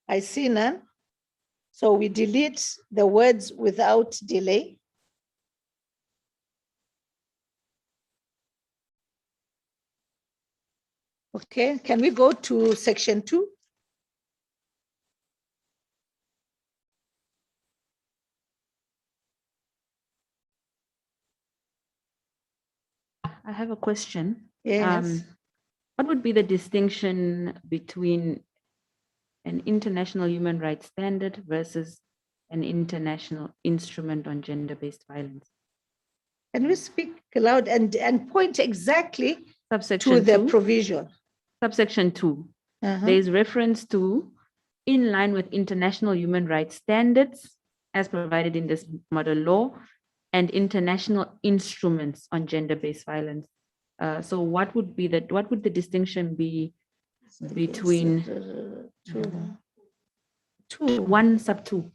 I see none. So we delete the words without delay. Okay, can we go to section 2? I have a question. Yes. What would be the distinction between an international human rights standard versus an international instrument on gender-based violence? Can we speak loud and point exactly Subsection to the 2, provision? Subsection 2. There is reference to in line with international human rights standards as provided in this model law and international instruments on gender-based violence. So what would the distinction be between one sub 2?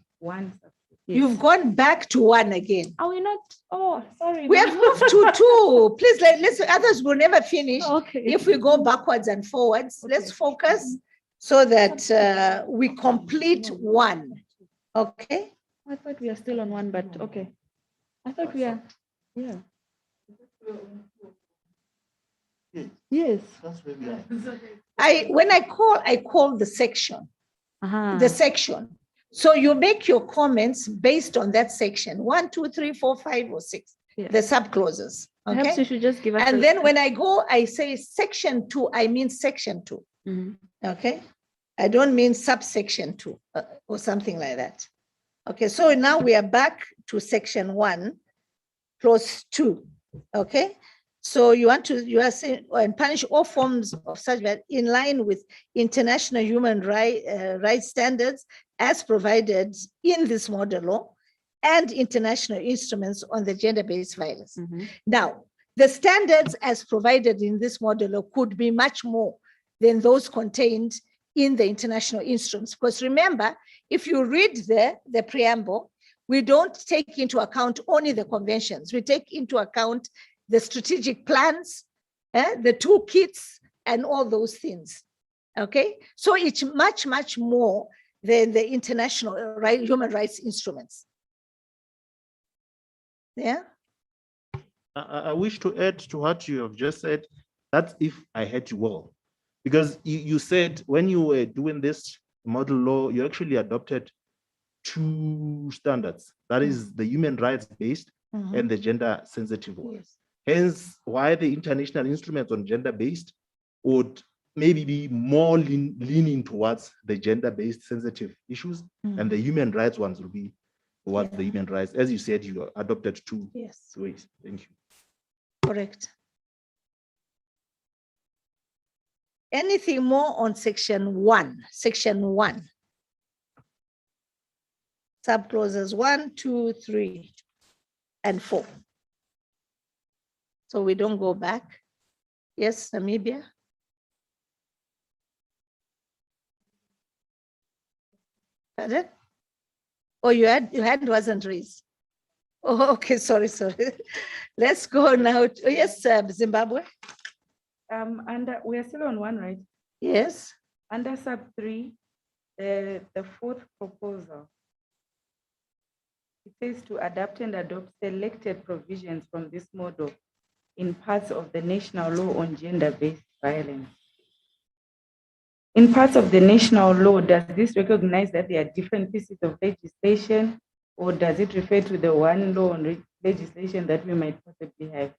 Yes. You've gone back to 1 again. Are we not? Oh, sorry. We have moved to 2. Please, let's, others will never finish. Okay. If we go backwards and forwards, let's focus so that we complete 1. Okay? I thought we are still on 1, but okay. I thought we are, yeah. Yes. When I call the section. The section. So you make your comments based on that section. 1, 2, 3, 4, 5, or 6. Yeah. The subclauses. Okay. Perhaps you should just give us. And then when I go, I say section 2, I mean section 2. Okay. I don't mean subsection 2 or something like that. Okay. So now we are back to section 1, clause 2. Okay. So you are saying, and punish all forms of such that in line with international human rights standards as provided in this model law and international instruments on the gender-based violence. Now, the standards as provided in this model law could be much more than those contained in the international instruments. Because remember, if you read the preamble, we don't take into account only the conventions. We take into account the strategic plans, the toolkits, and all those things. Okay, so it's much, much more than the international human rights instruments. Yeah. I wish to add to what you have just said. That's if I heard you well, because you said when you were doing this model law, you actually adopted 2 standards. That is the human rights based and the gender sensitive one. Yes. Hence, why the international instruments on gender-based would maybe be more leaning towards the gender-based sensitive issues, and the human rights ones will be towards the human rights. As you said, you adopted 2 ways. Thank you. Correct. Anything more on section 1? Section 1. Subclauses 1, 2, 3, and 4. So we don't go back. Yes, Namibia. Pardon? Oh, your hand wasn't raised. Oh, okay, sorry. Let's go now. Yes, Zimbabwe. We are still on one, right? Yes. Under sub 3, the fourth proposal. It says to adapt and adopt selected provisions from this model in parts of the national law on gender-based violence. In parts of the national law, does this recognize that there are different pieces of legislation, or does it refer to the one law on legislation that we might possibly have?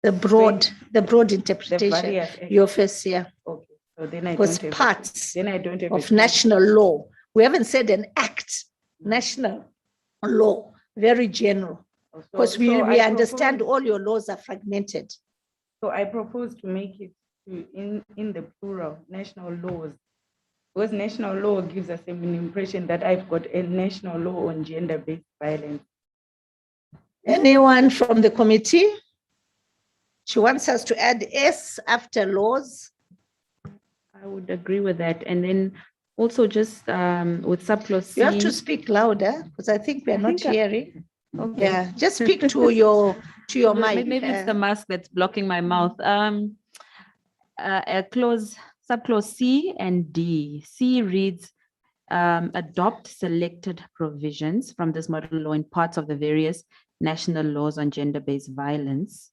The broad interpretation, your first year. Okay, so then I was don't have parts then I don't have of national law. We haven't said an act, national law, very general. Because we understand all your laws are fragmented. So I propose to make it in the plural, national laws. Because national law gives us an impression that I've got a national law on gender-based violence. Anyone from the committee? She wants us to add S after laws. I would agree with that. And then also just with subclause C. You have to speak louder because I think we are not hearing. Okay. Yeah, just speak to your mic. Maybe it's the mask that's blocking my mouth. Subclause C and D. C reads, adopt selected provisions from this model law in parts of the various national laws on gender-based violence,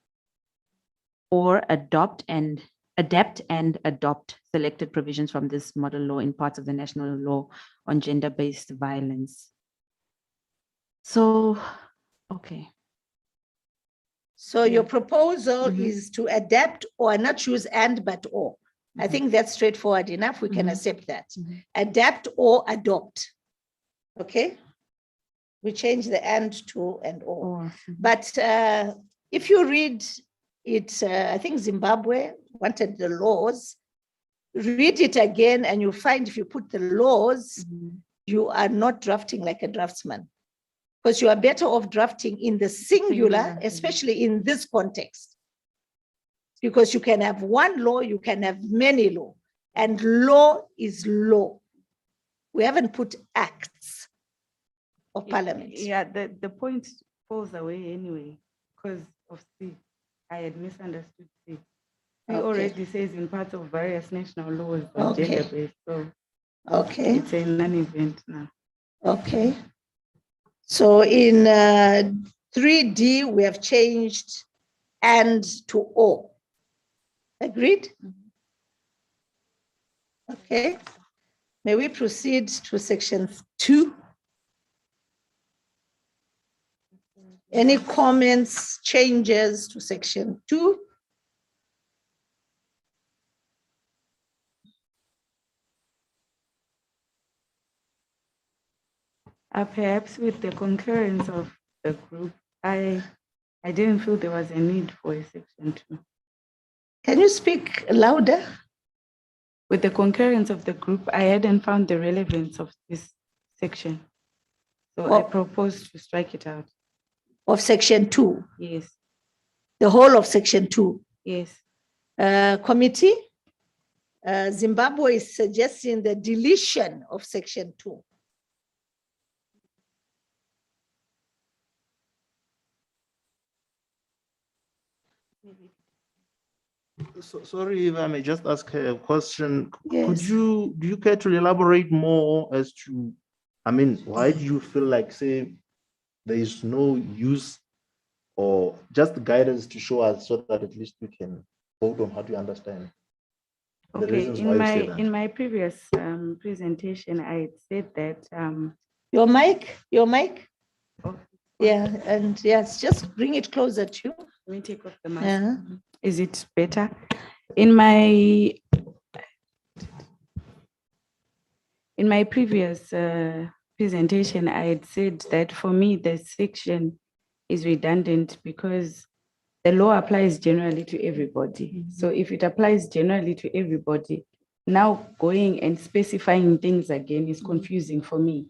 or adapt and adopt selected provisions from this model law in parts of the national law on gender-based violence. So, okay. So your proposal is to adapt or not choose and but or. I think that's straightforward enough. We can accept that. Adapt or adopt. Okay. We change the and to and or. But if you read it, I think Zimbabwe wanted the laws. Read it again and you find if you put the laws, you are not drafting like a draftsman. Because you are better off drafting in the singular, especially in this context. Because you can have one law, you can have many law, and law is law. We haven't put acts of parliament. Yeah, the point falls away anyway, because of C. I had misunderstood C. C already says in parts of various national laws on gender-based, so it's a non-event now. Okay. So in 3D, we have changed and to or. Agreed? Okay. May we proceed to section 2? Any comments, changes to section 2? Perhaps with the concurrence of the group, I didn't feel there was a need for a section 2. Can you speak louder? With the concurrence of the group, I hadn't found the relevance of this section. So I proposed to strike it out. Of section 2? Yes. The whole of section 2? Yes. Committee, Zimbabwe is suggesting the deletion of section 2. So, sorry if I may just ask a question. Yes. Do you care to elaborate more as to, I mean, why do you feel like, say, there is no use or just guidance to show us so that at least we can vote on how to understand? Okay, in my previous presentation, I had said that your mic. Oh. Yeah, and yes, just bring it closer to you. Let me take off the mask. Is it better? In my previous presentation, I had said that for me, the section is redundant because the law applies generally to everybody. So if it applies generally to everybody, now going and specifying things again is confusing for me.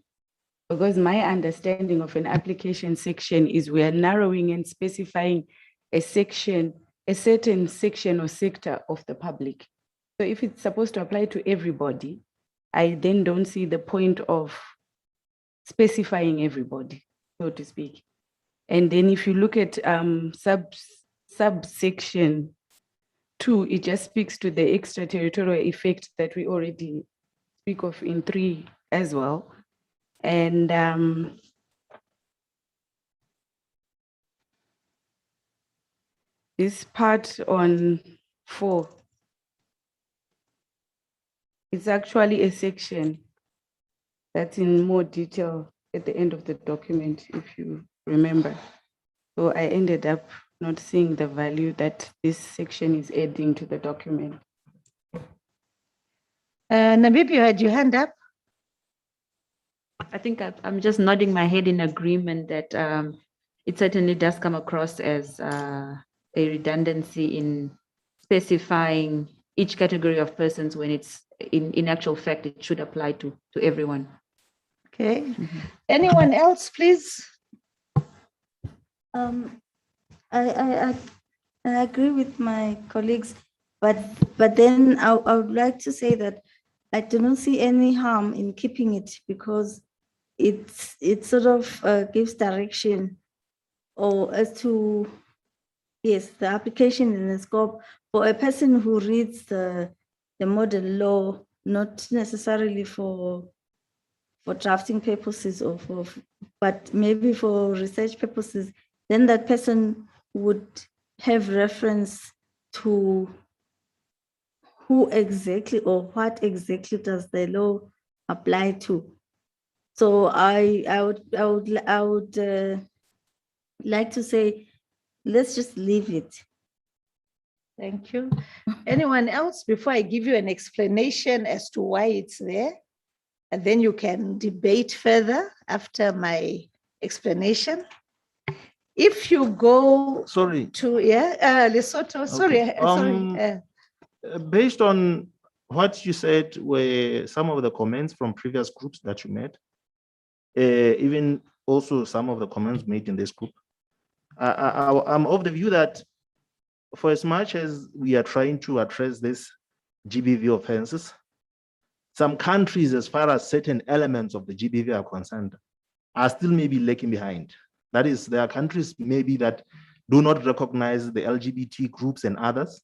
Because my understanding of an application section is we are narrowing and specifying a section, a certain section or sector of the public. So if it's supposed to apply to everybody, I then don't see the point of specifying everybody, so to speak. And then if you look at subsection 2, it just speaks to the extraterritorial effect that we already speak of in 3 as well. And this part on 4 is actually a section that's in more detail at the end of the document, if you remember. So I ended up not seeing the value that this section is adding to the document. Namibia, you had your hand up? I think I'm just nodding my head in agreement that it certainly does come across as a redundancy in specifying each category of persons when it's in actual fact, it should apply to everyone. Okay. Anyone else, please? I agree with my colleagues, but then I would like to say that I do not see any harm in keeping it, because it sort of gives direction or as to, yes, the application in the scope for a person who reads the model law, not necessarily for drafting purposes but maybe for research purposes, then that person would have reference to who exactly or what exactly does the law apply to. So I would like to say, let's just leave it. Thank you. Anyone else before I give you an explanation as to why it's there? And then you can debate further after my explanation. If you go Sorry. to, Lesotho, sorry, Okay. Based on what you said were some of the comments from previous groups that you made, even also some of the comments made in this group, I'm of the view that for as much as we are trying to address this GBV offenses, some countries, as far as certain elements of the GBV are concerned, are still maybe lagging behind. That is, there are countries maybe that do not recognize the LGBT groups and others.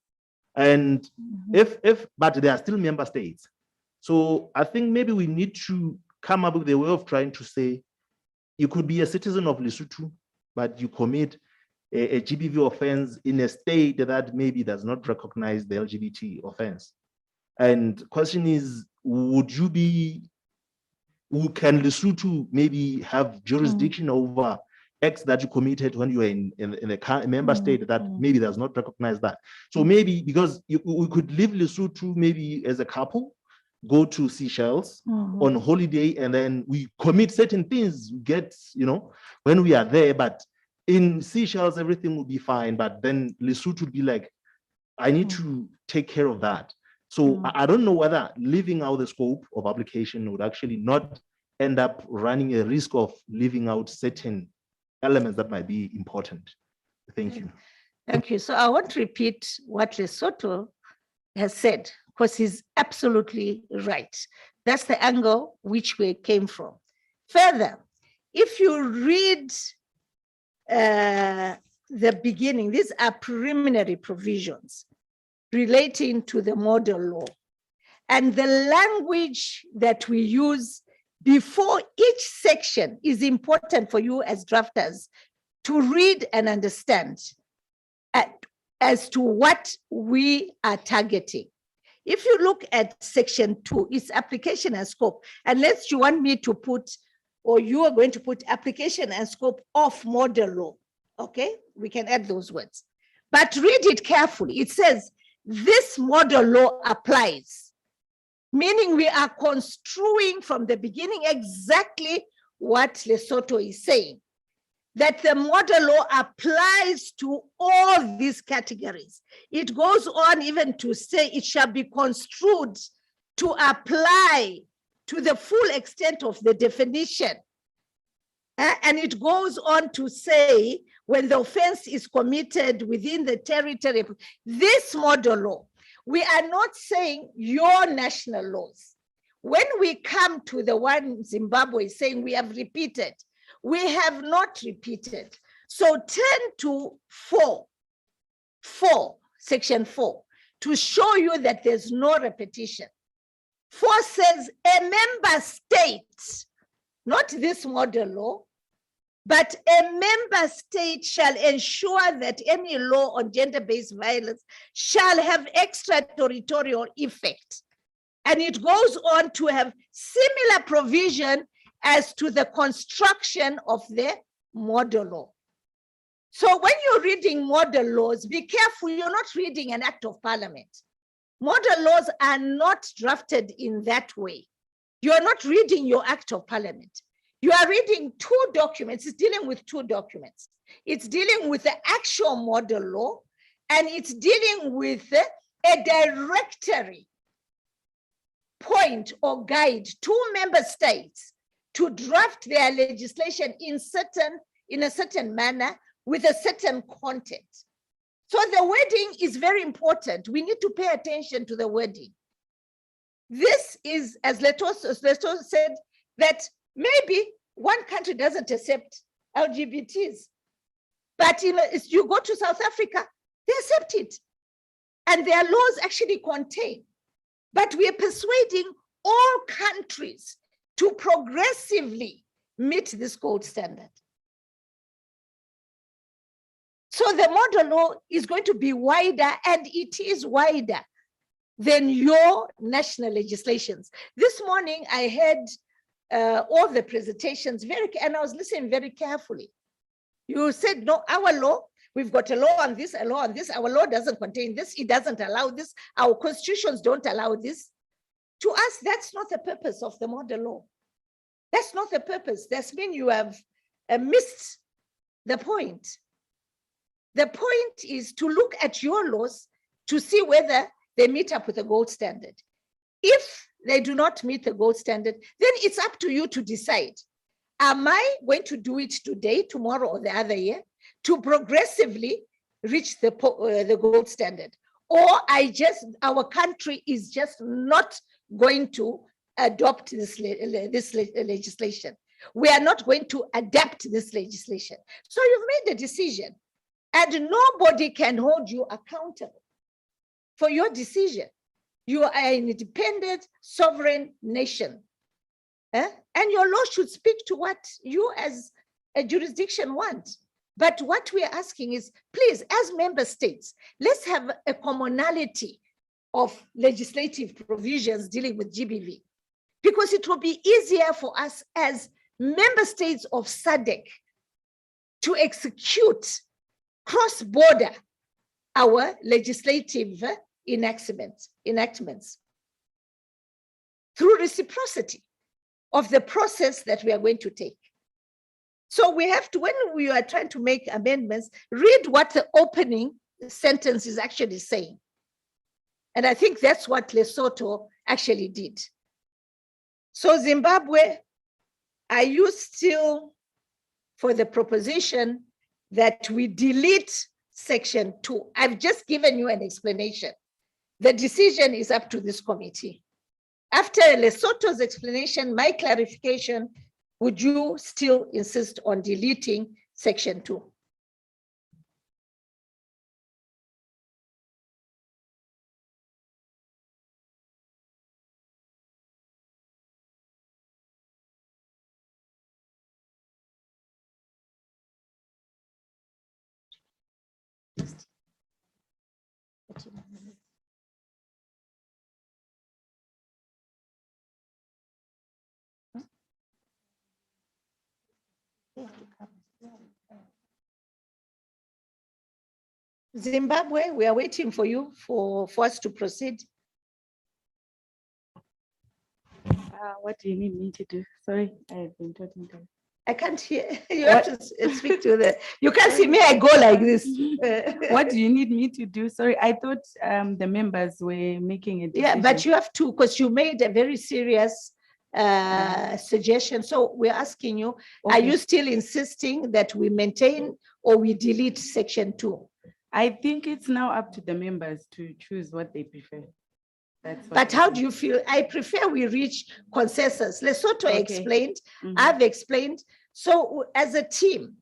And but they are still member states. So I think maybe we need to come up with a way of trying to say, you could be a citizen of Lesotho, but you commit a GBV offense in a state that maybe does not recognize the LGBT offense. And question is, can Lesotho maybe have jurisdiction over X that you committed when you were in a member state that maybe does not recognize that? So maybe because we could leave Lesotho maybe as a couple, go to Seychelles on holiday, and then we commit certain things, when we are there, but in Seychelles, everything will be fine. But then Lesotho would be like, I need to take care of that. So I don't know whether leaving out the scope of application would actually not end up running a risk of leaving out certain elements that might be important. Thank you. Thank you. So I want to repeat what Lesotho has said, because he's absolutely right. That's the angle which we came from. Further, if you read the beginning, these are preliminary provisions relating to the model law. And the language that we use before each section is important for you as drafters to read and understand as to what we are targeting. If you look at section 2, it's application and scope. Unless you want me to put, or you are going to put application and scope of model law, okay? We can add those words. But read it carefully. It says, this model law applies, meaning we are construing from the beginning exactly what Lesotho is saying, that the model law applies to all these categories. It goes on even to say it shall be construed to apply to the full extent of the definition. And it goes on to say, when the offense is committed within the territory, this model law, we are not saying your national laws. When we come to the one Zimbabwe saying we have repeated, we have not repeated. So turn to section 4. to show you that there's no repetition. 4 says a member state, not this model law, but a member state shall ensure that any law on gender-based violence shall have extraterritorial effect. And it goes on to have similar provision as to the construction of the model law. So when you're reading model laws, be careful, you're not reading an act of parliament. Model laws are not drafted in that way. You are not reading your act of parliament. You are reading 2 documents. It's dealing with 2 documents. It's dealing with the actual model law, and it's dealing with a directory point or guide to member states to draft their legislation in a certain manner with a certain content. So the wording is very important. We need to pay attention to the wording. This is, as Leto said, that maybe one country doesn't accept LGBTs, but if you go to South Africa, they accept it. And their laws actually contain. But we are persuading all countries to progressively meet this gold standard. So the model law is going to be wider, and it is wider than your national legislations. This morning, I heard all the presentations and I was listening very carefully. You said, no, our law, we've got a law on this, a law on this. Our law doesn't contain this. It doesn't allow this. Our constitutions don't allow this. To us, that's not the purpose of the model law. That's not the purpose. That's mean you have missed the point. The point is to look at your laws to see whether they meet up with the gold standard. If they do not meet the gold standard, then it's up to you to decide. Am I going to do it today, tomorrow, or the other year to progressively reach the gold standard? Or our country is just not going to adopt this legislation. We are not going to adapt this legislation. So you've made a decision, and nobody can hold you accountable for your decision. You are an independent, sovereign nation. And your law should speak to what you as a jurisdiction want. But what we are asking is, please, as member states, let's have a commonality of legislative provisions dealing with GBV, because it will be easier for us as member states of SADC to execute cross-border our legislative enactments through reciprocity of the process that we are going to take. So we have to, when we are trying to make amendments, read what the opening sentence is actually saying. And I think that's what Lesotho actually did. So Zimbabwe, are you still for the proposition that we delete section 2? I've just given you an explanation. The decision is up to this committee. After Lesotho's explanation, my clarification, would you still insist on deleting section 2? Zimbabwe, we are waiting for you for us to proceed. What do you need me to do? Sorry, I've been talking to. I can't hear. You have to speak to the. You can't see me. I go like this. What do you need me to do? Sorry, I thought the members were making a decision. Yeah, but you have to, because you made a very serious suggestion. So we're asking you, okay, are you still insisting that we maintain or we delete section 2? I think it's now up to the members to choose what they prefer. But how do you feel? I prefer we reach consensus. Lesotho explained, I've explained. So as a team,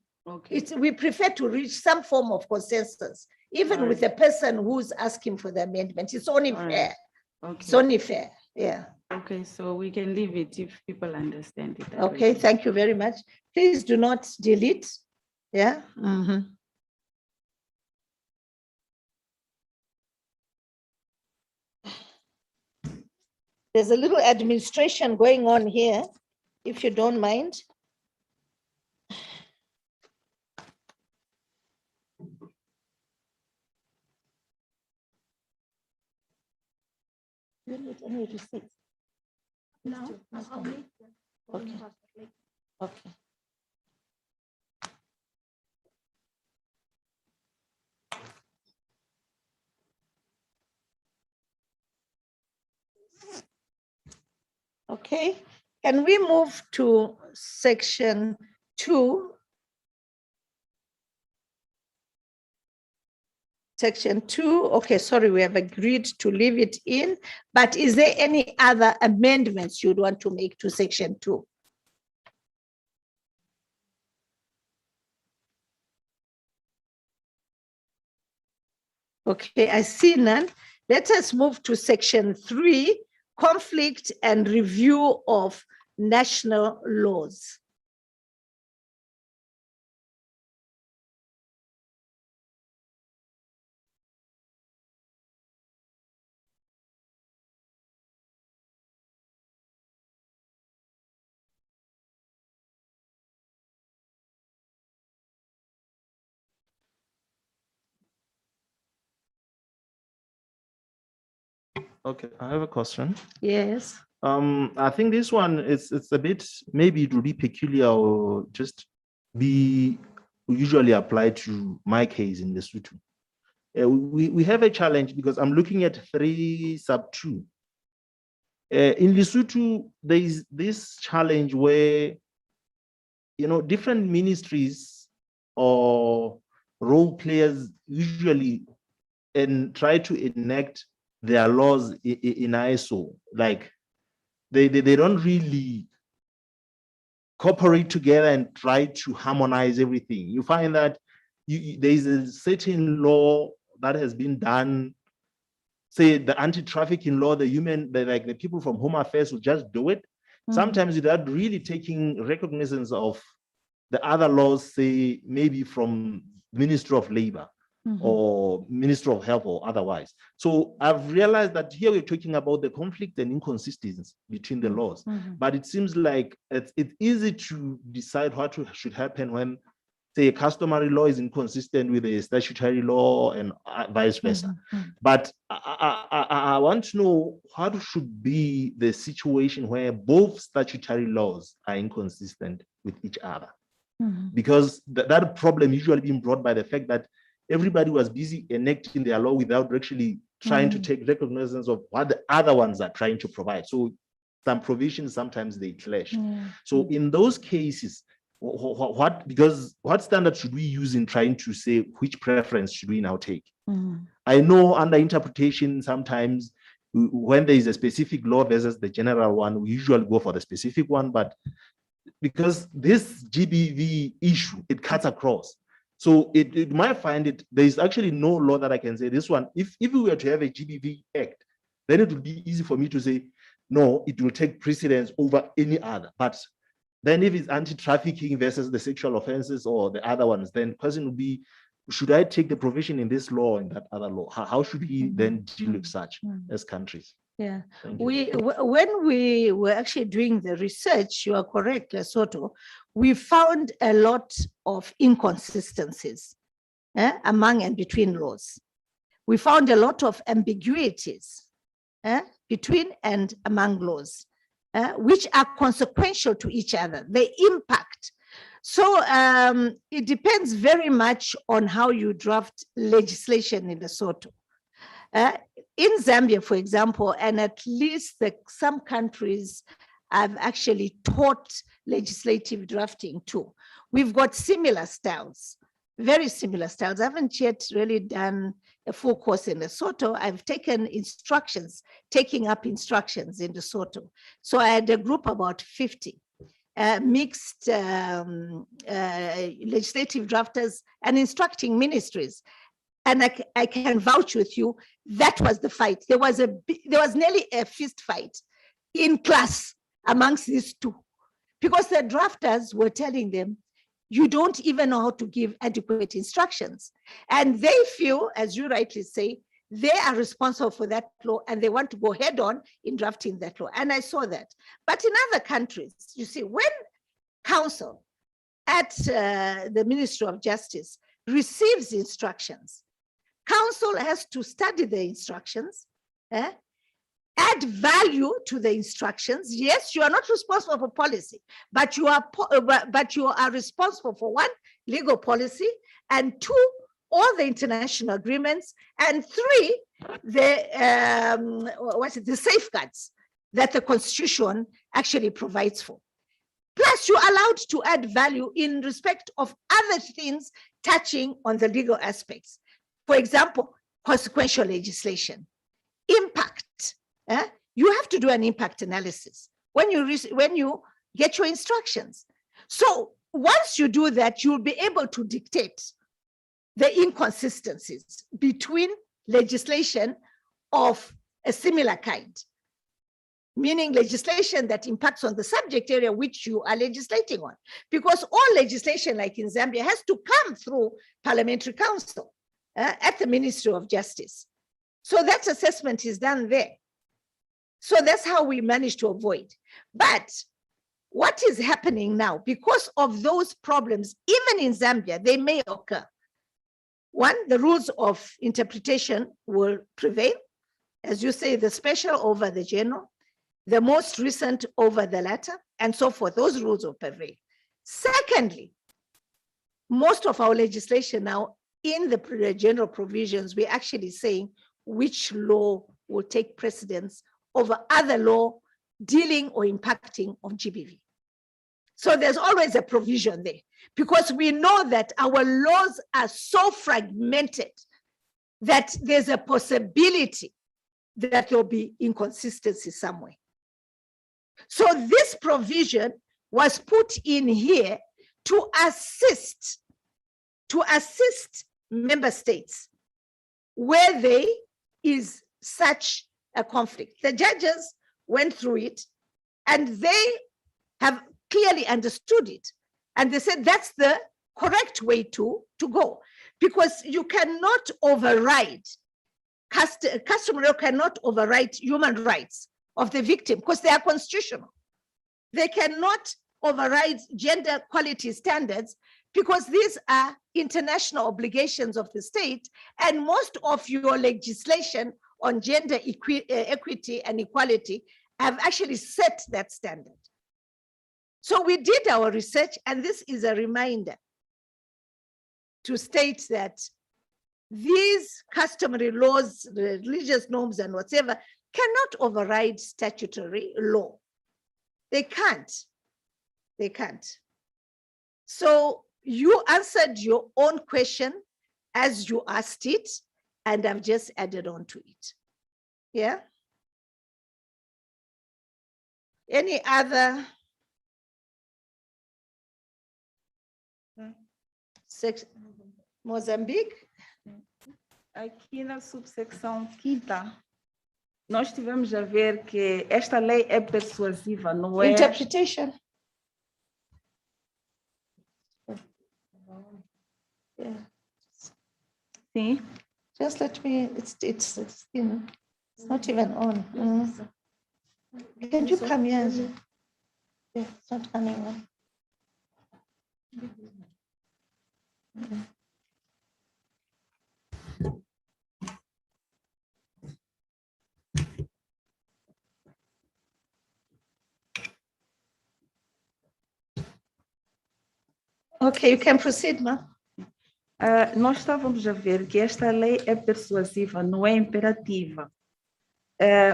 we prefer to reach some form of consensus even with the person who's asking for the amendment. It's only All right. fair. Okay. It's only fair. Yeah. Okay, so we can leave it if people understand it. that Okay, way. thank you very much. Please do not delete. Yeah. Mhm. There's a little administration going on here, if you don't mind. You need any receipts? No, I'll make them. Okay. Okay. Okay, can we move to section 2? Section 2, okay, sorry, we have agreed to leave it in, but is there any other amendments you'd want to make to section 2? Okay, I see none. Let us move to section 3, conflict and review of national laws. Okay, I have a question. Yes. I think this one is it's a bit, maybe it will be peculiar or just be usually applied to my case in Lesotho. We have a challenge because I'm looking at 3 sub 2. In Lesotho, there is this challenge where, you know, different ministries or role players usually try to enact their laws in ISO. Like they don't really cooperate together and try to harmonize everything. You find that there is a certain law that has been done, say the anti-trafficking law, like the people from Home Affairs will just do it. Sometimes without really taking recognizance of the other laws, say maybe from Ministry of Labor or Ministry of Health or otherwise. So I've realized that here we're talking about the conflict and inconsistencies between the laws, but it seems like it's easy to decide what should happen when, say, a customary law is inconsistent with a statutory law and vice versa. But I want to know what should be the situation where both statutory laws are inconsistent with each other. Because that problem usually being brought by the fact that everybody was busy enacting their law without actually trying to take recognizance of what the other ones are trying to provide. So some provisions, sometimes they clash. So in those cases, what standard should we use in trying to say which preference should we now take? I know under interpretation, sometimes when there is a specific law versus the general one, we usually go for the specific one, but because this GBV issue, it cuts across. So it might find it, there is actually no law that I can say this one. If we were to have a GBV Act, then it would be easy for me to say, no, it will take precedence over any other. But then if it's anti-trafficking versus the sexual offenses or the other ones, then the question would be, should I take the provision in this law and that other law? How should we then deal with such as countries? Yeah, when we were actually doing the research, you are correct, Lesotho, we found a lot of inconsistencies among and between laws. We found a lot of ambiguities between and among laws, which are consequential to each other, they impact. So it depends very much on how you draft legislation in Lesotho. In Zambia, for example, and at least some countries have actually taught legislative drafting too. We've got similar styles, very similar styles. I haven't yet really done a full course in Lesotho. I've taken taking up instructions in Lesotho. So I had a group about 50 mixed legislative drafters and instructing ministries. And I can vouch with you, that was the fight. There was nearly a fist fight in class amongst these two, because the drafters were telling them, you don't even know how to give adequate instructions. And they feel, as you rightly say, they are responsible for that law and they want to go head on in drafting that law. And I saw that. But in other countries, you see, when counsel at the Ministry of Justice receives instructions, counsel has to study the instructions, add value to the instructions. Yes, you are not responsible for policy, but you are responsible for one, legal policy, and two, all the international agreements, and three, the safeguards that the Constitution actually provides for. Plus, you're allowed to add value in respect of other things touching on the legal aspects. For example, consequential legislation, impact. You have to do an impact analysis when you get your instructions. So once you do that, you'll be able to dictate the inconsistencies between legislation of a similar kind, meaning legislation that impacts on the subject area which you are legislating on. Because all legislation, like in Zambia, has to come through Parliamentary Council at the Ministry of Justice. So that assessment is done there. So that's how we manage to avoid. But what is happening now, because of those problems, even in Zambia, they may occur. One, the rules of interpretation will prevail. As you say, the special over the general, the most recent over the latter, and so forth. Those rules will prevail. Secondly, most of our legislation now, in the general provisions, we're actually saying which law will take precedence over other law dealing or impacting on GBV. So there's always a provision there, because we know that our laws are so fragmented that there's a possibility that there'll be inconsistency somewhere. So this provision was put in here to assist member states where there is such a conflict. The judges went through it and they have clearly understood it. And they said that's the correct way to go, because you cannot override, customary law cannot override human rights of the victim because they are constitutional. They cannot override gender equality standards because these are international obligations of the state, and most of your legislation on gender equity and equality have actually set that standard. So we did our research, and this is a reminder to state that these customary laws, religious norms and whatever, cannot override statutory law. They can't. They can't. So you answered your own question as you asked it, and I've just added on to it. Yeah? Any other section? Mozambique? Aqui na subsecção 5ª, nós tivemos a ver que esta lei é persuasiva, não é? Interpretation. Yeah. Sim. Just let me, it's you know, it's not even on. Can you come here? Yeah, it's not coming on. Okay, you can proceed, ma. Nós estávamos a ver que esta lei é persuasiva, não é imperativa.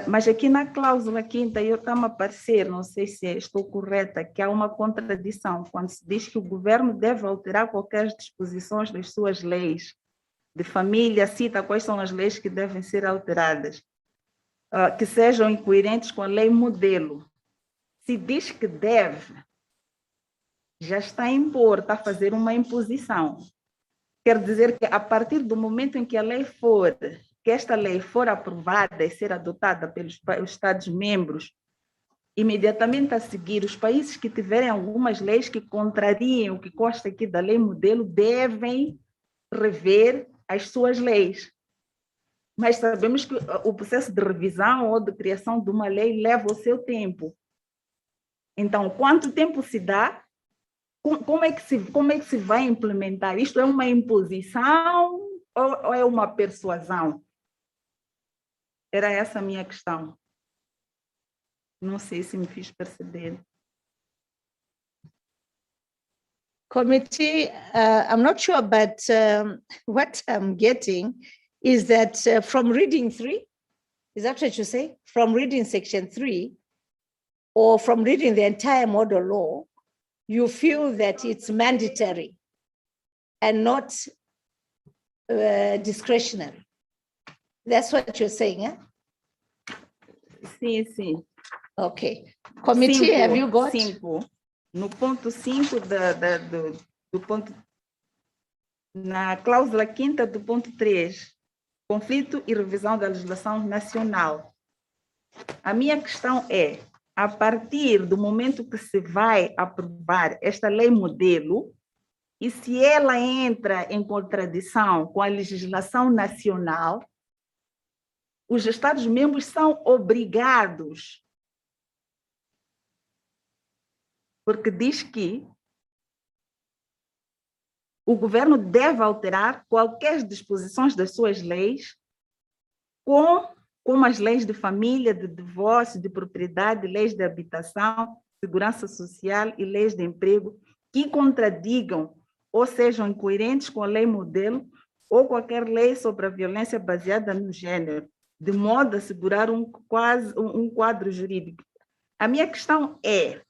Mas aqui na cláusula 5ª, eu está-me a parecer, não sei se estou correta, que há uma contradição quando se diz que o governo deve alterar qualquer disposições das suas leis de família, cita quais são as leis que devem ser alteradas, que sejam incoerentes com a lei modelo. Se diz que deve, já está a impor, está a fazer uma imposição. Quer dizer que a partir do momento em que que esta lei for aprovada e ser adotada pelos Estados-membros, imediatamente a seguir, os países que tiverem algumas leis que contrariem o que consta aqui da lei modelo devem rever as suas leis. Mas sabemos que o processo de revisão ou de criação de uma lei leva o seu tempo. Então, quanto tempo se dá? Como é que se vai implementar? Isto é uma imposição ou é uma persuasão? Era essa a minha questão. Não sei se me fiz perceber. Committee, I'm not sure, but what I'm getting is that from reading 3, is that what you say? From reading section 3, or from reading the entire model law, you feel that it's mandatory and not discretionary. That's what you're saying, eh? Sim, sim. Okay. Committee, have you got? 5. No ponto 5 do ponto... Na cláusula 5ª do ponto 3, conflito e revisão da legislação nacional. A minha questão é, a partir do momento que se vai aprovar esta lei modelo, e se ela entra em contradição com a legislação nacional, os Estados-membros são obrigados, porque diz que o governo deve alterar quaisquer disposições das suas leis, como as leis de família, de divórcio, de propriedade, leis de habitação, segurança social e leis de emprego, que contradigam ou sejam incoerentes com a lei modelo ou qualquer lei sobre a violência baseada no gênero, de modo a assegurar um quadro jurídico. A minha questão é,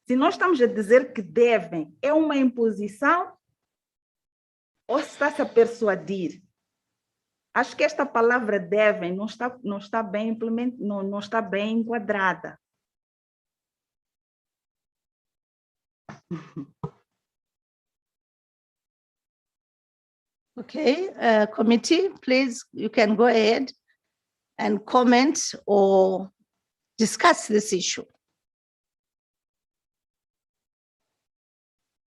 se nós estamos a dizer que devem, é uma imposição ou se está-se a persuadir? Acho que esta palavra devem não está bem não está bem enquadrada. Okay, committee, please, you can go ahead and comment or discuss this issue.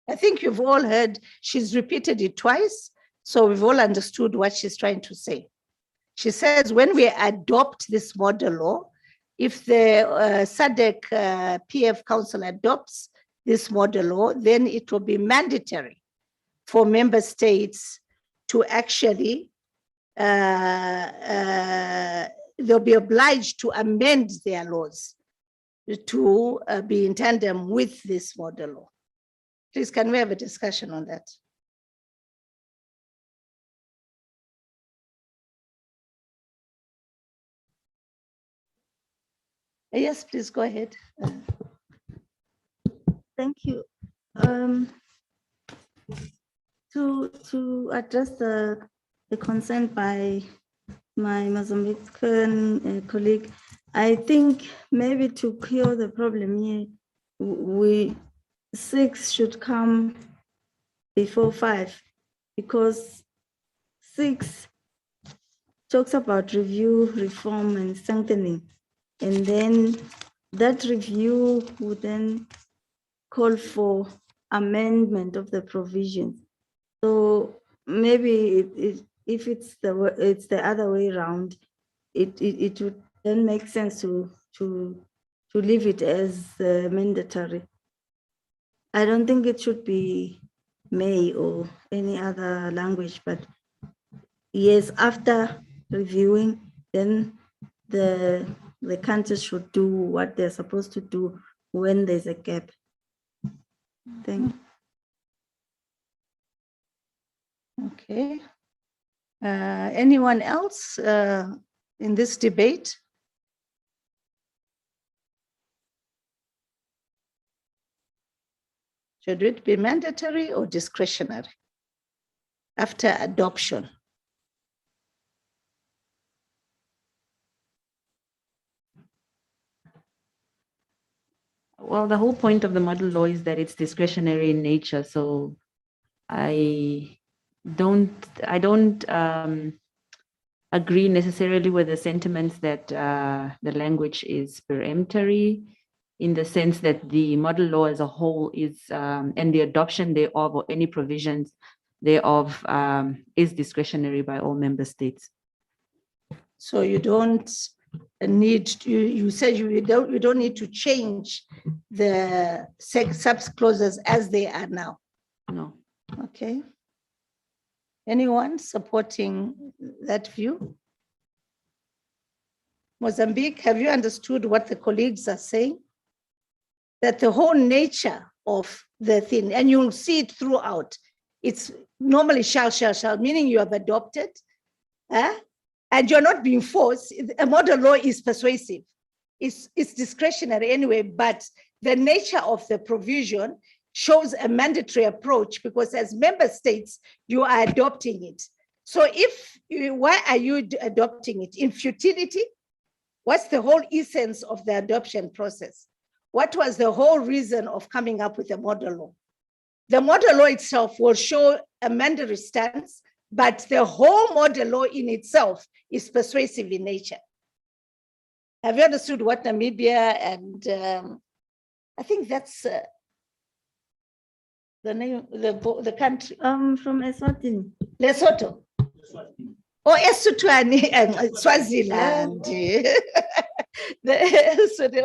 I think you've all heard, she's repeated it twice, so we've all understood what she's trying to say. She says when we adopt this model law, if the SADC PF Council adopts this model law, then it will be mandatory for member states to actually, they'll be obliged to amend their laws to be in tandem with this model law. Please, can we have a discussion on that? Yes, please go ahead. Thank you. To address the concern by my Mozambican colleague, I think maybe to cure the problem here, 6 should come before 5, because 6 talks about review, reform, and strengthening. And then that review would then call for amendment of the provisions. So maybe if it's the other way around, it would then make sense to leave it as mandatory. I don't think it should be may or any other language, but yes, after reviewing, then the countries should do what they're supposed to do when there's a gap. Thank you. Okay. Anyone else in this debate? Should it be mandatory or discretionary after adoption? Well, the whole point of the model law is that it's discretionary in nature. So I I don't agree necessarily with the sentiments that the language is peremptory, in the sense that the model law as a whole is, and the adoption thereof or any provisions thereof is discretionary by all member states. So you don't need to, you said you don't need to change the subs clauses as they are now. No. Okay. Anyone supporting that view? Mozambique, have you understood what the colleagues are saying? That the whole nature of the thing, and you'll see it throughout, it's normally shall, meaning you have adopted, and you're not being forced. A model law is persuasive. It's discretionary anyway, but the nature of the provision shows a mandatory approach, because as member states, you are adopting it. So why are you adopting it? In futility? What's the whole essence of the adoption process? What was the whole reason of coming up with a model law? The model law itself will show a mandatory stance, but the whole model law in itself is persuasive in nature. Have you understood what Namibia and I think that's the name, the country? From Eswatini. Lesotho. Oh, Eswatini and Swaziland.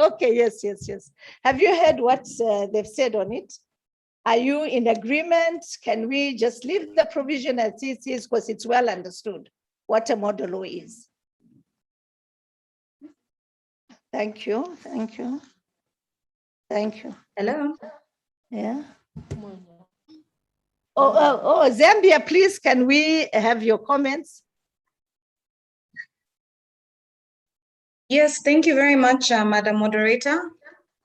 Okay, yes. Have you heard what they've said on it? Are you in agreement? Can we just leave the provision as it is, because it's well understood what a model law is? Thank you. Hello. Yeah. Oh, Zambia, please, can we have your comments? Yes, thank you very much, Madam Moderator.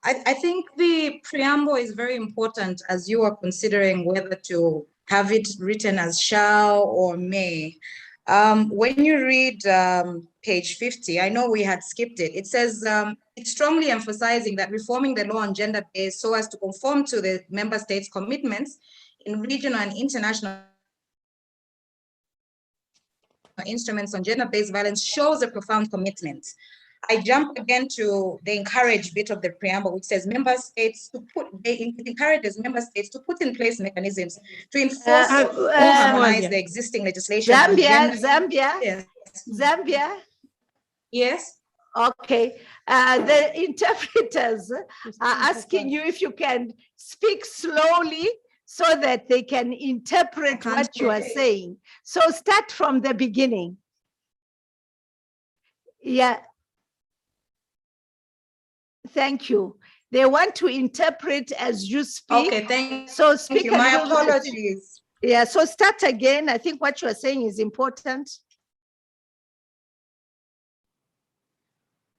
I think the preamble is very important as you are considering whether to have it written as shall or may. When you read page 50, I know we had skipped it. It says, it's strongly emphasizing that reforming the law on gender-based so as to conform to the member states' commitments in regional and international instruments on gender-based violence shows a profound commitment. I jump again to the encourage bit of the preamble, which says member states to put, it encourages member states to put in place mechanisms to enforce or harmonize the existing legislation. Zambia. Yes. Okay. The interpreters are asking you if you can speak slowly so that they can interpret what you are saying. So start from the beginning. Yeah. Thank you. They want to interpret as you speak. Okay, thank speak you. My apologies. Yeah, so start again. I think what you are saying is important.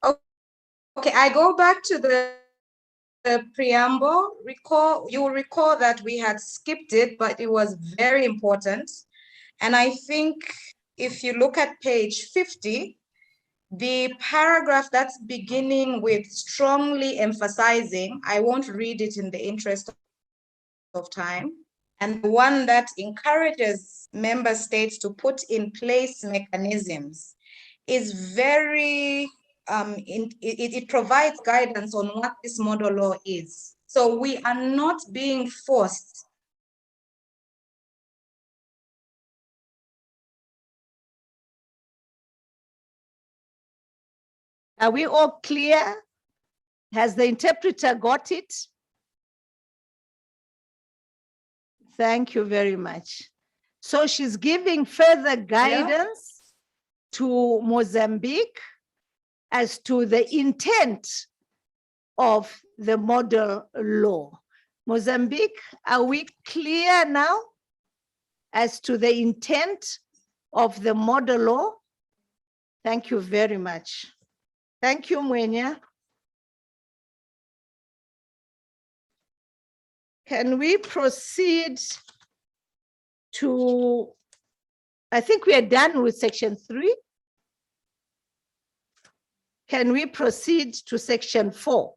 Okay, I go back to the preamble. You will recall that we had skipped it, but it was very important. And I think if you look at page 50, the paragraph that's beginning with strongly emphasizing, I won't read it in the interest of time, and the one that encourages member states to put in place mechanisms is very, it provides guidance on what this model law is. So we are not being forced. Are we all clear? Has the interpreter got it? Thank you very much. So she's giving further guidance to Mozambique as to the intent of the model law. Mozambique, are we clear now as to the intent of the model law? Thank you very much. Thank you, Mwenya. Can we proceed to, I think we are done with section 3. Can we proceed to section 4?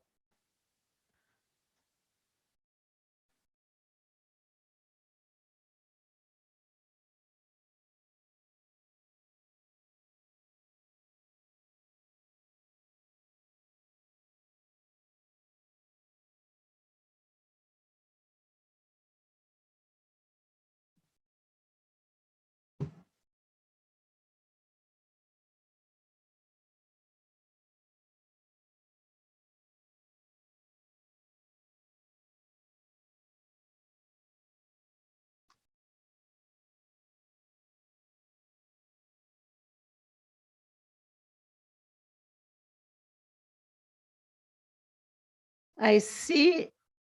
I see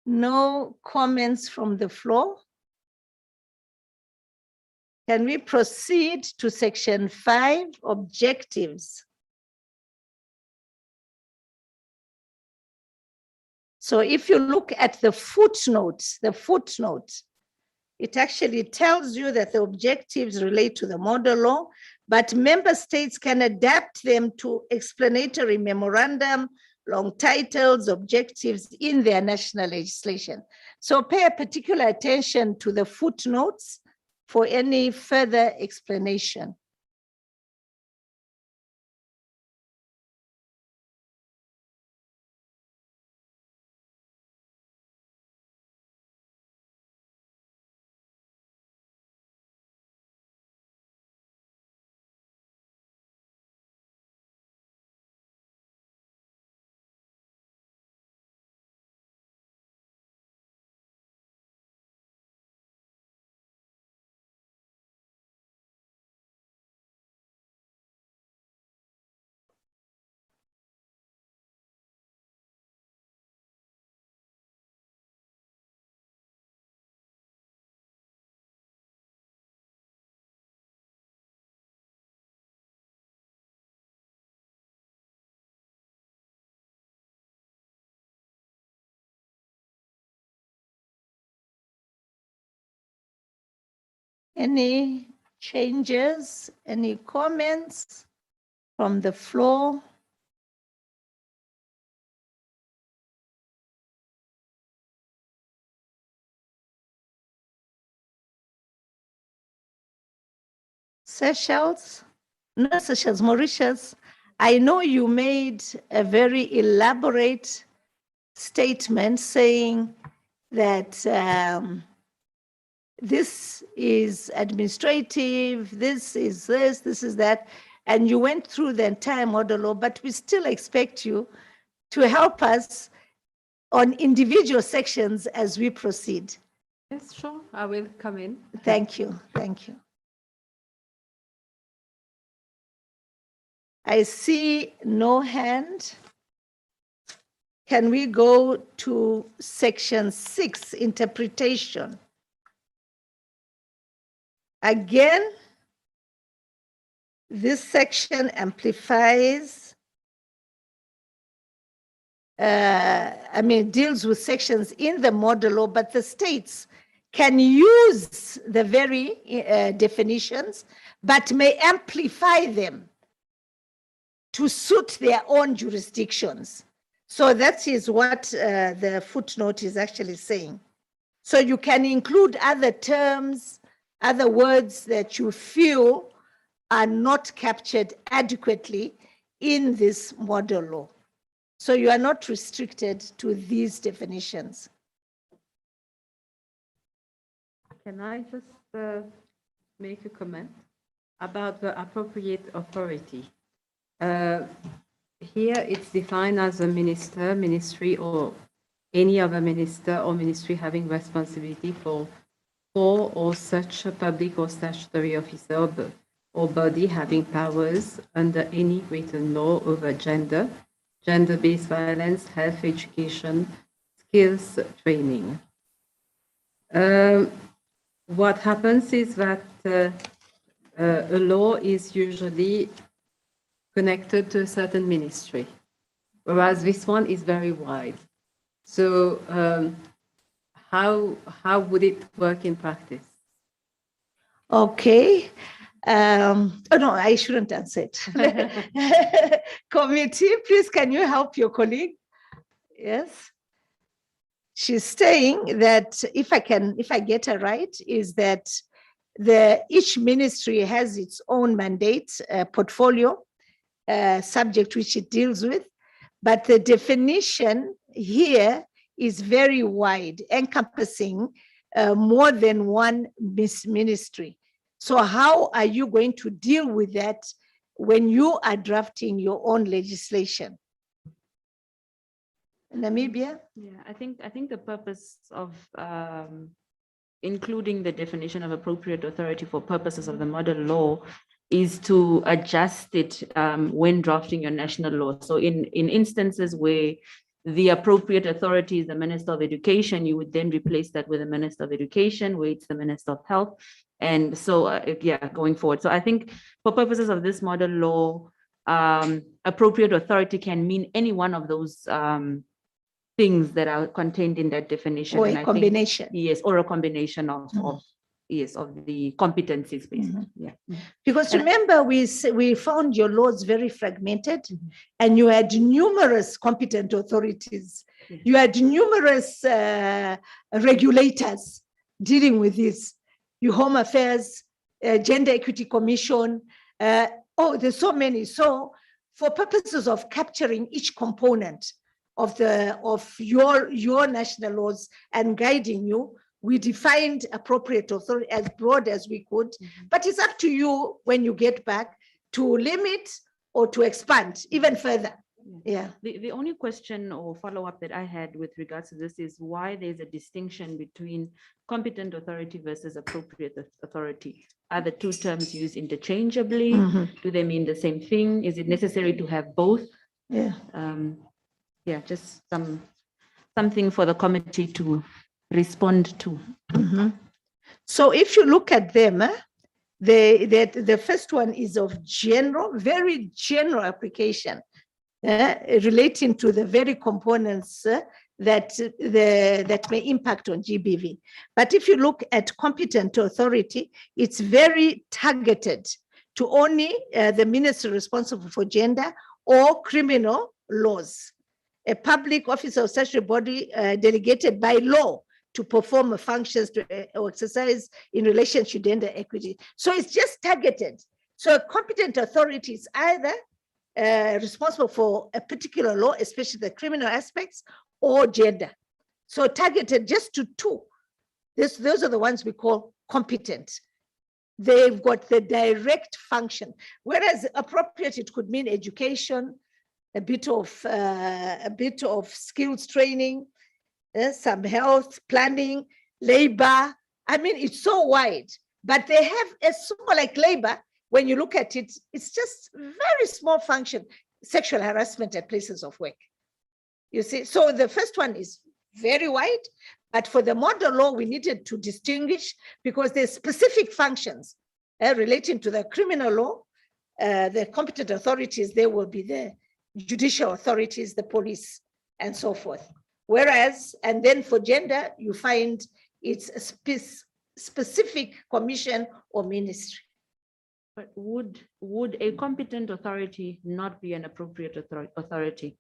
no comments from the floor. Can we proceed to section 5, objectives? So if you look at the footnote, it actually tells you that the objectives relate to the model law, but member states can adapt them to explanatory memorandum, long titles, objectives in their national legislation. So pay a particular attention to the footnotes for any further explanation. Any changes, any comments from the floor? Seychelles, not Seychelles, Mauritius. I know you made a very elaborate statement saying that this is administrative, this is this, this is that, and you went through the entire model law, but we still expect you to help us on individual sections as we proceed. Yes, sure, I will come in. Thank you, thank you. I see no hand. Can we go to section 6, interpretation? Again, this section amplifies, deals with sections in the model law, but the states can use the very definitions, but may amplify them to suit their own jurisdictions. So that is what the footnote is actually saying. So you can include other terms, other words that you feel are not captured adequately in this model law. So you are not restricted to these definitions. Can I just make a comment about the appropriate authority? Here it's defined as a minister, ministry, or any other minister or ministry having responsibility for or such a public or statutory officer or body having powers under any written law over gender, gender-based violence, health, education, skills training. What happens is that a law is usually connected to a certain ministry, whereas this one is very wide. So how would it work in practice? Okay. Oh no, I shouldn't answer it. Committee, please can you help your colleague? Yes. She's saying that if I get her right, is that each ministry has its own mandate, portfolio, subject which it deals with, but the definition here is very wide, encompassing more than one ministry. So how are you going to deal with that when you are drafting your own legislation? Namibia? Yeah, I think the purpose of including the definition of appropriate authority for purposes of the model law is to adjust it when drafting your national law. So in instances where the appropriate authority is the Minister of Education, you would then replace that with the Minister of Education, where it's the Minister of Health. And so, yeah, going forward. So I think for purposes of this model law, appropriate authority can mean any one of those things that are contained in that definition. Or And a I combination. think, yes, or a combination of the competencies, basically. Yeah. Because And- remember, we found your laws very fragmented, and you had numerous competent authorities. You had numerous regulators dealing with this. Your Home Affairs, Gender Equity Commission. Oh, there's so many. So for purposes of capturing each component of your national laws and guiding you, we defined appropriate authority as broad as we could, but it's up to you when you get back to limit or to expand even further. Yeah. The only question or follow-up that I had with regards to this is why there's a distinction between competent authority versus appropriate authority. Are the two terms used interchangeably? Do they mean the same thing? Is it necessary to have both? Yeah. Yeah, just something for the committee to respond to. So if you look at them, the first one is of very general application, relating to the very components that may impact on GBV. But if you look at competent authority, it's very targeted to only the ministry responsible for gender or criminal laws. A public officer or statutory body delegated by law to perform functions or exercise in relation to gender equity. So it's just targeted. So a competent authority is either responsible for a particular law, especially the criminal aspects, or gender. So targeted just to two. Those are the ones we call competent. They've got the direct function, whereas appropriate, it could mean education, a bit of skills training, some health planning, labor. I mean, it's so wide, but they have a small, like labor, when you look at it, it's just very small function, sexual harassment at places of work. You see, so the first one is very wide, but for the model law, we needed to distinguish because there's specific functions relating to the criminal law. The competent authorities, there will be the judicial authorities, the police, and so forth. Whereas, and then for gender, you find it's a specific commission or ministry. But would a competent authority not be an appropriate authority?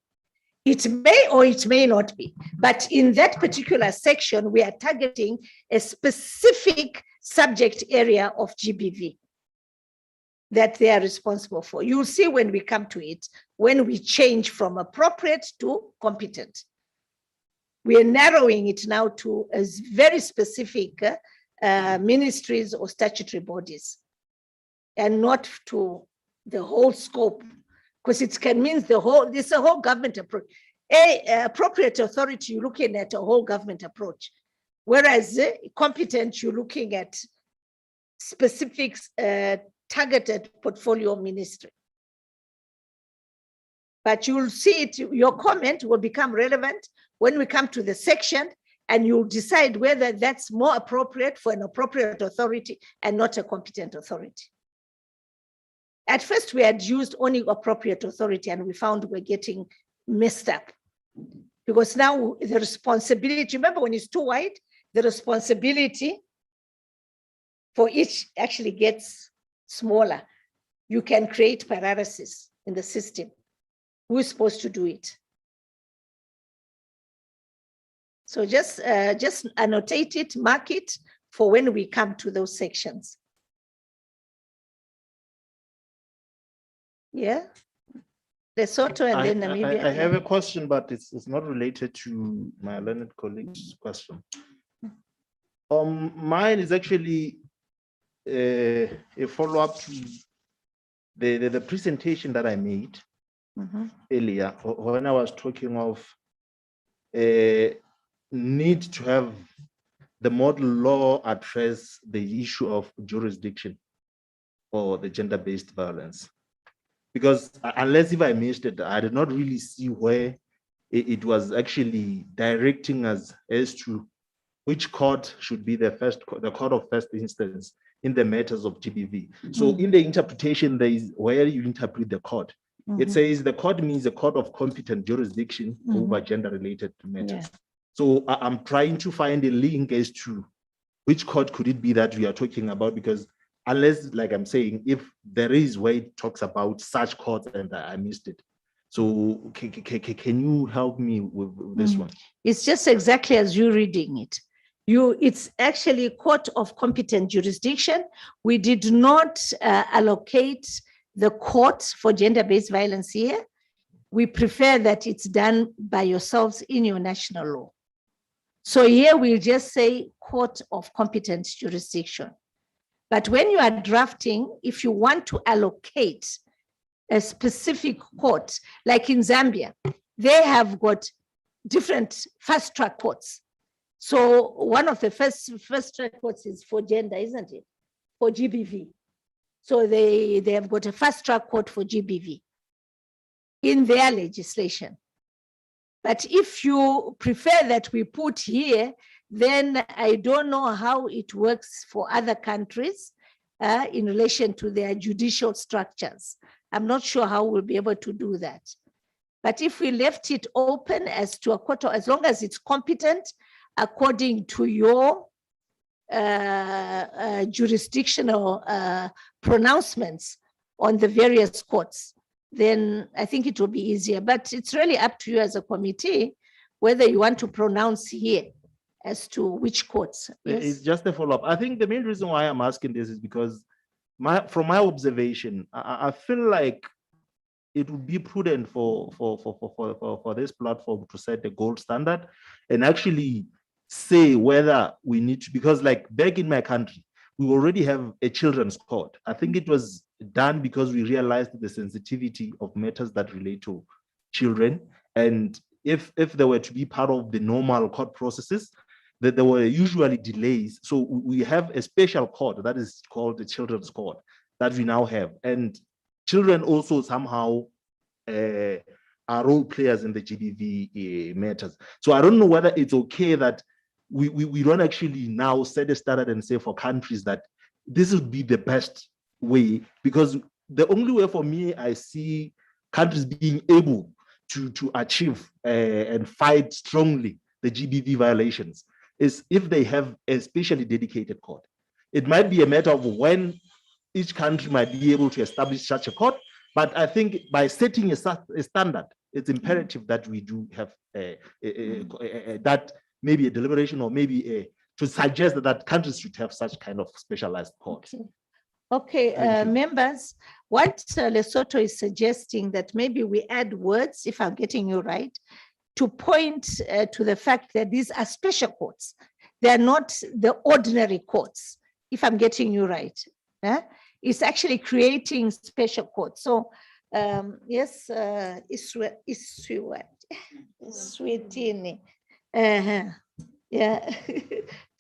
It may or it may not be, but in that particular section, we are targeting a specific subject area of GBV that they are responsible for. You'll see when we come to it, when we change from appropriate to competent. We are narrowing it now to a very specific ministries or statutory bodies, and not to the whole scope, because it can mean it's a whole government approach. Appropriate authority, you're looking at a whole government approach, whereas competent, you're looking at specific targeted portfolio ministry. But you'll see it, your comment will become relevant when we come to the section, and you'll decide whether that's more appropriate for an appropriate authority and not a competent authority. At first, we had used only appropriate authority, and we found we're getting messed up. Because now the responsibility, remember when it's too wide, the responsibility for each actually gets smaller. You can create paralysis in the system. Who's supposed to do it? So just annotate it, mark it for when we come to those sections. Yeah, Lesotho and then Namibia. I have a question, but it's not related to my learned colleague's question. Mine is actually a follow-up to the presentation that I made earlier when I was talking of need to have the model law address the issue of jurisdiction for the gender-based violence. Because unless if I missed it, I did not really see where it was actually directing us as to which court should be the court of first instance in the matters of GBV. So in the interpretation, there is where you interpret the court. It says the court means a court of competent jurisdiction over gender-related matters. So I'm trying to find a link as to which court could it be that we are talking about, because unless, like I'm saying, if there is where it talks about such courts and I missed it. So can you help me with this one? It's just exactly as you're reading it. It's actually court of competent jurisdiction. We did not allocate the court for gender-based violence here. We prefer that it's done by yourselves in your national law. So here we'll just say court of competent jurisdiction. But when you are drafting, if you want to allocate a specific court, like in Zambia, they have got different fast track courts. So one of the first track courts is for gender, isn't it? For GBV. So they have got a fast track court for GBV in their legislation. But if you prefer that we put here, then I don't know how it works for other countries in relation to their judicial structures. I'm not sure how we'll be able to do that. But if we left it open as to a court, as long as it's competent according to your jurisdictional pronouncements on the various courts, then I think it will be easier. But it's really up to you as a committee whether you want to pronounce here as to which courts. Yes? It's just a follow-up. I think the main reason why I'm asking this is because from my observation, I feel like it would be prudent for this platform to set a gold standard and actually say whether we need to, because like back in my country, we already have a children's court. I think it was done because we realized the sensitivity of matters that relate to children. And if they were to be part of the normal court processes, that there were usually delays. So we have a special court that is called the children's court that we now have. And children also somehow are role players in the GBV matters. So I don't know whether it's okay that we don't actually now set a standard and say for countries that this would be the best way, because the only way for me I see countries being able to achieve and fight strongly the GBV violations is if they have a specially dedicated court. It might be a matter of when each country might be able to establish such a court, but I think by setting a standard, it's imperative that we do have that maybe a deliberation or maybe to suggest that countries should have such kind of specialized courts. Okay, members, what Lesotho is suggesting that maybe we add words, if I'm getting you right, to point to the fact that these are special courts. They're not the ordinary courts, if I'm getting you right. It's actually creating special courts. So yes, Iswetini. Yeah,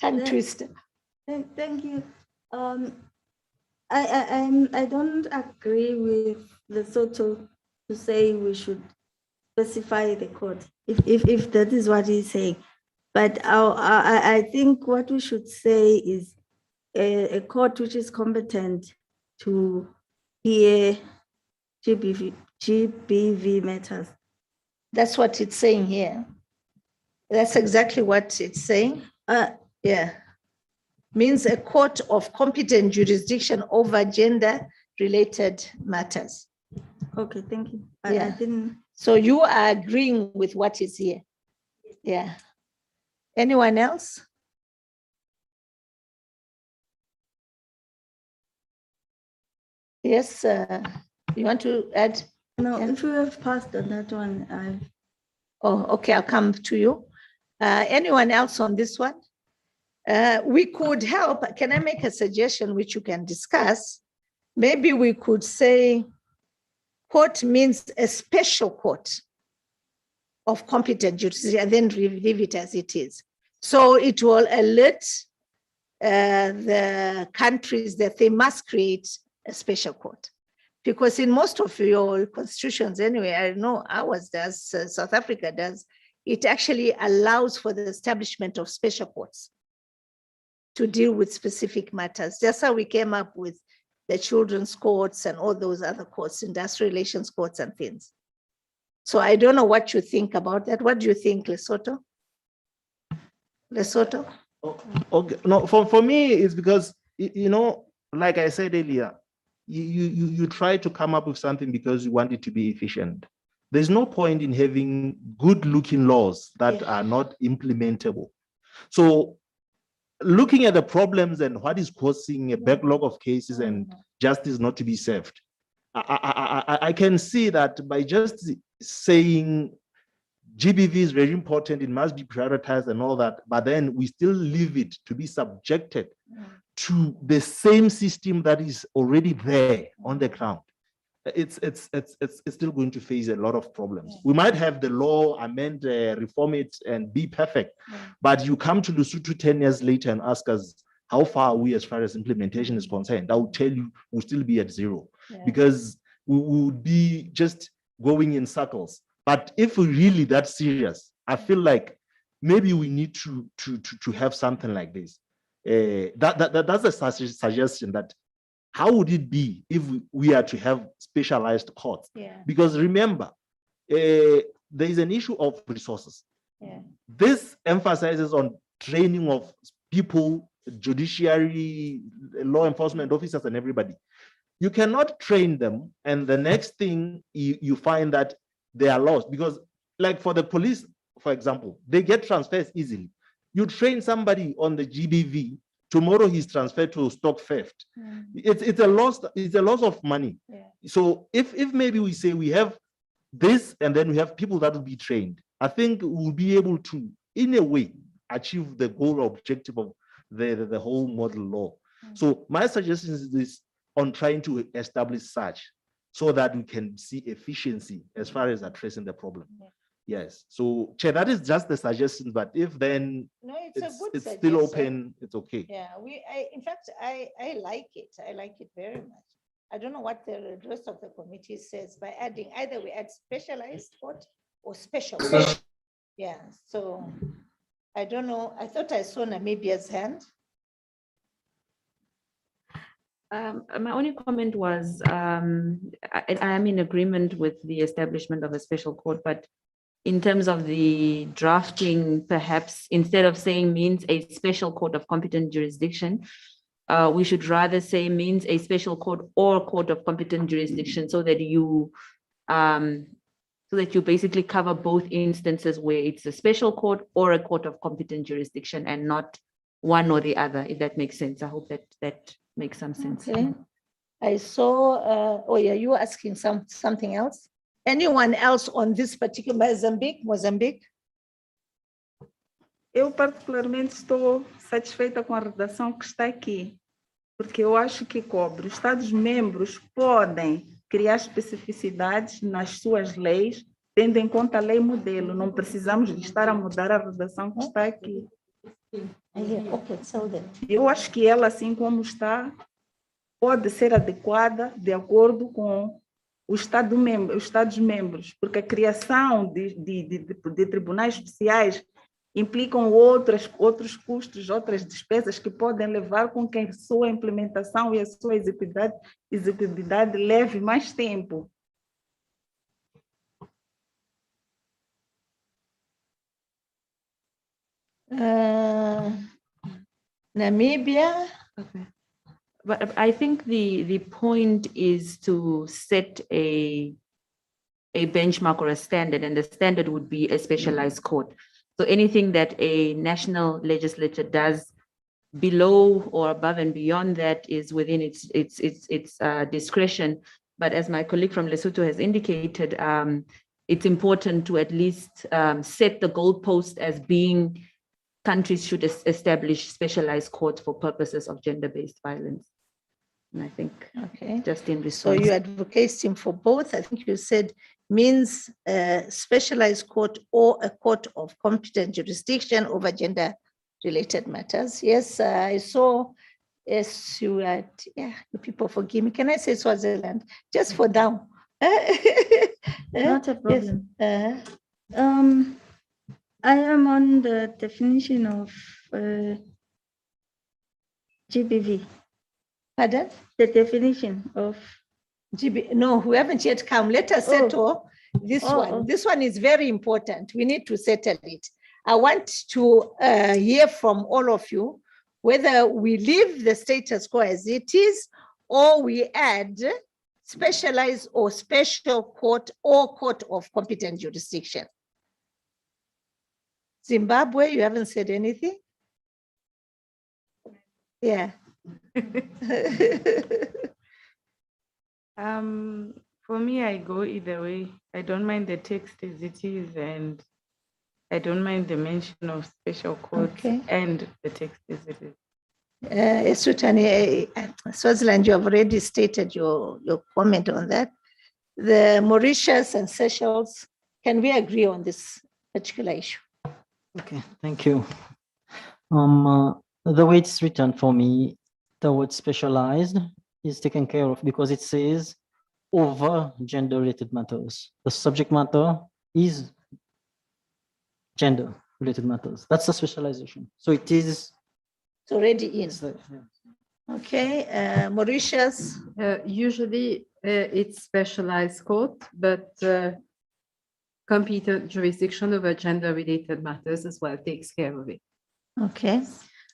tongue twister. Thank you. I don't agree with Lesotho to say we should specify the court, if that is what he's saying. But I think what we should say is a court which is competent to hear GBV matters. That's what it's saying here. That's exactly what it's saying. Yeah. Means a court of competent jurisdiction over gender-related matters. Okay, thank you. Yeah. I didn't. So you are agreeing with what is here? Yeah. Anyone else? Yes, you want to add? No, if you have passed on that one, Oh, okay, I'll come to you. Anyone else on this one? We could help. Can I make a suggestion which you can discuss? Maybe we could say court means a special court of competent jurisdiction and then leave it as it is. So it will alert the countries that they must create a special court. Because in most of your constitutions anyway, I know ours does, South Africa does, it actually allows for the establishment of special courts to deal with specific matters. That's how we came up with the children's courts and all those other courts, industrial relations courts and things. So I don't know what you think about that. What do you think, Lesotho? Lesotho? Okay, no, for me, it's because, you know, like I said earlier, you try to come up with something because you want it to be efficient. There's no point in having good looking laws that are not implementable. So looking at the problems and what is causing a backlog of cases and justice not to be served, I can see that by just saying GBV is very important, it must be prioritized and all that, but then we still leave it to be subjected to the same system that is already there on the ground. It's still going to face a lot of problems. We might have the law, amend, reform it, and be perfect, but you come to Lesotho 10 years later and ask us how far are we as far as implementation is concerned. I will tell you, we'll still be at zero because we would be just going in circles. But if we're really that serious, I feel like maybe we need to have something like this. That's a suggestion that how would it be if we are to have specialized courts? Because remember, there is an issue of resources. This emphasizes on training of people, judiciary, law enforcement officers, and everybody. You cannot train them, and the next thing you find that they are lost. Because, like for the police, for example, they get transfers easily. You train somebody on the GBV, tomorrow he's transferred to stock theft. It's a loss of money. So if maybe we say we have this and then we have people that will be trained, I think we'll be able to, in a way, achieve the goal or objective of the whole model law. So my suggestion is this on trying to establish such so that we can see efficiency as far as addressing the problem. Yes. So, Chair, that is just the suggestion, but if then No, it's still open, it's okay. Yeah, in fact, I like it. I like it very much. I don't know what the rest of the committee says by adding, either we add specialized court or special court. Yeah, so I don't know. I thought I saw Namibia's hand. My only comment was, I am in agreement with the establishment of a special court, but in terms of the drafting, perhaps instead of saying means a special court of competent jurisdiction, we should rather say means a special court or court of competent jurisdiction, so that you basically cover both instances where it's a special court or a court of competent jurisdiction and not one or the other, if that makes sense. I hope that makes some sense. Okay. I saw, oh yeah, you were asking something else. Anyone else on this particular Mozambique? Eu particularmente estou satisfeita com a redação que está aqui, porque eu acho que cobre. Os Estados-membros podem criar especificidades nas suas leis, tendo em conta a lei modelo. Não precisamos de estar a mudar a redação que está aqui. Eu acho que ela, assim como está, pode ser adequada de acordo com os Estados-membros, porque a criação de tribunais especiais implicam outros custos, outras despesas que podem levar com que a sua implementação e a sua execuibilidade leve mais tempo. Namibia. Okay. But I think the point is to set a benchmark or a standard, and the standard would be a specialized court. So anything that a national legislature does below or above and beyond that is within its discretion. But as my colleague from Lesotho has indicated, it's important to at least set the goalpost as being countries should establish specialized courts for purposes of gender-based violence. And I think just in response. So you're advocating for both. I think you said means specialized court or a court of competent jurisdiction over gender-related matters. Yes, I saw Yes, you are, yeah, you people forgive me. Can I say Swaziland? Just for now. Not a problem. I am on the definition of GBV. Pardon? The definition of GB. No, we haven't yet come. Let us settle this one. oh. This one is very important. We need to settle it. I want to hear from all of you whether we leave the status quo as it is or we add specialized or special court or court of competent jurisdiction. Zimbabwe, you haven't said anything? Yeah. For me, I go either way. I don't mind the text as it is, and I don't mind the mention of special courts and the text as it is. Swaziland, you have already stated your comment on that. The Mauritius and Seychelles, can we agree on this particular issue? Okay, thank you. The way it's written for me, the word specialized is taken care of because it says over gender-related matters. The subject matter is gender-related matters. That's the specialization. So it is. It's already in. Okay, Mauritius. Usually it's specialized court, but competent jurisdiction over gender-related matters as well takes care of it. Okay.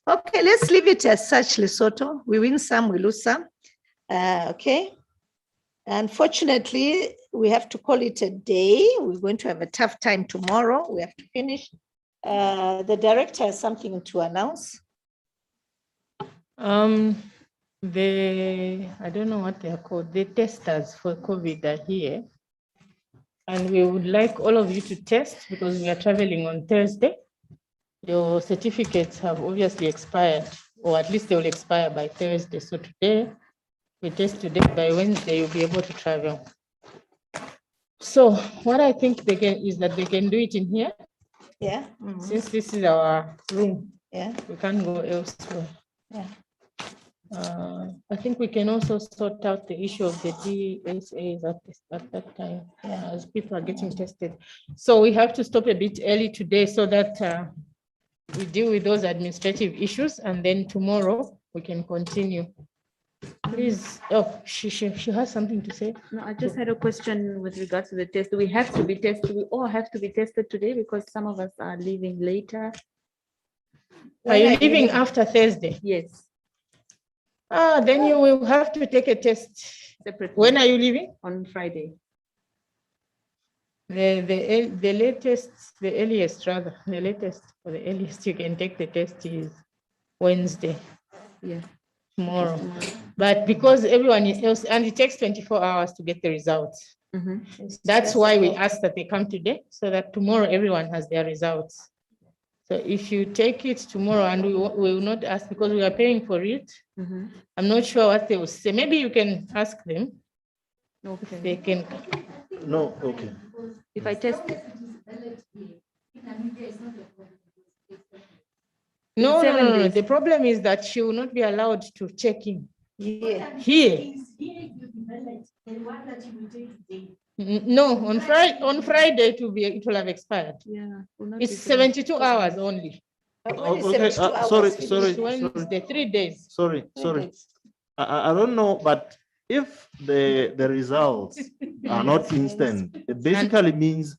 Okay, let's leave it as such, Lesotho. We win some, we lose some. Okay. Unfortunately, we have to call it a day. We're going to have a tough time tomorrow. We have to finish. The director has something to announce. I don't know what they are called. The testers for COVID are here. And we would like all of you to test because we are traveling on Thursday. Your certificates have obviously expired, or at least they will expire by Thursday. So today, we test today, by Wednesday, you'll be able to travel. So what I think they can is that they can do it in here. Yeah. Since this is our room. Yeah. We can't go elsewhere. Yeah. I think we can also sort out the issue of the DSAs at that time, as people are getting tested. So we have to stop a bit early today so that we deal with those administrative issues, and then tomorrow we can continue. Please, oh, she has something to say. No, I just had a question with regards to the test. Do we have to be tested? We all have to be tested today because some of us are leaving later. Are you leaving after Thursday? Yes. Then you will have to take a test separately. When are you leaving? On Friday. The latest, the earliest rather, the latest or the earliest you can take the test is Wednesday. Yeah. Tomorrow. But because everyone else, and it takes 24 hours to get the results. That's why we ask that they come today, so that tomorrow everyone has their results. So if you take it tomorrow, and we will not ask because we are paying for it, I'm not sure what they will say. Maybe you can ask them. Okay. If they can. No, okay. If I test it. No, the problem is that she will not be allowed to check in. Here. No, on Friday it will have expired. Yeah. It's 72 hours only. Okay, sorry. Wednesday, 3 days. Sorry. I don't know, but if the results are not instant, it basically means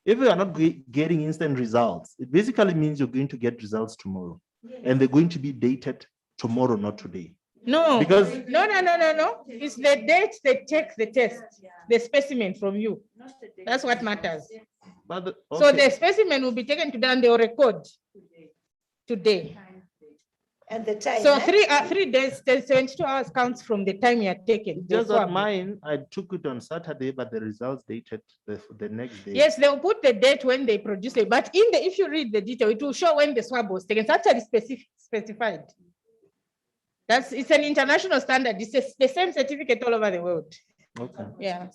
if you are not getting instant results, it basically means you're going to get results tomorrow, and they're going to be dated tomorrow, not today. No, because no. It's the date they take the test, the specimen from you. That's what matters. But So the specimen will be taken today and they will record today. And the time. So 3 days, 72 hours counts from the time you are taken. just that mine, I took it on Saturday, but the results dated the next day. Yes, they will put the date when they produce it, but if you read the detail, it will show when the swab was taken. It's actually specified. It's an international standard. It's the same certificate all over the world. Okay. Yeah.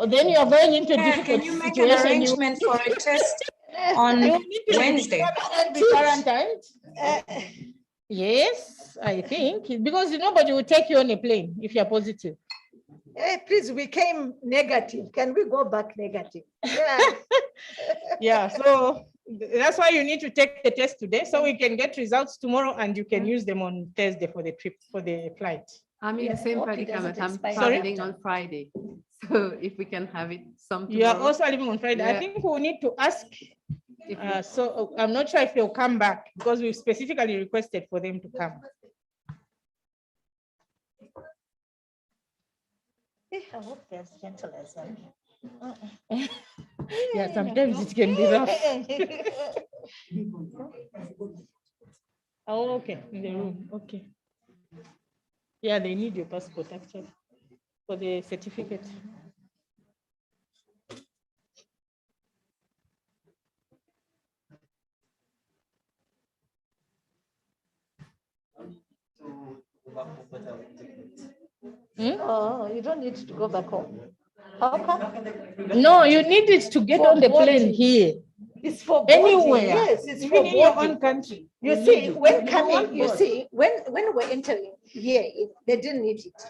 Then you are going into difficult Can you make situation. an arrangement for a test on Wednesday? Be quarantined. Yes, I think, because nobody will take you on a plane if you're positive. Hey, please, we came negative. Can we go back negative? Yeah. Yeah, so that's why you need to take the test today so we can get results tomorrow and you can use them on Thursday for the trip, for the flight. I'm in the same hope it predicament. doesn't I'm expire traveling after. on Friday. So if we can have it some You are tomorrow. also leaving on Friday. I Yeah. think we'll need to ask. If So I'm not sure if they'll come back because we've specifically requested for them to come. I hope they're as gentle as them. Yeah, sometimes it can be rough. Oh, okay, in the room, okay. Yeah, they need your passport actually for the certificate. Oh, you don't need to go back home. How come? No, you need it to get For on the plane boarding. here. It's for boarding. Anywhere. Yes, it's Even for in your boarding. own country. You they see, need it. when You coming, won't you board. see, when we're entering here, they didn't need it.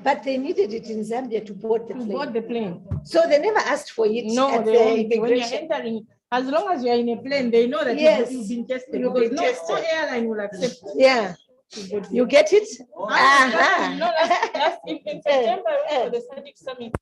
But they needed it in Zambia to board the To plane. board the plane. So they never asked for it No, at they the won't. When you're immigration. entering, as long as you're in a plane, they know that Yes, you've been tested. you've Because been no tested. airline will accept Yeah, to board you get it? You know, in September, I went for the SADC summit.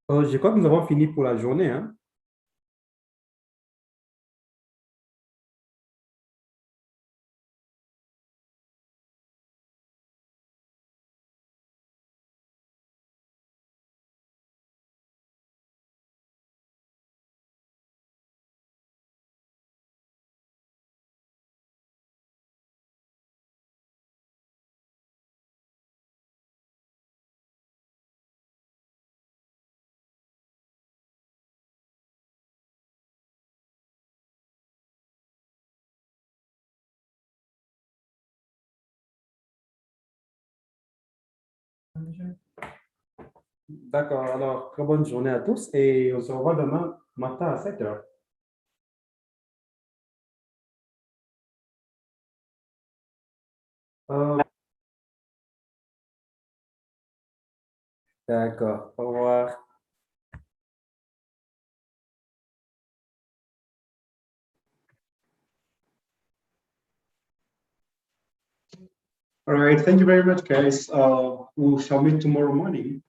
Je crois que nous avons fini pour la journée, hein. D'accord, alors très bonne journée à tous et on se revoit demain matin à 7 heures. D'accord, au revoir. All right, thank you very much, guys. We shall meet tomorrow morning.